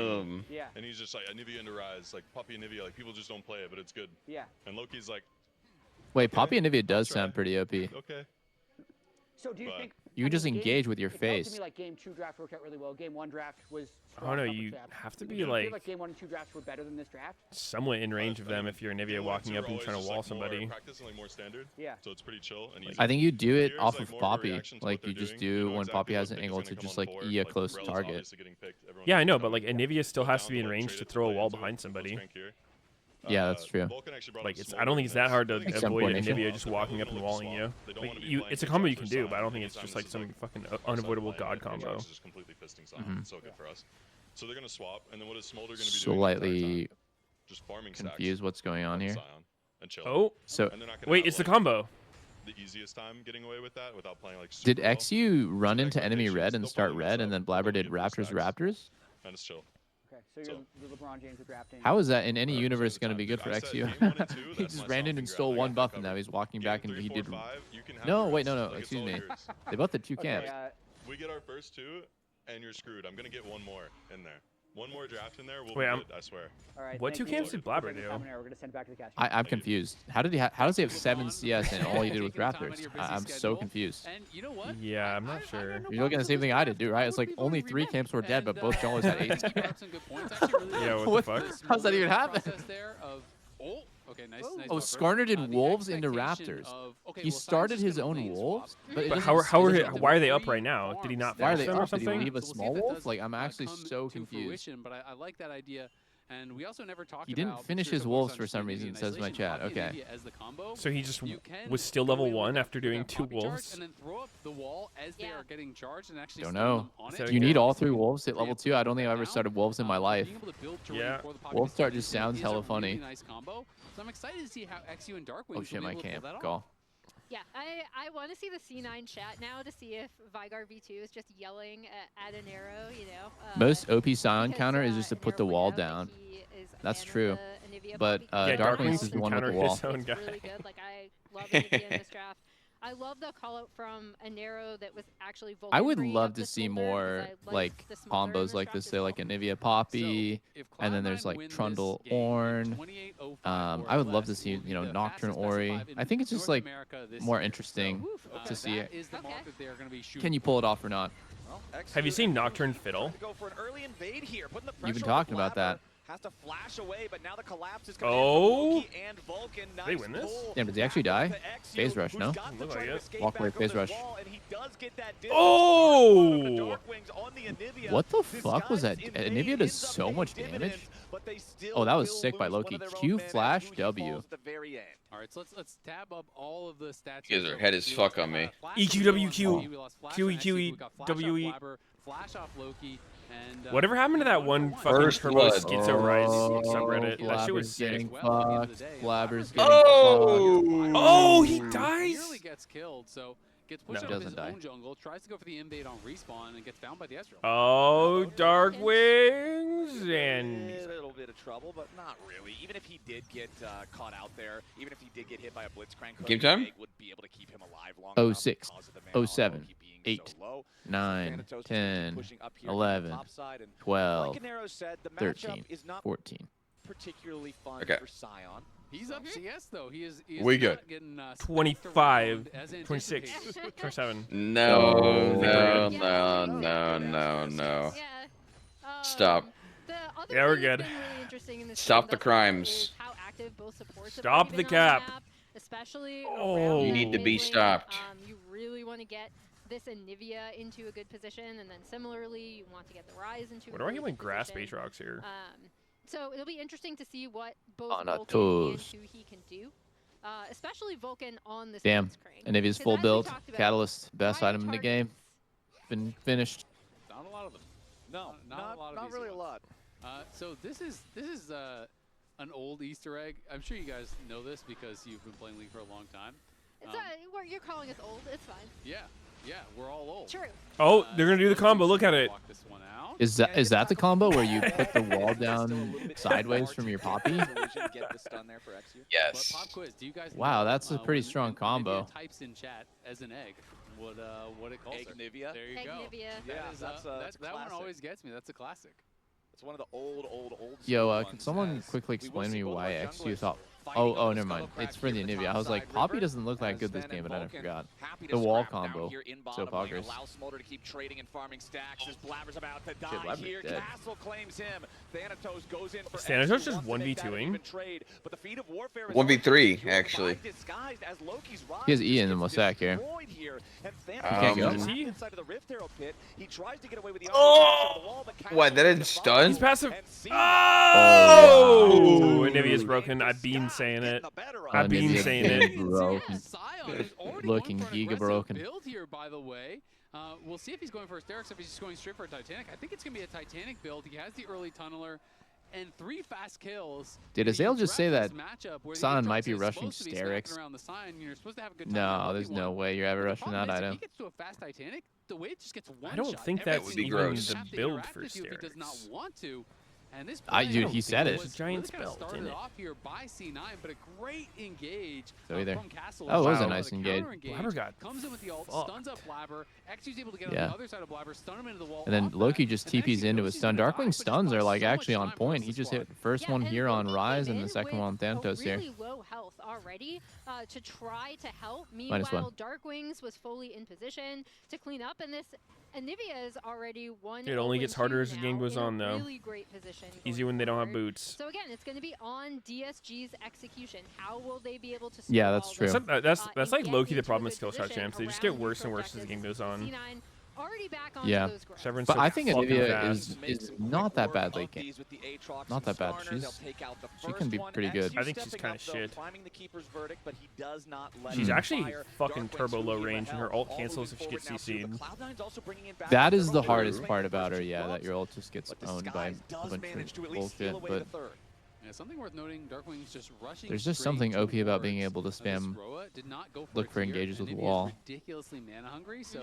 Speaker 7: Yeah.
Speaker 21: And he's just like Anivia into Rise, like Poppy and Anivia, like people just don't play it, but it's good.
Speaker 7: Yeah.
Speaker 21: And Loki's like,
Speaker 10: Wait, Poppy and Nivea does sound pretty OP.
Speaker 21: okay.
Speaker 7: So do you think
Speaker 10: You can just engage with your
Speaker 7: it felt to
Speaker 10: face.
Speaker 7: me like game 2 draft worked out really well. Game 1 draft was
Speaker 1: Oh
Speaker 7: strong
Speaker 1: no,
Speaker 7: upper
Speaker 1: you
Speaker 7: draft.
Speaker 1: have to
Speaker 7: Do
Speaker 1: be
Speaker 7: you feel
Speaker 1: like
Speaker 7: like game 1 and 2 drafts were better than this draft?
Speaker 1: somewhat in range of them if you're Nivea walking up and trying to wall somebody.
Speaker 21: Practice and like more standard.
Speaker 7: Yeah.
Speaker 21: So it's pretty chill and easy.
Speaker 10: I think you do it
Speaker 21: Here's,
Speaker 10: off
Speaker 21: like,
Speaker 10: of
Speaker 21: more of a
Speaker 10: Poppy.
Speaker 21: reaction to
Speaker 10: Like
Speaker 21: what
Speaker 10: you
Speaker 21: they're
Speaker 10: just
Speaker 21: doing. You
Speaker 10: do
Speaker 21: know
Speaker 10: when
Speaker 21: exactly
Speaker 10: Poppy
Speaker 21: what
Speaker 10: has an
Speaker 21: pick is
Speaker 10: angle
Speaker 21: gonna
Speaker 10: to
Speaker 21: come
Speaker 10: just
Speaker 21: on
Speaker 10: like
Speaker 21: board.
Speaker 10: E a
Speaker 21: Like,
Speaker 10: close
Speaker 21: Rella's
Speaker 10: target.
Speaker 21: obviously getting picked. Everyone's
Speaker 1: Yeah, I know,
Speaker 21: coming
Speaker 1: but like
Speaker 21: in.
Speaker 1: Anivia still has to be in
Speaker 21: Down low,
Speaker 1: range
Speaker 21: trade
Speaker 1: to
Speaker 21: it
Speaker 1: throw a
Speaker 21: play
Speaker 1: wall
Speaker 21: into it.
Speaker 1: behind
Speaker 21: Let's
Speaker 1: somebody.
Speaker 21: crank here.
Speaker 10: Yeah, that's true.
Speaker 21: Vulcan actually brought
Speaker 1: Like
Speaker 21: up
Speaker 1: it's, I
Speaker 21: Smolder
Speaker 1: don't think it's that hard to
Speaker 21: I think
Speaker 10: Except
Speaker 1: avoid
Speaker 10: coordination.
Speaker 1: Nivea just walking up and walling you. Like it's a combo you can do, but I don't think it's just like some fucking unavoidable god combo.
Speaker 21: Is just completely fisting Sion.
Speaker 10: Mhm.
Speaker 21: It's so good for us. So they're gonna swap, and then what is Smolder gonna be doing?
Speaker 10: Slightly
Speaker 21: just farming stacks
Speaker 10: confused what's going on here.
Speaker 21: Sion and chill.
Speaker 1: Oh,
Speaker 10: So
Speaker 21: And they're not gonna
Speaker 1: wait,
Speaker 21: have,
Speaker 1: it's the
Speaker 21: like-
Speaker 1: combo.
Speaker 21: the easiest time getting away with that without playing like.
Speaker 10: Did
Speaker 21: Super well.
Speaker 10: XU run
Speaker 21: So
Speaker 10: into enemy red and
Speaker 21: they'll
Speaker 10: start
Speaker 21: probably
Speaker 10: red,
Speaker 21: mess
Speaker 10: and then
Speaker 21: up,
Speaker 10: Blabber
Speaker 21: they'll
Speaker 10: did
Speaker 21: get blue
Speaker 10: Raptors
Speaker 21: stacks.
Speaker 10: Raptors?
Speaker 21: And it's chill.
Speaker 7: Okay, so you're the LeBron James of drafting.
Speaker 10: How is that in any universe going to be
Speaker 21: Dude,
Speaker 10: good for
Speaker 21: I said
Speaker 10: XU?
Speaker 21: game 1 and 2,
Speaker 10: He
Speaker 21: that's
Speaker 10: just
Speaker 21: my
Speaker 10: ran in
Speaker 21: stomping
Speaker 10: and stole
Speaker 21: ground. I
Speaker 10: one
Speaker 21: got
Speaker 10: buff,
Speaker 21: that
Speaker 10: and now
Speaker 21: covered.
Speaker 10: he's walking
Speaker 21: Game
Speaker 10: back and
Speaker 21: 3,
Speaker 10: he
Speaker 21: 4,
Speaker 10: did.
Speaker 21: 5, you can have
Speaker 10: No,
Speaker 21: your
Speaker 10: wait,
Speaker 21: rest.
Speaker 10: no.
Speaker 21: Like, it's
Speaker 10: Excuse
Speaker 21: all
Speaker 10: me.
Speaker 21: yours.
Speaker 10: They both did 2
Speaker 7: Okay,
Speaker 10: camps.
Speaker 21: We get our first 2, and you're screwed. I'm gonna get 1 more in there. 1 more draft in there, we'll
Speaker 1: Wait,
Speaker 21: be good, I swear.
Speaker 7: All right,
Speaker 1: What
Speaker 7: thank
Speaker 1: 2
Speaker 7: you.
Speaker 1: camps did Blabber do?
Speaker 7: We're gonna send it back to the cast.
Speaker 10: I'm confused. How did he? How does he have 7 CS and all he did was
Speaker 3: Taking the time out of
Speaker 10: Raptors?
Speaker 3: your busy
Speaker 10: I'm so
Speaker 3: schedule.
Speaker 10: confused.
Speaker 3: And you know what?
Speaker 1: Yeah, I'm not sure.
Speaker 10: You're looking at the same thing I did, dude, right? It's like only 3 camps were dead, but both junglers had 8.
Speaker 1: Yeah, what the fuck?
Speaker 10: How's that even happen?
Speaker 3: Okay, nice.
Speaker 10: Oh, Skarner did wolves into Raptors. He started his own wolves, but,
Speaker 1: But why are they up right now? Did he not
Speaker 10: why are
Speaker 1: finish
Speaker 10: they
Speaker 1: them or
Speaker 10: up? Did he
Speaker 1: something?
Speaker 10: leave a small wolf? Like, I'm actually so confused.
Speaker 3: But I like that idea. And we also never talked
Speaker 10: He didn't
Speaker 3: about
Speaker 10: finish his wolves for some reason, says my chat. Okay.
Speaker 1: So he just was still level 1 after doing 2 wolves?
Speaker 3: And then throw up the wall as they are getting charged and actually
Speaker 10: Don't
Speaker 3: stun
Speaker 10: know.
Speaker 3: them on it.
Speaker 10: Do you need all 3 wolves at level 2? I don't think I've ever started wolves in my life.
Speaker 1: Yeah.
Speaker 10: Wolf start just sounds
Speaker 3: is
Speaker 10: hella
Speaker 3: a
Speaker 10: funny.
Speaker 3: really nice combo. So I'm excited to see how XU and Darkwing
Speaker 10: Oh shit, my camp.
Speaker 3: that
Speaker 10: Go.
Speaker 12: Yeah, I want to see the C9 chat now to see if Vigar V2 is just yelling at an arrow, you know.
Speaker 10: Most OP Scion
Speaker 12: because,
Speaker 10: counter is just to put the wall down. That's true. But
Speaker 1: Yeah,
Speaker 10: Darkwings is the one with the wall.
Speaker 1: his own guy.
Speaker 12: Really good. Like, I love Anivia in this draft. I love the call out from Anero that was actually Vulcan.
Speaker 10: I would love to see more like combos like this, say like Anivia Poppy, and then there's like Trundle Ornn. I would love to see, you know, Nocturne Ori. I think it's just like more interesting to see it. Can you pull it off or not?
Speaker 1: Have you seen Nocturne Fiddle?
Speaker 10: You've been talking about that.
Speaker 11: Has to flash away, but now the collapse is
Speaker 1: Oh!
Speaker 11: and Vulcan. Nice
Speaker 1: They win this?
Speaker 10: Damn, did he actually die? Phase rush, no?
Speaker 1: Look like it.
Speaker 10: Walk away, phase rush.
Speaker 1: Oh!
Speaker 10: What the fuck was that? Anivia does so much damage. Oh, that was sick by Loki. Q flash W.
Speaker 3: All right, so let's tab up all of the stats.
Speaker 13: You guys are head as fuck on me.
Speaker 1: EQWQ. QE, WE.
Speaker 3: Flash off Loki. And,
Speaker 1: Whatever happened to that one fucking
Speaker 13: First
Speaker 1: Turbo
Speaker 13: blood.
Speaker 1: Schizo Rise subreddit? That shit was
Speaker 10: Blabber's
Speaker 1: sick.
Speaker 10: getting fucked. Blabber's getting
Speaker 13: Oh!
Speaker 1: Oh, he dies?
Speaker 3: Nearly gets killed, so gets
Speaker 10: No,
Speaker 3: pushed
Speaker 10: he
Speaker 3: out of his
Speaker 10: doesn't die.
Speaker 3: own jungle, tries to go for the invade on respawn, and gets found by the Ezreal.
Speaker 1: Oh, Dark Wings and
Speaker 11: A little bit of trouble, but not really. Even if he did get caught out there, even if he did get hit by a Blitzcrank,
Speaker 13: Game time?
Speaker 11: would be able to keep him alive long
Speaker 10: 06, 07, 8, 9, 10, 11, 12, 13, 14.
Speaker 11: particularly fun
Speaker 13: Okay.
Speaker 11: for Scion.
Speaker 3: He's up CS though. He is
Speaker 13: We good.
Speaker 3: not getting
Speaker 1: 25,
Speaker 3: as
Speaker 1: 26,
Speaker 3: anticipated.
Speaker 1: 27.
Speaker 13: No,
Speaker 1: Oh,
Speaker 13: no. Stop.
Speaker 12: The other
Speaker 1: Yeah, we're
Speaker 12: thing that's
Speaker 1: good.
Speaker 12: been really interesting in this
Speaker 13: Stop
Speaker 12: game
Speaker 13: the
Speaker 12: thus far
Speaker 13: crimes.
Speaker 12: is how active both supports have
Speaker 1: Stop
Speaker 12: already
Speaker 1: the
Speaker 12: been on
Speaker 1: cap.
Speaker 12: map, especially
Speaker 1: Oh.
Speaker 12: around
Speaker 1: You
Speaker 12: that
Speaker 13: need to
Speaker 12: mid
Speaker 13: be
Speaker 12: lane.
Speaker 13: stopped.
Speaker 12: You really want to get this Anivia into a good position, and then similarly, you want to get the Rise into a
Speaker 1: What do I
Speaker 12: really
Speaker 1: get
Speaker 12: good
Speaker 1: with grass
Speaker 12: position.
Speaker 1: base rocks here?
Speaker 12: So it'll be interesting to see what both
Speaker 10: On a
Speaker 12: Vulcan and
Speaker 10: toes.
Speaker 12: He can do, especially Vulcan on this
Speaker 10: Damn.
Speaker 12: Blitzcrank.
Speaker 10: Anivia's
Speaker 12: 'Cause
Speaker 10: full
Speaker 12: as we
Speaker 10: build.
Speaker 12: talked about,
Speaker 10: Catalyst, best
Speaker 12: wide
Speaker 10: item in the game. Been finished.
Speaker 3: Not a lot of them.
Speaker 11: No,
Speaker 3: not a lot of
Speaker 11: not
Speaker 3: easy
Speaker 11: really a
Speaker 3: ones.
Speaker 11: lot.
Speaker 3: So this is an old Easter egg. I'm sure you guys know this because you've been playing League for a long time.
Speaker 12: It's you're calling us old. It's fine.
Speaker 3: Yeah, we're all old.
Speaker 12: True.
Speaker 1: Oh, they're gonna do the combo. Look at it.
Speaker 3: Walk this one out.
Speaker 10: Is that the combo where you put the wall down sideways from your Poppy?
Speaker 11: Get the stun there for XU.
Speaker 13: Yes.
Speaker 3: But pop quiz. Do you guys
Speaker 10: Wow,
Speaker 3: know,
Speaker 10: that's a pretty
Speaker 3: when
Speaker 10: strong combo.
Speaker 3: Nivea types in chat as an egg. What it calls
Speaker 11: Egg
Speaker 3: her.
Speaker 11: Nivea?
Speaker 3: There you
Speaker 12: Egg
Speaker 3: go.
Speaker 12: Nivea.
Speaker 11: Yeah,
Speaker 3: That
Speaker 11: that's
Speaker 3: one
Speaker 11: classic.
Speaker 3: always gets me. That's a classic.
Speaker 11: It's one of the old.
Speaker 10: Yo,
Speaker 11: school
Speaker 10: can
Speaker 11: ones,
Speaker 10: someone
Speaker 11: as
Speaker 10: quickly
Speaker 11: we will
Speaker 10: explain to
Speaker 11: see
Speaker 10: me
Speaker 11: both
Speaker 10: why
Speaker 11: our
Speaker 10: XU
Speaker 11: junglers
Speaker 10: thought?
Speaker 11: fighting
Speaker 10: Oh,
Speaker 11: over
Speaker 10: never mind.
Speaker 11: Scuttle
Speaker 10: It's for the
Speaker 11: Crack here
Speaker 10: Anivia. I was
Speaker 11: top
Speaker 10: like,
Speaker 11: side
Speaker 10: Poppy
Speaker 11: river,
Speaker 10: doesn't look that
Speaker 11: as
Speaker 10: good this
Speaker 11: Sven
Speaker 10: game,
Speaker 11: and
Speaker 10: but I
Speaker 11: Vulcan
Speaker 10: forgot.
Speaker 11: happy to
Speaker 10: The wall
Speaker 11: scrap down
Speaker 10: combo.
Speaker 11: here in
Speaker 10: So
Speaker 11: bottom lane,
Speaker 10: poggers.
Speaker 11: allow Smolder to keep trading and farming stacks as Blabber's about to die
Speaker 10: Blabber's
Speaker 11: here.
Speaker 10: dead.
Speaker 11: Castle claims him. Thanatos goes in for
Speaker 1: Thanatos
Speaker 11: XU,
Speaker 1: just
Speaker 11: wants to make that
Speaker 1: 1v2ing?
Speaker 11: even trade, but the feat of warfare is
Speaker 13: 1v3,
Speaker 11: secured
Speaker 13: actually.
Speaker 11: by disguised as Loki's rise
Speaker 10: He has E in
Speaker 11: just
Speaker 10: the
Speaker 11: gets
Speaker 10: Mosaic here.
Speaker 11: destroyed here, and
Speaker 10: can't
Speaker 11: Thanatos
Speaker 10: go.
Speaker 11: is
Speaker 1: Is he?
Speaker 11: inside of the Rift Arrow pit. He tries to get away with the
Speaker 1: Oh!
Speaker 11: the wall, but
Speaker 13: What, that didn't
Speaker 11: Castle
Speaker 13: stun?
Speaker 1: He's passive.
Speaker 11: and sees
Speaker 1: Oh! Anivia's broken. I've been saying it. I've been
Speaker 10: Anivia's
Speaker 1: saying
Speaker 10: been
Speaker 1: it.
Speaker 10: broken.
Speaker 3: Scion is already
Speaker 10: Looking
Speaker 3: going for an
Speaker 10: giga
Speaker 3: aggressive
Speaker 10: broken.
Speaker 3: build here, by the way. We'll see if he's going for a Sterix, if he's just going straight for a Titanic. I think it's going to be a Titanic build. He has the early tunneler. and 3 fast kills.
Speaker 10: Did Azael just say that
Speaker 3: Sion
Speaker 10: Sion might be rushing Sterix? No, there's no way you're ever rushing that item.
Speaker 3: If he gets to a fast Titanic, the way it just gets one
Speaker 1: I don't
Speaker 3: shot.
Speaker 1: think
Speaker 3: Every
Speaker 1: that's
Speaker 3: single
Speaker 1: even
Speaker 3: shot
Speaker 1: the
Speaker 3: that
Speaker 1: build
Speaker 3: you're
Speaker 1: for
Speaker 3: after if he does not
Speaker 1: Sterix.
Speaker 3: want to. And this
Speaker 10: Dude, he said it.
Speaker 1: It's a giant
Speaker 3: really
Speaker 1: spell,
Speaker 3: started
Speaker 1: didn't it?
Speaker 3: off here by C9, but a great engage
Speaker 10: So either.
Speaker 3: from Castle.
Speaker 10: Oh, it was a
Speaker 3: Wow.
Speaker 10: nice
Speaker 3: The
Speaker 10: engage.
Speaker 3: counter
Speaker 1: Blabber got
Speaker 3: comes in with the ult,
Speaker 1: fucked.
Speaker 3: stuns up Blabber. Xy's able to get
Speaker 10: Yeah.
Speaker 3: on the other side of Blabber, stun him into the wall.
Speaker 10: And then
Speaker 3: off
Speaker 10: Loki
Speaker 3: that.
Speaker 10: just
Speaker 3: And
Speaker 10: TPs
Speaker 3: Xy
Speaker 10: into
Speaker 3: knows
Speaker 10: a
Speaker 3: he's
Speaker 10: stun.
Speaker 3: gonna die,
Speaker 10: Darkwing
Speaker 3: but
Speaker 10: stuns
Speaker 3: just
Speaker 10: are
Speaker 3: lost
Speaker 10: like
Speaker 3: so much
Speaker 10: actually on
Speaker 3: time
Speaker 10: point.
Speaker 3: versus
Speaker 10: He just
Speaker 3: squad.
Speaker 10: hit the first one
Speaker 12: and
Speaker 10: here on
Speaker 12: Loki
Speaker 10: Rise
Speaker 12: came
Speaker 10: and the
Speaker 12: in
Speaker 10: second one on
Speaker 12: with a
Speaker 10: Thanatos here.
Speaker 12: really low health already to try to help.
Speaker 10: -1.
Speaker 12: Meanwhile, Darkwings was fully in position to clean up, and this Anivia is already one.
Speaker 1: It only gets harder as the game goes on, though.
Speaker 12: Really great position.
Speaker 1: Easy when they don't have boots.
Speaker 12: So again, it's going to be on DSG's execution. How will they be able to?
Speaker 10: Yeah, that's true.
Speaker 1: That's like low-key the problem with skill shot champs. They just get worse and worse as the game goes on.
Speaker 12: C9 already back on
Speaker 10: Yeah,
Speaker 12: those grounds.
Speaker 1: Severin's
Speaker 10: but
Speaker 1: so
Speaker 10: I think
Speaker 1: fucking
Speaker 10: Anivia
Speaker 1: fast.
Speaker 10: is not that bad late game. Not that bad. She can be pretty good.
Speaker 1: I think she's kind of shit.
Speaker 11: Climbing the keeper's verdict, but he does not let
Speaker 1: She's
Speaker 11: him
Speaker 1: actually
Speaker 11: fire.
Speaker 1: fucking
Speaker 11: Darkwing's
Speaker 1: turbo low
Speaker 11: moving
Speaker 1: range, and her
Speaker 11: ahead,
Speaker 1: ult
Speaker 11: all
Speaker 1: cancels if
Speaker 11: moving
Speaker 1: she gets
Speaker 11: forward now, too.
Speaker 1: CC'd.
Speaker 11: But Cloud9's also bringing in back
Speaker 10: That
Speaker 11: the
Speaker 10: is the
Speaker 11: third
Speaker 10: hardest
Speaker 11: round.
Speaker 10: part about her,
Speaker 11: First
Speaker 10: yeah, that
Speaker 11: gloves,
Speaker 10: your ult just gets
Speaker 11: but
Speaker 10: owned by
Speaker 11: Disguise
Speaker 10: a
Speaker 11: does
Speaker 10: bunch
Speaker 11: manage to
Speaker 10: of
Speaker 11: at least steal
Speaker 10: bullshit,
Speaker 11: away
Speaker 10: but
Speaker 11: the third.
Speaker 3: Yeah, something worth noting, Darkwing's just rushing.
Speaker 10: there's just
Speaker 3: straight
Speaker 10: something OP about being
Speaker 3: towards,
Speaker 10: able to
Speaker 3: this
Speaker 10: spam
Speaker 3: Roa. Did not go
Speaker 10: look
Speaker 3: it
Speaker 10: for
Speaker 3: here,
Speaker 10: engages with
Speaker 3: and
Speaker 10: the
Speaker 3: Anivia is
Speaker 10: wall.
Speaker 3: ridiculously mana hungry, so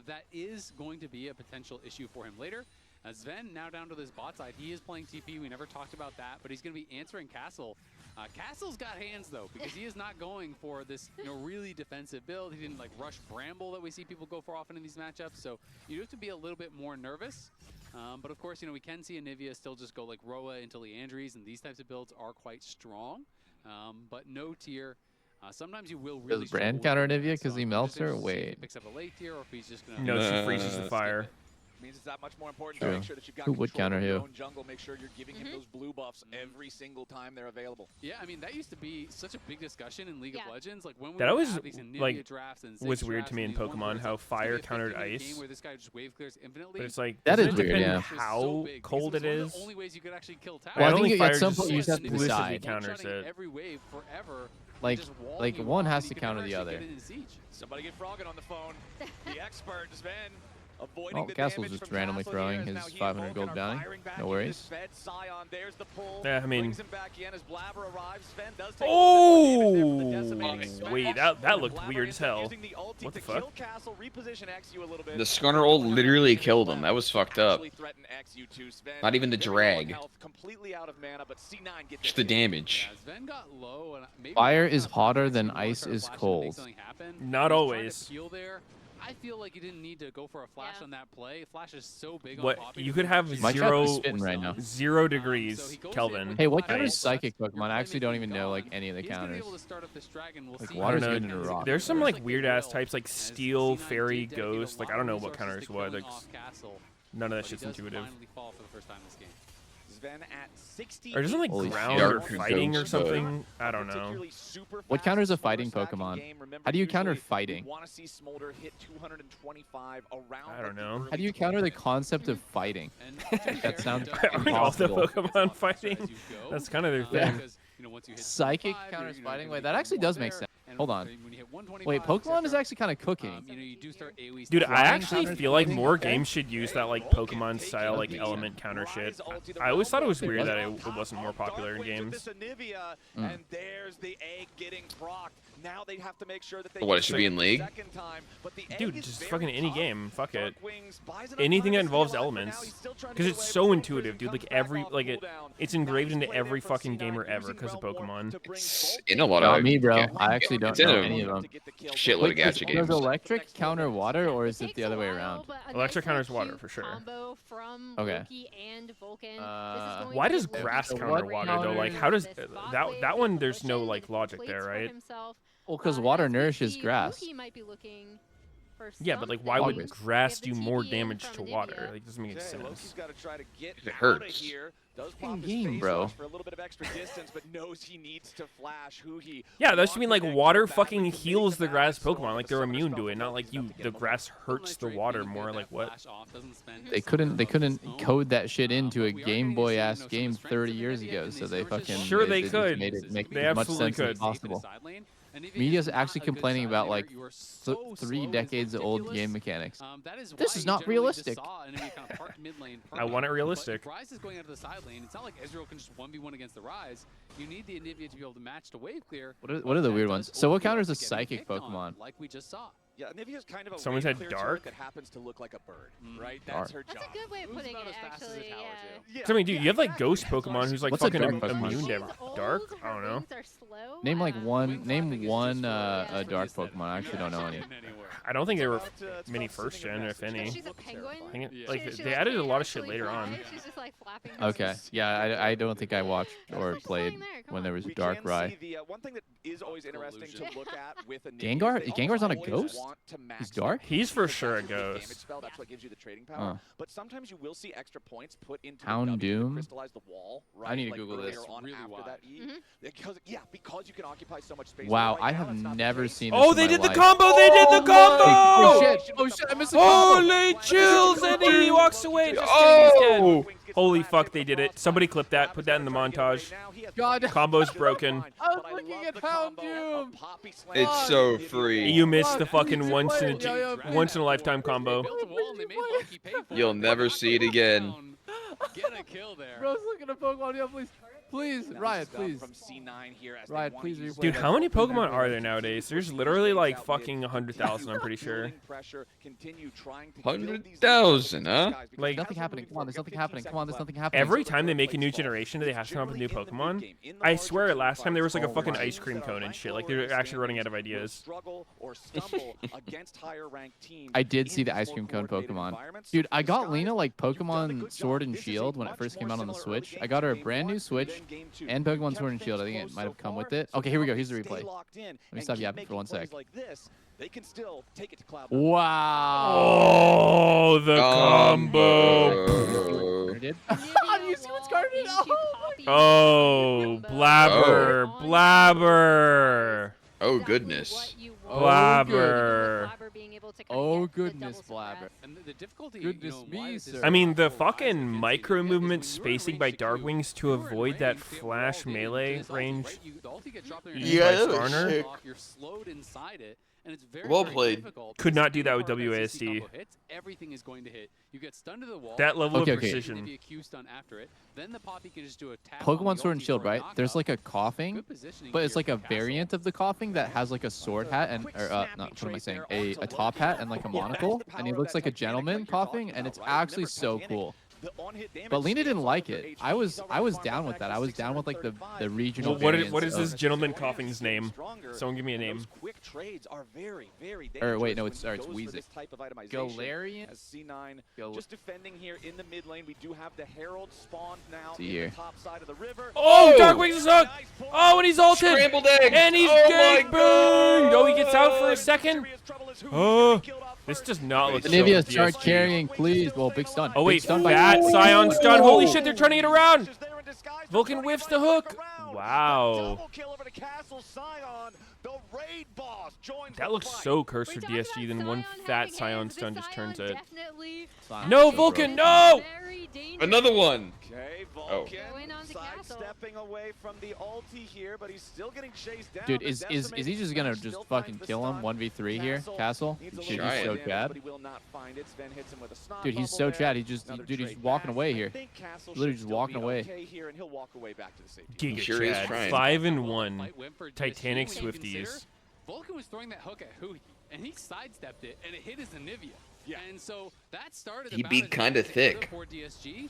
Speaker 3: that is going to be a potential issue for him later. Sven now down to this bot side. He is playing TP. We never talked about that, but he's going to be answering Castle. Castle's got hands though, because he is not going for this really defensive build. He didn't like rush Bramble that we see people go for often in these matchups. So you have to be a little bit more nervous. But of course, we can see Anivia still just go like Roa into Leandries, and these types of builds are quite strong. But no tier. Sometimes you will really.
Speaker 10: Does Brand counter Anivia because he melts her? Wait.
Speaker 3: Picks up a late tier, or if he's just gonna.
Speaker 1: No, she freezes the fire.
Speaker 11: Means it's that much more important
Speaker 10: True.
Speaker 11: to make sure that you've got
Speaker 10: Who would
Speaker 11: control of
Speaker 10: counter
Speaker 11: your
Speaker 10: who?
Speaker 11: own jungle. Make sure you're giving him those blue buffs every single time they're available.
Speaker 3: Yeah, I mean that used to be such a big discussion in League of Legends. Like when we
Speaker 1: That
Speaker 3: would
Speaker 1: always
Speaker 3: have these Anivia
Speaker 1: like
Speaker 3: drafts and
Speaker 1: was
Speaker 3: Ziggs
Speaker 1: weird
Speaker 3: drafts
Speaker 1: to me in
Speaker 3: and these ones where
Speaker 1: Pokemon
Speaker 3: it's
Speaker 1: how
Speaker 3: like, it's
Speaker 1: fire
Speaker 3: gonna be a
Speaker 1: countered
Speaker 3: 50-minute
Speaker 1: ice.
Speaker 3: game where this guy just wave clears infinitely.
Speaker 1: But it's like
Speaker 10: That
Speaker 1: doesn't
Speaker 10: is
Speaker 1: it
Speaker 10: weird,
Speaker 1: depend
Speaker 10: yeah.
Speaker 1: how cold it is.
Speaker 3: The only ways you could actually kill towers.
Speaker 10: Well, I
Speaker 1: only
Speaker 10: think at
Speaker 1: fire
Speaker 10: some
Speaker 1: just
Speaker 10: point you just have to
Speaker 1: exclusively
Speaker 10: decide.
Speaker 1: counters it.
Speaker 3: Every wave forever.
Speaker 10: Like one has to counter the other.
Speaker 11: Somebody get Froggen on the phone. The expert, Sven. Avoiding
Speaker 10: Oh,
Speaker 11: the
Speaker 10: Castle's
Speaker 11: damage
Speaker 10: just
Speaker 11: from
Speaker 10: randomly
Speaker 11: Castle
Speaker 10: throwing
Speaker 11: here,
Speaker 10: his
Speaker 11: as now he
Speaker 10: 500
Speaker 11: and
Speaker 10: gold
Speaker 11: Vulcan
Speaker 10: bounty.
Speaker 11: are firing back
Speaker 10: No
Speaker 11: into
Speaker 10: worries.
Speaker 11: Sven. Sion, there's the pull.
Speaker 1: Yeah, I mean.
Speaker 11: Brings him back in as Blabber arrives. Sven does take
Speaker 1: Oh, wait, that looked weird as hell. What the fuck?
Speaker 13: The Scunner ult literally killed him. That was fucked up. Not even the drag. Just the damage.
Speaker 10: Fire is hotter than ice is cold.
Speaker 1: Not always.
Speaker 3: I feel like you didn't need to go for a flash on that play. Flash is so big
Speaker 1: What
Speaker 3: on Poppy.
Speaker 1: you could have
Speaker 10: My chat is spitting right now.
Speaker 1: 0 degrees Kelvin.
Speaker 10: Hey, what counters
Speaker 1: ice.
Speaker 10: psychic Pokemon? I actually don't even know like any of the counters. Like
Speaker 1: I
Speaker 10: water's
Speaker 1: don't
Speaker 10: good
Speaker 1: know.
Speaker 10: into rock.
Speaker 1: There's some like weird ass types like steel, fairy, ghost. Like I don't know what counters what. Like none of that shit's intuitive.
Speaker 11: Sven at 60.
Speaker 1: Or doesn't like
Speaker 10: Holy
Speaker 1: ground
Speaker 10: shit.
Speaker 1: or fighting or something. I don't know.
Speaker 10: What counters a fighting Pokemon? How do you counter fighting?
Speaker 11: Want to see Smolder hit 225 around.
Speaker 1: I don't know.
Speaker 10: How do you counter the concept of fighting? That sounds
Speaker 1: Aren't all the
Speaker 10: impossible.
Speaker 1: Pokemon fighting? That's kind of their thing.
Speaker 10: Psychic counters fighting? Wait, that actually does make sense. Hold on. Wait, Pokemon is actually kind of cooking.
Speaker 1: Dude, I
Speaker 10: Flying
Speaker 1: actually
Speaker 10: counters
Speaker 1: feel like
Speaker 10: fighting?
Speaker 1: more
Speaker 10: Okay.
Speaker 1: games should use that like Pokemon style like element counter shit. I always thought it was weird that it wasn't more popular in games.
Speaker 11: And there's the egg getting procced. Now they have to make sure that they
Speaker 13: What, it should be in League?
Speaker 11: second time, but the egg
Speaker 1: Dude,
Speaker 11: is
Speaker 1: just
Speaker 11: very
Speaker 1: fucking any
Speaker 11: tough.
Speaker 1: game. Fuck it.
Speaker 11: Darkwings buys enough
Speaker 1: Anything that
Speaker 11: time to
Speaker 1: involves
Speaker 11: steal out, but now
Speaker 1: elements,
Speaker 11: he's still trying to
Speaker 1: because
Speaker 11: get
Speaker 1: it's
Speaker 11: away
Speaker 1: so
Speaker 11: with
Speaker 1: intuitive, dude. Like
Speaker 11: comes back
Speaker 1: every
Speaker 11: off
Speaker 1: like
Speaker 11: cooldown.
Speaker 1: it's engraved
Speaker 11: Now he's
Speaker 1: into
Speaker 11: played
Speaker 1: every
Speaker 11: in from
Speaker 1: fucking
Speaker 11: C9,
Speaker 1: gamer ever
Speaker 11: using
Speaker 1: because of
Speaker 11: Belmore
Speaker 1: Pokemon.
Speaker 11: to bring
Speaker 13: It's
Speaker 11: Vulcan
Speaker 13: in a lot
Speaker 10: Not
Speaker 13: of.
Speaker 10: me, bro.
Speaker 13: yeah,
Speaker 10: I actually don't
Speaker 13: it's in
Speaker 10: know
Speaker 13: a
Speaker 10: any of them.
Speaker 13: shitload of gacha
Speaker 10: Does
Speaker 13: games.
Speaker 10: electric counter water, or is it the other way around?
Speaker 1: Electric counters water for sure.
Speaker 10: Okay.
Speaker 1: Why does grass
Speaker 10: So
Speaker 1: counter
Speaker 10: what
Speaker 1: water though? Like how does that one? There's no like logic there, right?
Speaker 10: Well, because water nourishes grass.
Speaker 1: Yeah, but like why would
Speaker 10: August.
Speaker 1: grass do more damage to water? Like doesn't make any sense.
Speaker 11: Loki's got to try to get
Speaker 13: It
Speaker 11: out of
Speaker 13: hurts.
Speaker 11: here. Does
Speaker 10: Fucking
Speaker 11: pop his
Speaker 10: game,
Speaker 11: phase
Speaker 10: bro.
Speaker 11: rush for a little bit of extra distance, but knows he needs to flash who he.
Speaker 1: Yeah, that should mean like
Speaker 11: wants to
Speaker 1: water
Speaker 11: back
Speaker 1: fucking
Speaker 11: to make
Speaker 1: heals the
Speaker 11: back.
Speaker 1: grass
Speaker 11: So
Speaker 1: Pokemon. Like
Speaker 11: the
Speaker 1: they're
Speaker 11: summer
Speaker 1: immune
Speaker 11: spell
Speaker 1: to it,
Speaker 11: from
Speaker 1: not
Speaker 11: Vulcan
Speaker 1: like
Speaker 11: enough
Speaker 1: you.
Speaker 11: to get
Speaker 1: The
Speaker 11: him on
Speaker 1: grass hurts the water more. Like what?
Speaker 10: They couldn't code that shit into a Game Boy ass game 30 years ago, so they fucking
Speaker 1: Sure they
Speaker 10: just
Speaker 1: could.
Speaker 10: made it make
Speaker 1: They
Speaker 10: as much
Speaker 1: absolutely
Speaker 10: sense as
Speaker 1: could.
Speaker 10: possible. Media's actually complaining about like 3 decades old game mechanics. This is not realistic.
Speaker 1: I want it realistic.
Speaker 3: Rise is going out of the side lane. It's not like Ezreal can just 1v1 against the Rise. You need the Anivia to be able to match the wave clear.
Speaker 10: What are the weird ones? So what counters a psychic Pokemon?
Speaker 3: Like we just saw.
Speaker 11: Yeah, Anivia's kind of a
Speaker 1: Someone
Speaker 11: wave
Speaker 1: said
Speaker 11: clear
Speaker 1: dark?
Speaker 11: turret that happens to look like a bird, right?
Speaker 10: Dark.
Speaker 11: That's her job.
Speaker 12: That's a good way of putting it, actually. Yeah.
Speaker 1: I mean, dude, you have like ghost Pokemon who's like
Speaker 10: What's a
Speaker 1: fucking
Speaker 10: dark Pokemon?
Speaker 1: immune to dark. I don't know.
Speaker 10: Name like one. Name one a dark Pokemon. I actually don't know any.
Speaker 1: I don't think they were many first gen, if any.
Speaker 12: She's a penguin.
Speaker 1: I think like they added a lot of shit later on.
Speaker 12: She's just like flapping her
Speaker 10: Okay.
Speaker 12: wings.
Speaker 10: Yeah, I don't think I watched or played when there was Dark Rye.
Speaker 11: The one thing that is always interesting to look at with
Speaker 10: Gengar? Gengar's not a ghost? He's dark?
Speaker 1: He's for sure a ghost.
Speaker 11: Spell, that's what gives you the trading power. But sometimes you will see extra points put into
Speaker 10: Hound
Speaker 11: the W to
Speaker 10: Doom?
Speaker 11: crystallize the wall. Right?
Speaker 10: I need to
Speaker 11: like
Speaker 10: Google this.
Speaker 11: On
Speaker 3: Really
Speaker 11: after
Speaker 3: wide.
Speaker 11: that E. Because you can occupy so much space.
Speaker 10: Wow,
Speaker 11: right
Speaker 10: I
Speaker 11: now,
Speaker 10: have
Speaker 11: that's not
Speaker 10: never
Speaker 11: the case.
Speaker 10: seen this
Speaker 1: Oh,
Speaker 10: in
Speaker 1: they
Speaker 10: my
Speaker 1: did the
Speaker 10: life.
Speaker 1: combo! They did the combo!
Speaker 10: Oh shit! Oh shit! I missed the combo!
Speaker 1: Holy chills! And he walks away. Just kidding, he's dead. Holy fuck! They did it. Somebody clip that. Put that in the montage.
Speaker 10: God.
Speaker 1: Combo's broken.
Speaker 10: I was looking at Hound Doom.
Speaker 13: It's so free.
Speaker 1: You missed the fucking once in a lifetime combo.
Speaker 13: You'll never see it again.
Speaker 3: Get a kill there.
Speaker 10: Bro's looking at Pokemon. Yeah, please. Please, Riot, please.
Speaker 11: From C9 here as
Speaker 10: Riot, please replay
Speaker 1: Dude,
Speaker 10: that.
Speaker 1: how many Pokemon are there nowadays? There's literally like fucking 100,000, I'm pretty sure.
Speaker 13: 100,000, huh?
Speaker 1: Like
Speaker 10: Nothing happening. Come on, there's nothing happening. Come on, there's nothing happening.
Speaker 1: every time they make a new generation, they have to come up with new Pokemon. I swear, last time there was like a fucking ice cream cone and shit. Like they're actually running out of ideas.
Speaker 10: I did see the ice cream cone Pokemon. Dude, I got Lena like Pokemon Sword and Shield when it first came out on the Switch. I got her a brand new Switch and Pokemon Sword and Shield. I think it might have come with it. Okay, here we go. Here's the replay. Let me stop yapping for 1 sec. Wow.
Speaker 1: Oh, the combo.
Speaker 10: How do you see what's guarded?
Speaker 1: Oh, blabber, blabber.
Speaker 13: Oh, goodness.
Speaker 1: Blabber.
Speaker 10: Oh, goodness, blabber.
Speaker 3: And the difficulty,
Speaker 10: Goodness me, sir.
Speaker 1: I mean, the fucking micro movement spacing by Darkwings to avoid that flash melee range.
Speaker 13: Yeah, that was
Speaker 1: Garner.
Speaker 13: sick.
Speaker 3: You're slowed inside it, and it's very,
Speaker 13: Well
Speaker 3: very
Speaker 13: played.
Speaker 3: difficult.
Speaker 1: Could not do that with
Speaker 3: Hard as
Speaker 1: WASD.
Speaker 3: CC combo hits, everything is going to hit. You get stunned to the wall.
Speaker 1: That level
Speaker 10: Okay,
Speaker 1: of
Speaker 10: okay.
Speaker 1: precision.
Speaker 3: Maybe a Q stun after it. Then the Poppy can just do a tap on
Speaker 10: Pokemon
Speaker 3: the
Speaker 10: Sword and
Speaker 3: ulti
Speaker 10: Shield,
Speaker 3: for a
Speaker 10: right?
Speaker 3: knockout.
Speaker 10: There's like a coughing,
Speaker 3: Good positioning
Speaker 10: but it's
Speaker 3: here
Speaker 10: like a
Speaker 3: from Castle.
Speaker 10: variant of the coughing that has like a sword hat and, or not, what am I saying? A top hat and like a monocle, and he looks like a gentleman coughing, and it's actually so cool. But Lena didn't like it. I was down with that. I was down with like the regional.
Speaker 1: Well, what is
Speaker 10: variants
Speaker 1: this
Speaker 10: of-
Speaker 1: gentleman coughing's name? Someone give me a name.
Speaker 11: Quick trades are very, very
Speaker 10: Or wait,
Speaker 11: dangerous
Speaker 10: no,
Speaker 11: when
Speaker 10: it's
Speaker 11: you
Speaker 10: or it's
Speaker 11: goes for
Speaker 10: Weezy.
Speaker 11: this type of itemization.
Speaker 10: Galarian.
Speaker 11: As C9 just defending here in the mid lane. We do have the Herald spawned now
Speaker 10: See
Speaker 11: in
Speaker 10: here.
Speaker 11: the top side of the river.
Speaker 1: Oh, Darkwings is hooked. Oh, and he's ulted.
Speaker 13: Scrambled egg.
Speaker 1: And he's
Speaker 13: Oh
Speaker 1: dead.
Speaker 13: my
Speaker 1: Boom. Oh, he gets out for a second. Oh, this does not look so
Speaker 10: Olivia, start
Speaker 1: DSG.
Speaker 10: carrying, please. Well, big stun.
Speaker 1: Oh,
Speaker 10: Big
Speaker 1: wait,
Speaker 10: stun by
Speaker 1: Fat
Speaker 10: Castle.
Speaker 1: Scion stun. Holy shit, they're turning it around. Vulcan whiffs the hook. Wow. That looks so cursed for DSG. Then one fat Scion stun just turns it. No, Vulcan, no!
Speaker 13: Another one.
Speaker 11: Okay,
Speaker 13: Oh.
Speaker 11: Vulcan sidestepping away from the ulti here, but he's still getting chased down.
Speaker 10: Dude,
Speaker 11: The
Speaker 10: is
Speaker 11: Decimate
Speaker 10: he just gonna
Speaker 11: still
Speaker 10: just
Speaker 11: finds
Speaker 10: fucking
Speaker 11: the
Speaker 10: kill him
Speaker 11: stun.
Speaker 10: 1v3 here, Castle?
Speaker 11: Needs a
Speaker 10: Dude,
Speaker 11: little
Speaker 10: he's so
Speaker 11: bit of damage,
Speaker 10: Chad.
Speaker 11: but he will not find it. Sven hits him with a snot
Speaker 10: Dude, he's
Speaker 11: bubble
Speaker 10: so
Speaker 11: there.
Speaker 10: Chad. He just,
Speaker 11: Another
Speaker 10: dude, he's
Speaker 11: trade
Speaker 10: walking
Speaker 11: back.
Speaker 10: away
Speaker 11: I
Speaker 10: here.
Speaker 11: think Castle
Speaker 10: Literally
Speaker 11: should
Speaker 10: just
Speaker 11: still
Speaker 10: walking
Speaker 11: be
Speaker 10: away.
Speaker 11: okay here, and he'll walk away back to the safety.
Speaker 1: Giga
Speaker 13: Sure is
Speaker 1: Chad,
Speaker 13: trying.
Speaker 1: 5-1.
Speaker 3: Went for DSG.
Speaker 1: Titanic
Speaker 3: When you consider,
Speaker 1: Swifties.
Speaker 3: Vulcan was throwing that hook at Hui, and he sidestepped it, and it hit his Anivia. Yeah. And so that started
Speaker 13: He
Speaker 3: about
Speaker 13: be
Speaker 3: as
Speaker 13: kinda
Speaker 3: bad as it could've
Speaker 13: thick.
Speaker 3: For DSG.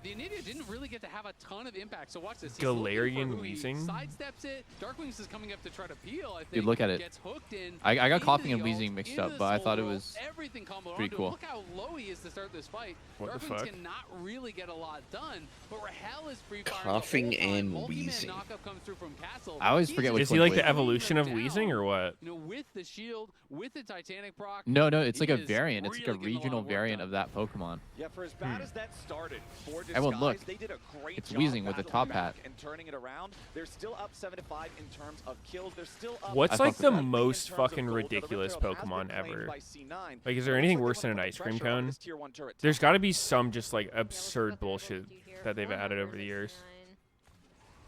Speaker 3: The Anivia didn't really get to have a ton of impact. So watch this. He's
Speaker 1: Galarian
Speaker 3: looking for Hui,
Speaker 1: Wheezing.
Speaker 3: Sidesteps it. Darkwings is coming up to try to peel, I think.
Speaker 10: Dude, look at it.
Speaker 3: Gets hooked in.
Speaker 10: I got
Speaker 3: into
Speaker 10: coughing
Speaker 3: the
Speaker 10: and wheezing
Speaker 3: ult,
Speaker 10: mixed
Speaker 3: into
Speaker 10: up,
Speaker 3: the
Speaker 10: but I
Speaker 3: soul
Speaker 10: thought it
Speaker 3: roll,
Speaker 10: was
Speaker 3: everything comboed
Speaker 10: pretty
Speaker 3: onto him.
Speaker 10: cool.
Speaker 3: Look how low he is to start this fight.
Speaker 1: What the
Speaker 3: Darkwings
Speaker 1: fuck?
Speaker 3: cannot really get a lot done, but Rahel is free firing
Speaker 13: Coughing
Speaker 3: the whole time.
Speaker 13: and
Speaker 3: Multi-man
Speaker 13: wheezing.
Speaker 3: knockup comes through from Castle.
Speaker 10: I always
Speaker 3: He's
Speaker 10: forget which
Speaker 1: Is he
Speaker 10: one
Speaker 1: like the
Speaker 10: wins.
Speaker 1: evolution of Wheezing or what?
Speaker 3: You know, with the shield, with the Titanic proc.
Speaker 10: No, it's like
Speaker 3: he
Speaker 10: a
Speaker 3: is
Speaker 10: variant. It's like a
Speaker 3: really getting lot
Speaker 10: regional
Speaker 3: of work
Speaker 10: variant
Speaker 3: done.
Speaker 10: of that Pokemon.
Speaker 11: Yeah, for as bad as that started for Disguise,
Speaker 10: Everyone, look.
Speaker 11: they did a great
Speaker 10: It's
Speaker 11: job
Speaker 10: Wheezing with a
Speaker 11: battling
Speaker 10: top hat.
Speaker 11: back and turning it around. They're still up 7-5 in terms of kills. They're still up.
Speaker 1: What's
Speaker 10: I
Speaker 1: like
Speaker 10: fuck
Speaker 1: the
Speaker 10: with that.
Speaker 1: most
Speaker 11: in terms of
Speaker 1: fucking
Speaker 11: gold. Now, the
Speaker 1: ridiculous
Speaker 11: Rift Herald has
Speaker 1: Pokemon
Speaker 11: been claimed
Speaker 1: ever?
Speaker 11: by C9.
Speaker 1: Like, is there
Speaker 11: It
Speaker 1: anything
Speaker 11: looks
Speaker 1: worse
Speaker 11: like
Speaker 1: than
Speaker 11: they
Speaker 1: an
Speaker 11: wanna
Speaker 1: ice
Speaker 11: put
Speaker 1: cream
Speaker 11: pressure on
Speaker 1: cone?
Speaker 11: this tier 1 turret
Speaker 1: There's
Speaker 11: top.
Speaker 1: got to be some just like absurd bullshit that they've added over the years.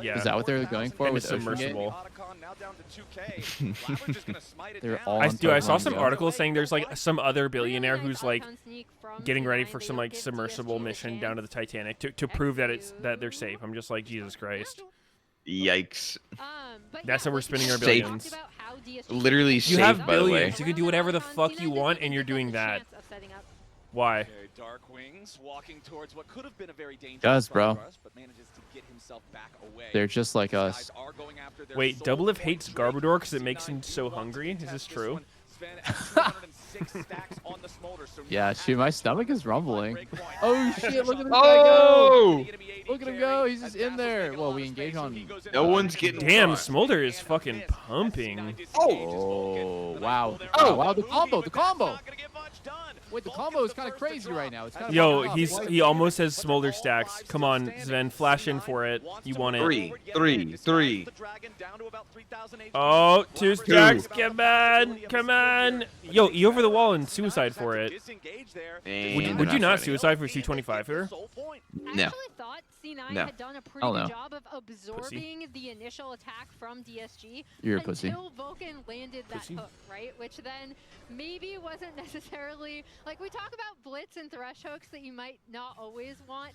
Speaker 1: Yeah.
Speaker 10: Is that what they're going for
Speaker 1: And
Speaker 10: with
Speaker 1: it's submersible?
Speaker 10: They're all.
Speaker 1: I saw some articles saying there's like some other billionaire who's like getting ready for some like submersible mission down to the Titanic to prove that they're safe. I'm just like, Jesus Christ.
Speaker 13: Yikes.
Speaker 1: That's how we're spending our
Speaker 13: Safe.
Speaker 1: billions.
Speaker 13: Literally
Speaker 1: You
Speaker 13: safe,
Speaker 1: have
Speaker 13: by the way.
Speaker 1: billions. You can do whatever the fuck you want, and you're doing that. Why?
Speaker 11: Very Dark Wings walking towards what could have been a very dangerous
Speaker 10: Does, bro.
Speaker 11: rush, but manages to get himself back away.
Speaker 10: They're just like
Speaker 11: These
Speaker 10: us.
Speaker 11: guys are going after their
Speaker 1: Wait,
Speaker 11: soul
Speaker 1: Double Lift
Speaker 11: point.
Speaker 1: hates Garbodor because it makes him so hungry? Is this true?
Speaker 11: Sven at 206 stacks on the Smolder, so
Speaker 10: Yeah, shoot, my stomach is rumbling. Oh shit, look at this guy
Speaker 13: Oh!
Speaker 10: go! Look at him go, he's just in there. Well, we engage on...
Speaker 13: No one's getting
Speaker 1: Damn,
Speaker 13: caught.
Speaker 1: Smolder is fucking pumping.
Speaker 10: Oh, wow. Oh, wow, the combo! Wait, the combo is kind of crazy right now. It's kind of
Speaker 1: Yo,
Speaker 10: fucking up.
Speaker 1: he almost has Smolder stacks. Come on, Sven, flash in for it. You want it.
Speaker 13: 3.
Speaker 1: Oh, 2 stacks. Come on. Come on. Yo, E over the wall and suicide for it. Would you not suicide for C25 here?
Speaker 12: I actually thought C9
Speaker 1: No.
Speaker 12: had done a pretty
Speaker 10: Hell
Speaker 12: good
Speaker 10: no.
Speaker 12: job of absorbing the initial attack from DSG
Speaker 10: You're a pussy.
Speaker 12: until Vulcan landed that hook, right? Which then maybe wasn't necessarily, like we talk about blitz and thresh hooks that you might not always want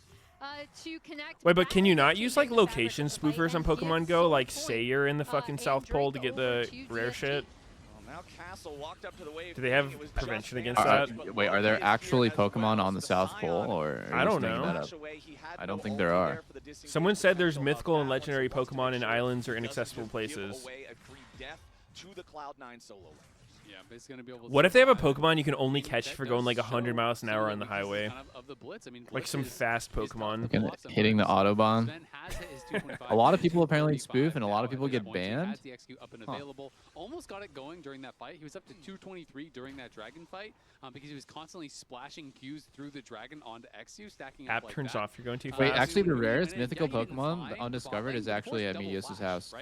Speaker 12: to connect.
Speaker 1: Wait, but can you not use like location spoofers on Pokemon Go, like say you're in the fucking South Pole to get the rare shit? Do they have prevention against that?
Speaker 10: Wait, are there actually Pokemon on the South Pole, or are
Speaker 1: I
Speaker 10: you
Speaker 1: don't
Speaker 10: just making
Speaker 1: know.
Speaker 10: that up? I don't think there are.
Speaker 1: Someone said there's mythical and legendary Pokemon in islands or inaccessible places.
Speaker 3: Yeah, but it's gonna be able to
Speaker 1: What if they have a Pokemon you can only catch for going like 100 miles an hour on the highway?
Speaker 3: of the blitz. I mean,
Speaker 1: Like some fast Pokemon.
Speaker 10: Hitting the Autobahn. A lot of people apparently spoof, and a lot of people get
Speaker 3: Has
Speaker 10: banned.
Speaker 3: the XQ up and available. Almost got it going during that fight. He was up to 223 during that dragon fight because he was constantly splashing Qs through the dragon onto XQ, stacking up
Speaker 1: App
Speaker 3: like
Speaker 1: turns
Speaker 3: that.
Speaker 1: off. You're going too fast.
Speaker 10: Wait, actually, the rarest mythical Pokemon, the undiscovered, is actually at Meteos' house.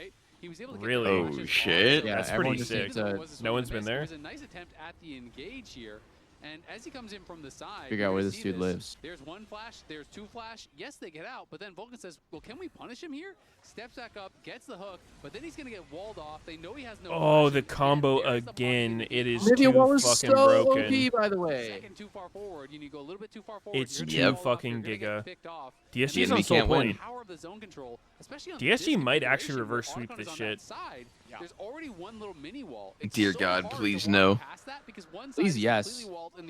Speaker 3: He was able to get
Speaker 1: Really?
Speaker 13: Oh, shit.
Speaker 10: Yeah,
Speaker 1: That's
Speaker 10: everyone
Speaker 1: pretty
Speaker 10: just
Speaker 1: sick.
Speaker 10: needs to
Speaker 1: No one's been there?
Speaker 3: It was a nice attempt at the engage here. And as he comes in from the side,
Speaker 10: Figure out
Speaker 3: you're
Speaker 10: where
Speaker 3: gonna
Speaker 10: this
Speaker 3: see
Speaker 10: dude lives.
Speaker 3: There's 1 flash, there's 2 flash. Yes, they get out, but then Vulcan says, well, can we punish him here? Steps back up, gets the hook, but then he's going to get walled off. They know he has no
Speaker 1: Oh,
Speaker 3: flash.
Speaker 1: the combo again. It is
Speaker 10: Olivia
Speaker 1: too
Speaker 10: Wall is
Speaker 1: fucking
Speaker 10: so
Speaker 1: broken.
Speaker 10: OP, by the way.
Speaker 3: Second too far forward, you need to go a little bit too far forward.
Speaker 1: It's
Speaker 3: You're
Speaker 1: too
Speaker 3: gonna get walled off,
Speaker 1: fucking
Speaker 3: you're gonna get
Speaker 1: giga.
Speaker 3: picked off.
Speaker 1: DSG is
Speaker 13: enemy
Speaker 1: on Soul
Speaker 13: can't win.
Speaker 1: Point.
Speaker 3: Power of the zone control, especially on
Speaker 1: DSG
Speaker 3: this
Speaker 1: might actually
Speaker 3: configuration where
Speaker 1: reverse sweep
Speaker 3: Archon
Speaker 1: this
Speaker 3: is on
Speaker 1: shit.
Speaker 3: that side. There's already one little mini wall.
Speaker 13: Dear God, please no.
Speaker 10: Please, yes.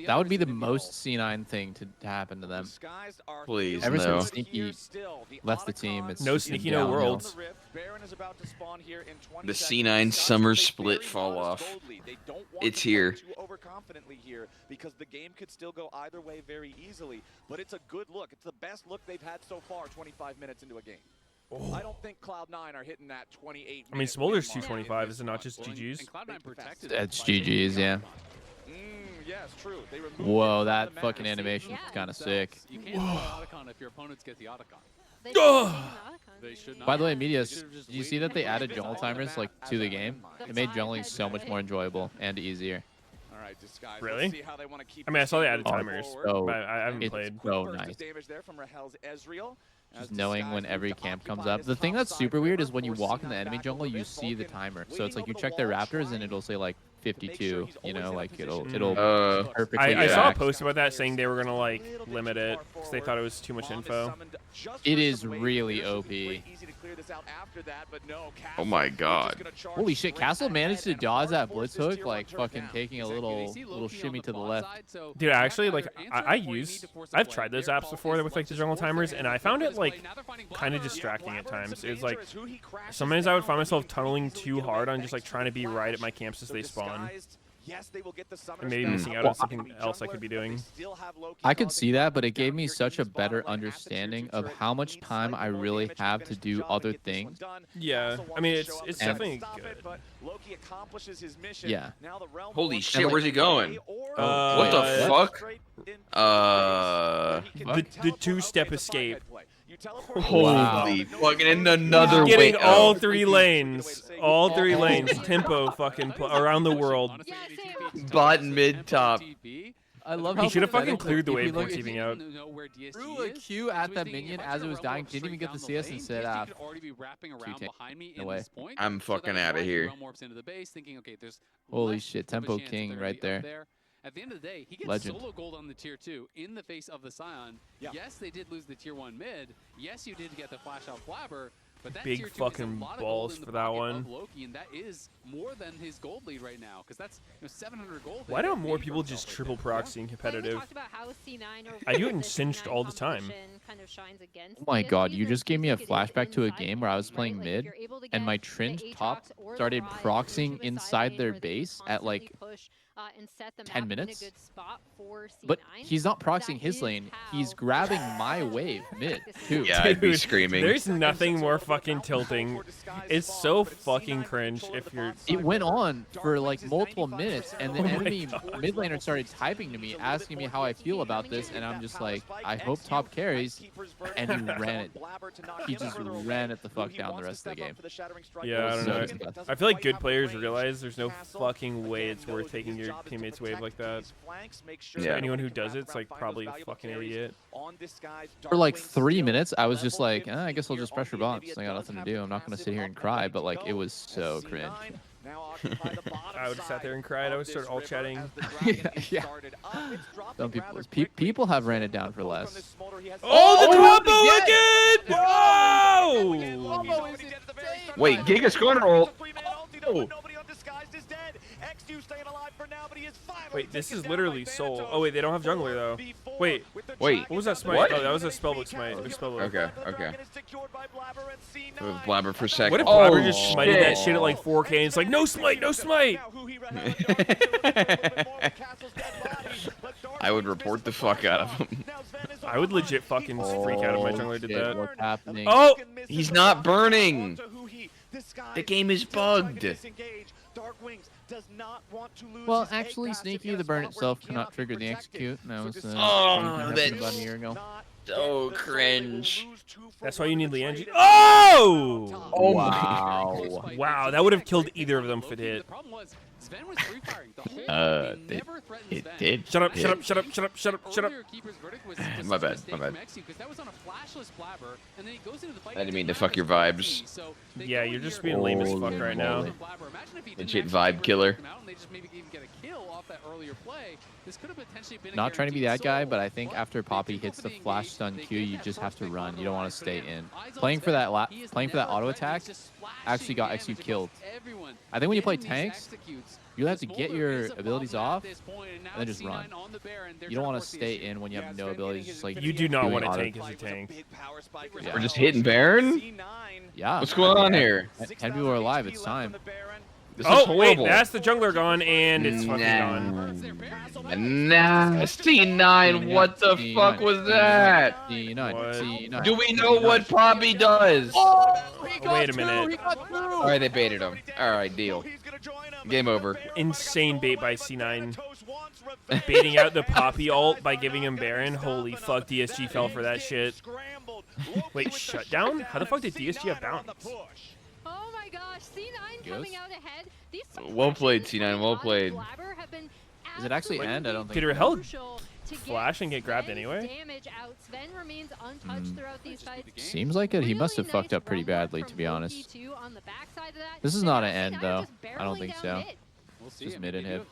Speaker 10: That would be the most C9 thing to happen to them.
Speaker 13: Please,
Speaker 10: Ever
Speaker 13: no.
Speaker 10: since Sneaky left the team, it's
Speaker 1: No
Speaker 10: been
Speaker 1: Sneaky, no
Speaker 10: downhill.
Speaker 1: Worlds.
Speaker 13: The C9 summer split fall off. It's here.
Speaker 11: Overconfidently here because the game could still go either way very easily, but it's a good look. It's the best look they've had so far 25 minutes into a game. I don't think Cloud9 are hitting that 28.
Speaker 1: I mean, Smolder's 225. Is it not just GG's?
Speaker 10: That's GG's, yeah.
Speaker 11: Yes, true. They removed
Speaker 10: Whoa,
Speaker 11: it
Speaker 10: that
Speaker 11: from the
Speaker 10: fucking
Speaker 11: map.
Speaker 10: animation is kind of sick.
Speaker 3: You can't play Otacon if your opponents get the Otacon. They should not.
Speaker 10: By the way, Meteos, did you see that they added jungle timers like to the game? It made jungling so much more enjoyable and easier.
Speaker 11: All right, Disguise.
Speaker 1: Really?
Speaker 11: Let's see how they want to keep
Speaker 1: I mean, I saw they added
Speaker 10: Oh,
Speaker 1: timers,
Speaker 10: so-
Speaker 1: but I haven't
Speaker 10: it's
Speaker 1: played.
Speaker 10: so
Speaker 11: burst of
Speaker 10: nice.
Speaker 11: damage there from Rahel's Ezreal.
Speaker 10: Just knowing when every camp comes up. The thing that's super weird is when you walk in the enemy jungle, you see the timer. So it's like you check their raptors and it'll say like 52. You know, like it'll perfectly.
Speaker 1: I saw a
Speaker 10: track.
Speaker 1: post about that saying they were gonna like limit it because they thought it was too much info.
Speaker 10: It is really OP.
Speaker 13: Oh my God.
Speaker 10: Holy shit, Castle managed to dodge that blitz hook, like fucking taking a little shimmy to the left.
Speaker 1: Dude, actually, like I've tried those apps before with like the jungle timers, and I found it like kind of distracting at times. It was like sometimes I would find myself tunneling too hard on just like trying to be right at my camps as they spawn, and maybe missing out on something else I could be doing.
Speaker 10: I could see that, but it gave me such a better understanding of how much time I really have to do other things.
Speaker 1: Yeah, I mean it's
Speaker 10: And-
Speaker 1: definitely good.
Speaker 10: Yeah.
Speaker 13: Holy shit, where's he going?
Speaker 1: Uh,
Speaker 13: What the fuck?
Speaker 1: The two-step escape.
Speaker 13: Holy fucking in another way.
Speaker 1: Getting all 3 lanes, all 3 lanes, tempo fucking around the world.
Speaker 13: Bot mid top.
Speaker 10: I love
Speaker 1: He
Speaker 10: how
Speaker 1: should have fucking
Speaker 10: pathetic,
Speaker 1: cleared the
Speaker 10: like, if you
Speaker 1: wave
Speaker 10: look-
Speaker 1: receiving out.
Speaker 10: Threw a Q at that minion as it was dying, didn't even get the CS and said, ah, away.
Speaker 13: I'm fucking out of here.
Speaker 10: Holy shit, Tempo King right there.
Speaker 3: At the end of the day, he gets
Speaker 10: Legend.
Speaker 3: solo gold on the tier 2 in the face of the Scion. Yes, they did lose the tier 1 mid. Yes, you did get the flash out Flabber. But that
Speaker 1: Big
Speaker 3: tier 2 is a
Speaker 1: fucking
Speaker 3: lot of
Speaker 1: balls
Speaker 3: gold in the
Speaker 1: for that
Speaker 3: pocket
Speaker 1: one.
Speaker 3: of Loki, and that is more than his gold lead right now, because that's 700 gold.
Speaker 1: Why don't more people just triple proxy in competitive? I do it in cinched all the time.
Speaker 10: Oh my god, you just gave me a flashback to a game where I was playing mid, and my Tringe top started proxying inside their base at like 10 minutes. But he's not proxying his lane, he's grabbing my wave mid, too.
Speaker 13: Yeah, I'd be
Speaker 1: Dude,
Speaker 13: screaming.
Speaker 1: There's nothing more fucking tilting. It's so fucking cringe if you're...
Speaker 10: It went on for like multiple minutes, and the enemy mid laner started typing to me, asking me how I feel about this, and I'm just like, I hope top carries, and he ran it. He just ran it the fuck down the rest of the game.
Speaker 1: Yeah, I don't know. I feel like good players realize there's no fucking way it's worth taking your teammate's wave like that.
Speaker 13: Yeah.
Speaker 1: Anyone who does it's like probably a fucking idiot.
Speaker 10: For like 3 minutes, I was just like, I guess I'll just pressure bombs. I got nothing to do. I'm not going to sit here and cry, but like, it was so cringe.
Speaker 1: I would have sat there and cried. I would start all chatting.
Speaker 10: Yeah. Some people have ran it down for less.
Speaker 1: Oh, the combo again! Oh!
Speaker 13: Wait, Giga's corner roll. Oh.
Speaker 1: Wait, this is literally Soul. Oh wait, they don't have jungler though. Wait,
Speaker 13: wait.
Speaker 1: What was that smite?
Speaker 13: What?
Speaker 1: Oh, that was a spellbook smite.
Speaker 13: Okay, okay. Blabber for a second.
Speaker 1: What if Blabber just smited that shit at like 4K and it's like, no smite, no smite?
Speaker 13: I would report the fuck out of him.
Speaker 1: I would legit fucking freak out if my jungler did that.
Speaker 10: What's happening?
Speaker 1: Oh!
Speaker 13: He's not burning. The game is bugged.
Speaker 10: Well, actually, Sneaky, the burn itself cannot trigger the execute. That was
Speaker 13: Oh, that's
Speaker 10: about a year ago.
Speaker 13: so cringe.
Speaker 1: That's why you need Lianji. Oh!
Speaker 13: Oh
Speaker 10: Wow.
Speaker 1: Wow, that would have killed either of them if it hit.
Speaker 3: Sven was free firing the whole
Speaker 13: It did.
Speaker 1: Shut up, shut up, shut up, shut up, shut up, shut up.
Speaker 13: My bad, my bad.
Speaker 3: That was on a flashless Blabber, and then he goes into the fight.
Speaker 13: I didn't mean to fuck your vibes.
Speaker 1: Yeah, you're just being lame as fuck right now.
Speaker 13: Legit vibe killer.
Speaker 10: Not trying to be that guy, but I think after Poppy hits the flash stun Q, you just have to run. You don't want to stay in. Playing for that auto attack actually got XU killed. I think when you play tanks, you have to get your abilities off and then just run. You don't want to stay in when you have no abilities. Just like
Speaker 1: You do not want to tank as a tank.
Speaker 10: Yeah.
Speaker 13: We're just hitting Baron?
Speaker 10: Yeah.
Speaker 13: What's going on here?
Speaker 10: 10 people are alive. It's time.
Speaker 13: This is
Speaker 1: Oh, wait,
Speaker 13: horrible.
Speaker 1: that's the jungler gone, and it's fucking gone.
Speaker 13: Nah, C9, what the fuck was that?
Speaker 10: C9.
Speaker 13: Do we know what Poppy does?
Speaker 10: Oh,
Speaker 1: wait a minute.
Speaker 13: Alright, they baited him. Alright, deal. Game over.
Speaker 1: Insane bait by C9. Baiting out the Poppy ult by giving him Baron. Holy fuck, DSG fell for that shit. Wait, shutdown? How the fuck did DSG have bounce?
Speaker 12: Oh my gosh, C9 coming out ahead. These
Speaker 13: Well played, C9, well played.
Speaker 10: Does it actually end? I don't think.
Speaker 1: Could her held flash and get grabbed anyway?
Speaker 10: Seems like it. He must have fucked up pretty badly, to be honest. This is not an end, though. I don't think so. Just mid and hip.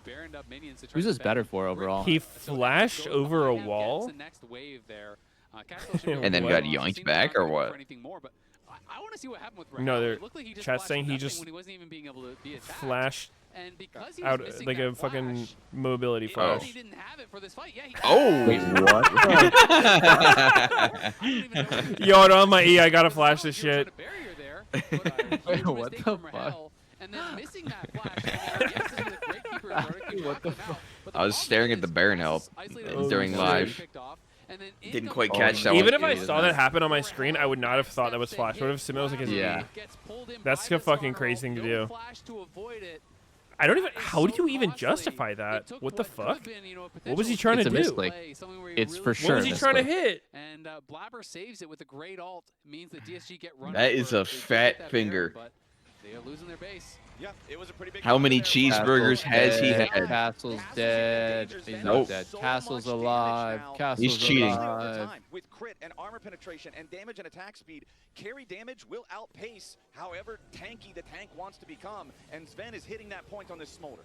Speaker 10: Who's this better for overall?
Speaker 1: He flashed over a wall?
Speaker 13: And then got yoinked back, or what?
Speaker 3: I want to see what happened with
Speaker 1: No,
Speaker 3: Rahel.
Speaker 1: they're
Speaker 3: It looked like he just
Speaker 1: chat
Speaker 3: flashed
Speaker 1: saying he
Speaker 3: nothing
Speaker 1: just
Speaker 3: when he wasn't even being able to be attacked.
Speaker 1: flashed
Speaker 3: And because he was
Speaker 1: out
Speaker 3: missing
Speaker 1: like
Speaker 3: that
Speaker 1: a fucking
Speaker 3: flash,
Speaker 1: mobility
Speaker 3: it
Speaker 1: flash.
Speaker 3: he didn't have it for this fight. Yeah, he
Speaker 13: Oh!
Speaker 10: Wait, what?
Speaker 1: Yo, I don't have my E. I gotta flash this shit.
Speaker 10: Wait, what the fuck?
Speaker 3: And then missing that flash. Yes, this is a great keeper of verdict.
Speaker 10: What the fuck?
Speaker 13: I was staring at the Baron help during live. Didn't quite catch that
Speaker 1: Even
Speaker 13: one.
Speaker 1: if I saw that happen on my screen, I would not have thought that was flash. I would have assumed it was like his
Speaker 10: Yeah.
Speaker 1: E. That's a fucking crazy thing to do. I don't even. How do you even justify that? What the fuck? What was he trying to do?
Speaker 10: It's for sure.
Speaker 1: What was he trying to hit?
Speaker 3: And Blabber saves it with a great ult. Means that DSG get run
Speaker 13: That is
Speaker 3: over.
Speaker 13: a fat
Speaker 3: That
Speaker 13: finger.
Speaker 3: Baron, but they are losing their base.
Speaker 5: Yeah, it was a pretty big
Speaker 13: How many cheeseburgers has he had?
Speaker 10: Castle's dead. He's not dead. Castle's alive. Castle's
Speaker 13: He's cheating.
Speaker 10: alive.
Speaker 5: With crit and armor penetration and damage and attack speed, carry damage will outpace however tanky the tank wants to become, and Sven is hitting that point on this smolder.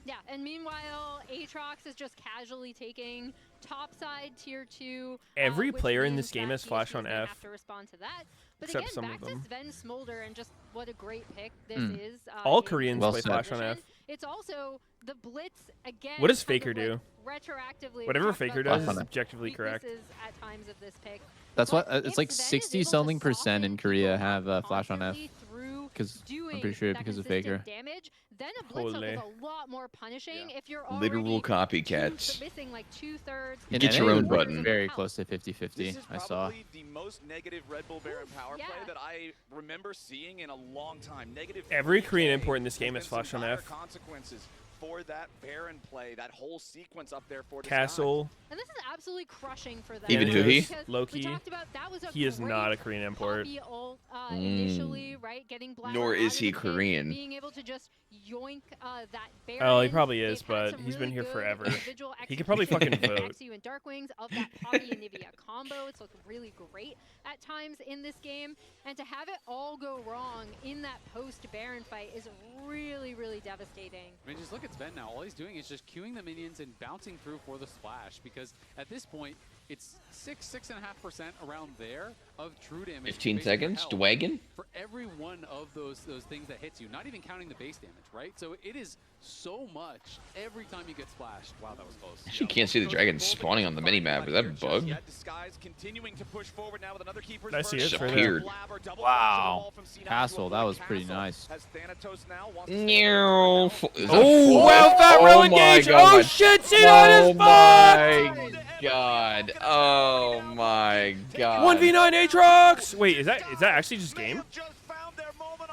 Speaker 12: Yeah, and meanwhile, Aatrox is just casually taking topside tier 2.
Speaker 1: Every
Speaker 12: which
Speaker 1: player in
Speaker 12: means
Speaker 1: this game
Speaker 12: that
Speaker 1: has flash
Speaker 12: DSG
Speaker 1: on
Speaker 12: is gonna
Speaker 1: F.
Speaker 12: have to respond to that. But
Speaker 1: Except
Speaker 12: again,
Speaker 1: some
Speaker 12: back
Speaker 1: of them.
Speaker 12: to Sven Smolder and just what a great pick this
Speaker 10: Mm.
Speaker 12: is.
Speaker 1: All
Speaker 12: in
Speaker 1: Koreans
Speaker 10: Well
Speaker 1: play
Speaker 10: said.
Speaker 1: Flash on F.
Speaker 12: It's also the blitz again.
Speaker 1: What does
Speaker 12: kind of,
Speaker 1: Faker do?
Speaker 12: Retroactively.
Speaker 1: Whatever
Speaker 12: we talked
Speaker 1: Faker
Speaker 12: about
Speaker 1: does
Speaker 12: the
Speaker 1: is objectively correct.
Speaker 12: weaknesses at times of this pick.
Speaker 10: That's
Speaker 12: But
Speaker 10: what it's
Speaker 12: if
Speaker 10: like
Speaker 12: Sven is
Speaker 10: 60
Speaker 12: able to
Speaker 10: something percent
Speaker 12: soften
Speaker 10: in Korea
Speaker 12: people
Speaker 10: have
Speaker 12: up
Speaker 10: Flash on F.
Speaker 12: constantly through
Speaker 10: Because I'm
Speaker 12: doing
Speaker 10: pretty sure
Speaker 12: that
Speaker 10: because of
Speaker 12: consistent
Speaker 10: Faker.
Speaker 12: damage, then a blitz hook is
Speaker 1: Holy.
Speaker 12: a lot more punishing. If you're already
Speaker 13: Literal copycats.
Speaker 12: missing like 2/3.
Speaker 10: In
Speaker 13: Get
Speaker 10: NA,
Speaker 13: your
Speaker 10: it
Speaker 13: own
Speaker 10: was
Speaker 13: button.
Speaker 10: Very close to 50-50.
Speaker 11: This is
Speaker 10: I saw.
Speaker 11: probably the most negative Red Bull Baron power play that I remember seeing in a long time. Negative.
Speaker 1: Every Korean import in this game
Speaker 11: There's
Speaker 1: is
Speaker 11: been
Speaker 1: Flash
Speaker 11: some
Speaker 1: on
Speaker 11: dire
Speaker 1: F.
Speaker 11: consequences for that Baron play, that whole sequence up there for
Speaker 1: Castle.
Speaker 12: And this is absolutely crushing for them.
Speaker 13: Even Huhi?
Speaker 12: because
Speaker 1: Loki.
Speaker 12: we talked about that was a
Speaker 1: He is not a
Speaker 12: great
Speaker 1: Korean import.
Speaker 12: copy ult, initially, right? Getting Blabber
Speaker 13: Nor
Speaker 12: out
Speaker 13: is
Speaker 12: of
Speaker 13: he
Speaker 12: the pit,
Speaker 13: Korean.
Speaker 12: being able to just yoink that Baron.
Speaker 1: Oh, he probably
Speaker 12: They've
Speaker 1: is,
Speaker 12: had
Speaker 1: but
Speaker 12: some
Speaker 1: he's been
Speaker 12: really
Speaker 1: here
Speaker 12: good
Speaker 1: forever.
Speaker 12: individual
Speaker 1: He could probably fucking
Speaker 12: execution
Speaker 1: vote.
Speaker 12: with XU and Darkwings of that Poppy and Nivea combo. It's looked really great at times in this game. And to have it all go wrong in that post-Baron fight is really, really devastating.
Speaker 3: I mean, just look at Sven now. All he's doing is just queuing the minions and bouncing through for the splash, because at this point, it's 6.5% around there of true damage.
Speaker 13: 15
Speaker 3: based on your
Speaker 13: seconds.
Speaker 3: health
Speaker 13: Dwagon.
Speaker 3: for every one of those things that hits you, not even counting the base damage, right? So it is so much every time you get splashed. Wow, that was close.
Speaker 13: Actually, can't see the dragon spawning on the minimap. Is that a bug?
Speaker 11: Disguise continuing to push forward now with another keeper's
Speaker 1: I see it.
Speaker 13: Just
Speaker 1: It's right
Speaker 13: appeared.
Speaker 11: Blabber, double
Speaker 10: Wow.
Speaker 11: from C9 to
Speaker 10: Castle, that
Speaker 11: avoid
Speaker 10: was pretty
Speaker 11: Castle.
Speaker 10: nice.
Speaker 11: As Thanatos now wants to stay
Speaker 13: Meow.
Speaker 11: away.
Speaker 13: Is that
Speaker 1: Oh,
Speaker 13: full?
Speaker 1: wow, that roll
Speaker 13: Oh my
Speaker 1: engage.
Speaker 13: god.
Speaker 1: Oh shit, C9
Speaker 13: Oh
Speaker 1: is fucked.
Speaker 13: my god. Oh my god.
Speaker 1: 1v9 Aatrox. Wait, is that actually just game?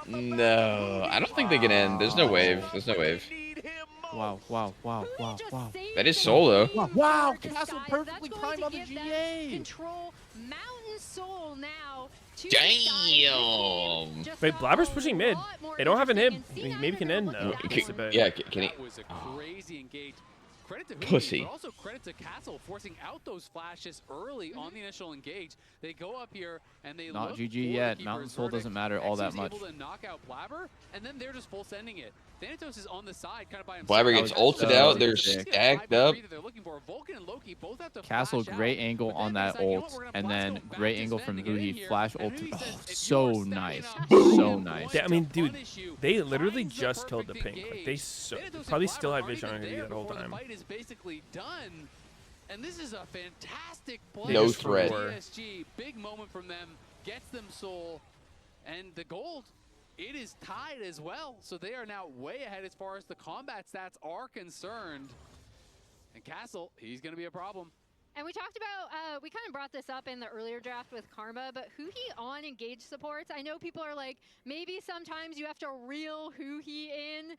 Speaker 13: No, I don't think they can end. There's no wave. There's no wave.
Speaker 10: Wow, wow, wow, wow, wow.
Speaker 13: That is solo.
Speaker 10: Wow,
Speaker 12: Disguise.
Speaker 10: Castle
Speaker 12: That's
Speaker 10: perfectly
Speaker 12: going
Speaker 10: timed
Speaker 12: to
Speaker 10: on the
Speaker 12: give them
Speaker 10: GA.
Speaker 12: Control Mountain Soul now. To
Speaker 13: Damn.
Speaker 12: Disguise.
Speaker 1: Wait, Blabber's pushing mid. They don't have an hib. Maybe can end now.
Speaker 13: Yeah, can he?
Speaker 3: That was a crazy engage. Credit to
Speaker 13: Pussy.
Speaker 3: Huhi, but also credit to Castle forcing out those flashes early on the initial engage. They go up here and they
Speaker 10: Not
Speaker 3: look
Speaker 10: GG
Speaker 3: for the
Speaker 10: yet.
Speaker 3: keeper's
Speaker 10: Mountain Soul
Speaker 3: verdict.
Speaker 10: doesn't matter all that
Speaker 3: XU's
Speaker 10: much.
Speaker 3: able to knock out Blabber, and then they're just full sending it. Thanatos is on the side, kind of by himself.
Speaker 13: Blabber gets ulted out. They're stacked up.
Speaker 3: They're looking for. Vulcan and Loki both have to
Speaker 10: Castle,
Speaker 3: flash
Speaker 10: great
Speaker 3: out.
Speaker 10: angle
Speaker 3: But then
Speaker 10: on
Speaker 3: they
Speaker 10: that
Speaker 3: decide, you know what,
Speaker 10: ult,
Speaker 3: we're gonna
Speaker 10: and
Speaker 3: blast
Speaker 10: then
Speaker 3: go back
Speaker 10: great
Speaker 3: to
Speaker 10: angle
Speaker 3: Sven
Speaker 10: from
Speaker 3: to get in
Speaker 10: Huhi.
Speaker 3: here.
Speaker 10: Flash
Speaker 3: And
Speaker 10: ult.
Speaker 3: Huhi
Speaker 10: Oh,
Speaker 3: says, if you
Speaker 10: so
Speaker 3: are stacking
Speaker 10: nice.
Speaker 3: up,
Speaker 10: So
Speaker 3: I'm
Speaker 10: nice.
Speaker 3: going
Speaker 1: I mean,
Speaker 3: to
Speaker 1: dude,
Speaker 3: punish you.
Speaker 1: they literally
Speaker 3: Finds the
Speaker 1: just killed the
Speaker 3: perfect
Speaker 1: pink. Like,
Speaker 3: engage.
Speaker 1: they
Speaker 3: Thanatos
Speaker 1: probably
Speaker 3: and
Speaker 1: still
Speaker 3: Blabber
Speaker 1: had
Speaker 3: aren't
Speaker 1: vision on
Speaker 3: even
Speaker 1: Huhi
Speaker 3: there
Speaker 1: that whole
Speaker 3: before
Speaker 1: time.
Speaker 3: The fight is basically done. And this is a fantastic
Speaker 1: They
Speaker 3: play.
Speaker 13: No
Speaker 1: just
Speaker 13: threat.
Speaker 1: were.
Speaker 3: DSG, big moment from them, gets them soul, and the gold, it is tied as well. So they are now way ahead as far as the combat stats are concerned. And Castle, he's going to be a problem.
Speaker 12: And we talked about, we kind of brought this up in the earlier draft with Karma, but Huhi on engage supports, I know people are like, maybe sometimes you have to reel Huhi in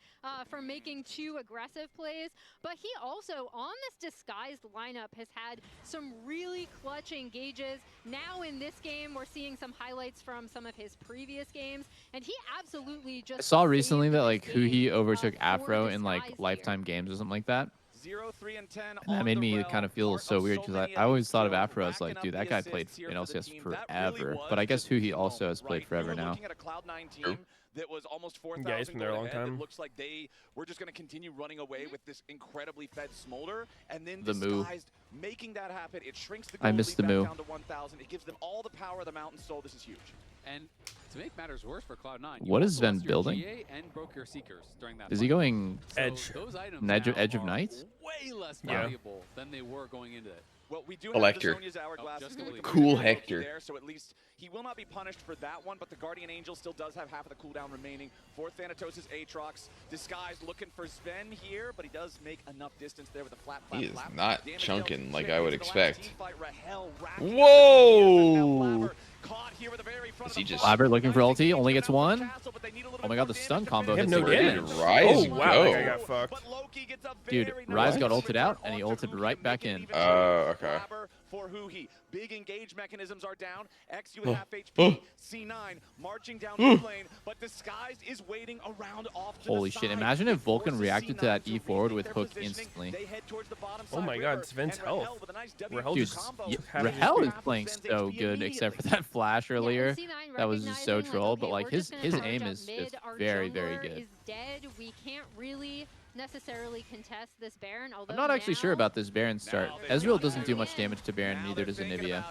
Speaker 12: for making too aggressive plays, but he also, on this disguised lineup, has had some really clutch engages. Now in this game, we're seeing some highlights from some of his previous games, and he absolutely just
Speaker 10: I saw recently
Speaker 12: saved
Speaker 10: that
Speaker 12: this
Speaker 10: like
Speaker 12: game,
Speaker 10: Huhi overtook
Speaker 12: for
Speaker 10: Afro in like
Speaker 12: Disguise
Speaker 10: Lifetime games or something like that.
Speaker 11: 0, 3, and 10
Speaker 10: And that made me kind of feel so weird because I always thought of Afro as like, dude, that guy played in LCS forever. But I guess Huhi also has played forever now.
Speaker 11: Looking at a Cloud9 team that was almost 4,000
Speaker 1: Yeah, he's been there a long
Speaker 11: gold ahead.
Speaker 1: time.
Speaker 11: It looks like they were just going to continue running away with this incredibly fed Smolder, and then
Speaker 10: The Moo.
Speaker 11: Disguised making that happen. It shrinks the
Speaker 10: I
Speaker 11: gold
Speaker 10: missed
Speaker 11: lead
Speaker 10: the
Speaker 11: back
Speaker 10: Moo.
Speaker 11: down to 1,000. It gives them all the power of the Mountain Soul. This is huge.
Speaker 3: And to make matters worse for Cloud9,
Speaker 10: What is Sven
Speaker 3: Sven
Speaker 10: building?
Speaker 3: GA and broke your Seekers during that
Speaker 10: Is he
Speaker 3: fight.
Speaker 10: going
Speaker 1: Edge?
Speaker 3: Those items
Speaker 10: Edge
Speaker 3: now
Speaker 10: of
Speaker 3: are
Speaker 10: Nights?
Speaker 3: way less
Speaker 1: Yeah.
Speaker 3: valuable than they were going into it.
Speaker 11: Well, we do
Speaker 13: Elector.
Speaker 11: have the Zhonya's Hourglass.
Speaker 3: just
Speaker 11: Still
Speaker 3: completely.
Speaker 13: Cool
Speaker 11: Loki
Speaker 13: Hector.
Speaker 11: There, so at least he will not be punished for that one, but the Guardian Angel still does have half of the cooldown remaining for Thanatos' Aatrox. Disguise looking for Sven here, but he does make enough distance there with a flat.
Speaker 13: He is
Speaker 11: flap.
Speaker 13: not
Speaker 11: Damage
Speaker 13: chunking
Speaker 11: dealt
Speaker 13: like
Speaker 11: straight
Speaker 13: I would
Speaker 11: into the last
Speaker 13: expect.
Speaker 11: team fight. Rahel racking up the
Speaker 13: Whoa!
Speaker 11: damage, and now Blabber caught here with the very front
Speaker 13: Is
Speaker 11: of
Speaker 13: he
Speaker 11: the
Speaker 13: just-
Speaker 11: fight.
Speaker 10: Blabber looking for
Speaker 11: Nice
Speaker 10: ulti,
Speaker 11: engagement
Speaker 10: only gets
Speaker 11: now from
Speaker 10: one.
Speaker 11: Castle, but they need a little
Speaker 10: Oh my
Speaker 11: bit
Speaker 10: god,
Speaker 11: more
Speaker 10: the stun
Speaker 11: damage to
Speaker 10: combo
Speaker 11: finish
Speaker 1: They
Speaker 10: hits
Speaker 1: have
Speaker 10: the
Speaker 1: no
Speaker 10: right
Speaker 1: damage.
Speaker 10: edge.
Speaker 13: Rise
Speaker 1: Oh wow, that guy
Speaker 13: go.
Speaker 1: got fucked.
Speaker 11: But Loki gets a
Speaker 10: Dude,
Speaker 11: very
Speaker 10: Rise
Speaker 11: nice
Speaker 10: got ulted
Speaker 11: return
Speaker 10: out, and he
Speaker 11: onto
Speaker 10: ulted
Speaker 11: Huhi
Speaker 10: right
Speaker 11: to
Speaker 10: back
Speaker 11: make it
Speaker 10: in.
Speaker 11: even
Speaker 13: Oh,
Speaker 11: stronger.
Speaker 13: okay.
Speaker 11: Blabber for Huhi. Big engage mechanisms are down. XU
Speaker 13: Oh.
Speaker 11: at half HP. C9 marching down mid lane, but Disguised is waiting around off to
Speaker 10: Holy
Speaker 11: the
Speaker 10: shit,
Speaker 11: side.
Speaker 10: imagine if
Speaker 11: It
Speaker 10: Vulcan
Speaker 11: forces
Speaker 10: reacted to
Speaker 11: C9
Speaker 10: that
Speaker 11: to
Speaker 10: E forward
Speaker 11: rethink
Speaker 10: with
Speaker 11: their
Speaker 10: hook
Speaker 11: positioning.
Speaker 10: instantly.
Speaker 11: They head towards the bottom
Speaker 1: Oh
Speaker 11: side
Speaker 1: my god,
Speaker 11: river,
Speaker 1: Sven's
Speaker 11: and Rahel
Speaker 1: health.
Speaker 11: with a nice
Speaker 1: Rahel
Speaker 10: Dude,
Speaker 1: just
Speaker 11: combo.
Speaker 10: yeah,
Speaker 1: half of his
Speaker 10: Rahel is
Speaker 1: HP.
Speaker 10: playing so good, except for that flash
Speaker 12: Yeah, and
Speaker 10: earlier.
Speaker 12: C9
Speaker 10: That was just so
Speaker 12: recognizing,
Speaker 10: troll,
Speaker 12: like,
Speaker 10: but
Speaker 12: okay,
Speaker 10: like
Speaker 12: we're
Speaker 10: his
Speaker 12: just gonna
Speaker 10: aim
Speaker 12: charge
Speaker 10: is
Speaker 12: up
Speaker 10: just
Speaker 12: mid, our
Speaker 10: very, very
Speaker 12: jungler
Speaker 10: good.
Speaker 12: is dead. We can't really necessarily contest this Baron, although
Speaker 10: I'm not actually sure
Speaker 12: now
Speaker 10: about this Baron start.
Speaker 11: Now they
Speaker 10: Ezreal
Speaker 11: got
Speaker 10: doesn't do
Speaker 11: it.
Speaker 10: much damage to Baron,
Speaker 11: Now
Speaker 10: neither
Speaker 11: they're
Speaker 10: does
Speaker 11: thinking
Speaker 10: Anivia.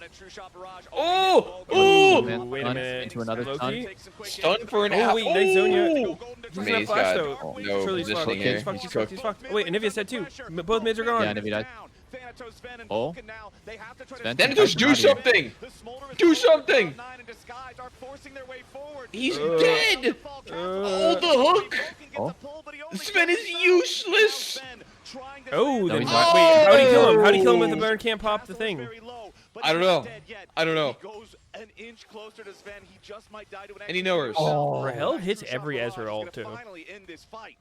Speaker 13: Oh!
Speaker 10: Oh!
Speaker 13: Oh!
Speaker 1: Wait a minute.
Speaker 10: Into another stun.
Speaker 13: Stun for an
Speaker 1: Oh, wait, nice Zonia.
Speaker 13: He
Speaker 1: He's gonna flash, though.
Speaker 13: no
Speaker 1: Surely he's fucked.
Speaker 13: positioning here.
Speaker 1: He's fucked,
Speaker 13: He's
Speaker 1: he's fucked,
Speaker 13: cooked.
Speaker 1: he's fucked. Oh, wait, Anivia's dead too. Both mids are gone.
Speaker 10: Yeah, Anivia died. Oh.
Speaker 13: Thanatos, do something! Do something! He's dead! Oh, the hook!
Speaker 10: Oh.
Speaker 13: Sven is useless!
Speaker 1: Oh,
Speaker 10: No,
Speaker 1: then
Speaker 10: he's
Speaker 1: wait,
Speaker 10: not.
Speaker 1: how'd he kill him? How'd he kill him with the burn can't pop the thing?
Speaker 13: I don't know. I don't know.
Speaker 11: He goes an inch closer to Sven. He just might die to an
Speaker 13: And he knows.
Speaker 1: Oh. Rahel hits every Ezreal ult too.
Speaker 11: finally end this fight.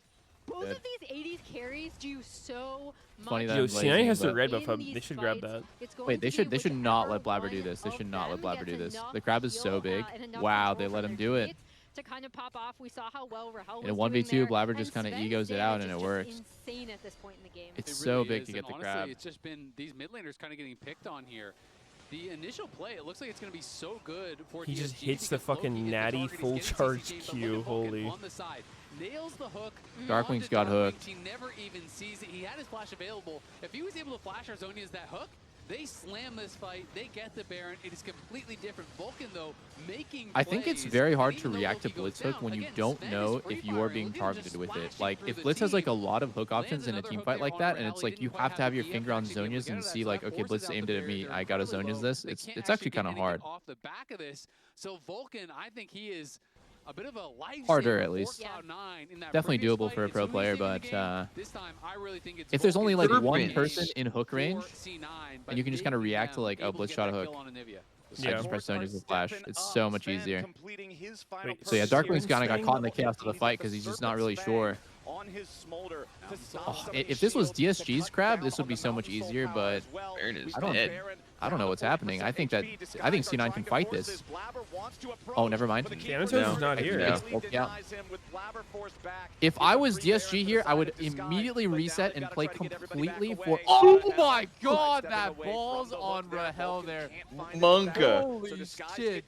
Speaker 12: Both of these 80s carries do so much.
Speaker 10: Funny that
Speaker 1: Yo,
Speaker 10: I'm
Speaker 1: C9
Speaker 10: blazing,
Speaker 1: has the
Speaker 10: but-
Speaker 1: red buff up. They should grab that.
Speaker 10: Wait, they should not let Blabber do this. They should not let Blabber do this. The crab is so big. Wow, they let him do it.
Speaker 12: To kind of pop off, we saw how well Rahel
Speaker 10: In a
Speaker 12: was doing
Speaker 10: 1v2,
Speaker 12: there,
Speaker 10: Blabber
Speaker 12: and
Speaker 10: just kind of
Speaker 12: Sven's
Speaker 10: egos it out,
Speaker 12: damage
Speaker 10: and it
Speaker 12: is
Speaker 10: works.
Speaker 12: just insane at this point in the game.
Speaker 10: It's
Speaker 3: It
Speaker 10: so
Speaker 3: really
Speaker 10: big
Speaker 3: is,
Speaker 10: to get
Speaker 3: and
Speaker 10: the
Speaker 3: honestly,
Speaker 10: crab.
Speaker 3: It's just been these mid laners kind of getting picked on here. The initial play, it looks like it's going to be so good for
Speaker 1: He just
Speaker 3: DSG
Speaker 1: hits the
Speaker 3: because Loki
Speaker 1: fucking
Speaker 3: at the
Speaker 1: natty
Speaker 3: target, he's
Speaker 1: full
Speaker 3: getting
Speaker 1: charge
Speaker 3: CC, but
Speaker 1: Q.
Speaker 3: look at Vulcan
Speaker 1: Holy.
Speaker 3: on the side. Nails the hook.
Speaker 10: Darkwing's
Speaker 3: onto
Speaker 10: got
Speaker 3: Darkwing.
Speaker 10: hooked.
Speaker 3: He never even sees it. He had his flash available. If he was able to flash our Zonias that hook, they slam this fight. They get the Baron. It is completely different. Vulcan, though, making
Speaker 10: I think it's
Speaker 3: plays,
Speaker 10: very hard
Speaker 3: and
Speaker 10: to
Speaker 3: even though
Speaker 10: react to
Speaker 3: Loki goes
Speaker 10: Blitz hook
Speaker 3: down,
Speaker 10: when you
Speaker 3: again,
Speaker 10: don't
Speaker 3: Sven
Speaker 10: know
Speaker 3: is free
Speaker 10: if you are
Speaker 3: firing.
Speaker 10: being
Speaker 3: Loki was
Speaker 10: targeted
Speaker 3: just
Speaker 10: with it.
Speaker 3: splashing
Speaker 10: Like,
Speaker 3: through
Speaker 10: if
Speaker 3: the
Speaker 10: Blitz has like a
Speaker 3: team.
Speaker 10: lot of hook options in a
Speaker 3: Lands
Speaker 10: team
Speaker 3: another
Speaker 10: fight
Speaker 3: hook
Speaker 10: like
Speaker 3: there
Speaker 10: that,
Speaker 3: on
Speaker 10: and it's
Speaker 3: Rahel.
Speaker 10: like
Speaker 3: He
Speaker 10: you
Speaker 3: didn't
Speaker 10: have to
Speaker 3: quite
Speaker 10: have your
Speaker 3: the
Speaker 10: finger on
Speaker 3: EF to actually be able
Speaker 10: Zonias
Speaker 3: to
Speaker 10: and
Speaker 3: get
Speaker 10: see
Speaker 3: it.
Speaker 10: like,
Speaker 3: That
Speaker 10: okay, Blitz
Speaker 3: forces out
Speaker 10: aimed
Speaker 3: the
Speaker 10: it at me,
Speaker 3: barrier
Speaker 10: I got a
Speaker 3: further,
Speaker 10: Zonias
Speaker 3: though.
Speaker 10: this.
Speaker 3: They
Speaker 10: It's
Speaker 3: can't
Speaker 10: actually
Speaker 3: actually
Speaker 10: kind
Speaker 3: get
Speaker 10: of hard.
Speaker 3: anything off the back of this. So Vulcan, I think he is a bit of a lifesaver
Speaker 10: Harder, at
Speaker 3: for
Speaker 10: least.
Speaker 3: Cloud9 in that
Speaker 10: Definitely
Speaker 3: previous
Speaker 10: doable
Speaker 3: fight.
Speaker 10: for a
Speaker 3: It's
Speaker 10: pro
Speaker 3: who he's
Speaker 10: player,
Speaker 3: saving the
Speaker 10: but
Speaker 3: game. This time, I really think it's
Speaker 10: if there's only like
Speaker 3: Vulcan's
Speaker 10: one
Speaker 3: game
Speaker 10: person in hook
Speaker 3: for
Speaker 10: range,
Speaker 3: C9,
Speaker 10: and you can just kind of
Speaker 3: making
Speaker 10: react to
Speaker 3: them
Speaker 10: like, oh,
Speaker 3: able to
Speaker 10: Blitz
Speaker 3: get
Speaker 10: shot a
Speaker 3: that
Speaker 10: hook.
Speaker 3: kill on Anivia.
Speaker 10: I just press Zonias with flash. It's so much easier.
Speaker 11: Completing his final
Speaker 10: So yeah,
Speaker 11: pursuit.
Speaker 10: Darkwing's kind of got
Speaker 1: Sven
Speaker 10: caught in the chaos of the fight because he's just not really sure.
Speaker 11: On his smolder to stop
Speaker 10: Oh,
Speaker 11: some of
Speaker 10: if
Speaker 11: these
Speaker 10: this was
Speaker 11: shields, to
Speaker 10: DSG's
Speaker 11: cut
Speaker 10: crab,
Speaker 11: down
Speaker 10: this would
Speaker 11: on
Speaker 10: be
Speaker 11: the
Speaker 10: so much
Speaker 11: Mountain Soul
Speaker 10: easier,
Speaker 11: power
Speaker 10: but
Speaker 11: as well.
Speaker 13: Baron is
Speaker 11: We
Speaker 10: I don't-
Speaker 11: saw
Speaker 13: dead.
Speaker 11: Baron
Speaker 10: I don't know what's happening. I think that I think C9 can fight this. Oh, never mind.
Speaker 1: Thanatos
Speaker 10: No.
Speaker 1: is not here.
Speaker 10: No. Yeah. If I was DSG here, I would immediately reset and play completely for. Oh my God, that balls on Rahel there.
Speaker 13: Monka.
Speaker 10: Holy shit.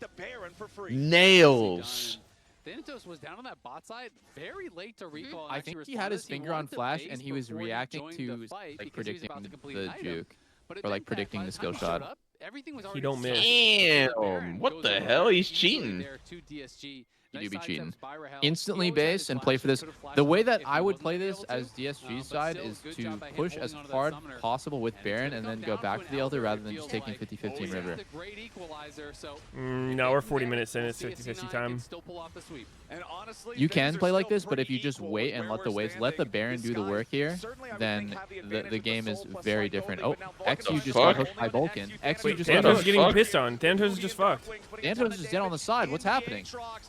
Speaker 13: Nails.
Speaker 3: Thanatos was down on that bot side very late to recall. and
Speaker 10: I
Speaker 3: actually
Speaker 10: think he had his
Speaker 3: responded.
Speaker 10: finger on
Speaker 3: wanted to
Speaker 10: flash
Speaker 3: base
Speaker 10: and he was
Speaker 3: before
Speaker 10: reacting
Speaker 3: joined
Speaker 10: to
Speaker 3: the fight
Speaker 10: like
Speaker 3: because he was
Speaker 10: predicting
Speaker 3: about to complete
Speaker 10: the
Speaker 3: an item.
Speaker 10: juke
Speaker 3: But it
Speaker 10: or like
Speaker 3: didn't.
Speaker 10: predicting
Speaker 3: By
Speaker 10: the
Speaker 3: time
Speaker 10: skill
Speaker 3: he showed
Speaker 10: shot.
Speaker 3: up, everything was
Speaker 1: He
Speaker 3: already
Speaker 1: don't miss.
Speaker 3: decided.
Speaker 13: Damn,
Speaker 3: Baron
Speaker 13: what
Speaker 3: goes
Speaker 13: the
Speaker 3: over
Speaker 13: hell?
Speaker 3: very
Speaker 13: He's
Speaker 3: easily
Speaker 13: cheating.
Speaker 3: there to DSG.
Speaker 10: You
Speaker 3: Nice
Speaker 10: do be
Speaker 3: side
Speaker 10: cheating.
Speaker 3: steps by Rahel.
Speaker 10: Instantly
Speaker 3: He always had
Speaker 10: base
Speaker 3: his
Speaker 10: and play
Speaker 3: flash.
Speaker 10: for this.
Speaker 3: He could've flashed
Speaker 10: The way
Speaker 3: if
Speaker 10: that
Speaker 3: he
Speaker 10: I would
Speaker 3: wasn't
Speaker 10: play
Speaker 3: able
Speaker 10: this
Speaker 3: to.
Speaker 10: as DSG's side
Speaker 3: still,
Speaker 10: is
Speaker 3: good
Speaker 10: to
Speaker 3: job by him
Speaker 10: push as
Speaker 3: holding onto that
Speaker 10: hard
Speaker 3: summoner.
Speaker 10: possible with
Speaker 3: And it's
Speaker 10: Baron
Speaker 3: gonna
Speaker 10: and
Speaker 3: come
Speaker 10: then go
Speaker 3: down
Speaker 10: back
Speaker 3: to
Speaker 10: to the
Speaker 3: an
Speaker 10: Elder
Speaker 3: Elder,
Speaker 10: rather
Speaker 3: it
Speaker 10: than just
Speaker 3: feels
Speaker 10: taking
Speaker 3: like.
Speaker 10: 50-50
Speaker 3: He's
Speaker 10: river.
Speaker 3: got the great equalizer, so
Speaker 1: No, we're 40 minutes in. It's
Speaker 3: we'll see if
Speaker 1: 50-50
Speaker 3: C9
Speaker 1: time.
Speaker 3: can still pull off the sweep.
Speaker 11: And honestly,
Speaker 10: You
Speaker 11: things
Speaker 10: can
Speaker 11: are
Speaker 10: play like
Speaker 11: still
Speaker 10: this, but if you
Speaker 11: pretty
Speaker 10: just
Speaker 11: equal
Speaker 10: wait
Speaker 11: with
Speaker 10: and
Speaker 11: where
Speaker 10: let the
Speaker 11: we're
Speaker 10: waves, let the
Speaker 11: standing.
Speaker 10: Baron do the work here,
Speaker 11: Certainly, I would
Speaker 10: then
Speaker 11: think, have the advantage
Speaker 10: the
Speaker 11: with
Speaker 10: game is
Speaker 11: Soul plus
Speaker 10: very
Speaker 11: Psycho
Speaker 10: different.
Speaker 11: League,
Speaker 10: Oh,
Speaker 11: but now Vulcan
Speaker 10: XU
Speaker 11: is
Speaker 10: just
Speaker 13: fuck?
Speaker 10: got hooked by Vulcan. XU just got
Speaker 1: Thanatos is
Speaker 10: hooked.
Speaker 1: getting
Speaker 13: fuck?
Speaker 1: pissed on. Thanatos is just fucked.
Speaker 10: Thanatos is dead on the side. What's happening?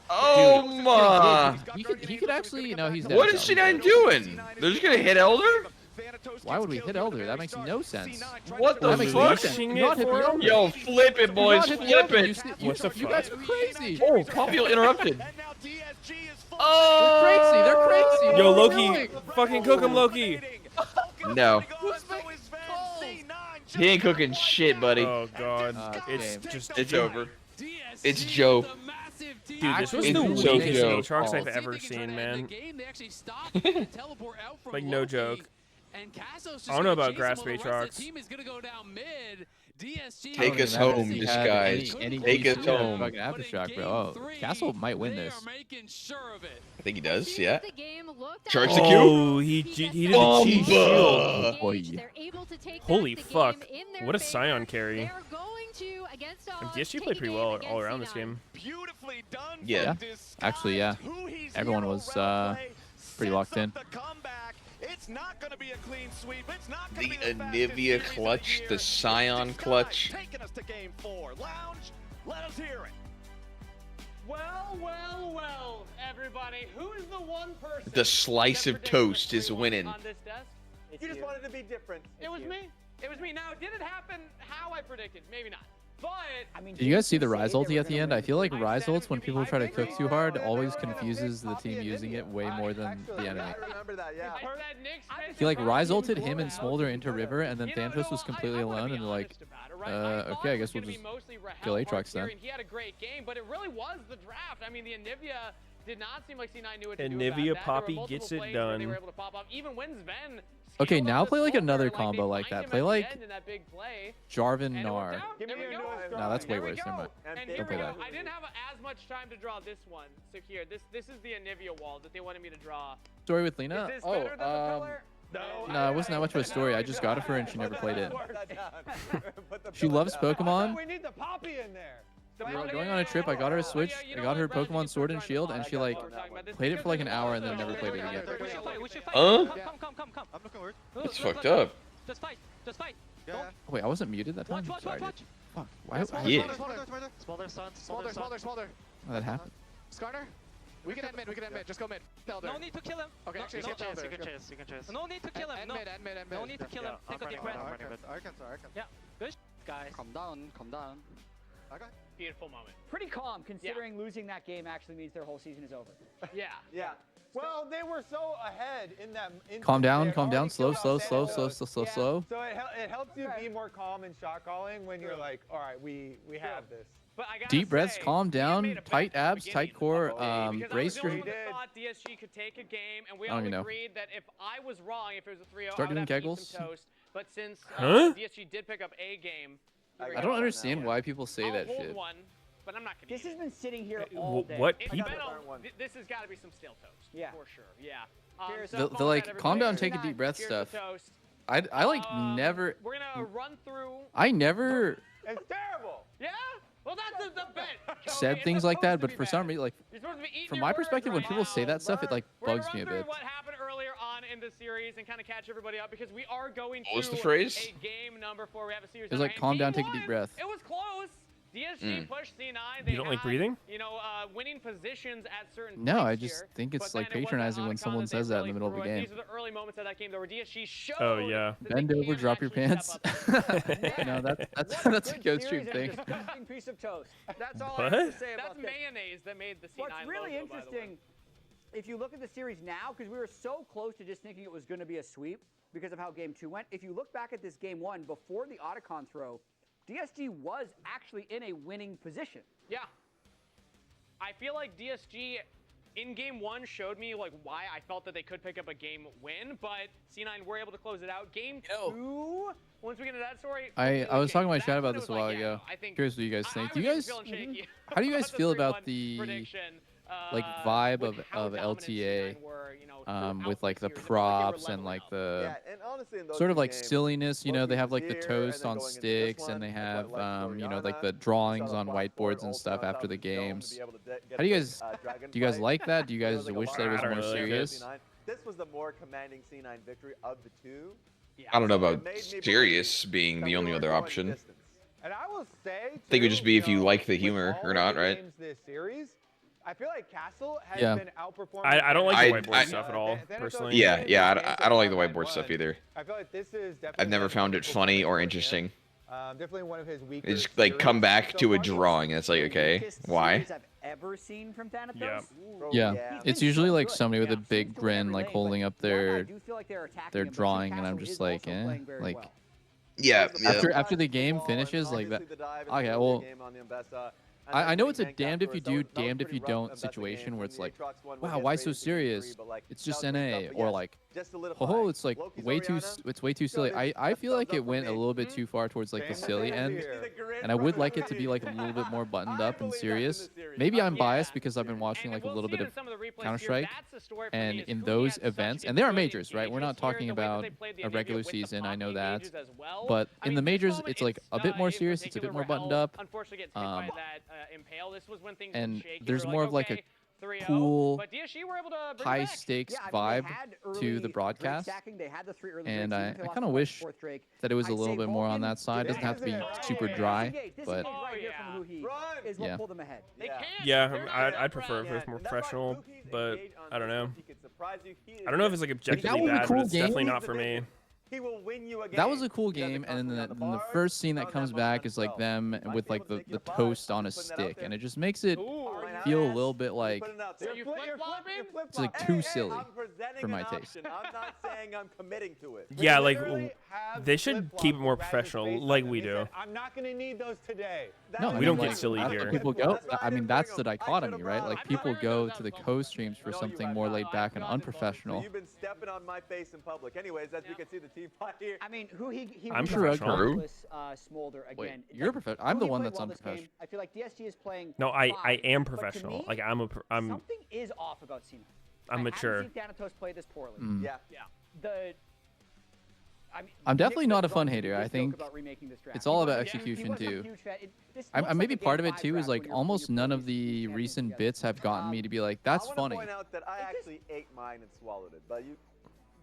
Speaker 13: Oh my.
Speaker 10: He could actually, you know, he's dead.
Speaker 13: What is
Speaker 10: so.
Speaker 13: C9 doing? They're just gonna hit Elder?
Speaker 10: Why would we hit Elder? That makes no sense.
Speaker 13: What the
Speaker 10: That makes no
Speaker 13: fuck?
Speaker 10: sense.
Speaker 1: Pushing
Speaker 10: Do not
Speaker 1: it
Speaker 10: hit
Speaker 1: for
Speaker 10: the
Speaker 1: him?
Speaker 10: Elder.
Speaker 13: Yo, flip it,
Speaker 10: Do
Speaker 13: boys,
Speaker 10: not hit the
Speaker 13: flip
Speaker 10: Elder.
Speaker 13: it.
Speaker 1: What the
Speaker 10: You guys
Speaker 1: fuck?
Speaker 10: are crazy.
Speaker 13: Oh, Popule interrupted.
Speaker 10: They're crazy. They're crazy.
Speaker 1: Yo,
Speaker 10: What are you
Speaker 1: Loki,
Speaker 10: doing?
Speaker 1: fucking cook him, Loki.
Speaker 13: No. He ain't cooking shit, buddy.
Speaker 1: Oh god,
Speaker 10: It's
Speaker 1: it's just
Speaker 13: It's over. It's Joe.
Speaker 1: Dude, this was
Speaker 13: It's
Speaker 1: the
Speaker 13: so
Speaker 1: weakest
Speaker 13: Joe.
Speaker 1: Aatrox I've
Speaker 10: Oh.
Speaker 1: ever seen, man. Like,
Speaker 3: Like
Speaker 1: no joke. I don't know about Grasp Aatrox.
Speaker 13: Take us home, disguise. Take us home.
Speaker 10: Fucking Aftershock, bro. Oh, Castle might win this.
Speaker 13: I think he does, yeah. Charge
Speaker 12: Charge
Speaker 13: the Q.
Speaker 1: Oh, he did the cheat shield.
Speaker 13: Bomba.
Speaker 1: Holy fuck. What a Scion carry.
Speaker 12: They're going to, against
Speaker 1: And
Speaker 12: odds,
Speaker 1: DSG
Speaker 12: take
Speaker 1: played
Speaker 12: a
Speaker 1: pretty
Speaker 12: game
Speaker 1: well
Speaker 12: against
Speaker 1: all around this
Speaker 12: C9.
Speaker 1: game.
Speaker 11: Beautifully done.
Speaker 13: Yeah.
Speaker 10: Actually, yeah. Everyone was pretty locked in.
Speaker 11: It's not going to be a clean sweep. It's not
Speaker 13: The
Speaker 11: going to be the
Speaker 13: Anivia
Speaker 11: fastest
Speaker 13: clutch,
Speaker 11: series
Speaker 13: the
Speaker 11: of
Speaker 13: Scion
Speaker 11: year.
Speaker 13: clutch.
Speaker 11: Taking us to game 4. Lounge, let us hear it.
Speaker 6: Well, well, well, everybody. Who is the one person
Speaker 13: The slice
Speaker 6: that
Speaker 13: of
Speaker 6: predicted
Speaker 13: toast
Speaker 6: the
Speaker 13: is
Speaker 6: 3-1
Speaker 13: winning.
Speaker 6: on this desk?
Speaker 5: You just wanted to be different.
Speaker 6: It was me. It was me. Now, did it happen how I predicted? Maybe not. But
Speaker 7: I mean,
Speaker 10: Did you guys see the Rise ulti at the end? I feel like Rise ults, when people try to cook too hard, always confuses the team using it way more than the enemy.
Speaker 5: I remember that, yeah.
Speaker 6: I said Nick Smith
Speaker 10: He like
Speaker 6: is
Speaker 10: Rise
Speaker 6: going
Speaker 10: ulted
Speaker 6: to
Speaker 10: him and
Speaker 6: have-
Speaker 10: Smolder into River, and then Thanatos was completely
Speaker 6: I wanna
Speaker 10: alone,
Speaker 6: be
Speaker 10: and they're like,
Speaker 6: honest about it, right? I thought
Speaker 10: okay, I
Speaker 6: it was
Speaker 10: guess we'll
Speaker 6: gonna be
Speaker 10: just
Speaker 6: mostly Rahel,
Speaker 10: kill Aatrox
Speaker 6: Arcuri,
Speaker 10: then.
Speaker 6: and he had a great game, but it really was the draft. I mean, the Anivia did not seem like C9 knew what to
Speaker 1: And
Speaker 6: do about
Speaker 1: Nivea
Speaker 6: that.
Speaker 1: Poppy
Speaker 6: There were
Speaker 1: gets
Speaker 6: multiple
Speaker 1: it
Speaker 6: plays where They
Speaker 1: done.
Speaker 6: were able to pop up. Even when Sven
Speaker 10: Okay,
Speaker 6: scaled
Speaker 10: now
Speaker 6: up the
Speaker 10: play like
Speaker 6: smoker,
Speaker 10: another
Speaker 6: they
Speaker 10: combo like
Speaker 6: find
Speaker 10: that.
Speaker 6: him
Speaker 10: Play
Speaker 6: at the
Speaker 10: like
Speaker 6: end in that big play.
Speaker 10: Jarvan
Speaker 6: And it worked
Speaker 10: Nar.
Speaker 6: out. There we go.
Speaker 10: No, that's way
Speaker 6: There we
Speaker 10: worse. Never
Speaker 6: go.
Speaker 10: mind.
Speaker 6: And
Speaker 10: Don't
Speaker 6: here
Speaker 10: play
Speaker 6: we go.
Speaker 10: that.
Speaker 6: I didn't have as much time to draw this one. So here, this is the Anivia wall that they wanted me to draw.
Speaker 10: Story with Lena?
Speaker 6: Is this
Speaker 10: Oh,
Speaker 6: better than the pillar?
Speaker 10: no, it wasn't that much of a story. I just got it for her and she never played it. She loves Pokemon.
Speaker 8: We need the Poppy in there.
Speaker 10: We were going on a trip. I got her a Switch. I got her Pokemon Sword and Shield, and she like played it for like an hour and then never played it again.
Speaker 13: Huh?
Speaker 14: Come. I'm looking worried.
Speaker 13: That's fucked up.
Speaker 14: Just fight.
Speaker 10: Oh, wait, I wasn't muted that time. Sorry, dude. Fuck. Why?
Speaker 13: Yeah.
Speaker 14: Smolder, son.
Speaker 4: Smolder.
Speaker 10: How'd that happen?
Speaker 4: Skarner? We can end mid. Just go mid.
Speaker 14: No need to kill him.
Speaker 4: Okay,
Speaker 14: no,
Speaker 4: actually,
Speaker 14: no
Speaker 4: skip
Speaker 14: chase.
Speaker 4: Elder.
Speaker 14: You can chase. No need to kill him.
Speaker 4: End
Speaker 14: No.
Speaker 4: mid.
Speaker 14: No need to kill him. Take a deep breath.
Speaker 9: I can.
Speaker 14: Yeah. Good, guys.
Speaker 4: Calm down.
Speaker 9: Okay.
Speaker 6: Beautiful moment.
Speaker 7: Pretty calm, considering losing that game actually means their whole season is over.
Speaker 6: Yeah.
Speaker 5: Yeah.
Speaker 8: Well, they were so ahead in that.
Speaker 10: Calm down.
Speaker 8: they already
Speaker 10: Slow.
Speaker 8: killed off
Speaker 10: Slow.
Speaker 8: Thanatos. So it helps you be more calm in shot calling when you're like, all right, we have this.
Speaker 6: But I gotta
Speaker 10: Deep breaths.
Speaker 6: say,
Speaker 10: Calm
Speaker 6: we had
Speaker 10: down.
Speaker 6: made a bet
Speaker 10: Tight
Speaker 6: at the
Speaker 10: abs.
Speaker 6: beginning
Speaker 10: Tight core.
Speaker 6: because I was
Speaker 10: Brace
Speaker 6: the
Speaker 10: your.
Speaker 6: only one that thought DSG could take a game, and we
Speaker 10: I
Speaker 6: all
Speaker 10: don't even know.
Speaker 6: agreed that if I was wrong, if it was a 3-0,
Speaker 10: Start
Speaker 6: I would
Speaker 10: doing
Speaker 6: have to eat some
Speaker 10: kegels?
Speaker 6: toast. But since
Speaker 10: Huh?
Speaker 6: DSG did pick up a game,
Speaker 10: I don't understand why people say
Speaker 6: I'll
Speaker 10: that
Speaker 6: hold
Speaker 10: shit.
Speaker 6: one, but I'm not gonna.
Speaker 7: This has been sitting here all day.
Speaker 10: What
Speaker 6: It's
Speaker 10: people?
Speaker 6: been this has got to be some stale toast.
Speaker 7: Yeah.
Speaker 6: For sure. Yeah.
Speaker 10: The like calm down, take a deep breath stuff. I like never.
Speaker 6: We're gonna run through.
Speaker 10: I never
Speaker 8: It's terrible.
Speaker 6: Yeah. Well, that's the bet.
Speaker 10: said things like that, but for some reason, like
Speaker 6: You're supposed to be eating
Speaker 10: from
Speaker 6: your
Speaker 10: my
Speaker 6: words
Speaker 10: perspective, when
Speaker 6: right
Speaker 10: people
Speaker 6: now.
Speaker 10: say that stuff, it like
Speaker 6: We're gonna
Speaker 10: bugs
Speaker 6: run
Speaker 10: me a
Speaker 6: through
Speaker 10: bit.
Speaker 6: what happened earlier on in the series and kind of catch everybody up because we are going
Speaker 13: What was
Speaker 6: through
Speaker 13: the phrase?
Speaker 6: a game number 4. We have a series.
Speaker 10: It was like,
Speaker 6: number,
Speaker 10: calm
Speaker 6: and
Speaker 10: down,
Speaker 6: Game
Speaker 10: take a deep
Speaker 6: 1,
Speaker 10: breath.
Speaker 6: It was close. DSG pushed C9.
Speaker 1: You don't like breathing?
Speaker 6: You know, winning positions at certain
Speaker 10: No,
Speaker 6: points
Speaker 10: I just
Speaker 6: here,
Speaker 10: think it's
Speaker 6: but
Speaker 10: like
Speaker 6: then it wasn't
Speaker 10: patronizing when
Speaker 6: Otacon
Speaker 10: someone
Speaker 6: that they
Speaker 10: says that in
Speaker 6: really
Speaker 10: the middle of a
Speaker 6: threw it.
Speaker 10: game.
Speaker 6: These are the early moments of that game though, where DSG showed
Speaker 1: Oh yeah.
Speaker 6: that they
Speaker 10: Bend over,
Speaker 6: can
Speaker 10: drop your
Speaker 6: actually
Speaker 10: pants.
Speaker 6: step up.
Speaker 10: No, that's a good stream thing.
Speaker 7: Disgusting piece of toast.
Speaker 6: That's all I have to
Speaker 1: What?
Speaker 6: say about this. That's mayonnaise that made the C9
Speaker 7: What's really
Speaker 6: logo, by the way.
Speaker 7: interesting, if you look at the series now, because we were so close to just thinking it was going to be a sweep because of how Game 2 went. If you look back at this Game 1, before the Otacon throw, DSG was actually in a winning position.
Speaker 6: Yeah. I feel like DSG in Game 1 showed me like why I felt that they could pick up a game win, but C9 were able to close it out. Game 2, once we get into that story,
Speaker 10: I was talking to my
Speaker 6: that's
Speaker 10: chat
Speaker 6: when
Speaker 10: about
Speaker 6: it
Speaker 10: this a
Speaker 6: was
Speaker 10: while
Speaker 6: like,
Speaker 10: ago.
Speaker 6: I think
Speaker 10: Curious what you guys think. Do you
Speaker 6: I
Speaker 10: guys?
Speaker 6: was feeling shaky
Speaker 10: How do you guys
Speaker 6: about the
Speaker 10: feel about
Speaker 6: 3-1
Speaker 10: the
Speaker 6: prediction,
Speaker 10: like vibe of LTA with like the props and like the
Speaker 5: and honestly, in those
Speaker 10: sort of
Speaker 5: two
Speaker 10: like
Speaker 5: games,
Speaker 10: silliness? You know, they have like the
Speaker 5: here, and
Speaker 10: toast
Speaker 5: then
Speaker 10: on
Speaker 5: going into this
Speaker 10: sticks
Speaker 5: one,
Speaker 10: and they
Speaker 5: with
Speaker 10: have
Speaker 5: like
Speaker 10: you know like
Speaker 5: Gloriana,
Speaker 10: the drawings on whiteboards and stuff after the games. How do you guys do you guys like that? Do you guys wish that it was more serious?
Speaker 5: This was the more commanding C9 victory of the two.
Speaker 13: I don't know about
Speaker 5: It made me
Speaker 13: serious being the only other option.
Speaker 8: And I will say,
Speaker 13: I think it would just be if you like the
Speaker 8: with
Speaker 13: humor
Speaker 8: all
Speaker 13: or
Speaker 8: of
Speaker 13: not,
Speaker 8: the
Speaker 13: right?
Speaker 8: games this series, I feel like Castle has
Speaker 10: Yeah.
Speaker 8: been outperforming.
Speaker 1: I don't like the whiteboard
Speaker 13: I-
Speaker 1: stuff at all,
Speaker 8: Thanatos
Speaker 1: personally.
Speaker 13: Yeah, I don't like the whiteboard stuff either.
Speaker 8: I feel like this is definitely.
Speaker 13: I've never found it funny or interesting.
Speaker 8: Definitely one of his weaker.
Speaker 13: It's just like come back to a drawing and it's like, okay,
Speaker 7: Weakest
Speaker 13: why?
Speaker 7: series I've ever seen from Thanatos.
Speaker 10: Yeah,
Speaker 7: He's
Speaker 10: it's
Speaker 7: been
Speaker 10: usually
Speaker 7: so
Speaker 10: like
Speaker 7: good.
Speaker 10: somebody with a
Speaker 7: Seems
Speaker 10: big
Speaker 7: to win
Speaker 10: grin,
Speaker 7: every
Speaker 10: like
Speaker 7: lane, but
Speaker 10: holding up
Speaker 7: one, I
Speaker 10: their
Speaker 7: do feel like they're attacking
Speaker 10: their
Speaker 7: him, but
Speaker 10: drawing, and
Speaker 7: Castle
Speaker 10: I'm just
Speaker 7: is
Speaker 10: like,
Speaker 7: also
Speaker 10: eh,
Speaker 7: playing very
Speaker 10: like.
Speaker 7: well.
Speaker 13: Yeah,
Speaker 10: After the game finishes, like that. Okay, well, I know it's a damned if you do, damned if you don't situation where it's like, wow, why so serious? It's just NA, or like, oh, it's like way too, it's way too silly. I feel like it went a little bit too far towards like the silly end, and I would like it to be like a little bit more buttoned up and serious. Maybe I'm biased because I've been watching like a little bit of Counter-Strike, and in those events, and they are majors, right? We're not talking about a regular season, I know that, but in the majors, it's like a bit more serious, it's a bit more buttoned up.
Speaker 6: Impale. This was when things
Speaker 10: And
Speaker 6: were shaky.
Speaker 10: there's
Speaker 6: We're
Speaker 10: more
Speaker 6: like,
Speaker 10: of like
Speaker 6: okay,
Speaker 10: a
Speaker 6: 3-0,
Speaker 10: cool,
Speaker 6: but DSG were able to bring it
Speaker 10: high
Speaker 6: back.
Speaker 10: stakes
Speaker 7: Yeah, I mean,
Speaker 10: vibe
Speaker 7: they had
Speaker 10: to
Speaker 7: early
Speaker 10: the
Speaker 7: Drake
Speaker 10: broadcast,
Speaker 7: stacking, they had the 3 early
Speaker 10: and
Speaker 7: Drakes,
Speaker 10: I
Speaker 7: even if they lost
Speaker 10: kind of
Speaker 7: the
Speaker 10: wish
Speaker 7: fourth Drake.
Speaker 10: that it was a
Speaker 7: I'd
Speaker 10: little
Speaker 7: say
Speaker 10: bit more on
Speaker 7: Vulcan,
Speaker 10: that side. Doesn't have to be super dry, but
Speaker 7: right here from Luhi is what
Speaker 10: yeah.
Speaker 7: pulled them ahead.
Speaker 1: Yeah, I'd prefer if it was more professional, but I don't know. I don't know if it's like objectively bad, but it's definitely not for me.
Speaker 5: he will win you a game.
Speaker 10: That was a cool
Speaker 5: He doesn't
Speaker 10: game,
Speaker 5: come
Speaker 10: and
Speaker 5: from
Speaker 10: then
Speaker 5: the
Speaker 10: the
Speaker 5: bars,
Speaker 10: first scene that
Speaker 5: found
Speaker 10: comes
Speaker 5: that moment
Speaker 10: back is like
Speaker 5: himself.
Speaker 10: them
Speaker 5: Might
Speaker 10: with
Speaker 5: be
Speaker 10: like
Speaker 5: able to
Speaker 10: the
Speaker 5: take you apart.
Speaker 10: toast on a
Speaker 5: I'm just putting that out
Speaker 10: stick,
Speaker 5: there.
Speaker 10: and it just makes it feel a little bit like
Speaker 5: Putting it out
Speaker 6: So
Speaker 5: there.
Speaker 6: you
Speaker 5: You're
Speaker 6: flip-flopping?
Speaker 10: it's like
Speaker 5: Hey,
Speaker 10: too
Speaker 5: hey,
Speaker 10: silly
Speaker 5: I'm presenting
Speaker 10: for my
Speaker 5: an
Speaker 10: taste.
Speaker 5: option. I'm not saying I'm committing to it.
Speaker 1: Yeah, like
Speaker 8: literally have
Speaker 1: they should
Speaker 8: flip-flops
Speaker 1: keep it more
Speaker 8: with Raz's
Speaker 1: professional,
Speaker 8: face on
Speaker 1: like
Speaker 8: them.
Speaker 1: we
Speaker 8: He
Speaker 1: do.
Speaker 8: said, I'm not going to need those today.
Speaker 10: No, I
Speaker 1: We
Speaker 10: mean,
Speaker 1: don't get
Speaker 10: like,
Speaker 1: silly
Speaker 10: that's
Speaker 1: here.
Speaker 10: what people go.
Speaker 5: That's why I
Speaker 10: I mean,
Speaker 5: didn't
Speaker 10: that's
Speaker 5: bring
Speaker 10: the
Speaker 5: 'em. I
Speaker 10: dichotomy,
Speaker 5: should've
Speaker 10: right?
Speaker 5: brought
Speaker 10: Like
Speaker 5: 'em.
Speaker 10: people go to the co-streams for
Speaker 5: No, you
Speaker 10: something
Speaker 5: have
Speaker 10: more
Speaker 5: not.
Speaker 10: laid back and
Speaker 5: So
Speaker 10: unprofessional.
Speaker 5: you've been stepping on my face in public. Anyways, as you can see, the team fight here.
Speaker 7: I mean, who he
Speaker 10: I'm
Speaker 7: was
Speaker 10: professional.
Speaker 7: regardless, Smolder
Speaker 10: Wait,
Speaker 7: again.
Speaker 10: you're
Speaker 7: Like,
Speaker 10: professional. I'm
Speaker 7: who
Speaker 10: the
Speaker 7: he
Speaker 10: one
Speaker 7: played
Speaker 10: that's
Speaker 7: well this game.
Speaker 10: unprofessional.
Speaker 7: I feel like DSG is playing.
Speaker 1: No, I
Speaker 7: fine,
Speaker 1: am
Speaker 7: but to
Speaker 1: professional.
Speaker 7: me,
Speaker 1: Like I'm
Speaker 7: something is off about C9.
Speaker 1: I'm mature.
Speaker 7: I haven't seen Thanatos play this poorly.
Speaker 5: Yeah.
Speaker 7: I mean,
Speaker 10: I'm definitely
Speaker 7: Nick
Speaker 10: not a
Speaker 7: Smith
Speaker 10: fun
Speaker 7: brought
Speaker 10: hater.
Speaker 7: this
Speaker 10: I
Speaker 7: joke
Speaker 10: think
Speaker 7: about remaking this draft.
Speaker 10: it's all
Speaker 7: He
Speaker 10: about
Speaker 7: wasn't- he
Speaker 10: execution
Speaker 7: wasn't a
Speaker 10: too.
Speaker 7: huge fan. This
Speaker 10: I'm
Speaker 7: looks
Speaker 10: maybe
Speaker 7: like a
Speaker 10: part
Speaker 7: Game
Speaker 10: of it
Speaker 7: 5
Speaker 10: too is
Speaker 7: draft when
Speaker 10: like
Speaker 7: you're
Speaker 10: almost
Speaker 7: putting
Speaker 10: none
Speaker 7: these
Speaker 10: of the
Speaker 7: champions
Speaker 10: recent
Speaker 7: together.
Speaker 10: bits have gotten me to be like, that's
Speaker 5: I want
Speaker 10: funny.
Speaker 5: to point out that I actually ate mine and swallowed it, but you.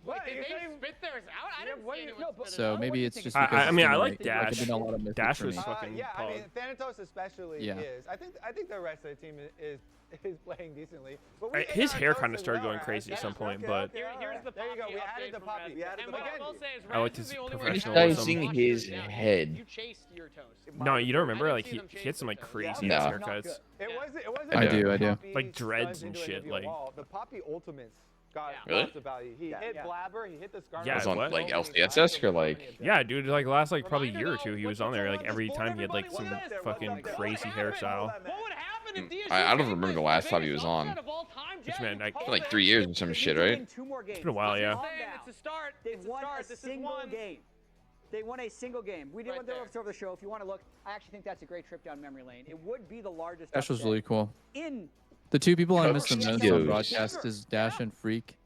Speaker 6: Wait, did they spit theirs out? I didn't see anyone spit it
Speaker 10: So
Speaker 6: out.
Speaker 10: maybe it's just
Speaker 1: I-
Speaker 10: because
Speaker 1: I mean,
Speaker 10: it's
Speaker 1: I
Speaker 10: been,
Speaker 1: like
Speaker 10: like
Speaker 1: Dash.
Speaker 10: it's been a lot of misses
Speaker 1: Dash
Speaker 10: for
Speaker 1: was
Speaker 10: me.
Speaker 1: fucking
Speaker 8: Yeah, I mean,
Speaker 1: pog.
Speaker 8: Thanatos especially
Speaker 10: Yeah.
Speaker 8: is. I think the rest of the team is playing decently. But we
Speaker 1: His
Speaker 8: ate
Speaker 1: hair
Speaker 8: our
Speaker 1: kind of
Speaker 8: toast
Speaker 1: started
Speaker 8: as well,
Speaker 1: going
Speaker 8: right?
Speaker 1: crazy at some point,
Speaker 5: okay,
Speaker 1: but
Speaker 5: okay.
Speaker 6: Here's the
Speaker 8: There you go.
Speaker 6: poppy
Speaker 8: We added
Speaker 6: update
Speaker 8: the
Speaker 6: from
Speaker 8: poppy.
Speaker 6: Raz.
Speaker 8: We added
Speaker 6: And
Speaker 8: the
Speaker 6: what I
Speaker 8: poppy.
Speaker 6: will say is
Speaker 1: I liked
Speaker 6: Raz is
Speaker 1: his
Speaker 6: the only one who
Speaker 1: professionalism.
Speaker 6: hasn't
Speaker 13: Dicing
Speaker 6: watched
Speaker 13: his
Speaker 6: it down.
Speaker 13: head.
Speaker 6: You chased your toast.
Speaker 1: no, you don't remember?
Speaker 6: I
Speaker 1: Like
Speaker 6: didn't see
Speaker 1: he
Speaker 6: them
Speaker 1: hit some like
Speaker 6: chase
Speaker 1: crazy
Speaker 13: No.
Speaker 1: ass
Speaker 8: Not
Speaker 1: haircuts.
Speaker 8: good. It wasn't
Speaker 10: I
Speaker 8: like
Speaker 10: do.
Speaker 8: Poppy
Speaker 1: Like dreads
Speaker 8: stuns
Speaker 1: and
Speaker 8: into
Speaker 1: shit,
Speaker 8: into a
Speaker 1: like-
Speaker 8: wall. The Poppy Ultimates got
Speaker 13: Really?
Speaker 8: lots of value. He hit Blabber, he hit the Scar.
Speaker 1: Yeah,
Speaker 13: Was on
Speaker 1: what?
Speaker 13: like LCSS or like
Speaker 1: Yeah, dude. Like last like probably
Speaker 6: Reminder
Speaker 1: year or
Speaker 6: though,
Speaker 1: two, he
Speaker 6: what-
Speaker 1: was on
Speaker 6: what's
Speaker 1: there.
Speaker 6: on
Speaker 1: Like
Speaker 6: this
Speaker 1: every
Speaker 6: board,
Speaker 1: time he had like
Speaker 6: everybody?
Speaker 1: some
Speaker 6: What is there?
Speaker 1: fucking
Speaker 6: What
Speaker 1: crazy
Speaker 6: happened?
Speaker 1: hairstyle.
Speaker 6: What would happen if DSG
Speaker 13: I don't
Speaker 6: did
Speaker 13: remember
Speaker 6: this?
Speaker 13: the last time he
Speaker 6: Biggest
Speaker 13: was on.
Speaker 6: upset of all time,
Speaker 1: Which
Speaker 6: Jet,
Speaker 1: man,
Speaker 6: you
Speaker 1: I-
Speaker 6: called
Speaker 13: for like
Speaker 6: it.
Speaker 13: 3 years or some
Speaker 7: They
Speaker 13: shit,
Speaker 7: need to
Speaker 13: right?
Speaker 7: win 2 more games.
Speaker 1: It's been a while, yeah.
Speaker 6: I'm saying it's a start.
Speaker 7: They
Speaker 6: It's a
Speaker 7: won
Speaker 6: start.
Speaker 7: a
Speaker 6: This is
Speaker 7: single
Speaker 6: one.
Speaker 7: game. They won a single game. We did
Speaker 6: Right
Speaker 7: one there
Speaker 6: there.
Speaker 7: over the show. If you want to look, I actually think that's a great trip down memory lane. It would be the largest.
Speaker 10: Dash was
Speaker 7: upset
Speaker 10: really cool.
Speaker 7: in.
Speaker 10: The two people I missed the
Speaker 13: Coach
Speaker 10: most
Speaker 13: Skills.
Speaker 10: on broadcast is Dash and Freak.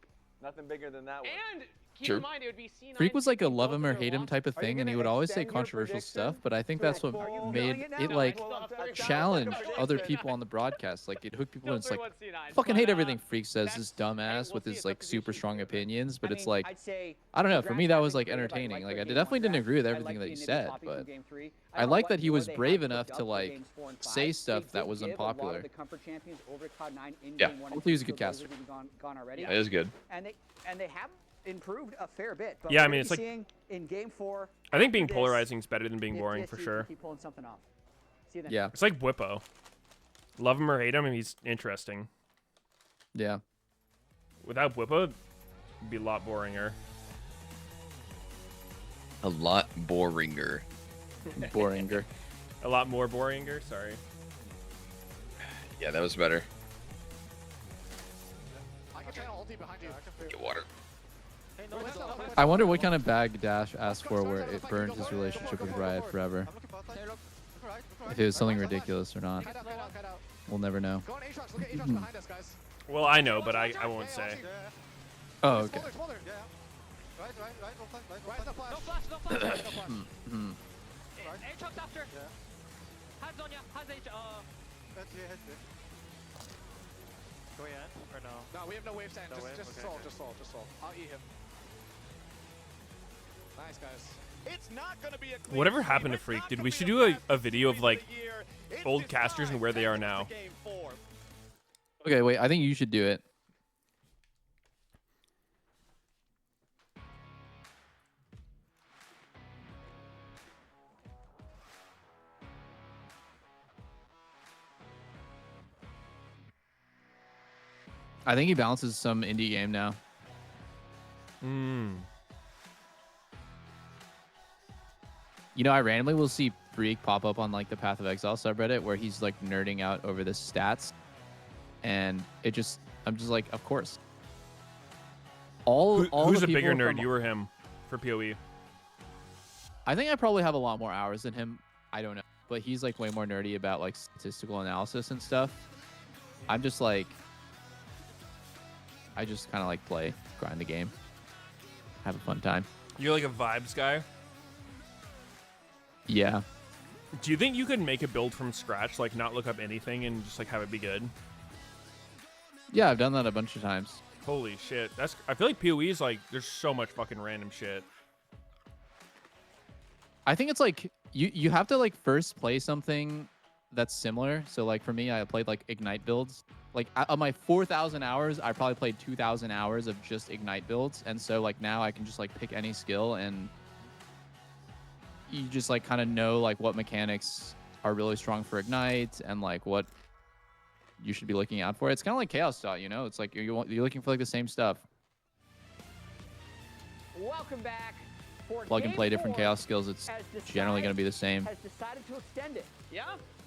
Speaker 5: Nothing bigger than that one.
Speaker 6: And keep
Speaker 13: True.
Speaker 6: in mind, it would be C9.
Speaker 10: Freak was like a
Speaker 6: taking
Speaker 10: love
Speaker 6: both
Speaker 10: him
Speaker 6: of
Speaker 10: or
Speaker 6: their
Speaker 10: hate him
Speaker 6: losses.
Speaker 10: type of
Speaker 8: Are you
Speaker 10: thing, and he
Speaker 8: gonna
Speaker 10: would always say
Speaker 8: extend your
Speaker 10: controversial
Speaker 8: prediction
Speaker 10: stuff. But I think
Speaker 8: to a
Speaker 10: that's what
Speaker 8: full-
Speaker 10: made
Speaker 7: Now,
Speaker 10: it
Speaker 7: now,
Speaker 10: like
Speaker 7: hold on, hold on.
Speaker 10: challenge
Speaker 6: Still
Speaker 10: other
Speaker 6: 3-1
Speaker 10: people on the broadcast. Like it hooked people, and it's like
Speaker 6: 3-1 C9,
Speaker 10: fucking
Speaker 6: but,
Speaker 10: hate everything Freak says.
Speaker 6: that's-
Speaker 10: This dumbass
Speaker 6: we'll
Speaker 10: with
Speaker 6: see.
Speaker 10: his
Speaker 6: It's
Speaker 10: like
Speaker 6: up to
Speaker 10: super
Speaker 6: DSG.
Speaker 10: strong opinions, but
Speaker 7: I
Speaker 10: it's
Speaker 7: mean,
Speaker 10: like
Speaker 7: I'd say
Speaker 10: I don't know.
Speaker 7: the
Speaker 10: For
Speaker 7: draft
Speaker 10: me, that
Speaker 7: hasn't
Speaker 10: was like
Speaker 7: been great, but I
Speaker 10: entertaining.
Speaker 7: like
Speaker 10: Like
Speaker 7: their
Speaker 10: I
Speaker 7: game
Speaker 10: definitely
Speaker 7: one
Speaker 10: didn't
Speaker 7: draft.
Speaker 10: agree with
Speaker 7: I
Speaker 10: everything
Speaker 7: like
Speaker 10: that he
Speaker 7: the
Speaker 10: said,
Speaker 7: Poppy
Speaker 10: but
Speaker 7: from game 3.
Speaker 10: I
Speaker 7: don't know
Speaker 10: like
Speaker 7: what
Speaker 10: that he
Speaker 7: more
Speaker 10: was
Speaker 7: they
Speaker 10: brave
Speaker 7: have
Speaker 10: enough
Speaker 7: cooked
Speaker 10: to
Speaker 7: up for
Speaker 10: like
Speaker 7: games 4 and 5.
Speaker 10: say stuff
Speaker 7: They
Speaker 10: that
Speaker 7: did
Speaker 10: was
Speaker 7: give a lot of
Speaker 10: unpopular.
Speaker 7: the comfort champions over Cloud9 in
Speaker 13: Yeah.
Speaker 7: game 1 and
Speaker 10: Hopefully he's a
Speaker 7: 2,
Speaker 10: good
Speaker 7: so those
Speaker 10: caster.
Speaker 7: have even gone already.
Speaker 13: That is good.
Speaker 7: And they have improved a fair bit. But
Speaker 1: Yeah, I
Speaker 7: we're
Speaker 1: mean,
Speaker 7: gonna
Speaker 1: it's
Speaker 7: be
Speaker 1: like-
Speaker 7: seeing in game 4.
Speaker 1: I think being
Speaker 7: after this,
Speaker 1: polarizing is better than being
Speaker 7: if
Speaker 1: boring for
Speaker 7: DSG can
Speaker 1: sure.
Speaker 7: Keep pulling something off. See you then.
Speaker 10: Yeah,
Speaker 1: It's like Whippo. Love him or hate him, he's interesting.
Speaker 10: yeah.
Speaker 1: Without Whippo, it'd be a lot boringer.
Speaker 13: A lot boringer.
Speaker 10: Boringer.
Speaker 1: A lot more boringer. Sorry.
Speaker 13: Yeah, that was better.
Speaker 4: I can channel ulti behind you.
Speaker 13: Get water.
Speaker 10: I wonder what kind of bag Dash asked for where it burned his relationship with Riot forever. If it was something ridiculous or not.
Speaker 4: Kite out, kite out, kite out.
Speaker 10: We'll never know.
Speaker 4: Go on Aatrox. Look at Aatrox behind us, guys.
Speaker 1: Well, I know, but I won't say.
Speaker 10: Oh, okay.
Speaker 4: Smolder, Smolder.
Speaker 9: Right, no flash,
Speaker 4: Rise, no flash.
Speaker 6: No flash, no flash.
Speaker 4: No flash.
Speaker 10: Hmm.
Speaker 6: Aatrox after. Has Zonya, has H.
Speaker 14: Go in or no?
Speaker 4: No, we have no wave stand.
Speaker 14: No wave?
Speaker 4: Just
Speaker 14: Okay,
Speaker 4: soul,
Speaker 14: okay.
Speaker 4: just soul, just soul. I'll eat him. Nice, guys.
Speaker 11: It's not gonna be a clean
Speaker 1: Whatever
Speaker 11: sweep.
Speaker 1: happened to
Speaker 11: It's
Speaker 1: Freak?
Speaker 11: not
Speaker 1: Did
Speaker 11: gonna
Speaker 1: we
Speaker 11: be
Speaker 1: should
Speaker 11: a
Speaker 1: do a
Speaker 11: fast
Speaker 1: video of
Speaker 11: sweep
Speaker 1: like
Speaker 11: the year. It's
Speaker 1: old
Speaker 11: this
Speaker 1: casters and
Speaker 11: time.
Speaker 1: where they are
Speaker 11: Heading
Speaker 1: now.
Speaker 11: into game 4.
Speaker 10: Okay, wait. I think you should do it. I think he bounces some indie game now.
Speaker 1: Hmm.
Speaker 10: You know, I randomly will see Freak pop up on like the Path of Exile subreddit where he's like nerding out over the stats, and I'm just like, of course. All
Speaker 1: Who's
Speaker 10: the
Speaker 1: a bigger
Speaker 10: people
Speaker 1: nerd,
Speaker 10: from-
Speaker 1: you or him, for PoE?
Speaker 10: I think I probably have a lot more hours than him. I don't know, but he's like way more nerdy about like statistical analysis and stuff. I'm just like, I just kind of like play, grind the game, have a fun time.
Speaker 1: You're like a vibes guy.
Speaker 10: Yeah.
Speaker 1: Do you think you could make a build from scratch, like not look up anything and just like have it be good?
Speaker 10: Yeah, I've done that a bunch of times.
Speaker 1: Holy shit. I feel like PoE is like there's so much fucking random shit.
Speaker 10: I think it's like you have to like first play something that's similar. So like for me, I played like Ignite builds, like of my 4,000 hours, I probably played 2,000 hours of just Ignite builds, and so like now I can just like pick any skill, and you just like kind of know like what mechanics are really strong for Ignite and like what you should be looking out for. It's kind of like Chaos Dot, you know? It's like you're looking for like the same stuff.
Speaker 7: Welcome back.
Speaker 10: Plug and play different Chaos skills. It's generally going to be the same.
Speaker 7: Has decided to extend it.
Speaker 6: Yeah,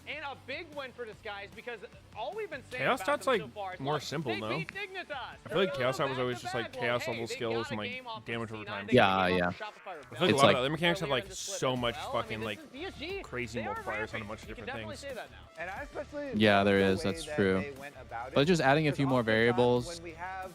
Speaker 6: and a big win for Disguise because all we've been saying
Speaker 1: Chaos
Speaker 6: about
Speaker 1: Dot's
Speaker 6: them
Speaker 1: like
Speaker 6: so far is,
Speaker 1: more
Speaker 6: look,
Speaker 1: simple,
Speaker 6: they
Speaker 1: no?
Speaker 6: beat Dignitas.
Speaker 1: I feel like Chaos Dot was always just like Chaos level skills and like damage over time.
Speaker 10: Yeah, yeah.
Speaker 1: I feel like a lot of other mechanics have like so much fucking like crazy multipliers on a bunch of different things.
Speaker 8: And I especially
Speaker 10: Yeah, there
Speaker 8: love
Speaker 10: is.
Speaker 8: the way
Speaker 10: That's
Speaker 8: that
Speaker 10: true.
Speaker 8: they went about it,
Speaker 10: But just adding a few
Speaker 8: because
Speaker 10: more
Speaker 8: oftentimes
Speaker 10: variables,
Speaker 8: when we have,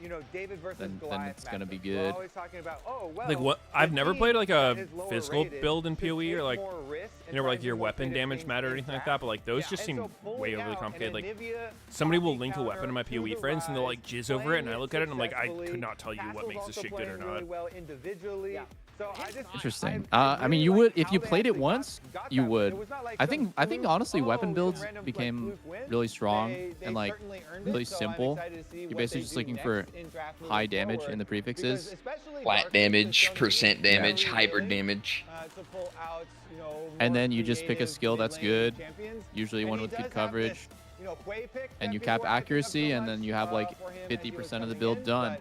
Speaker 8: you know, David versus
Speaker 10: then
Speaker 8: Goliath
Speaker 10: it's gonna be
Speaker 8: matchups, we're
Speaker 10: good.
Speaker 8: always talking about, oh, well,
Speaker 1: Like what?
Speaker 8: the
Speaker 1: I've never
Speaker 8: team
Speaker 1: played like
Speaker 8: that
Speaker 1: a
Speaker 8: is lower
Speaker 1: physical
Speaker 8: rated
Speaker 1: build in
Speaker 8: should
Speaker 1: PoE
Speaker 8: take
Speaker 1: or like
Speaker 8: more risks and
Speaker 1: you know where
Speaker 8: try
Speaker 1: like
Speaker 8: and
Speaker 1: your
Speaker 8: do more
Speaker 1: weapon
Speaker 8: creative
Speaker 1: damage
Speaker 8: things
Speaker 1: matter or anything like that, but like those just
Speaker 8: and
Speaker 1: seem
Speaker 8: so
Speaker 1: way
Speaker 8: pulling
Speaker 1: overly
Speaker 8: out
Speaker 1: complicated.
Speaker 8: an
Speaker 1: Like
Speaker 8: Anivia
Speaker 1: somebody will
Speaker 8: counter
Speaker 1: link a weapon to my
Speaker 8: to
Speaker 1: PoE
Speaker 8: the
Speaker 1: friends and they'll like
Speaker 8: rise,
Speaker 1: jizz over it, and I
Speaker 8: playing
Speaker 1: look at it and I'm like, I
Speaker 8: successfully.
Speaker 1: could not tell you what makes this
Speaker 8: Castle's
Speaker 1: shit good or
Speaker 8: also
Speaker 1: not.
Speaker 8: playing really well individually. So I just
Speaker 10: Interesting. I mean, you would if you played it once, you would. I think honestly, weapon builds became really strong and like really simple. You're basically just looking for high damage in the prefixes.
Speaker 13: Flat damage, percent damage, hybrid damage.
Speaker 10: And then you just pick a skill that's good, usually one with good coverage, and you cap accuracy, and then you have like 50% of the build done.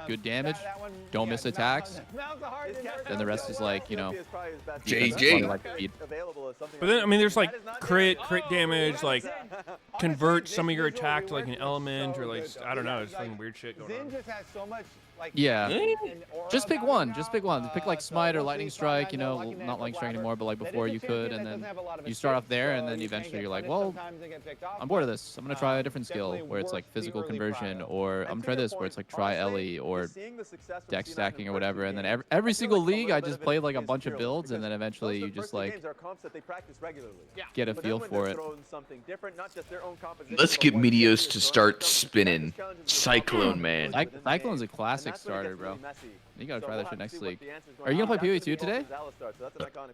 Speaker 10: Good damage, don't miss attacks, then the rest is like, you know,
Speaker 13: JJ.
Speaker 10: like speed.
Speaker 1: But then I mean, there's like crit damage, like convert some of your attack to like an element, or like I don't know, it's fucking weird shit going on.
Speaker 8: just has so much like
Speaker 10: Yeah. Just pick one. Just pick one. Pick like Smite or Lightning Strike, you know, well, not Lightning Strike anymore, but like before you could, and then you start off there, and then eventually you're like, well, I'm bored of this. I'm going to try a different skill where it's like physical conversion, or I'm going to try this where it's like try Ellie or deck stacking or whatever. And then every single league, I just played like a bunch of builds, and then eventually you just like get a feel for it.
Speaker 13: Let's get Meteos to start spinning. Cyclone Man.
Speaker 10: Cyclone's a classic starter, bro. You gotta try that shit next league. Are you gonna play PoE 2 today?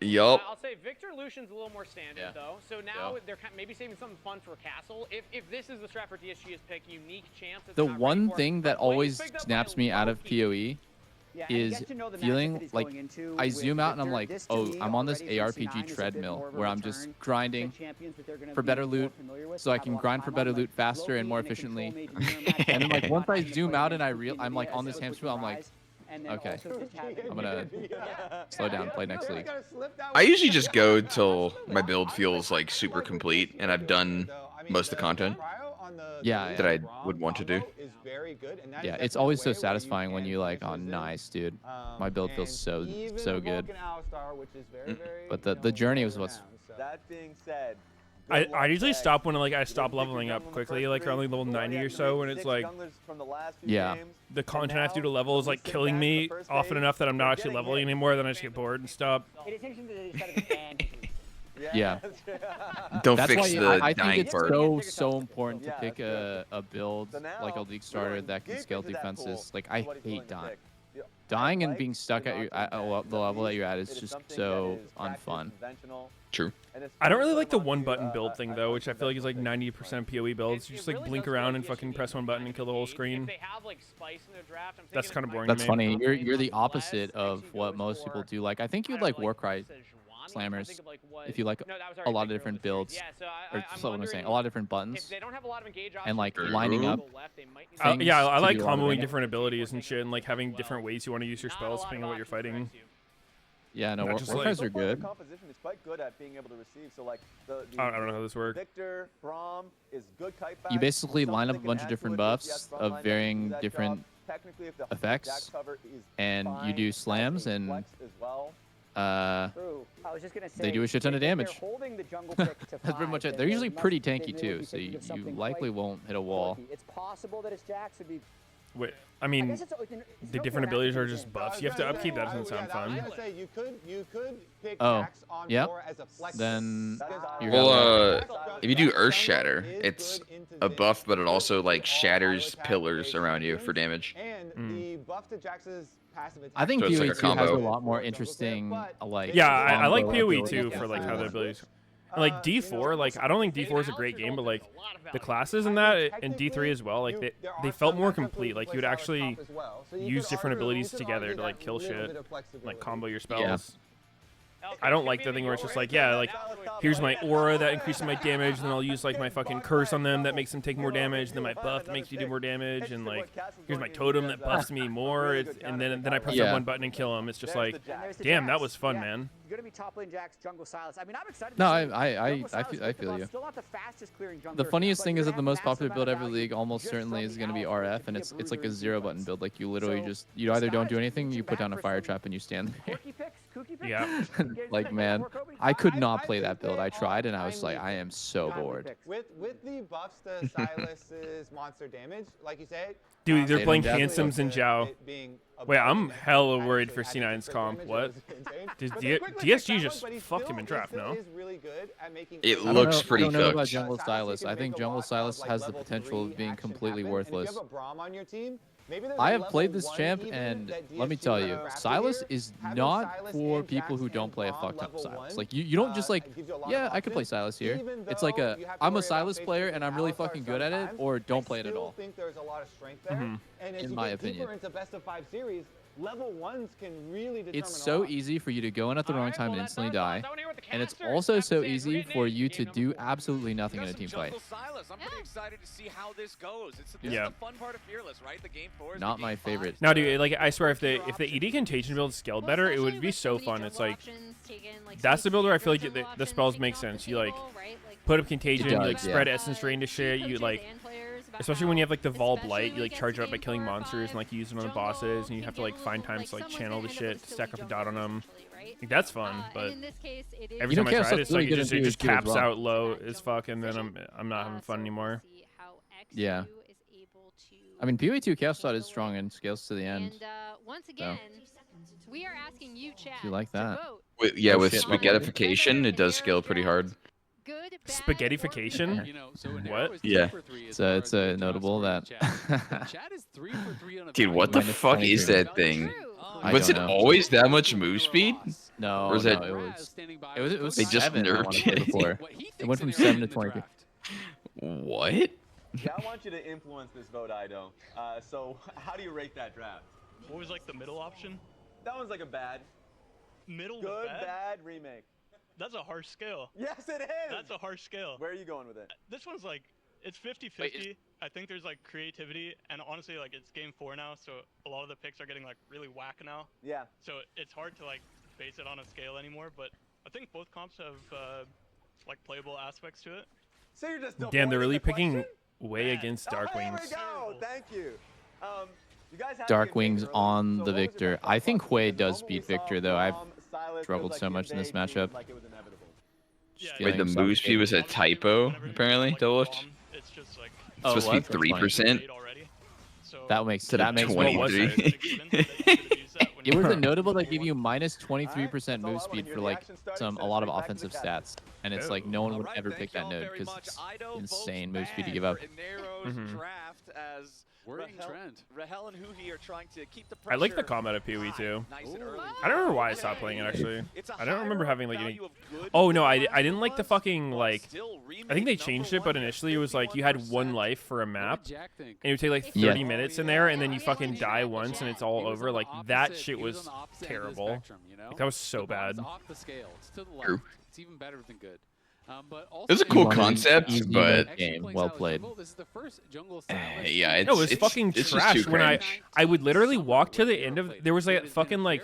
Speaker 13: Yup.
Speaker 6: I'll say Victor Lucian's a little more standard though. So now they're maybe saving something fun for Castle. If this is the strat for DSG is pick unique champs.
Speaker 10: The one thing that always snaps me out of PoE is feeling like I zoom out and I'm like, oh, I'm on this ARPG treadmill where I'm just grinding for better loot so I can grind for better loot faster and more efficiently. And then like once I zoom out and I'm like on this hamster wheel, I'm like, okay, I'm gonna slow down, play next league.
Speaker 13: I usually just go till my build feels like super complete and I've done most of the content that I would want to do.
Speaker 10: Yeah, it's always so satisfying when you like, oh, nice, dude. My build feels so good. But the journey was what's.
Speaker 5: That being said,
Speaker 1: I usually stop when like I stop leveling up quickly, like around like level 90 or so, when it's like the content I have to do to level is like killing me often enough that I'm not actually leveling anymore. Then I just get bored and stop.
Speaker 10: Yeah.
Speaker 13: Don't
Speaker 10: That's
Speaker 13: fix
Speaker 10: why
Speaker 13: the
Speaker 10: I think
Speaker 13: dying
Speaker 10: it's
Speaker 13: part.
Speaker 10: so important to pick a build like a league starter that can scale defenses. Like I hate dying. Dying and being stuck at the level that you're at is just so unfun.
Speaker 13: True.
Speaker 1: I don't really like the one button build thing though, which I feel like is like 90% PoE builds. You just like blink around and fucking press one button and kill the whole screen. That's kind of boring.
Speaker 10: That's
Speaker 1: to me.
Speaker 10: funny. You're the opposite of what most people do. Like I think you'd like Warcry slammers if you like a lot of different builds, or what am I saying? A lot of different buttons, and like lining up.
Speaker 1: Yeah, I like
Speaker 10: do a lot of
Speaker 1: comboing
Speaker 10: it.
Speaker 1: different abilities and shit, and like having different ways you want to use your spells depending on what you're fighting.
Speaker 10: Yeah, no,
Speaker 1: Not just
Speaker 10: Warcries
Speaker 1: like-
Speaker 10: are good.
Speaker 5: Composition is quite good at being able to receive. So like
Speaker 1: I don't know how this works.
Speaker 5: Victor, Braum is good kite
Speaker 10: You
Speaker 5: back.
Speaker 10: basically line up a
Speaker 5: Something
Speaker 10: bunch
Speaker 5: can
Speaker 10: of
Speaker 5: add
Speaker 10: different
Speaker 5: to it if
Speaker 10: buffs
Speaker 5: Jeff's front
Speaker 10: of
Speaker 5: line
Speaker 10: varying
Speaker 5: doesn't do that
Speaker 10: different
Speaker 5: job. Technically, if the
Speaker 10: effects,
Speaker 5: back cover is
Speaker 10: and you
Speaker 5: fine,
Speaker 10: do
Speaker 5: has
Speaker 10: slams,
Speaker 5: a
Speaker 10: and
Speaker 5: flex as well.
Speaker 7: I was just gonna say,
Speaker 10: they do a shit ton of
Speaker 7: if they're
Speaker 10: damage.
Speaker 7: holding the jungle pick to
Speaker 10: That's pretty much it.
Speaker 7: then
Speaker 10: They're
Speaker 7: there
Speaker 10: usually
Speaker 7: must-
Speaker 10: pretty
Speaker 7: then
Speaker 10: tanky
Speaker 7: really
Speaker 10: too,
Speaker 7: be
Speaker 10: so
Speaker 7: thinking
Speaker 10: you
Speaker 7: of something
Speaker 10: likely
Speaker 7: quite
Speaker 10: won't hit a wall.
Speaker 7: quirky. It's possible that his Jax would be.
Speaker 1: Wait, I mean,
Speaker 7: guess it's
Speaker 1: the different abilities are just buffs. You have to upkeep. That doesn't sound fun.
Speaker 8: You could pick
Speaker 10: Oh,
Speaker 8: Jax on
Speaker 10: yep.
Speaker 8: floor as a flex.
Speaker 10: Then you're
Speaker 13: Well,
Speaker 10: gonna-
Speaker 13: if you do Earth Shatter, it's a buff, but it also like shatters pillars around you for damage.
Speaker 8: And the buff to Jax's passive attack.
Speaker 10: I think
Speaker 13: So it's like
Speaker 10: PoE
Speaker 13: a
Speaker 10: 2 has a
Speaker 13: combo.
Speaker 10: lot more interesting, like.
Speaker 1: Yeah, I like
Speaker 10: combo
Speaker 1: PoE
Speaker 10: ability
Speaker 1: too for like how the
Speaker 10: defenses.
Speaker 1: abilities. And like D4, like I don't think D4 is a great game, but like the classes in that and D3 as well, like they felt more complete. Like you would actually use different abilities together to like kill shit, like combo your spells. I don't like the thing where it's just like, yeah, like here's my aura that increases my damage, and then I'll use like my fucking curse on them that makes them take more damage, and then my buff that makes you do more damage, and like here's my totem that buffs me more, and then I press that one button and kill him. It's just like, damn, that was fun, man.
Speaker 7: You're gonna be top lane Jax, jungle Silas. I mean, I'm excited.
Speaker 10: No,
Speaker 7: I
Speaker 10: feel you.
Speaker 7: Still not the fastest clearing jungler.
Speaker 10: The funniest
Speaker 7: but
Speaker 10: thing
Speaker 7: you're
Speaker 10: is that
Speaker 7: gonna
Speaker 10: the
Speaker 7: have
Speaker 10: most popular
Speaker 7: massive
Speaker 10: build
Speaker 7: amount of
Speaker 10: every
Speaker 7: value
Speaker 10: league almost
Speaker 7: just
Speaker 10: certainly
Speaker 7: from
Speaker 10: is
Speaker 7: the
Speaker 10: going to be
Speaker 7: output
Speaker 10: RF, and
Speaker 7: to
Speaker 10: it's
Speaker 7: get
Speaker 10: like a
Speaker 7: Brood
Speaker 10: 0 button
Speaker 7: influence.
Speaker 10: build. Like you literally
Speaker 7: So,
Speaker 10: just you either don't do anything,
Speaker 7: too
Speaker 10: you put
Speaker 7: bad
Speaker 10: down a
Speaker 7: for
Speaker 10: fire
Speaker 7: some
Speaker 10: trap and you stand there.
Speaker 7: Quirky picks, kooky picks.
Speaker 10: Yeah, like man, I could not play that build. I tried and I was like, I am so bored.
Speaker 8: With the buffs to Silas's monster damage, like you say.
Speaker 1: Dude, they're playing
Speaker 10: definitely
Speaker 1: Handsomes and Zhao. Wait, I'm hella worried for C9's comp. What? Does DSG just fucked him in draft, no?
Speaker 13: It looks pretty
Speaker 10: I don't know about
Speaker 13: cooked.
Speaker 10: Jungle Silas. I think Jungle Silas has the potential of being completely worthless. I have played this champ, and let me tell you, Silas is not for people who don't play a fuck ton of Silas. Like, you don't just like, yeah, I could play Silas here. It's like I'm a Silas player, and I'm really fucking good at it, or don't play it at all. In my opinion.
Speaker 8: Level 1s can really determine
Speaker 10: It's so easy for you to go in at the wrong time and instantly die, and it's also so easy for you to do absolutely nothing in a team fight.
Speaker 11: I'm pretty excited to see how this goes. This is the fun part of Fearless, right? The game 4 is
Speaker 10: Not my favorite.
Speaker 1: Now, dude, like I swear, if the ED Contagion build scaled better, it would be so fun. It's like that's the build where I feel like the spells make sense. You like put up Contagion, you like spread Essence Drain to shit. You like, especially when you have like the Vol Blight, you like charge it up by killing monsters and like use it on the bosses, and you have to like find times to like channel the shit to stack up a dot on them. Like, that's fun, but every time I try it, it's like it just caps out low as fuck, and then I'm not having fun anymore.
Speaker 10: Yeah. I mean, PoE2 Chaos Thought is strong and scales to the end.
Speaker 12: And once again, we are asking you, chat,
Speaker 10: you like that?
Speaker 13: Yeah, with spaghettification, it does scale pretty hard.
Speaker 1: Spaghettification? What?
Speaker 13: Yeah.
Speaker 10: It's notable that.
Speaker 13: Dude, what the fuck is that thing? Was it always that much move speed?
Speaker 10: No,
Speaker 13: or is
Speaker 10: it was
Speaker 13: they just
Speaker 10: 7,
Speaker 13: nerfed it.
Speaker 10: Before. It went from 7 to 22.
Speaker 13: What?
Speaker 5: Yeah, I want you to influence this vote, Ido. So, how do you rate that draft?
Speaker 14: What was like the middle option?
Speaker 5: That one's like a bad.
Speaker 14: Middle
Speaker 5: Good,
Speaker 14: bad?
Speaker 5: bad remake.
Speaker 14: That's a harsh scale.
Speaker 5: Yes, it is.
Speaker 14: That's a harsh scale.
Speaker 5: Where are you going with it?
Speaker 14: This one's like, it's 50-50. I think there's like creativity, and honestly, like it's game 4 now, so a lot of the picks are getting like really whack now.
Speaker 5: Yeah.
Speaker 14: So it's hard to like base it on a scale anymore, but I think both comps have like playable aspects to it.
Speaker 5: So you're just
Speaker 1: damn, they're really picking way against Dark Wings.
Speaker 5: There we go. Thank you. You guys have
Speaker 10: Dark Wings on the Victor. I think Hui does beat Victor, though. I've struggled so much in this matchup.
Speaker 13: Wait, the move speed was a typo, apparently, Duluth?
Speaker 14: It's just like
Speaker 13: supposed to be 3%.
Speaker 10: That makes
Speaker 13: 23.
Speaker 10: It was a notable that gave you minus 23% move speed for like a lot of offensive stats, and it's like no one would ever pick that node because it's insane move speed to give up.
Speaker 11: Worrying trend. Rahel and Huhi are trying to keep the pressure.
Speaker 1: I like the combat of PoE too. I don't remember why I stopped playing it actually. I don't remember having like any. Oh no, I didn't like the fucking like. I think they changed it, but initially it was like you had one life for a map, and it would take like 30 minutes in there, and then you fucking die once and it's all over. Like that shit was terrible. Like, that was so bad.
Speaker 3: True. It's even better than good.
Speaker 13: It was a cool concept, but
Speaker 10: game well played.
Speaker 13: Yeah,
Speaker 1: it was fucking trash. When I would literally walk to the end of there was like a fucking like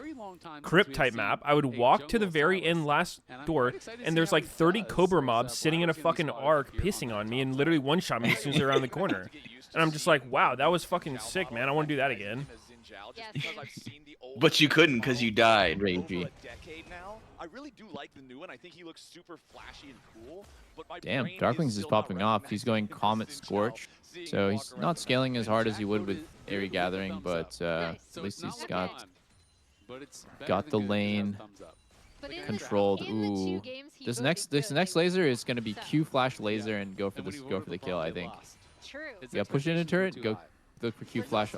Speaker 1: crypt type map. I would walk to the very end last door, and there's like 30 Cobra mobs sitting in a fucking arc pissing on me and literally one shot me as soon as they're around the corner. And I'm just like, wow, that was fucking sick, man. I want to do that again.
Speaker 13: But you couldn't because you died.
Speaker 10: Ragey.
Speaker 11: I really do like the new one. I think he looks super flashy and cool. But my
Speaker 10: Damn,
Speaker 11: brain
Speaker 10: Darkwings is
Speaker 11: still
Speaker 10: popping
Speaker 11: not
Speaker 10: off.
Speaker 11: wrapped
Speaker 10: He's going Comet Scorch, so he's not scaling as hard as he would with Airy Gathering, but at least he's got the lane controlled. Ooh, this next laser is going to be Q flash laser and go for the kill. I think. Yeah, push it into turret. Go look for Q flash.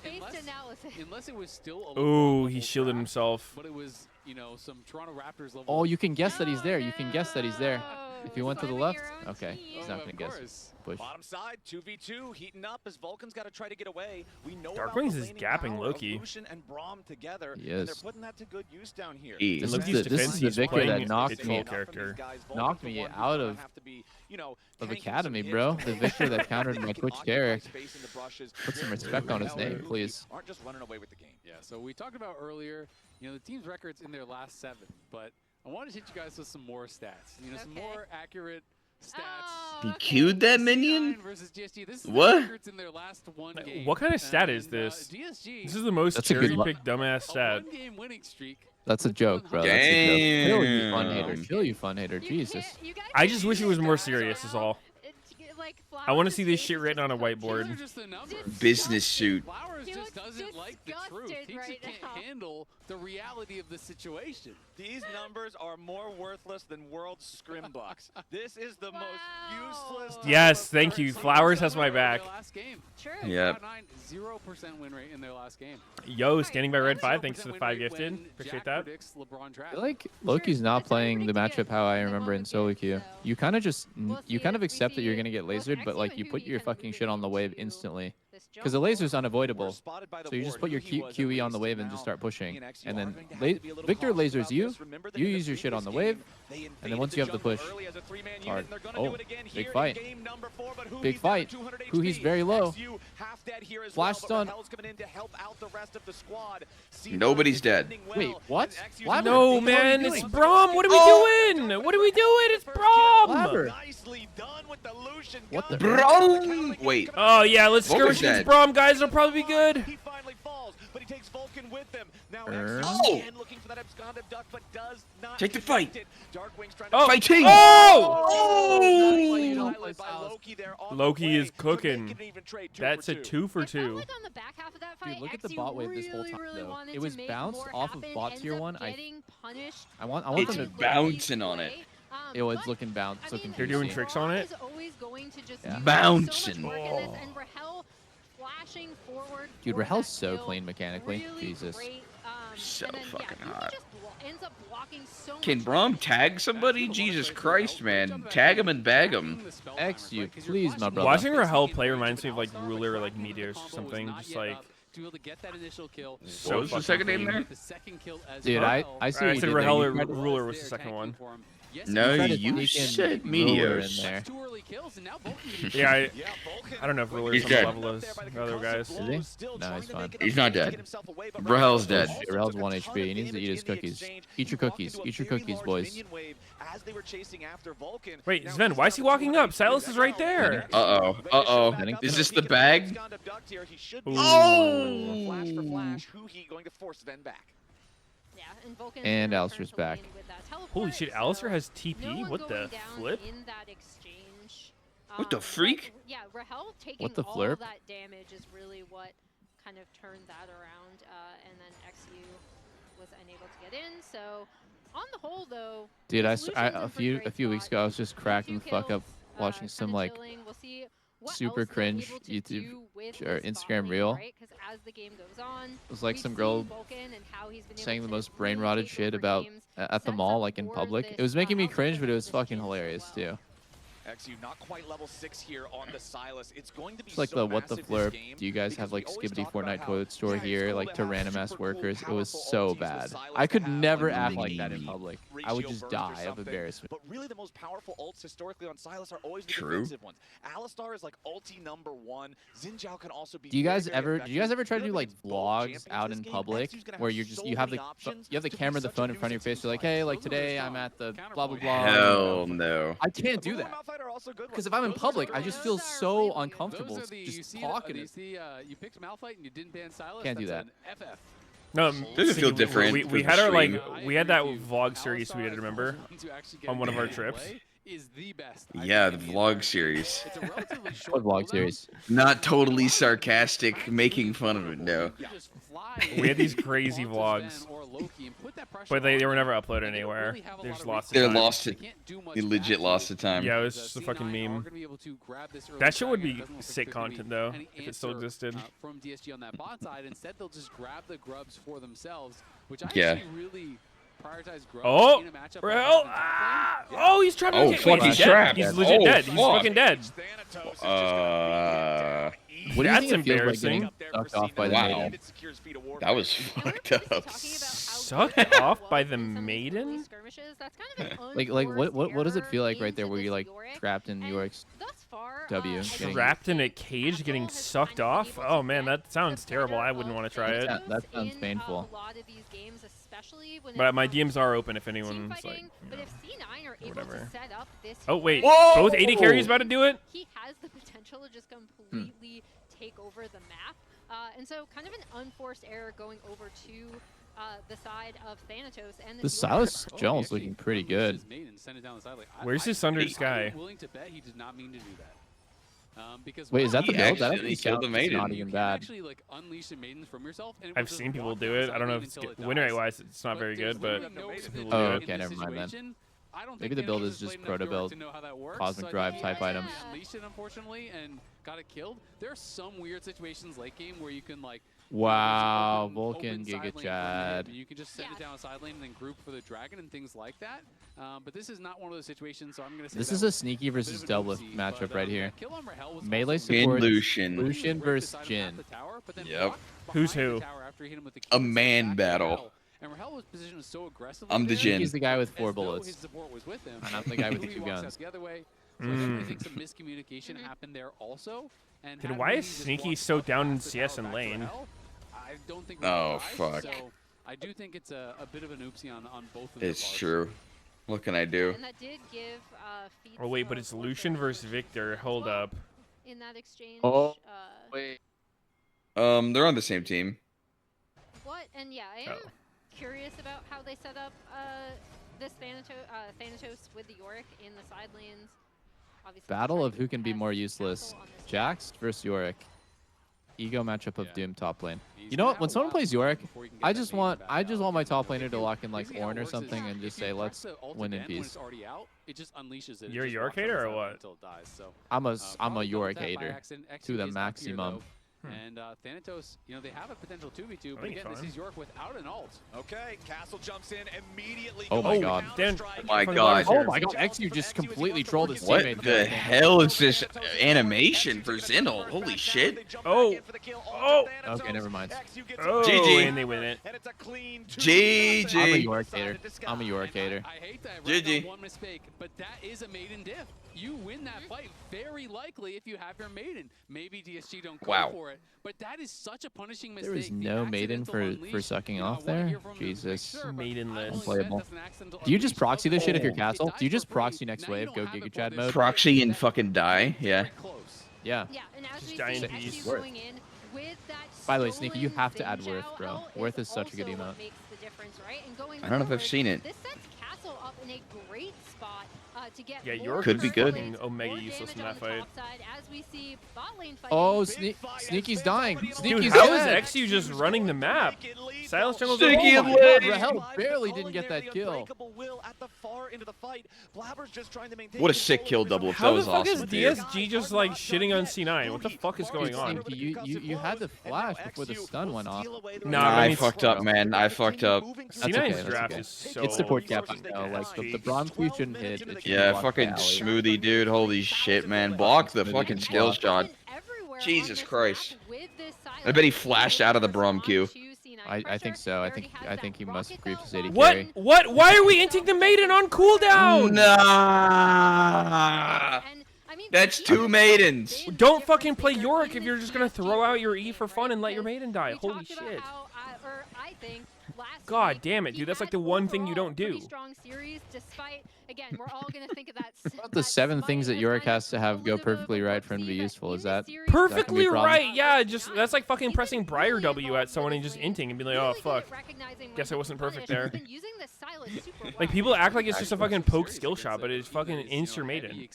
Speaker 3: Unless it was still
Speaker 1: Ooh, he shielded himself.
Speaker 3: But it was, you know, some Toronto Raptors level.
Speaker 10: Oh, you can guess that he's there. You can guess that he's there. If he went to the left, okay, he's not gonna guess. Push.
Speaker 11: Bottom side, 2v2, heating up as Vulcan's got to try to get away. We know
Speaker 1: Darkwings is gapping Loki.
Speaker 11: Lucian and Braum together,
Speaker 10: He
Speaker 11: and they're
Speaker 10: is.
Speaker 11: putting that to good use down here.
Speaker 10: This is the Victor that knocked me out of Academy, bro. The Victor that countered my Twitch character. Put some respect on his name, please.
Speaker 11: Aren't just running away with the game.
Speaker 3: Yeah, so we talked about earlier, you know, the team's records in their last 7, but I wanted to hit you guys with some more stats. You know, some more accurate stats.
Speaker 13: He queued that minion? What?
Speaker 1: What kind of stat is this? This is the most cherry-picked dumbass stat.
Speaker 10: That's a joke, bro. That's a joke. Kill you, fun hater. Kill you, fun hater. Jesus.
Speaker 1: I just wish it was more serious is all. I want to see this shit written on a whiteboard.
Speaker 13: Business suit.
Speaker 3: Flowers just doesn't like the truth. He just can't handle the reality of the situation.
Speaker 11: These numbers are more worthless than World Scrim Bucks. This is the most useless.
Speaker 1: Yes, thank you. Flowers has my back.
Speaker 3: True.
Speaker 1: Yeah.
Speaker 3: 0% win rate in their last game.
Speaker 1: Yo, standing by red 5. Thanks for the 5 gifted. Appreciate that.
Speaker 10: I feel like Loki's not playing the matchup how I remember in solo queue. You kind of just accept that you're gonna get lasered, but like you put your fucking shit on the wave instantly. Because the laser's unavoidable. So you just put your QE on the wave and just start pushing. And then Victor lasers you, you use your shit on the wave, and then once you have the push, hard. Oh, big fight. Big fight. Who he's very low. Flash stun.
Speaker 13: Nobody's dead.
Speaker 10: Wait, what?
Speaker 1: No, man, it's Braum. What are we doing? What are we doing? It's Braum.
Speaker 10: What the?
Speaker 13: Braum. Wait.
Speaker 1: Oh, yeah, let's
Speaker 13: Vulcan's
Speaker 1: skirmish against
Speaker 13: dead.
Speaker 1: Braum, guys. It'll probably be good.
Speaker 11: But he takes Vulcan with him. Now
Speaker 13: Oh.
Speaker 11: again looking for that absconded duck, but does not
Speaker 13: Take the fight.
Speaker 11: it. Darkwing's trying
Speaker 1: Oh.
Speaker 13: Fighting.
Speaker 1: Oh! Loki is cooking. That's a 2 for 2.
Speaker 10: Dude, look at the bot wave this whole time, though. It was bounced off of bot tier 1. I want
Speaker 13: It's
Speaker 10: them to
Speaker 13: bouncing on it.
Speaker 10: It was looking bounced. Looking
Speaker 1: They're doing
Speaker 10: crazy.
Speaker 1: tricks on it.
Speaker 10: Yeah.
Speaker 13: Bouncing.
Speaker 10: Dude, Rahel's so clean mechanically. Jesus.
Speaker 13: So fucking hot. Can Braum tag somebody? Jesus Christ, man. Tag him and bag him.
Speaker 10: X you, please, my brother.
Speaker 1: Watching Rahel play reminds me of like Ruler or like Meteos or something. Just like
Speaker 3: to be able to get that initial kill.
Speaker 13: What was the second name there?
Speaker 3: The second kill as
Speaker 10: Dude,
Speaker 3: well.
Speaker 10: I see what
Speaker 1: I
Speaker 10: you
Speaker 1: said
Speaker 10: did
Speaker 1: Rahel
Speaker 10: there.
Speaker 1: or Ruler was the second one.
Speaker 13: No,
Speaker 10: tried to
Speaker 13: you
Speaker 10: sneak in
Speaker 13: said
Speaker 10: Ruler
Speaker 13: Meteos.
Speaker 10: in there.
Speaker 1: Yeah, I don't know if Ruler's
Speaker 13: He's
Speaker 1: on the
Speaker 13: dead.
Speaker 1: level as the other guys.
Speaker 10: Is he? No, he's fine.
Speaker 13: He's not dead. Rahel's dead.
Speaker 10: Rahel's 1 HP. He needs to eat his cookies. Eat your cookies. Eat your cookies, boys.
Speaker 1: Wait, Sven, why is he walking up? Silas is right there.
Speaker 13: Uh-oh. Uh-oh. Is this the bag?
Speaker 1: Oh!
Speaker 11: Flash for flash, who he going to force Sven back?
Speaker 12: Yeah, and Vulcan
Speaker 10: And Alistair's back.
Speaker 1: Holy shit, Alistair has TP? What the flip?
Speaker 12: In that exchange.
Speaker 13: What the freak?
Speaker 12: Yeah, Rahel taking
Speaker 10: What the
Speaker 12: all
Speaker 10: flirp?
Speaker 12: that damage is really what kind of turned that around, and then XU was unable to get in. So on the whole, though,
Speaker 10: Dude,
Speaker 12: Solutions
Speaker 10: a
Speaker 12: in for
Speaker 10: few weeks ago, I was just cracking the fuck up
Speaker 12: kills,
Speaker 10: watching some
Speaker 12: kinda
Speaker 10: like
Speaker 12: chilling. We'll see what
Speaker 10: super
Speaker 12: else they're
Speaker 10: cringe
Speaker 12: able to
Speaker 10: YouTube
Speaker 12: do with
Speaker 10: or
Speaker 12: this bot
Speaker 10: Instagram
Speaker 12: lane,
Speaker 10: reel.
Speaker 12: right? 'Cause as the game goes on,
Speaker 10: It was like
Speaker 12: we've
Speaker 10: some
Speaker 12: seen
Speaker 10: girl
Speaker 12: Vulcan and how he's been able
Speaker 10: saying the
Speaker 12: to
Speaker 10: most brain
Speaker 12: really
Speaker 10: rotted
Speaker 12: take
Speaker 10: shit
Speaker 12: over
Speaker 10: about
Speaker 12: games,
Speaker 10: at the
Speaker 12: sets
Speaker 10: mall,
Speaker 12: up
Speaker 10: like in
Speaker 12: for
Speaker 10: public.
Speaker 12: this,
Speaker 10: It was making me
Speaker 12: outside
Speaker 10: cringe, but it
Speaker 12: of
Speaker 10: was
Speaker 12: this
Speaker 10: fucking
Speaker 12: game as
Speaker 10: hilarious
Speaker 12: well.
Speaker 10: too.
Speaker 11: XU not quite level 6 here on the Silas. It's going to be
Speaker 10: It's like
Speaker 11: so
Speaker 10: the what the
Speaker 11: massive this
Speaker 10: flurp.
Speaker 11: game
Speaker 10: Do you guys have
Speaker 11: because
Speaker 10: like
Speaker 11: we always
Speaker 10: Skibbity
Speaker 11: talk about
Speaker 10: Fortnite
Speaker 11: how,
Speaker 10: toilet store
Speaker 11: yeah, it's
Speaker 10: here,
Speaker 11: cool
Speaker 10: like
Speaker 11: to
Speaker 10: to
Speaker 11: have
Speaker 10: random ass
Speaker 11: super cool,
Speaker 10: workers? It was
Speaker 11: powerful
Speaker 10: so
Speaker 11: ultis
Speaker 10: bad.
Speaker 11: with Silas
Speaker 10: I could
Speaker 11: to have,
Speaker 10: never
Speaker 11: like,
Speaker 10: act
Speaker 11: the
Speaker 10: like that in
Speaker 11: big
Speaker 10: public. I
Speaker 11: ratio
Speaker 10: would just
Speaker 11: burst or
Speaker 10: die of
Speaker 11: something.
Speaker 10: embarrassment.
Speaker 11: But really the most powerful ults historically on Silas are always the
Speaker 13: True.
Speaker 11: defensive ones. Alistar is like ulti number 1. Xin Zhao can also be
Speaker 10: Do you guys
Speaker 11: very, very
Speaker 10: ever? Do you guys
Speaker 11: effective.
Speaker 10: ever try to do
Speaker 11: Really
Speaker 10: like
Speaker 11: against both
Speaker 10: vlogs
Speaker 11: champions
Speaker 10: out
Speaker 11: this
Speaker 10: in
Speaker 11: game,
Speaker 10: public
Speaker 11: XU's gonna
Speaker 10: where
Speaker 11: have
Speaker 10: you're just
Speaker 11: so
Speaker 10: you have
Speaker 11: many
Speaker 10: the
Speaker 11: options
Speaker 10: you have the
Speaker 11: to be
Speaker 10: camera, the
Speaker 11: such a
Speaker 10: phone in front of your
Speaker 11: nuisance
Speaker 10: face. You're like,
Speaker 11: fight.
Speaker 10: hey, like
Speaker 11: Those are
Speaker 10: today
Speaker 11: really
Speaker 10: I'm
Speaker 11: strong.
Speaker 10: at the
Speaker 11: Counterpoint.
Speaker 10: blah blah blah.
Speaker 13: Hell no.
Speaker 10: I can't do that. Because if I'm in public, I just feel so uncomfortable
Speaker 3: Those are the,
Speaker 10: just talking.
Speaker 3: you see, you picked Malphite and you didn't ban Silas.
Speaker 10: Can't do
Speaker 3: That's
Speaker 10: that.
Speaker 3: an FF.
Speaker 1: No,
Speaker 13: Doesn't feel different
Speaker 1: We
Speaker 13: for
Speaker 1: had
Speaker 13: the
Speaker 1: our like
Speaker 13: stream.
Speaker 1: we had that vlog series we did, remember, on one of our trips.
Speaker 3: Is the best.
Speaker 13: Yeah, the vlog series.
Speaker 3: It's a relatively
Speaker 10: What
Speaker 3: short
Speaker 10: vlog
Speaker 3: cooldown.
Speaker 10: series?
Speaker 13: Not totally sarcastic, making fun of it, no.
Speaker 3: You just fly
Speaker 1: We had these crazy
Speaker 3: onto
Speaker 1: vlogs,
Speaker 3: Sven or Loki and put that pressure
Speaker 1: but they
Speaker 3: on
Speaker 1: were
Speaker 3: them,
Speaker 1: never uploaded
Speaker 3: and they don't
Speaker 1: anywhere.
Speaker 3: really have a
Speaker 1: They
Speaker 3: lot
Speaker 1: just
Speaker 3: of
Speaker 1: lost to
Speaker 13: They're
Speaker 1: time.
Speaker 13: lost
Speaker 3: They
Speaker 13: it.
Speaker 3: can't do much
Speaker 13: They legit
Speaker 3: back
Speaker 13: lost
Speaker 3: to
Speaker 13: the time.
Speaker 1: Yeah, it was
Speaker 3: The
Speaker 1: just a fucking
Speaker 3: C9 are
Speaker 1: meme.
Speaker 3: gonna be able to grab this early
Speaker 1: That shit would
Speaker 3: frag, and
Speaker 1: be
Speaker 3: it doesn't look like
Speaker 1: sick
Speaker 3: there's gonna be
Speaker 1: content though,
Speaker 3: any
Speaker 1: if it still
Speaker 3: answer,
Speaker 1: existed.
Speaker 3: From DSG on that bot side. Instead, they'll just grab the grubs for themselves, which I
Speaker 13: Yeah.
Speaker 3: actually really prioritize growth
Speaker 1: Oh,
Speaker 3: in a matchup.
Speaker 1: bro. Oh, he's trapped.
Speaker 13: Oh, fuck, he's trapped.
Speaker 1: He's legit
Speaker 13: Oh,
Speaker 1: dead. He's
Speaker 13: fuck.
Speaker 1: fucking dead.
Speaker 10: What do you
Speaker 1: That's
Speaker 10: think it feels like
Speaker 1: embarrassing.
Speaker 10: getting sucked off by the
Speaker 13: Wow.
Speaker 10: maiden?
Speaker 13: That was fucked up.
Speaker 1: Sucked off by the maiden?
Speaker 10: Like what does it feel like right there where you're like trapped in Yorick's W?
Speaker 1: Trapped in a cage getting sucked off? Oh man, that sounds terrible. I wouldn't want to try it.
Speaker 10: That sounds painful.
Speaker 1: But my DMs are open if anyone's like, whatever. Oh wait,
Speaker 13: Whoa!
Speaker 1: both 80 carries about to do it?
Speaker 12: He has the potential to just completely take over the map. And so kind of an unforced error going over to the side of Thanatos. And
Speaker 10: The Silas Jones looking pretty good.
Speaker 1: Where's his Thunder Sky?
Speaker 3: I'm willing to bet he did not mean to do that. Because
Speaker 10: Wait, is that the
Speaker 13: He
Speaker 10: build? That
Speaker 13: accidentally
Speaker 10: actually
Speaker 13: killed the
Speaker 10: sounds
Speaker 13: maiden.
Speaker 10: not even bad.
Speaker 3: actually like unleash a maiden from yourself. And
Speaker 1: I've seen people do it. I don't know if it's win rate wise, it's not very good, but people do
Speaker 10: Oh,
Speaker 1: it.
Speaker 10: okay, never mind then.
Speaker 3: I don't
Speaker 10: Maybe
Speaker 3: think
Speaker 10: the build
Speaker 3: Thanos
Speaker 10: is just
Speaker 3: played enough
Speaker 10: proto
Speaker 3: Yorick
Speaker 10: build,
Speaker 3: to know how that works,
Speaker 10: cosmic
Speaker 3: so
Speaker 10: drive
Speaker 3: he
Speaker 10: type items.
Speaker 3: unleashed it, unfortunately, and got it killed. There are some weird situations late game where you can like
Speaker 10: Wow,
Speaker 3: open
Speaker 10: Vulcan
Speaker 3: side
Speaker 10: Giga
Speaker 3: lane from
Speaker 10: Chad.
Speaker 3: mid, and you can just send it down a side lane and then group for the dragon and things like that. But this is not one of those situations, so I'm gonna say
Speaker 10: This
Speaker 3: that
Speaker 10: is a
Speaker 3: was
Speaker 10: sneaky
Speaker 3: bit
Speaker 10: versus
Speaker 3: of an
Speaker 10: double
Speaker 3: oopsie,
Speaker 10: matchup
Speaker 3: but,
Speaker 10: right here.
Speaker 3: Kill on Rahel was
Speaker 10: Melee
Speaker 3: also
Speaker 13: Jin
Speaker 10: support
Speaker 13: Lucian.
Speaker 10: Lucian
Speaker 3: ripped
Speaker 10: versus
Speaker 3: the side of
Speaker 10: Jin.
Speaker 3: the tower, but then
Speaker 13: Yep.
Speaker 3: blocked
Speaker 1: Who's
Speaker 3: behind
Speaker 1: who?
Speaker 3: the tower after he hit him with the
Speaker 13: A
Speaker 3: Q,
Speaker 13: man
Speaker 3: back to
Speaker 13: battle.
Speaker 3: Rahel. And Rahel was positioned so aggressively
Speaker 13: I'm the
Speaker 3: there,
Speaker 13: Jin.
Speaker 10: He's the guy with 4
Speaker 3: as though
Speaker 10: bullets.
Speaker 3: his support was with him.
Speaker 10: And I'm the guy with
Speaker 3: He
Speaker 10: 2
Speaker 3: walks out
Speaker 10: guns.
Speaker 3: the other way. So I think some miscommunication happened there also. And
Speaker 1: Dude,
Speaker 3: had
Speaker 1: why
Speaker 3: Mooney
Speaker 1: is
Speaker 3: just
Speaker 1: Sneaky
Speaker 3: walked
Speaker 1: so
Speaker 3: up
Speaker 1: down in
Speaker 3: past the
Speaker 1: CS
Speaker 3: tower
Speaker 1: and
Speaker 3: back to
Speaker 1: lane?
Speaker 3: Rahel, I don't think
Speaker 13: Oh,
Speaker 3: survived,
Speaker 13: fuck.
Speaker 3: So I do think it's a bit of an oopsie on both of their
Speaker 13: It's
Speaker 3: parts.
Speaker 13: true. What can I do?
Speaker 12: And that did give feeds
Speaker 1: Oh wait, but it's Lucian versus Victor. Hold up.
Speaker 12: in that exchange.
Speaker 10: Oh, wait.
Speaker 13: They're on the same team.
Speaker 12: What? And yeah, I am curious about how they set up this Thanatos with the Yorick in the side lanes. Obviously,
Speaker 10: Battle of who can be more useless. Jax versus Yorick. Ego matchup of Doom top lane. You know what? When someone plays Yorick, I just want my top laner to lock in like Ornn or something and just say, let's win in peace.
Speaker 3: It just unleashes it.
Speaker 1: You're a Yorick hater or what?
Speaker 10: I'm a Yorick hater to the maximum.
Speaker 3: And Thanatos, you know, they have a potential 2v2, but
Speaker 1: think
Speaker 3: again, this
Speaker 1: fine.
Speaker 3: is York without an ult.
Speaker 11: Okay, Castle jumps in immediately.
Speaker 10: Oh my god.
Speaker 1: Dan,
Speaker 13: Oh my
Speaker 1: fucking
Speaker 13: god.
Speaker 1: water
Speaker 10: Oh my god, XU just completely trolled his
Speaker 13: What
Speaker 10: teammate.
Speaker 13: the hell is this animation for Xindel? Holy shit.
Speaker 1: Oh. Oh.
Speaker 10: Okay, never mind.
Speaker 1: Oh,
Speaker 13: GG.
Speaker 1: and they win it.
Speaker 10: I'm a
Speaker 13: GG.
Speaker 10: Yorick hater. I'm a Yorick hater.
Speaker 3: I hate that.
Speaker 13: GG.
Speaker 3: One mistake, but that is a maiden diff. You win that fight very likely if you have your maiden. Maybe DSG don't go
Speaker 13: Wow.
Speaker 3: for it, but that is such a punishing mistake.
Speaker 10: There was
Speaker 3: The
Speaker 10: no maiden
Speaker 3: accidental
Speaker 10: for
Speaker 3: unleash,
Speaker 10: sucking
Speaker 3: you know, I
Speaker 10: off
Speaker 3: wanna
Speaker 10: there.
Speaker 3: hear from him to make
Speaker 10: Jesus.
Speaker 3: sure, but
Speaker 1: Maidenless.
Speaker 3: I only
Speaker 10: Unplayable.
Speaker 3: bet that's an accidental
Speaker 10: Do you just
Speaker 3: unleash.
Speaker 10: proxy this shit if you're
Speaker 3: It
Speaker 10: castle?
Speaker 3: dies
Speaker 10: Do you
Speaker 3: for
Speaker 10: just
Speaker 3: free.
Speaker 10: proxy next
Speaker 3: Now you
Speaker 10: wave,
Speaker 3: don't
Speaker 10: go
Speaker 3: have it
Speaker 10: Giga
Speaker 3: for
Speaker 10: Chad
Speaker 3: this
Speaker 10: mode?
Speaker 13: Proxy and fucking die. Yeah.
Speaker 3: Very close.
Speaker 10: Yeah.
Speaker 12: Yeah, and as
Speaker 1: Just
Speaker 12: we
Speaker 1: dying
Speaker 12: see
Speaker 1: in peace.
Speaker 12: XU
Speaker 10: Worth.
Speaker 12: going in with that
Speaker 10: By the way, Sneaky, you
Speaker 12: stolen
Speaker 10: have to add
Speaker 12: Zinjao
Speaker 10: Worth, bro.
Speaker 12: out
Speaker 10: Worth is such a good
Speaker 12: also what
Speaker 10: emote.
Speaker 12: makes the difference, right? And going
Speaker 13: I don't know if I've
Speaker 12: forward,
Speaker 13: seen it.
Speaker 12: This sets Castle up in a great spot to get
Speaker 1: Yeah,
Speaker 12: more
Speaker 1: York
Speaker 13: Could be
Speaker 1: is
Speaker 13: good.
Speaker 1: fucking Omega
Speaker 12: more
Speaker 1: useless in
Speaker 12: damage
Speaker 1: that
Speaker 12: on the
Speaker 1: fight.
Speaker 12: top side as we see bot lane fighting.
Speaker 10: Oh, Sneaky's dying.
Speaker 1: Dude,
Speaker 10: Sneaky's
Speaker 1: how is
Speaker 10: dead.
Speaker 1: XU just running the map? Silas Jungle's
Speaker 13: Sneaky
Speaker 10: Oh
Speaker 13: and
Speaker 10: my god,
Speaker 13: lit.
Speaker 10: Rahel barely didn't get that kill.
Speaker 13: What a sick kill double. If that
Speaker 1: How the
Speaker 13: was
Speaker 1: fuck
Speaker 13: awesome,
Speaker 1: is
Speaker 13: dude.
Speaker 1: DSG just like shitting on C9? What the fuck is going on?
Speaker 10: Sneaky, you had the flash before the stun went off.
Speaker 1: Nah,
Speaker 13: I
Speaker 1: mean,
Speaker 13: fucked up, man. I fucked up.
Speaker 10: That's
Speaker 1: C9's
Speaker 10: okay, that's
Speaker 1: draft
Speaker 10: okay.
Speaker 1: is so.
Speaker 10: It's support cap, you know, like the bronze Q shouldn't hit. It should
Speaker 13: Yeah,
Speaker 10: block
Speaker 13: fucking
Speaker 10: the alley.
Speaker 13: smoothie, dude. Holy shit, man. Block the fucking skill shot. Jesus Christ. I bet he flashed out of the Brom queue.
Speaker 10: I think so. I think he must have griefed his AD
Speaker 1: What?
Speaker 10: carry.
Speaker 1: What? Why are we inting the maiden on cooldown?
Speaker 13: Nah. That's two maidens.
Speaker 1: Don't fucking play Yorick if you're just gonna throw out your E for fun and let your maiden die. Holy shit. God damn it, dude. That's like the one thing you don't do.
Speaker 12: Strong series, despite again, we're all gonna think of that.
Speaker 10: About the 7 things that Yorick has to have go perfectly right for him to be useful. Is that
Speaker 1: Perfectly
Speaker 10: a problem?
Speaker 1: right, yeah. Just that's like fucking pressing Briar W at someone and just inting and be like, oh fuck. Guess I wasn't perfect there. Like people act like it's just a fucking poke skill shot, but it's fucking inst your maiden.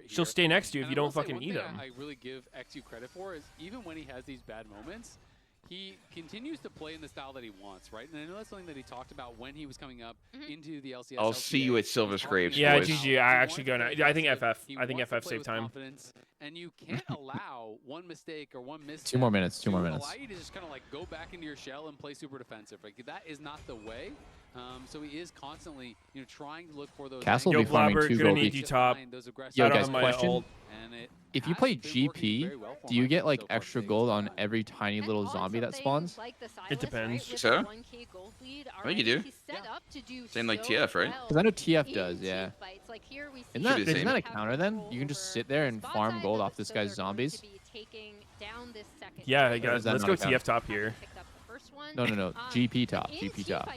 Speaker 1: She'll stay next to you if you don't fucking eat them.
Speaker 3: I really give XU credit for is even when he has these bad moments, he continues to play in the style that he wants, right? And I know that's something that he talked about when he was coming up into the LCS.
Speaker 13: I'll see you at Silver Scrapes,
Speaker 1: Yeah,
Speaker 13: boys.
Speaker 1: GG. I actually go now. I think FF. I think FF saved time.
Speaker 3: And you can't allow one mistake or one misstep.
Speaker 10: 2 more minutes. 2 more
Speaker 3: to
Speaker 10: minutes.
Speaker 3: allow you to just kind of like go back into your shell and play super defensive. Like that is not the way. So he is constantly, trying to look for those.
Speaker 10: Castle
Speaker 1: Yo,
Speaker 10: will be farming
Speaker 1: Blabber,
Speaker 10: 2
Speaker 1: gonna
Speaker 10: gold
Speaker 1: need
Speaker 10: each.
Speaker 1: you top.
Speaker 10: Yo,
Speaker 1: Out
Speaker 10: guys,
Speaker 1: on my
Speaker 10: question.
Speaker 1: ult.
Speaker 10: If you play GP, do you get like extra gold on every tiny little zombie that spawns?
Speaker 1: It depends.
Speaker 13: So? I think you do. Same like TF, right?
Speaker 10: Because I know TF does, yeah. Isn't that,
Speaker 13: Should be the
Speaker 10: isn't
Speaker 13: same.
Speaker 10: that a counter then? You can just sit there and farm gold off this guy's zombies?
Speaker 1: Yeah,
Speaker 10: Or
Speaker 1: guys,
Speaker 10: is that
Speaker 1: let's
Speaker 10: not
Speaker 1: go
Speaker 10: a counter?
Speaker 1: TF top here.
Speaker 10: No. GP top. GP top.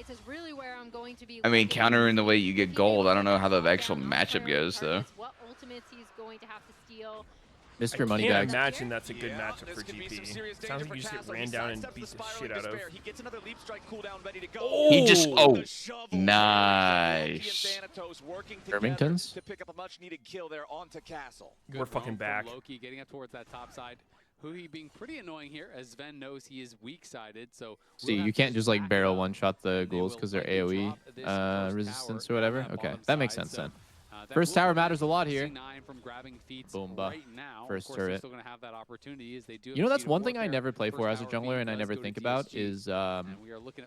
Speaker 13: I mean, countering the way you get gold. I don't know how the actual matchup goes, though.
Speaker 10: Mr.
Speaker 1: I
Speaker 10: Moneybag.
Speaker 1: can't imagine that's a good matchup for GP. Sounds like you just get ran down and beat the shit out of.
Speaker 11: He gets another leap strike cooldown ready to go.
Speaker 1: Oh!
Speaker 13: He just nice.
Speaker 10: Irvingtons?
Speaker 11: To pick up a much needed kill there onto Castle.
Speaker 1: We're fucking back.
Speaker 3: Loki getting up towards that top side. Huhi being pretty annoying here, as Sven knows he is weak-sided. So
Speaker 10: See, you can't just like barrel one-shot the ghouls because they're AoE resistance or whatever. Okay, that makes sense then. First tower matters a lot here. Boomba. First turret. You know, that's one thing I never play for as a jungler and I never think about is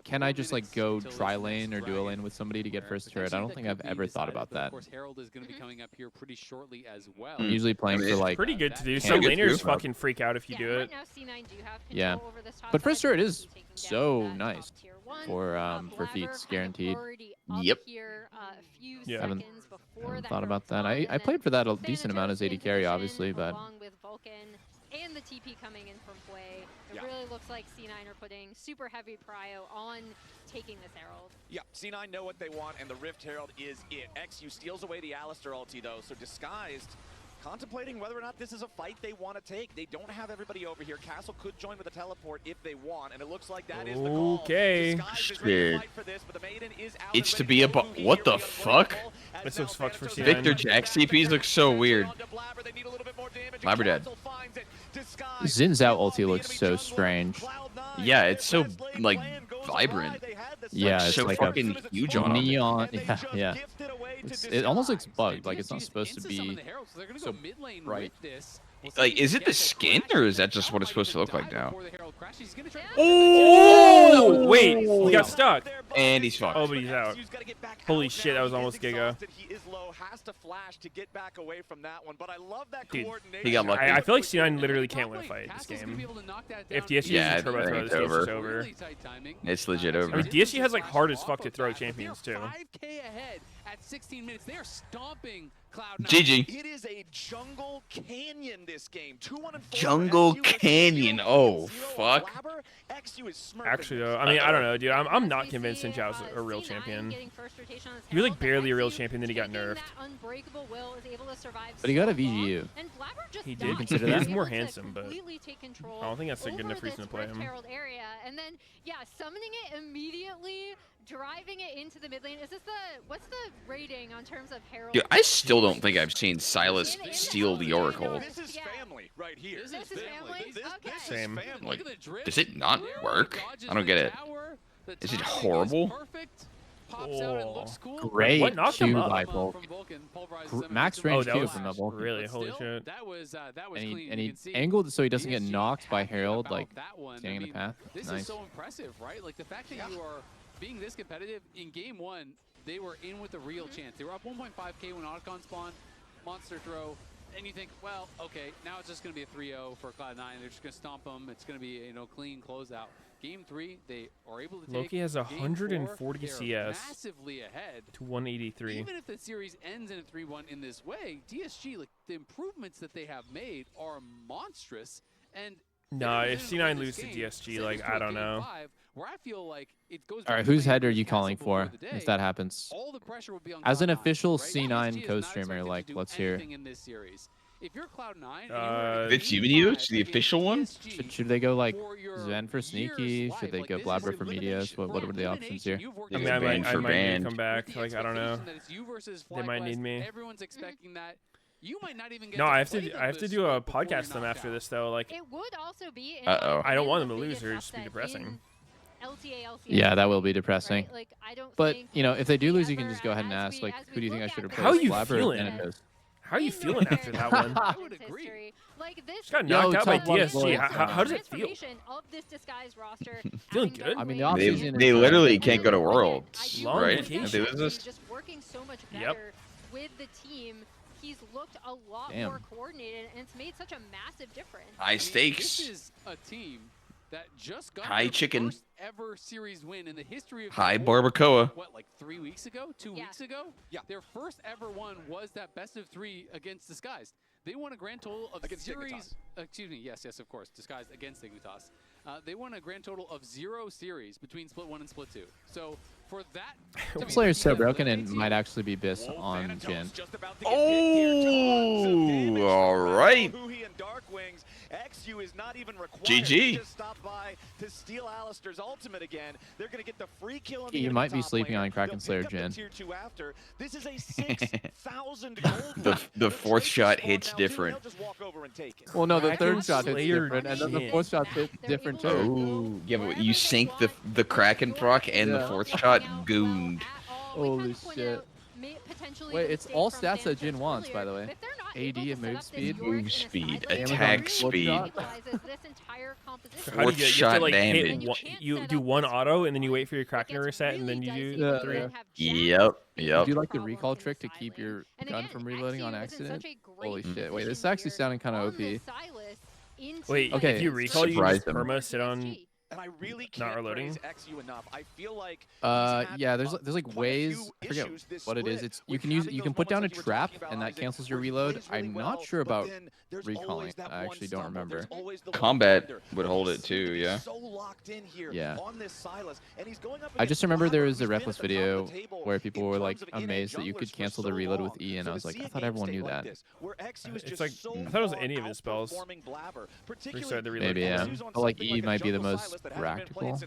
Speaker 10: can I just like go tri-lane or dual lane with somebody to get first turret? I don't think I've ever thought about that.
Speaker 3: Of course, Herald is going to be coming up here pretty shortly as well.
Speaker 10: I'm usually playing for like
Speaker 1: pretty good to do. Some laners fucking freak out if you do it.
Speaker 10: Yeah, but first turret is so nice for feats guaranteed.
Speaker 13: Yep.
Speaker 10: Yeah. Haven't thought about that. I played for that a decent amount as AD carry, obviously, but
Speaker 12: and the TP coming in from Hwei. It really looks like C9 are putting super heavy prio on taking this Herald.
Speaker 11: Yeah, C9 know what they want, and the Rift Herald is it. XU steals away the Alistar ulti, though, so Disguised contemplating whether or not this is a fight they want to take. They don't have everybody over here. Castle could join with a teleport if they want, and it looks like that is the call.
Speaker 1: Okay.
Speaker 11: Shit.
Speaker 13: It's to be a what the fuck?
Speaker 1: This looks fucked for C9.
Speaker 13: Victor Jack CPs look so weird. Blabber dead.
Speaker 10: Zin's out ulti looks so strange.
Speaker 13: Yeah, it's so like vibrant.
Speaker 10: Yeah, it's
Speaker 13: so
Speaker 10: like
Speaker 13: fucking
Speaker 10: a
Speaker 13: huge on him.
Speaker 10: neon. Yeah. It almost looks bugged. Like it's not supposed to be so bright.
Speaker 13: Like, is it the skin or is that just what it's supposed to look like now?
Speaker 1: Oh! Wait, he got stuck.
Speaker 13: And he's fucked.
Speaker 1: Oh, but he's out. Holy shit, that was almost Giga. Dude,
Speaker 13: he got lucky.
Speaker 1: I feel like C9 literally can't win a fight this game. If DSG doesn't turbo throw, this game's just over.
Speaker 13: It's legit over.
Speaker 1: I mean, DSG has like hard as fuck to throw champions too.
Speaker 3: 5K ahead at 16 minutes. They are stomping Cloud9.
Speaker 13: GG.
Speaker 11: It is a jungle canyon this game. 2-1-4.
Speaker 13: Jungle Canyon. Oh, fuck.
Speaker 1: Actually, though, I mean, I don't know, dude. I'm not convinced Xin Zhao's a real champion. He was like barely a real champion, then he got nerfed.
Speaker 10: But he got a VGU.
Speaker 1: He did.
Speaker 10: Consider
Speaker 1: He
Speaker 10: that?
Speaker 1: was more handsome, but I don't think that's a good enough reason to play him.
Speaker 12: And then, yeah, summoning it immediately, driving it into the mid lane. Is this what's the rating on terms of Herald?
Speaker 13: Dude, I still don't think I've seen Silas steal the Oracle.
Speaker 11: This is family right here.
Speaker 12: This is family? Okay.
Speaker 13: Same. Like, does it not work? I don't get it. Is it horrible?
Speaker 1: Oh.
Speaker 10: Great
Speaker 1: What knocked him
Speaker 10: Q
Speaker 1: up?
Speaker 10: by Volk. Max range
Speaker 1: that
Speaker 10: Q
Speaker 1: was
Speaker 10: from the Volk.
Speaker 1: really holy shit.
Speaker 10: And he angled so he doesn't get knocked by Herald, like standing in the path.
Speaker 3: This
Speaker 10: Nice.
Speaker 3: is so impressive, right? Like the fact that you are being this competitive in game one, they were in with a real chance. They were up 1.5K when Otacon spawned, monster throw, and you think, well, okay, now it's just going to be a 3-0 for Cloud9. They're just going to stomp them. It's going to be clean closeout. Game 3, they are able to take.
Speaker 1: Loki has
Speaker 3: Game
Speaker 1: 140
Speaker 3: 4, they are
Speaker 1: CS
Speaker 3: massively ahead
Speaker 1: to 183.
Speaker 3: Even if the series ends in a 3-1 in this way, DSG, like the improvements that they have made are monstrous. And
Speaker 1: Nah, if C9 lose to DSG, like I don't know.
Speaker 3: Where I feel like it goes.
Speaker 10: All right, whose head are you calling for if that happens?
Speaker 3: All the pressure would be on
Speaker 10: As an
Speaker 3: Cloud9,
Speaker 10: official
Speaker 3: right?
Speaker 10: C9
Speaker 3: DSG is not
Speaker 10: co-streamer,
Speaker 3: expected
Speaker 10: like
Speaker 3: to do
Speaker 10: let's hear.
Speaker 3: anything in this series. If you're Cloud9,
Speaker 13: It's Meteos, the official one?
Speaker 10: Should they go like Zen for sneaky? Should they go Blabber for Meteos? What are the options here?
Speaker 1: I mean, I might need to
Speaker 13: banned.
Speaker 1: come back. Like I don't know. They might need me.
Speaker 3: Everyone's expecting that. You might not even get
Speaker 1: No,
Speaker 3: to
Speaker 1: I have
Speaker 3: play
Speaker 1: to.
Speaker 3: them
Speaker 1: I have to
Speaker 3: this
Speaker 1: do a
Speaker 3: week before
Speaker 1: podcast
Speaker 3: you're
Speaker 1: with them
Speaker 3: knocked
Speaker 1: after
Speaker 3: out.
Speaker 1: this though. Like,
Speaker 12: It would also be.
Speaker 1: I don't want them to lose or just be depressing.
Speaker 12: LTA.
Speaker 10: Yeah, that will be depressing.
Speaker 12: Like, I don't
Speaker 10: But
Speaker 12: think
Speaker 10: if they do lose, you can just go ahead and ask, like, who do you think I should replace?
Speaker 1: How are you
Speaker 10: Blabber or
Speaker 1: feeling?
Speaker 10: Meteos?
Speaker 1: How are you feeling after that one?
Speaker 12: I would agree. Like this.
Speaker 1: Just got knocked out by DSG.
Speaker 12: How
Speaker 1: How does it feel?
Speaker 12: Of this disguised roster,
Speaker 1: Feeling good?
Speaker 10: I mean, the
Speaker 13: They,
Speaker 10: offseason
Speaker 13: they
Speaker 10: is,
Speaker 13: literally can't go to Worlds,
Speaker 1: Long
Speaker 13: right?
Speaker 1: vacation.
Speaker 13: If they lose this?
Speaker 12: just working so much better
Speaker 1: Yep.
Speaker 12: with the team. He's looked a lot
Speaker 10: Damn.
Speaker 12: more coordinated, and it's made such a massive difference.
Speaker 13: High stakes.
Speaker 3: This is a team that just got
Speaker 13: High
Speaker 3: their
Speaker 13: chicken.
Speaker 3: first ever series win in the history of
Speaker 13: High
Speaker 3: the sport.
Speaker 13: barbacoa.
Speaker 3: What, like 3 weeks ago? 2 weeks ago? Yeah. Their first ever one was that best of 3 against Disguised. They won a grand total of series. Excuse me. Yes, of course. Disguised against Ignitas. They won a grand total of 0 series between Split 1 and Split 2. So for that,
Speaker 10: This player's so broken and might actually be Biss on Jin.
Speaker 13: Oh, all right.
Speaker 11: XU is not even required
Speaker 13: GG.
Speaker 11: to just stop by to steal Alistair's ultimate again. They're going to get the free kill on the
Speaker 10: You
Speaker 11: enemy
Speaker 10: might be
Speaker 11: top
Speaker 10: sleeping
Speaker 11: lane.
Speaker 10: on Kraken
Speaker 11: They'll
Speaker 10: Slayer
Speaker 11: pick up the
Speaker 10: Jin.
Speaker 11: tier 2 after. This is a 6,000 gold.
Speaker 13: The fourth shot hits different.
Speaker 10: Well, no, the
Speaker 1: Kraken
Speaker 10: third shot hits
Speaker 1: Slayer
Speaker 10: different, and then the
Speaker 1: Jin.
Speaker 10: fourth shot hits different too.
Speaker 13: Oh, yeah, but you sink the Kraken proc and the
Speaker 10: Yeah.
Speaker 13: fourth shot gooned.
Speaker 10: Holy shit. Wait, it's all stats that Jin wants, by the way. AD and move speed.
Speaker 13: Move speed,
Speaker 10: Damage on
Speaker 13: attack
Speaker 10: fourth
Speaker 13: speed.
Speaker 10: shot.
Speaker 1: How do you, you have to like hit
Speaker 13: damage.
Speaker 1: one, you do one auto and then you wait for your Kraken to reset and then you do three.
Speaker 13: Yep.
Speaker 10: Do you like the recall trick to keep your gun from reloading on accident? Holy shit. Wait, this is actually sounding kind of OP.
Speaker 1: Wait,
Speaker 10: Okay,
Speaker 1: if you recall, you can
Speaker 10: surprise
Speaker 1: just
Speaker 10: them.
Speaker 1: perma sit on
Speaker 11: And I really
Speaker 1: not
Speaker 11: can't
Speaker 1: reloading.
Speaker 11: praise XU enough. I feel like
Speaker 10: Yeah, there's like ways. I forget what it is. It's you can put down a trap and that cancels your reload. I'm not sure about recalling. I actually don't remember.
Speaker 13: Combat would hold it too, yeah.
Speaker 10: Yeah. I just remember there was a Reckless video where people were like amazed that you could cancel the reload with E, and I was like, I thought everyone knew that.
Speaker 1: It's like I thought it was any of his spells. Restart the reload.
Speaker 10: Maybe yeah. But like E might be the most practical.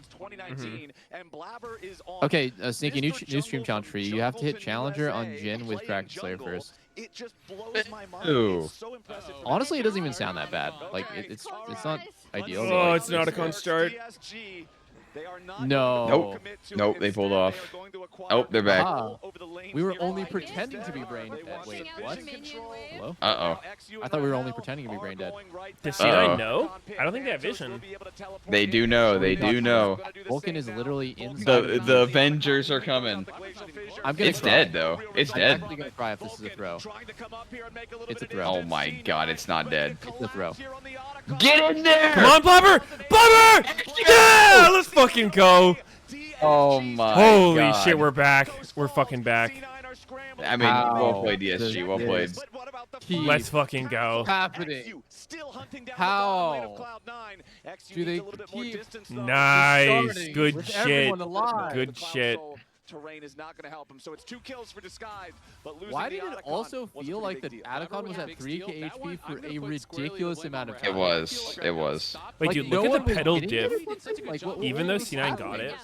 Speaker 10: Okay, Sneaky, new stream challenge for you. You have to hit Challenger on Jin with Kraken Slayer first.
Speaker 11: It just blows my mind.
Speaker 10: Ooh.
Speaker 11: It's so impressive.
Speaker 10: Honestly, it doesn't even sound that bad. Like it's not ideal. but,
Speaker 1: Oh,
Speaker 10: like,
Speaker 1: it's not a con start.
Speaker 10: No.
Speaker 13: Nope. Nope, they pulled off. Oh, they're back.
Speaker 10: Ah, we were only pretending to be brain dead. Wait, what? Hello?
Speaker 13: Uh-oh.
Speaker 10: I thought we were only pretending to be brain dead.
Speaker 1: Does C9 know? I don't think they have vision.
Speaker 13: They do know. They do know.
Speaker 10: Vulcan is literally inside.
Speaker 13: The Avengers are coming.
Speaker 10: I'm gonna
Speaker 13: It's
Speaker 10: cry.
Speaker 13: dead though. It's
Speaker 10: I'm
Speaker 13: dead.
Speaker 10: actually gonna cry if this is a throw. It's a throw.
Speaker 13: Oh my god, it's not dead.
Speaker 10: It's a throw.
Speaker 13: Get in there!
Speaker 1: Come on, Blabber! Blabber! Yeah! Let's fucking go.
Speaker 13: Oh my
Speaker 1: Holy
Speaker 13: god.
Speaker 1: shit, we're back. We're fucking back.
Speaker 13: I mean, well played, DSG. Well played.
Speaker 1: Let's fucking go.
Speaker 10: Happening. How do they keep
Speaker 1: Nice. Good
Speaker 10: with
Speaker 1: shit.
Speaker 10: everyone alive?
Speaker 1: Good shit.
Speaker 11: Terrain is not going to help him, so it's 2 kills for Disguised. But losing
Speaker 10: Why
Speaker 11: the
Speaker 10: did it
Speaker 11: Otacon
Speaker 10: also
Speaker 11: was a
Speaker 10: feel
Speaker 11: pretty
Speaker 10: like
Speaker 11: big
Speaker 10: that
Speaker 11: deal.
Speaker 10: Atacon was at 3k HP for a ridiculous amount of
Speaker 13: It
Speaker 10: time?
Speaker 13: was. It was.
Speaker 1: Wait,
Speaker 10: Like,
Speaker 1: dude,
Speaker 10: no
Speaker 1: look
Speaker 10: one
Speaker 1: at the
Speaker 10: was
Speaker 1: pedal
Speaker 10: hitting
Speaker 1: diff.
Speaker 10: it or something? Like, what
Speaker 1: Even though
Speaker 10: was
Speaker 1: C9
Speaker 10: happening?
Speaker 1: got it,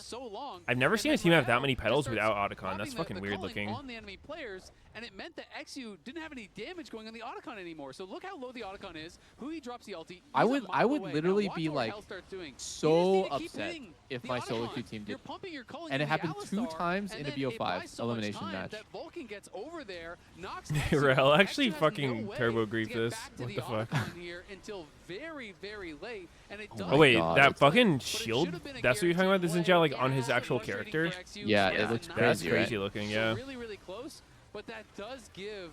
Speaker 1: I've never seen a team have that many pedals without Otacon. That's fucking weird looking.
Speaker 3: On the enemy players, and it meant that XU didn't have any damage going on the Otacon anymore. So look how low the Otacon is. Who he drops the ulti.
Speaker 10: I
Speaker 3: he's a
Speaker 10: would
Speaker 3: mile away. Now
Speaker 10: literally
Speaker 3: watch
Speaker 10: be
Speaker 3: what
Speaker 10: like
Speaker 3: Hell starts doing.
Speaker 10: so
Speaker 3: You just need to keep
Speaker 10: upset
Speaker 3: hitting
Speaker 10: if
Speaker 3: the
Speaker 10: my solo
Speaker 3: Otacon.
Speaker 10: queue team
Speaker 3: You're
Speaker 10: did.
Speaker 3: pumping, you're calling
Speaker 10: And it
Speaker 3: the
Speaker 10: happened 2
Speaker 3: Alistar,
Speaker 10: times
Speaker 3: and
Speaker 10: in a
Speaker 3: then it buys
Speaker 10: BO5
Speaker 3: so much
Speaker 10: elimination
Speaker 3: time
Speaker 10: match.
Speaker 3: that Vulcan gets over there, knocks
Speaker 1: Rel actually
Speaker 3: XU has
Speaker 1: fucking
Speaker 3: no way
Speaker 1: turbo
Speaker 3: to
Speaker 1: grief
Speaker 3: get
Speaker 1: this.
Speaker 3: back to
Speaker 1: What
Speaker 3: the
Speaker 1: the fuck?
Speaker 3: Otacon here until very, very late, and it does
Speaker 1: Oh wait,
Speaker 10: God.
Speaker 1: that fucking shield? That's what you're talking about? This is like on his actual character?
Speaker 10: Yeah, it looks
Speaker 1: That's
Speaker 10: crazy,
Speaker 1: crazy
Speaker 10: right?
Speaker 1: looking, yeah.
Speaker 3: Really, really close, but that does give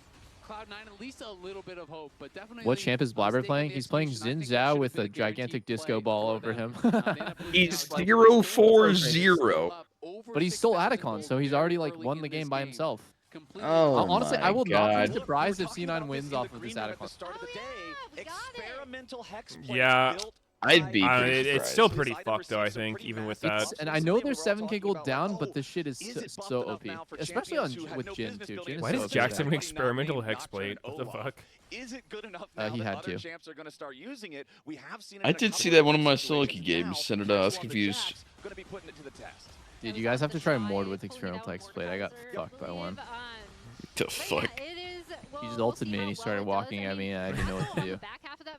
Speaker 3: Cloud9 at least a little bit of hope, but definitely.
Speaker 10: What champ is Blabber playing? He's playing Xin Zhao with a gigantic disco ball over him.
Speaker 13: He's 0-4-0.
Speaker 10: But he's still Atacon, so he's already like won the game by himself.
Speaker 13: Oh
Speaker 10: Honestly,
Speaker 13: my
Speaker 10: I will not
Speaker 13: god.
Speaker 10: be surprised if C9 wins off of this Atacon.
Speaker 11: Experimental hex
Speaker 1: Yeah.
Speaker 13: I'd be pretty
Speaker 1: It's
Speaker 13: surprised.
Speaker 1: still pretty fucked though, I think, even with that.
Speaker 10: And I know there's 7k gold down, but this shit is so OP. Especially on with Jin too. Jin is
Speaker 1: Why
Speaker 10: so
Speaker 1: does
Speaker 10: OP.
Speaker 1: Jax have an experimental hex plate? What the fuck?
Speaker 11: Is it good enough now
Speaker 10: He
Speaker 11: that
Speaker 10: had
Speaker 11: other
Speaker 10: to.
Speaker 11: champs are going to start using it? We have seen it
Speaker 13: I
Speaker 11: in a
Speaker 13: did
Speaker 11: couple
Speaker 13: see
Speaker 11: of
Speaker 13: that one of my
Speaker 11: situations
Speaker 13: Silicky games.
Speaker 11: now.
Speaker 13: Sent it, I was confused.
Speaker 11: Going to be putting it to the test.
Speaker 10: Dude, you guys have to try Mord with experimental hex plate. I got fucked by one.
Speaker 13: The fuck?
Speaker 10: He just ulted me and he started walking at me and I didn't know what to do.
Speaker 12: Back half of that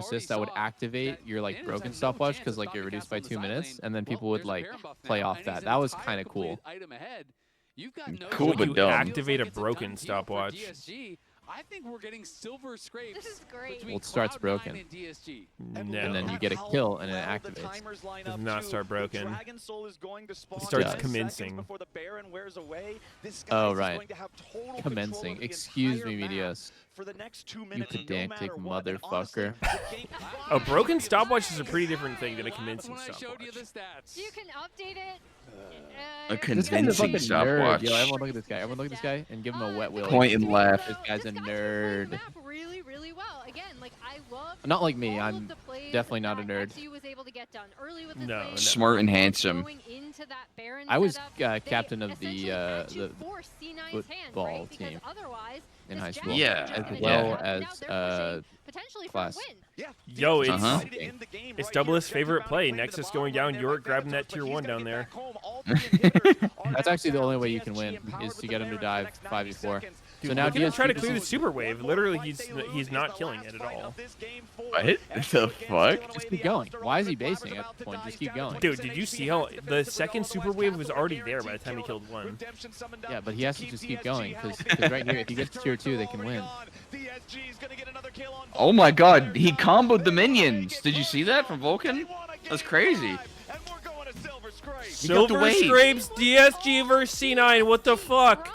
Speaker 10: assist that would activate your like broken stopwatch because like you're reduced by 2 minutes, and then people would like play off that. That was kind of cool.
Speaker 13: Cool, but
Speaker 1: you
Speaker 13: dumb.
Speaker 1: activate a broken stopwatch.
Speaker 3: I think we're getting silver scrapes.
Speaker 12: This is great.
Speaker 10: Well, it starts broken.
Speaker 3: And DSG.
Speaker 10: And then you get a kill and it activates.
Speaker 1: Does not start broken.
Speaker 11: Dragon Soul is going to spawn
Speaker 1: It starts
Speaker 10: does.
Speaker 1: commencing.
Speaker 11: before the Baron wears away. This guy
Speaker 10: Oh,
Speaker 11: is
Speaker 10: right.
Speaker 11: going to have total
Speaker 10: Commencing.
Speaker 11: control of the
Speaker 10: Excuse
Speaker 11: entire
Speaker 10: me,
Speaker 11: map.
Speaker 10: Meteos.
Speaker 11: for the next 2
Speaker 10: You
Speaker 11: minutes.
Speaker 10: pedantic motherfucker.
Speaker 1: A broken stopwatch is a pretty different thing than a convincing stopwatch.
Speaker 12: You can update it.
Speaker 13: A
Speaker 10: This guy's a fucking
Speaker 13: convincing
Speaker 10: nerd.
Speaker 13: stopwatch.
Speaker 10: Yo, everyone look at this guy. Everyone look at this guy and give him a wet willy.
Speaker 13: Point and left.
Speaker 10: This guy's a nerd.
Speaker 12: Really, really well. Again, like I love
Speaker 10: Not like me.
Speaker 12: all
Speaker 10: I'm
Speaker 12: of the plays
Speaker 10: definitely not a
Speaker 12: that
Speaker 10: nerd.
Speaker 12: XU was able to get done early with his
Speaker 1: No,
Speaker 12: lane,
Speaker 13: Smart and handsome.
Speaker 12: going into that Baron
Speaker 10: I was
Speaker 12: setup,
Speaker 10: captain of
Speaker 12: essentially
Speaker 10: the
Speaker 12: had to force C9's hand,
Speaker 10: football
Speaker 12: right? Because
Speaker 10: team
Speaker 12: otherwise,
Speaker 10: in
Speaker 12: this
Speaker 10: high
Speaker 12: Jack
Speaker 10: school.
Speaker 13: Yeah,
Speaker 12: is just
Speaker 10: as
Speaker 12: gonna
Speaker 10: well
Speaker 12: jump, and
Speaker 10: as
Speaker 12: now they're pushing potentially
Speaker 10: class.
Speaker 12: for a win.
Speaker 1: Yo, it's
Speaker 13: Uh-huh.
Speaker 1: it's Double's favorite play. Nexus going down, York grabbing that tier 1 down there.
Speaker 10: That's actually the only way you can win is to get him to dive 5v4.
Speaker 1: Dude,
Speaker 10: So now
Speaker 1: look at him
Speaker 10: DSG
Speaker 1: try to
Speaker 10: just-
Speaker 1: clear the super wave. Literally, he's not killing it at all.
Speaker 13: What the fuck?
Speaker 10: Just keep going. Why is he basing at the point? Just keep going.
Speaker 1: Dude, did you see how the second super wave was already there by the time he killed 1?
Speaker 10: Yeah, but he has to just keep going because right here, if he gets tier 2, they can win.
Speaker 13: Oh my god, he comboed the minions. Did you see that from Vulcan? That's crazy.
Speaker 1: Silver Scrapes DSG versus C9. What the fuck?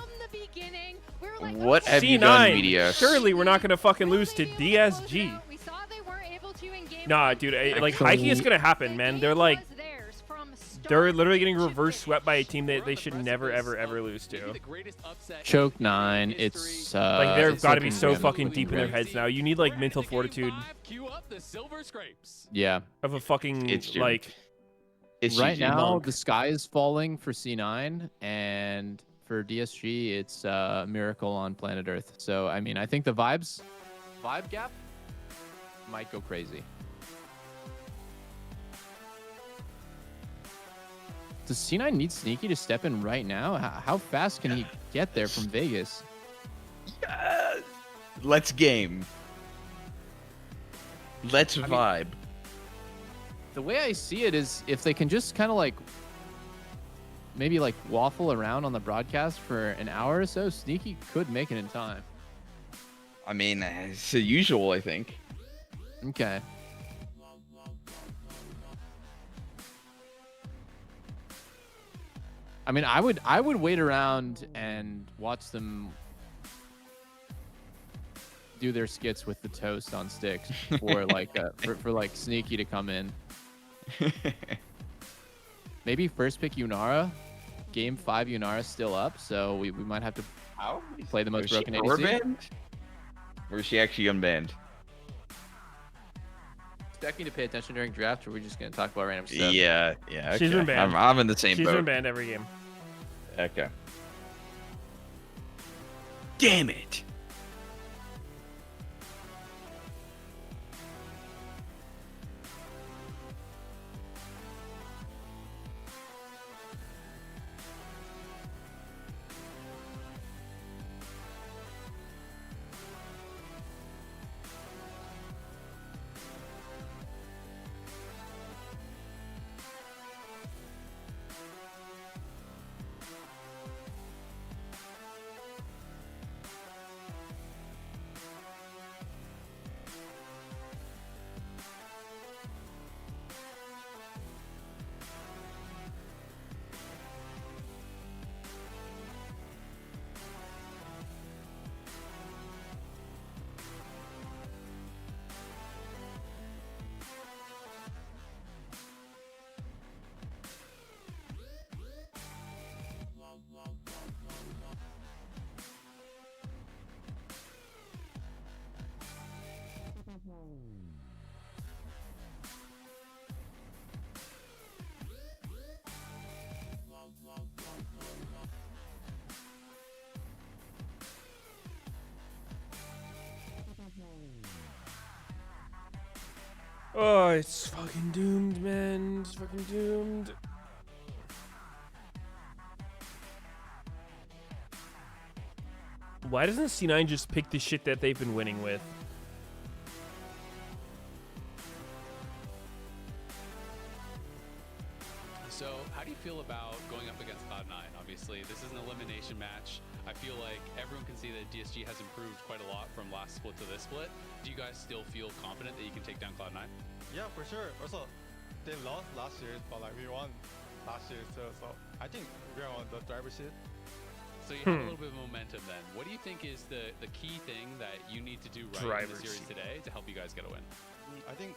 Speaker 13: What have you done, Meteos?
Speaker 1: Surely we're not gonna fucking lose to DSG. Nah, dude, like high key, it's gonna happen, man. They're literally getting reverse swept by a team that they should never, ever lose to.
Speaker 10: Choke 9. It's
Speaker 1: like they've
Speaker 10: it's
Speaker 1: got to be
Speaker 10: looking
Speaker 1: so
Speaker 10: grim.
Speaker 1: fucking deep in their heads now. You need like mental fortitude.
Speaker 10: Yeah.
Speaker 1: Of a fucking
Speaker 13: It's
Speaker 1: like.
Speaker 10: Right now,
Speaker 1: monk.
Speaker 10: the sky is falling for C9, and for DSG, it's a miracle on planet Earth. So, I mean, I think the vibe gap might go crazy. Does C9 need Sneaky to step in right now? How fast can he get there from Vegas?
Speaker 13: Let's game. Let's vibe.
Speaker 10: The way I see it is if they can just kind of like maybe like waffle around on the broadcast for an hour or so, Sneaky could make it in time.
Speaker 13: I mean, it's the usual, I think.
Speaker 10: Okay. I mean, I would wait around and watch them do their skits with the toast on sticks for like for like Sneaky to come in. Maybe first pick Yunara. Game 5 Yunara's still up, so we might have to play the most broken ADC.
Speaker 13: Banned? Or is she actually unbanned?
Speaker 10: Expect me to pay attention during draft, or are we just gonna talk about random stuff?
Speaker 13: Yeah, yeah. Okay.
Speaker 1: She's been banned.
Speaker 13: I'm in the same
Speaker 1: She's
Speaker 13: boat.
Speaker 1: been banned every game.
Speaker 13: Okay. Damn it.
Speaker 1: Oh, it's fucking doomed, man. It's fucking doomed. Why doesn't C9 just pick the shit that they've been winning with?
Speaker 3: So, how do you feel about going up against Cloud9? Obviously, this is an elimination match. I feel like everyone can see that DSG has improved quite a lot from last split to this split. Do you guys still feel confident that you can take down Cloud9?
Speaker 9: Yeah, for sure. Also, they lost last year, but like we won last year too. So I think we're on the driver's seat.
Speaker 3: So you have a little bit of momentum then. What do you think is the key thing that you need to do right in the series today to help you guys get a win?
Speaker 9: I think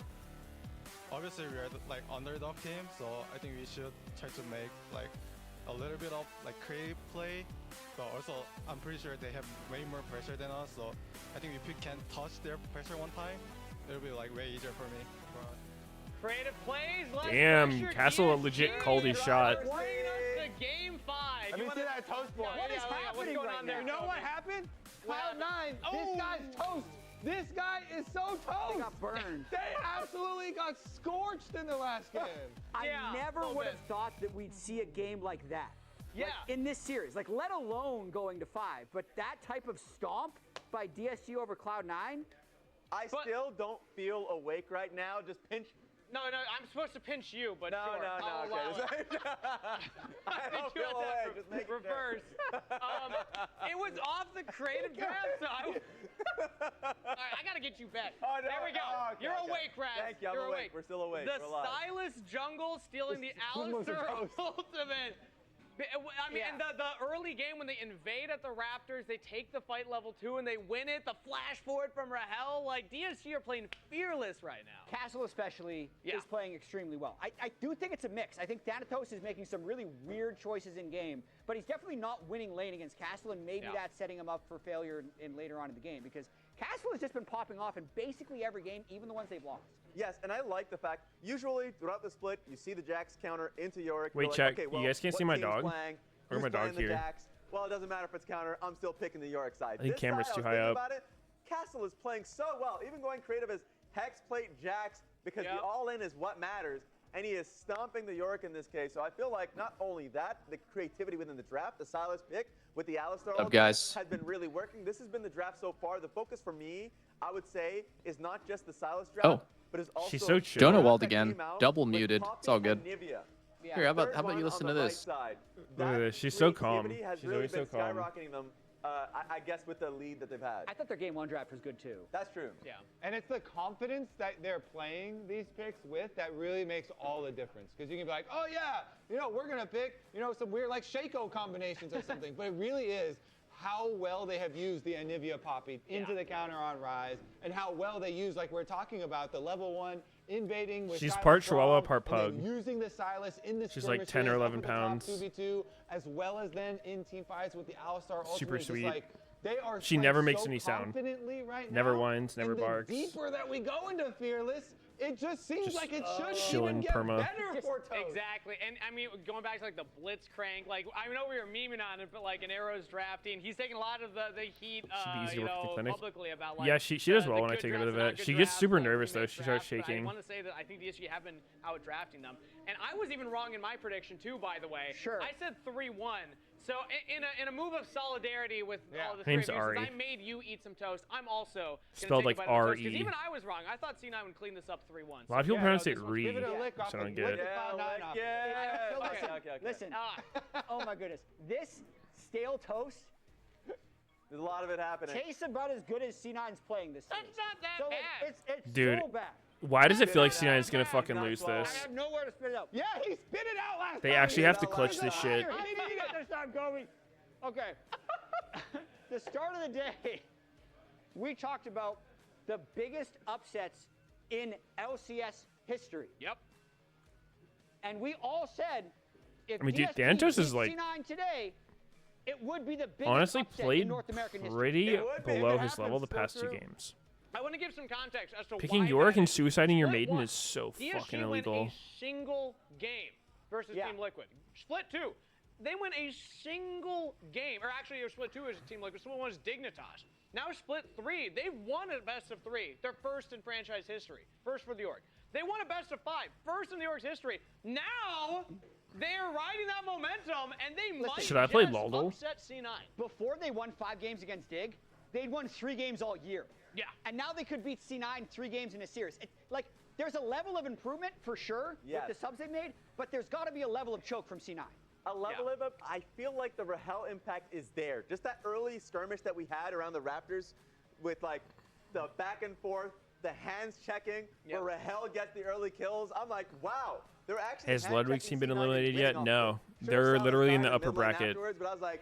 Speaker 9: obviously we are like underdog team, so I think we should try to make like a little bit of like creative play, but also I'm pretty sure they have way more pressure than us, so I think if we can touch their pressure one time, it'll be like way easier for me.
Speaker 6: Creative plays.
Speaker 1: Damn, Castle legit called his shot.
Speaker 6: Bringing us to game 5.
Speaker 8: Let me see that toast board.
Speaker 6: What is happening right now?
Speaker 8: You know what happened? Cloud9, this guy's toast. This guy is so toast.
Speaker 7: They got burned.
Speaker 8: They absolutely got scorched in the last game.
Speaker 7: I never would have thought that we'd see a game like that.
Speaker 6: Yeah.
Speaker 7: Like, in this series, like let alone going to 5, but that type of stomp by DSG over Cloud9.
Speaker 5: I still don't feel awake right now. Just pinch.
Speaker 6: No, I'm supposed to pinch you, but
Speaker 5: no,
Speaker 6: sure, I'll allow it.
Speaker 5: I don't feel awake. Just make
Speaker 6: reverse. It was off the creative draft side. All right, I gotta get you back.
Speaker 5: Oh, no.
Speaker 6: There we go.
Speaker 5: Okay,
Speaker 6: You're awake, Raz.
Speaker 5: Thank you. I'm awake. We're still awake.
Speaker 6: The
Speaker 5: We're alive.
Speaker 6: Stylus jungle stealing the Alistair ultimate. I mean, and the early game when they invade at the Raptors, they take the fight level 2 and they win it. The flash forward from Rahel, like DSG are playing fearless right now.
Speaker 7: Castle especially is playing extremely well. I do think it's a mix. I think Thanatos is making some really weird choices in game, but he's definitely not winning lane against Castle, and maybe that's setting him up for failure in later on in the game, because Castle has just been popping off in basically every game, even the ones they've lost.
Speaker 5: Yes, and I like the fact, usually throughout the split, you see the Jax counter into Yorick.
Speaker 1: Wait,
Speaker 5: like,
Speaker 1: check.
Speaker 5: okay, well,
Speaker 1: you guys can't see my dog? Or my dog here?
Speaker 5: Jax? Well, it doesn't matter if it's counter. I'm still picking the Yorick side.
Speaker 1: I think
Speaker 5: this
Speaker 1: camera's
Speaker 5: side,
Speaker 1: too
Speaker 5: I was
Speaker 1: high
Speaker 5: thinking
Speaker 1: up.
Speaker 5: About it, Castle is playing so well, even going creative as Hexplate Jax, because the all-in is what matters, and he is stomping the Yorick in this case. So I feel like not only that, the creativity within the draft, the Silas pick with the Alistair
Speaker 10: Up, guys?
Speaker 5: has been really working. This has been the draft so far. The focus for me, I would say, is not just the Silas draft, but is also
Speaker 1: she's so chill.
Speaker 10: Jonah Walled again. Double muted. It's all good. Here, how about you listen to this?
Speaker 1: Look at this. She's so calm.
Speaker 5: Has
Speaker 1: She's
Speaker 5: really
Speaker 1: always so
Speaker 5: been
Speaker 1: calm.
Speaker 5: skyrocketing them. I guess with the lead that they've had.
Speaker 7: I thought their game 1 draft was good too.
Speaker 5: That's true.
Speaker 6: Yeah.
Speaker 8: And it's the confidence that they're playing these picks with that really makes all the difference. Because you can be like, oh yeah, we're going to pick, some weird like Shaco combinations or something. But it really is how well they have used the Anivia Poppy into the counter on Rise, and how well they use, like we're talking about, the level 1 invading with
Speaker 1: She's
Speaker 8: Silas
Speaker 1: part
Speaker 8: Strong,
Speaker 1: Chihuahua, part
Speaker 8: and then
Speaker 1: pug.
Speaker 8: using the Silas in the
Speaker 1: She's like
Speaker 8: skirmishes
Speaker 1: 10 or
Speaker 8: up
Speaker 1: 11
Speaker 8: in the top
Speaker 1: pounds.
Speaker 8: 2v2, as well as then in team fights with the Alistar ultimate.
Speaker 1: Super
Speaker 8: It's just
Speaker 1: sweet.
Speaker 8: like, they are
Speaker 1: She
Speaker 8: playing
Speaker 1: never makes
Speaker 8: so
Speaker 1: any sound.
Speaker 8: confidently right
Speaker 1: Never
Speaker 8: now,
Speaker 1: whines, never
Speaker 8: and
Speaker 1: barks.
Speaker 8: The deeper that we go into Fearless, it just seems
Speaker 1: Just
Speaker 8: like it should
Speaker 1: chilling
Speaker 8: even get
Speaker 1: perma.
Speaker 8: better for Toad.
Speaker 6: Exactly, and I mean, going back to like the blitz crank, like I know we were memeing on it, but like in Arrow's drafting, he's taking a lot of the heat,
Speaker 1: Should be easy to work with the clinic.
Speaker 6: publicly about like.
Speaker 1: Yeah, she does well when I take a bit of it. She gets super nervous though. She starts
Speaker 6: I
Speaker 1: shaking.
Speaker 6: want to say that I think the DSG have been out drafting them, and I was even wrong in my prediction too. By the way, I said 3-1. So in a move of solidarity with all the
Speaker 1: Her name's
Speaker 6: three of you,
Speaker 1: Ari.
Speaker 6: since I made you eat some toast, I'm also
Speaker 1: Spelled like
Speaker 6: because
Speaker 1: R-E.
Speaker 6: even I was wrong. I thought C9 would clean this up 3-1.
Speaker 1: A lot of people pronounce it
Speaker 6: this one's-
Speaker 1: Re,
Speaker 6: give it a lick
Speaker 1: which
Speaker 6: off
Speaker 1: I don't
Speaker 6: the-
Speaker 1: get.
Speaker 7: Listen, oh my goodness. This stale toast.
Speaker 5: There's a lot of it happening.
Speaker 7: Tastes about as good as C9's playing this series.
Speaker 6: That's not that
Speaker 7: so
Speaker 6: bad.
Speaker 7: It's
Speaker 1: Dude,
Speaker 7: so bad.
Speaker 1: why does it feel like C9 is gonna fucking lose
Speaker 7: I
Speaker 1: this?
Speaker 7: have nowhere to spit it out.
Speaker 8: Yeah, he spit it out last
Speaker 1: They
Speaker 8: time.
Speaker 1: actually have to clutch this shit.
Speaker 7: I need it. That's not going. Okay. The start of the day, we talked about the biggest upsets in LCS history.
Speaker 6: Yep.
Speaker 7: And we all said if
Speaker 1: I mean, dude,
Speaker 7: DSG
Speaker 1: Thanatos is
Speaker 7: beat
Speaker 1: like
Speaker 7: C9 today, it would be the biggest
Speaker 1: honestly
Speaker 7: upset
Speaker 1: played
Speaker 7: in North American
Speaker 1: pretty
Speaker 7: history.
Speaker 1: below his level the past 2 games.
Speaker 6: I want to give some context as to
Speaker 1: Picking
Speaker 6: why
Speaker 1: Yorick
Speaker 6: that
Speaker 1: and
Speaker 6: is.
Speaker 1: suiciding your
Speaker 6: Split
Speaker 1: maiden
Speaker 6: one,
Speaker 1: is so
Speaker 6: DSG
Speaker 1: fucking
Speaker 6: win
Speaker 1: illegal.
Speaker 6: a single game versus Team Liquid. Split 2, they win a single game. Or actually, Split 2 is Team Liquid. Split 1 is Dignitas. Now Split 3, they've won a best of 3. They're first in franchise history. First for the org. They won a best of 5. First in the org's history. Now they're riding that momentum, and they might
Speaker 1: Should I play
Speaker 6: just
Speaker 1: Loldo?
Speaker 6: upset C9.
Speaker 7: Before they won 5 games against Dig, they'd won 3 games all year.
Speaker 6: Yeah.
Speaker 7: And now they could beat C9 3 games in a series. There's a level of improvement for sure with the subs they made, but there's got to be a level of choke from C9.
Speaker 5: A level of it, I feel like the Rahel impact is there. Just that early skirmish that we had around the Raptors with like the back and forth, the hands checking, where Rahel gets the early kills. I'm like, wow, they're actually
Speaker 1: Has
Speaker 5: hand
Speaker 1: Ludwig's
Speaker 5: checking
Speaker 1: team been
Speaker 5: C9 and
Speaker 1: eliminated
Speaker 5: winning
Speaker 1: yet?
Speaker 5: off
Speaker 1: No.
Speaker 5: of it. Sure,
Speaker 1: They're
Speaker 5: Silas
Speaker 1: literally in
Speaker 5: died
Speaker 1: the upper
Speaker 5: mid lane
Speaker 1: bracket.
Speaker 5: afterwards, but I was like,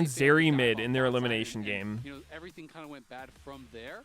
Speaker 1: against
Speaker 3: they failed
Speaker 1: Zeri
Speaker 3: the dive
Speaker 1: mid
Speaker 3: off
Speaker 1: in their
Speaker 3: bot side
Speaker 1: elimination
Speaker 3: and,
Speaker 1: game.
Speaker 3: You know, everything kind of went bad from there.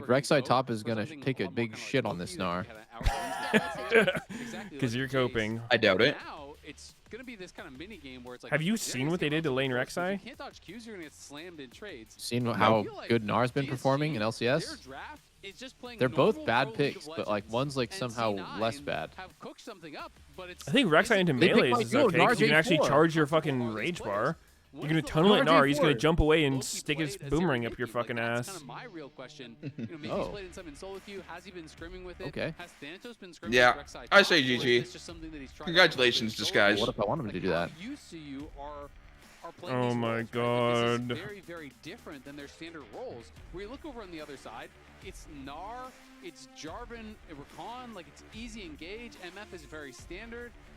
Speaker 10: like Rek'Sai top is gonna take a big shit on this Gnar.
Speaker 1: Because you're coping.
Speaker 13: I doubt it.
Speaker 3: Now it's gonna be this kind of mini game where it's like.
Speaker 1: Have you seen what they did to lane Rek'Sai?
Speaker 3: If you can't dodge Qs, you're gonna get slammed in trades.
Speaker 10: Seen how good Gnar's been performing in LCS? They're both bad picks, but like one's like somehow less bad.
Speaker 1: I think Rek'Sai into melee is okay because you can actually charge your fucking rage bar. You're gonna tunnel at Gnar. He's gonna jump away and stick his boomerang up your fucking ass.
Speaker 3: That's kind of my real question. Maybe he's played in some in solo queue. Has he been scrimming with it?
Speaker 10: Okay.
Speaker 3: Has Thanatos been scrimming
Speaker 13: Yeah,
Speaker 3: with Rek'Sai?
Speaker 13: I say
Speaker 3: Or is
Speaker 13: GG.
Speaker 3: this just something that he's trying
Speaker 13: Congratulations,
Speaker 3: to
Speaker 13: disguise.
Speaker 10: What if I want him to do that?
Speaker 3: Used to you are playing
Speaker 1: Oh
Speaker 3: these
Speaker 1: my
Speaker 3: roles, right?
Speaker 1: god.
Speaker 3: Like, this is very, very different than their standard roles. Where you look over on the other side, it's Gnar, it's Jarvan, Rakan, like it's easy engage. MF is very standard.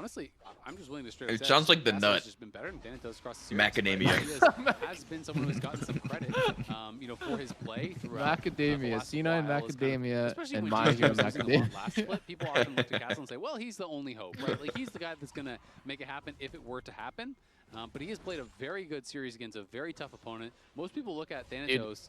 Speaker 3: honestly, I'm just willing to straight up
Speaker 13: It
Speaker 3: say
Speaker 13: sounds like the
Speaker 3: Castle
Speaker 13: nut.
Speaker 3: has just been better than Thanatos across the series.
Speaker 13: Macadamia.
Speaker 3: He has been someone who has gotten some credit, for his play throughout.
Speaker 10: Macadamia, C9 Macadamia,
Speaker 3: Especially
Speaker 10: and
Speaker 3: when
Speaker 10: My
Speaker 3: GG
Speaker 10: Hero
Speaker 3: was losing a lot
Speaker 10: Macadamia.
Speaker 3: last split, people often look to Castle and say, well, he's the only hope, right? Like, he's the guy that's going to make it happen if it were to happen. But he has played a very good series against a very tough opponent. Most people look at Thanatos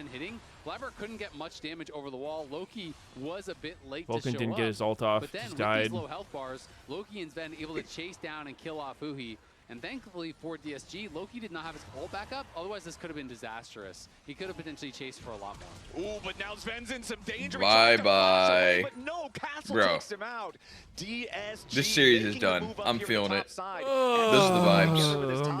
Speaker 3: Sven hitting, Blabber couldn't get much damage over the wall. Loki was a bit late
Speaker 1: Vulcan
Speaker 3: to show
Speaker 1: didn't
Speaker 3: up,
Speaker 1: get his ult off.
Speaker 3: but then
Speaker 1: Just
Speaker 3: with
Speaker 1: died.
Speaker 3: these low health bars, Loki and Sven able to chase down and kill off Uhi. And thankfully for DSG, Loki did not have his ult back up. Otherwise, this could have been disastrous. He could have potentially chased for a lot more.
Speaker 11: Ooh, but now Sven's in some danger.
Speaker 13: Bye-bye.
Speaker 11: But no, Castle
Speaker 13: Bro.
Speaker 11: takes him out. DSG
Speaker 13: This series is
Speaker 11: making a
Speaker 13: done.
Speaker 11: move up
Speaker 13: I'm
Speaker 11: here
Speaker 13: feeling
Speaker 11: on the
Speaker 13: it.
Speaker 11: top side.
Speaker 13: Those are the vibes.
Speaker 11: Together with his top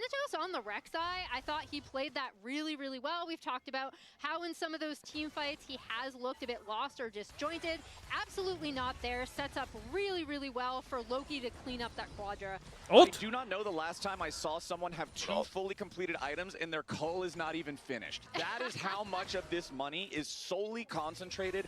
Speaker 12: Meteos on the Rek'Sai, I thought he played that really, really well. We've talked about how in some of those team fights he has looked a bit lost or disjointed. Absolutely not there. Sets up really, really well for Loki to clean up that Quadra.
Speaker 2: I do not know the last time I saw someone have 2 fully completed items and their cull is not even finished. That is how much of this money is solely concentrated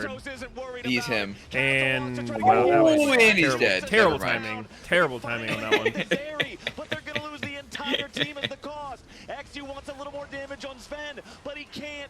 Speaker 1: hard.
Speaker 13: He's him.
Speaker 1: And wow, that was
Speaker 13: and he's
Speaker 1: terrible,
Speaker 13: dead.
Speaker 1: terrible
Speaker 13: Never mind.
Speaker 1: timing. Terrible timing on that one.
Speaker 2: But they're going to lose the entire team as the cost. XU wants a little more damage on Sven, but he can't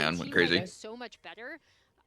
Speaker 13: Ion went crazy.
Speaker 12: So much better.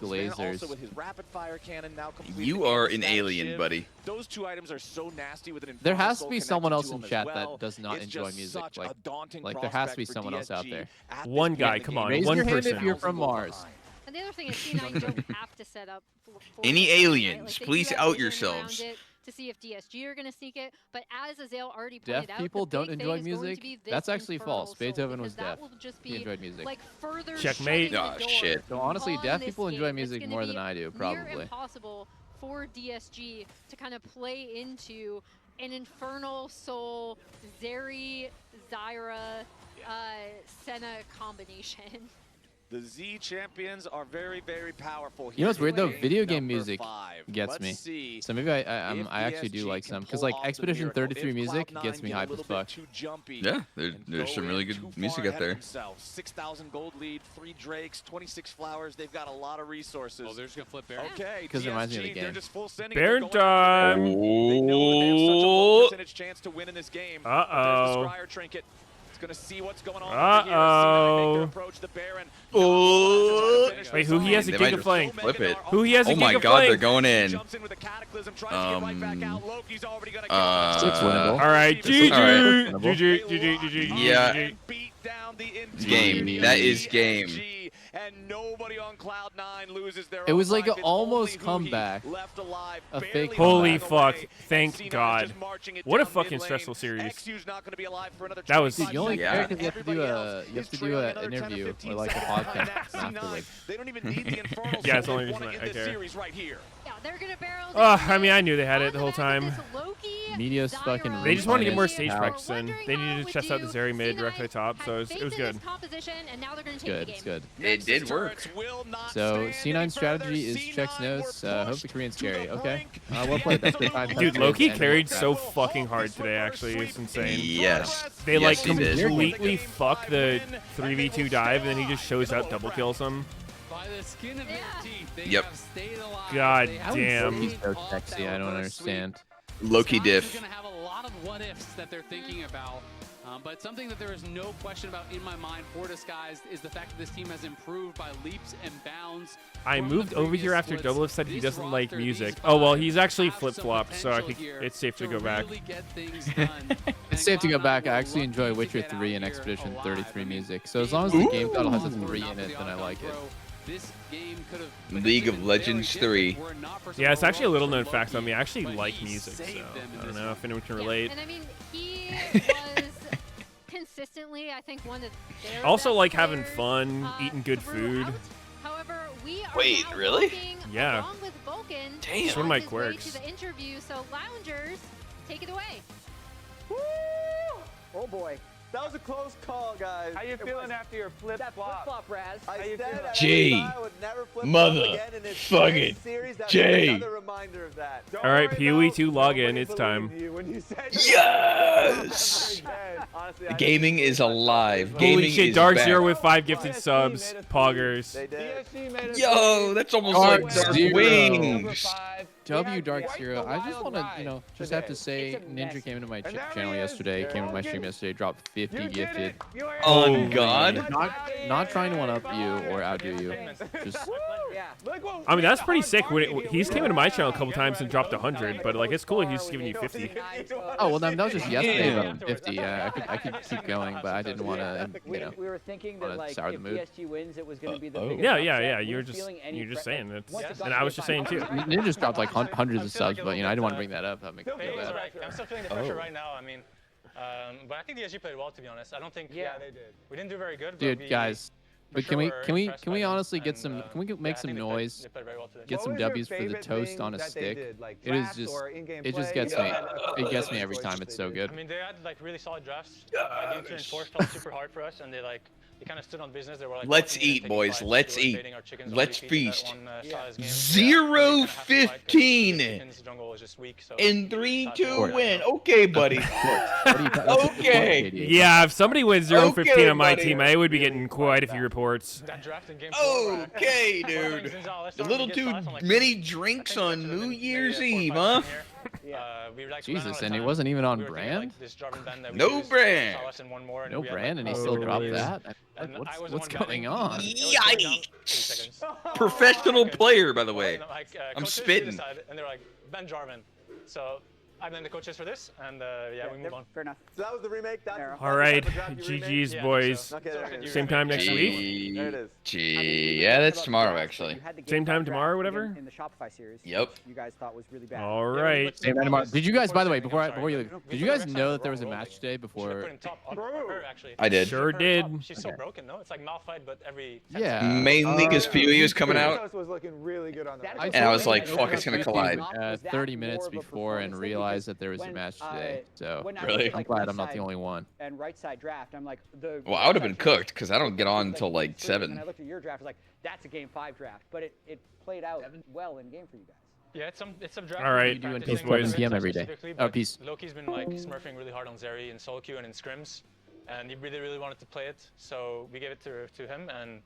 Speaker 10: like
Speaker 2: This man
Speaker 10: Glazers.
Speaker 2: also with his rapid fire cannon now completed
Speaker 13: You
Speaker 2: and
Speaker 13: are
Speaker 2: the
Speaker 13: an
Speaker 2: static
Speaker 13: alien,
Speaker 2: shiv.
Speaker 13: buddy.
Speaker 2: Those two items are so nasty with an
Speaker 10: There
Speaker 2: Infernal
Speaker 10: has to
Speaker 2: Soul
Speaker 10: be someone else
Speaker 2: connected
Speaker 10: in
Speaker 2: to him
Speaker 10: chat
Speaker 2: as well.
Speaker 10: that does not
Speaker 2: It's
Speaker 10: enjoy
Speaker 2: just
Speaker 10: music.
Speaker 2: such a daunting
Speaker 10: Like there has to be
Speaker 2: prospect for
Speaker 10: someone else out
Speaker 2: DSG
Speaker 10: there.
Speaker 2: at this
Speaker 1: One
Speaker 2: point
Speaker 1: guy,
Speaker 2: in the
Speaker 1: come
Speaker 2: game.
Speaker 1: on,
Speaker 10: Raise
Speaker 1: one
Speaker 10: your hand
Speaker 1: person.
Speaker 10: if you're from Mars.
Speaker 12: And the other thing is C9 don't have to set up for
Speaker 13: Any
Speaker 12: this, right?
Speaker 13: aliens,
Speaker 12: Like, they do
Speaker 13: please
Speaker 12: have
Speaker 13: out
Speaker 12: vision around
Speaker 13: yourselves.
Speaker 12: it. to see if DSG are going to sneak it. But as Azale already pointed
Speaker 10: Deaf
Speaker 12: out,
Speaker 10: people
Speaker 12: the
Speaker 10: don't
Speaker 12: big
Speaker 10: enjoy
Speaker 12: thing is going to
Speaker 10: music.
Speaker 12: be this
Speaker 10: That's actually
Speaker 12: Infernal
Speaker 10: false.
Speaker 12: Soul,
Speaker 10: Beethoven was
Speaker 12: because that
Speaker 10: deaf.
Speaker 12: will just
Speaker 10: He
Speaker 12: be
Speaker 10: enjoyed music.
Speaker 12: like further
Speaker 1: Checkmate.
Speaker 12: shutting the
Speaker 13: Oh,
Speaker 12: door
Speaker 13: shit.
Speaker 10: So honestly,
Speaker 12: on
Speaker 10: deaf
Speaker 12: this
Speaker 10: people enjoy
Speaker 12: game. It's
Speaker 10: music
Speaker 12: gonna
Speaker 10: more
Speaker 12: be
Speaker 10: than I do,
Speaker 12: near
Speaker 10: probably.
Speaker 12: impossible for DSG to kind of play into an Infernal Soul, Zeri, Zyra, Senna combination.
Speaker 2: The Z champions are very, very powerful here.
Speaker 10: You know what's weird though?
Speaker 2: in
Speaker 10: Video game
Speaker 2: number
Speaker 10: music
Speaker 2: 5.
Speaker 10: gets
Speaker 2: Let's
Speaker 10: me.
Speaker 2: see
Speaker 10: So maybe I
Speaker 2: if
Speaker 10: actually do
Speaker 2: DSG
Speaker 10: like
Speaker 2: can
Speaker 10: some, because
Speaker 2: pull
Speaker 10: like
Speaker 2: off the
Speaker 10: Expedition
Speaker 2: miracle.
Speaker 10: 33
Speaker 2: If
Speaker 10: music
Speaker 2: Cloud9
Speaker 10: gets me
Speaker 2: get a
Speaker 10: hype as
Speaker 2: little
Speaker 10: fuck.
Speaker 2: bit too jumpy
Speaker 13: Yeah,
Speaker 2: and
Speaker 13: there's
Speaker 2: go
Speaker 13: some
Speaker 2: in
Speaker 13: really
Speaker 2: too
Speaker 13: good
Speaker 2: far
Speaker 13: music
Speaker 2: ahead
Speaker 13: out
Speaker 2: of
Speaker 13: there.
Speaker 2: themselves. 6,000 gold lead, 3 Drakes, 26 flowers. They've got a lot of resources.
Speaker 3: Oh, they're just gonna flip Baron.
Speaker 2: Okay,
Speaker 10: Because it reminds me of the
Speaker 2: DSG, they're
Speaker 10: game.
Speaker 2: just full sending.
Speaker 1: Baron
Speaker 2: They're going after
Speaker 1: time.
Speaker 2: the Baron. They know that they have such a low percentage chance to win in this game. But there's the
Speaker 1: Uh-oh.
Speaker 2: Scryer trinket. Gonna see what's going on over here. C9 make their approach. The Baron.
Speaker 1: Wait, who he has a
Speaker 13: They might
Speaker 1: Giga Flank?
Speaker 13: flip it.
Speaker 1: Who he has a
Speaker 13: Oh my
Speaker 1: Giga
Speaker 13: god, they're
Speaker 1: Flank?
Speaker 13: going in.
Speaker 2: Jumps in with a cataclysm, tries to get right back out. Loki's already gonna get
Speaker 10: All
Speaker 1: right, GG.
Speaker 13: All right.
Speaker 1: GG.
Speaker 13: Yeah.
Speaker 2: Beat down the
Speaker 13: It's game. That is game.
Speaker 2: And nobody on Cloud9 loses their
Speaker 10: It was
Speaker 2: own
Speaker 10: like
Speaker 2: life.
Speaker 10: an
Speaker 2: It's
Speaker 10: almost
Speaker 2: only who
Speaker 10: comeback.
Speaker 2: he left alive,
Speaker 10: A
Speaker 2: barely
Speaker 10: fake
Speaker 1: Holy
Speaker 10: comeback.
Speaker 1: fuck.
Speaker 2: away.
Speaker 1: Thank
Speaker 2: C9
Speaker 1: God.
Speaker 2: just marching it
Speaker 1: What a
Speaker 2: down
Speaker 1: fucking
Speaker 2: mid lane.
Speaker 1: stressful series.
Speaker 2: XU's not gonna be alive for another
Speaker 1: That was-
Speaker 2: 25
Speaker 10: Dude, you only
Speaker 13: Yeah.
Speaker 10: care because you have to do
Speaker 2: Everybody
Speaker 10: a
Speaker 2: else
Speaker 10: you have
Speaker 2: is
Speaker 10: to do
Speaker 2: trailing
Speaker 10: an
Speaker 2: another 10 or
Speaker 10: interview
Speaker 2: 15
Speaker 10: or like a
Speaker 2: seconds behind
Speaker 10: podcast
Speaker 2: that. C9,
Speaker 10: afterwards.
Speaker 2: They don't even need the Infernal
Speaker 1: Yeah, it's
Speaker 2: Soul.
Speaker 1: only
Speaker 2: They
Speaker 1: reason
Speaker 2: want
Speaker 1: I
Speaker 2: it in this
Speaker 1: care.
Speaker 2: series right here.
Speaker 12: Yeah, they're going to barrel
Speaker 1: I mean, I knew they had it the whole time.
Speaker 10: Meteos fucking.
Speaker 1: They just wanted to get more
Speaker 10: replanted
Speaker 1: stage
Speaker 10: how-
Speaker 1: practice in. They needed to chest out the Zeri mid directly top, so it was good.
Speaker 12: Composition, and now they're going to
Speaker 10: It's
Speaker 12: take
Speaker 10: good.
Speaker 12: the
Speaker 10: It's
Speaker 12: game.
Speaker 10: good.
Speaker 13: It did work.
Speaker 10: So C9's strategy is checks nose. Hope the Koreans carry. Okay. Well played. That's the time.
Speaker 1: Dude, Loki carried so fucking hard today. Actually, it's insane.
Speaker 13: Yes.
Speaker 1: They like
Speaker 13: Yes, he did.
Speaker 1: completely fuck the 3v2 dive, and then he just shows up, double kills them.
Speaker 3: By the skin of their teeth, they
Speaker 13: Yep.
Speaker 3: have stayed alive.
Speaker 1: God
Speaker 3: They have
Speaker 1: damn.
Speaker 10: He's
Speaker 3: stayed
Speaker 10: so
Speaker 3: off
Speaker 10: sexy.
Speaker 3: that
Speaker 10: I don't
Speaker 3: reverse sweep.
Speaker 10: understand.
Speaker 13: Loki
Speaker 3: Sky
Speaker 13: diff.
Speaker 3: is going to have a lot of what ifs that they're thinking about. But something that there is no question about in my mind for Disguised is the fact that this team has improved by leaps and bounds.
Speaker 1: I
Speaker 3: from the
Speaker 1: moved over
Speaker 3: previous
Speaker 1: here after
Speaker 3: splits.
Speaker 1: Double said he
Speaker 3: This
Speaker 1: doesn't like
Speaker 3: roster,
Speaker 1: music.
Speaker 3: these
Speaker 1: Oh well,
Speaker 3: five
Speaker 1: he's actually
Speaker 3: have some
Speaker 1: flip-flopped, so I
Speaker 3: potential
Speaker 1: think
Speaker 3: here
Speaker 1: it's safe to go back.
Speaker 3: really get things done.
Speaker 10: It's safe to go back. I actually enjoy Witcher 3 and Expedition 33 music. So as long as the game title has a 3 in it, then I like it.
Speaker 3: This game could have
Speaker 13: League of Legends 3.
Speaker 1: Yeah, it's actually a little known fact on me. I actually like music, so I don't know if anyone can relate.
Speaker 12: And I mean, he was consistently, I think, one of their
Speaker 1: Also
Speaker 12: best
Speaker 1: like having
Speaker 12: players,
Speaker 1: fun, eating good food.
Speaker 12: throughout. However, we are
Speaker 13: Wait,
Speaker 12: now
Speaker 13: really?
Speaker 12: walking
Speaker 1: Yeah.
Speaker 12: along with Vulcan
Speaker 13: Damn.
Speaker 1: It's one of my
Speaker 12: on his way
Speaker 1: quirks.
Speaker 12: to the interview, so Loungers, take it away.
Speaker 7: Oh boy.
Speaker 5: That was a close call, guys.
Speaker 8: How you feeling after your flip
Speaker 7: That
Speaker 8: flop?
Speaker 7: flip-flop, Raz.
Speaker 5: I
Speaker 8: you
Speaker 5: said
Speaker 8: feeling?
Speaker 5: at
Speaker 13: Jay,
Speaker 5: LTA I would never flip
Speaker 13: mother
Speaker 5: flop again, and it's
Speaker 13: fucking
Speaker 5: this series that
Speaker 13: Jay.
Speaker 5: another reminder of that.
Speaker 8: Don't
Speaker 1: All right,
Speaker 8: worry,
Speaker 1: Pee-wee
Speaker 8: though,
Speaker 1: 2 log in,
Speaker 8: nobody
Speaker 1: it's time.
Speaker 8: believed you when you said
Speaker 13: Yes!
Speaker 5: Honestly, I
Speaker 13: Gaming is alive.
Speaker 1: Holy
Speaker 13: Gaming
Speaker 1: shit,
Speaker 13: is
Speaker 1: Dark
Speaker 13: back.
Speaker 1: Zero with 5 gifted subs. Poggers.
Speaker 5: They did.
Speaker 8: DSG made us
Speaker 13: Yo, that's almost
Speaker 10: Dark
Speaker 13: like Dark
Speaker 10: Zero.
Speaker 13: Wings.
Speaker 10: W Dark Zero. I just want to, just have to say,
Speaker 7: It's a mess.
Speaker 10: Ninja came into my
Speaker 8: And there
Speaker 10: channel
Speaker 8: he is.
Speaker 10: yesterday, came into my
Speaker 8: Logan.
Speaker 10: stream yesterday, dropped 50
Speaker 8: You did
Speaker 10: gifted.
Speaker 8: it. You are
Speaker 13: On
Speaker 8: in.
Speaker 13: God.
Speaker 10: Not trying to one up you or outdo you. Just
Speaker 7: Yeah.
Speaker 8: Look what-
Speaker 1: I mean, that's pretty
Speaker 8: hard
Speaker 1: sick.
Speaker 8: market
Speaker 1: He's
Speaker 8: here.
Speaker 1: came into my channel a couple times and dropped 100, but like it's cool if he's giving you 50.
Speaker 10: oh well, that was just yesterday.
Speaker 13: Damn.
Speaker 10: About 50. I could keep going, but I didn't want to,
Speaker 7: We were thinking that
Speaker 10: wanna
Speaker 7: like
Speaker 10: sour the
Speaker 7: if
Speaker 10: mood.
Speaker 7: DSG wins, it was going to be the
Speaker 13: Oh.
Speaker 7: biggest
Speaker 1: Yeah,
Speaker 7: upset.
Speaker 1: you're
Speaker 7: Were
Speaker 1: just
Speaker 7: feeling any
Speaker 1: you're just
Speaker 7: threat-
Speaker 1: saying it,
Speaker 7: once it got
Speaker 1: and
Speaker 7: to
Speaker 1: I
Speaker 7: the
Speaker 1: was just saying too.
Speaker 7: finals-
Speaker 10: Ninja's dropped like hundreds of subs, but I didn't want to bring that up. That makes me feel bad.
Speaker 14: I'm still feeling the pressure
Speaker 13: Oh.
Speaker 14: right now. I mean, but I think DSG played well, to be honest. I don't think.
Speaker 8: Yeah, they did.
Speaker 14: We didn't do very good.
Speaker 10: Dude,
Speaker 14: but we,
Speaker 10: guys,
Speaker 14: for
Speaker 10: but
Speaker 14: sure
Speaker 10: can we
Speaker 14: were
Speaker 10: can we
Speaker 14: impressed
Speaker 10: can
Speaker 14: by
Speaker 10: we
Speaker 14: them,
Speaker 10: honestly get
Speaker 14: and,
Speaker 10: some? Can we
Speaker 14: yeah,
Speaker 10: make
Speaker 14: I
Speaker 10: some
Speaker 14: think
Speaker 10: noise?
Speaker 14: They played very well today.
Speaker 10: Get
Speaker 8: What
Speaker 10: some
Speaker 8: was your
Speaker 10: W's for the
Speaker 8: favorite
Speaker 10: toast
Speaker 8: thing
Speaker 10: on a
Speaker 8: that they
Speaker 10: stick.
Speaker 8: did? Like
Speaker 10: It is
Speaker 8: drafts
Speaker 10: just
Speaker 8: or in-game
Speaker 10: it just
Speaker 8: play?
Speaker 10: gets me.
Speaker 8: Yeah.
Speaker 10: It gets me every time. It's so good.
Speaker 14: I mean, they had like really solid drafts. The entry and force felt super hard for us, and they kind of stood on business. They were like,
Speaker 13: Let's
Speaker 14: walking in and
Speaker 13: eat,
Speaker 14: taking
Speaker 13: boys.
Speaker 14: fights.
Speaker 13: Let's
Speaker 14: They were
Speaker 13: eat.
Speaker 14: invading our chickens on
Speaker 13: Let's
Speaker 14: repeat in that
Speaker 13: feast.
Speaker 14: one, Size game.
Speaker 13: 0-15
Speaker 14: Chickens jungle was just weak, so
Speaker 13: in 3-2
Speaker 10: Court.
Speaker 13: win. Okay, buddy. Okay.
Speaker 1: Yeah, if somebody wins 0-15
Speaker 13: Okay,
Speaker 1: on my
Speaker 13: buddy.
Speaker 1: team, I would be getting quite a few reports.
Speaker 14: that draft in game 4.
Speaker 13: Okay, dude. A little too many drinks on New Year's Eve, huh?
Speaker 10: Jesus, and he wasn't even on brand.
Speaker 13: No brand.
Speaker 10: No brand, and he still dropped that. What's going on?
Speaker 13: Yikes! Professional player, by the way. I'm spitting.
Speaker 14: And they're like, Ben Jarvan. So I blame the coaches for this, and yeah, we move on.
Speaker 7: Fair enough.
Speaker 5: So that was the remake. That's
Speaker 1: All right,
Speaker 5: draft you remade?
Speaker 1: GG's, boys.
Speaker 5: Okay, there it is.
Speaker 1: Same time next week.
Speaker 5: There it is.
Speaker 13: Yeah, that's tomorrow actually.
Speaker 1: Same time tomorrow, whatever.
Speaker 7: In the Shopify series.
Speaker 13: Yep.
Speaker 7: You guys thought was really bad.
Speaker 1: All right.
Speaker 10: Same time tomorrow. Did you guys, by the way, before you leave, did you guys know that there was a match today before?
Speaker 13: I did.
Speaker 1: Sure did.
Speaker 14: She's so broken, no? It's like Malphite, but every.
Speaker 10: Yeah.
Speaker 13: Mainly because PoE was coming out.
Speaker 8: Meteos was looking really good on that.
Speaker 13: And I was like, fuck, it's gonna collide.
Speaker 10: 30 minutes before and realized that there was a match today. So
Speaker 13: Really?
Speaker 10: I'm glad I'm not the only one.
Speaker 7: And right side draft, I'm like
Speaker 13: Well, I would have been cooked because I don't get on until like 7.
Speaker 7: And I looked at your draft, I was like, that's a game 5 draft, but it played out well in game for you guys.
Speaker 14: Yeah, it's some draft.
Speaker 1: All right,
Speaker 10: peace, boys. PM every day. Oh, peace.
Speaker 14: Loki's been like smurfing really hard on Zeri in solo queue and in scrims, and he really wanted to play it, so we gave it to him, and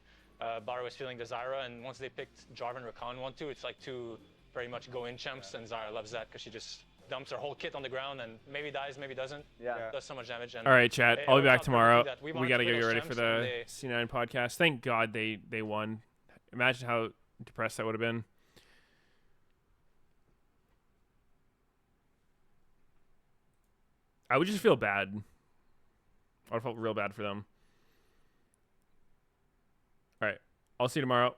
Speaker 14: Bara was feeling the Zyra, and once they picked Jarvan Rakan 1-2, it's like 2 very much go-in champs, and Zyra loves that because she just dumps her whole kit on the ground and maybe dies, maybe doesn't.
Speaker 5: Yeah.
Speaker 14: Does so much damage. And
Speaker 1: All right, chat. I'll be back tomorrow. We got to
Speaker 14: get
Speaker 1: get ready for the C9 podcast. Thank God they won. Imagine how depressed that would have been. I would just feel bad. I would have felt real bad for them. All right. I'll see you tomorrow.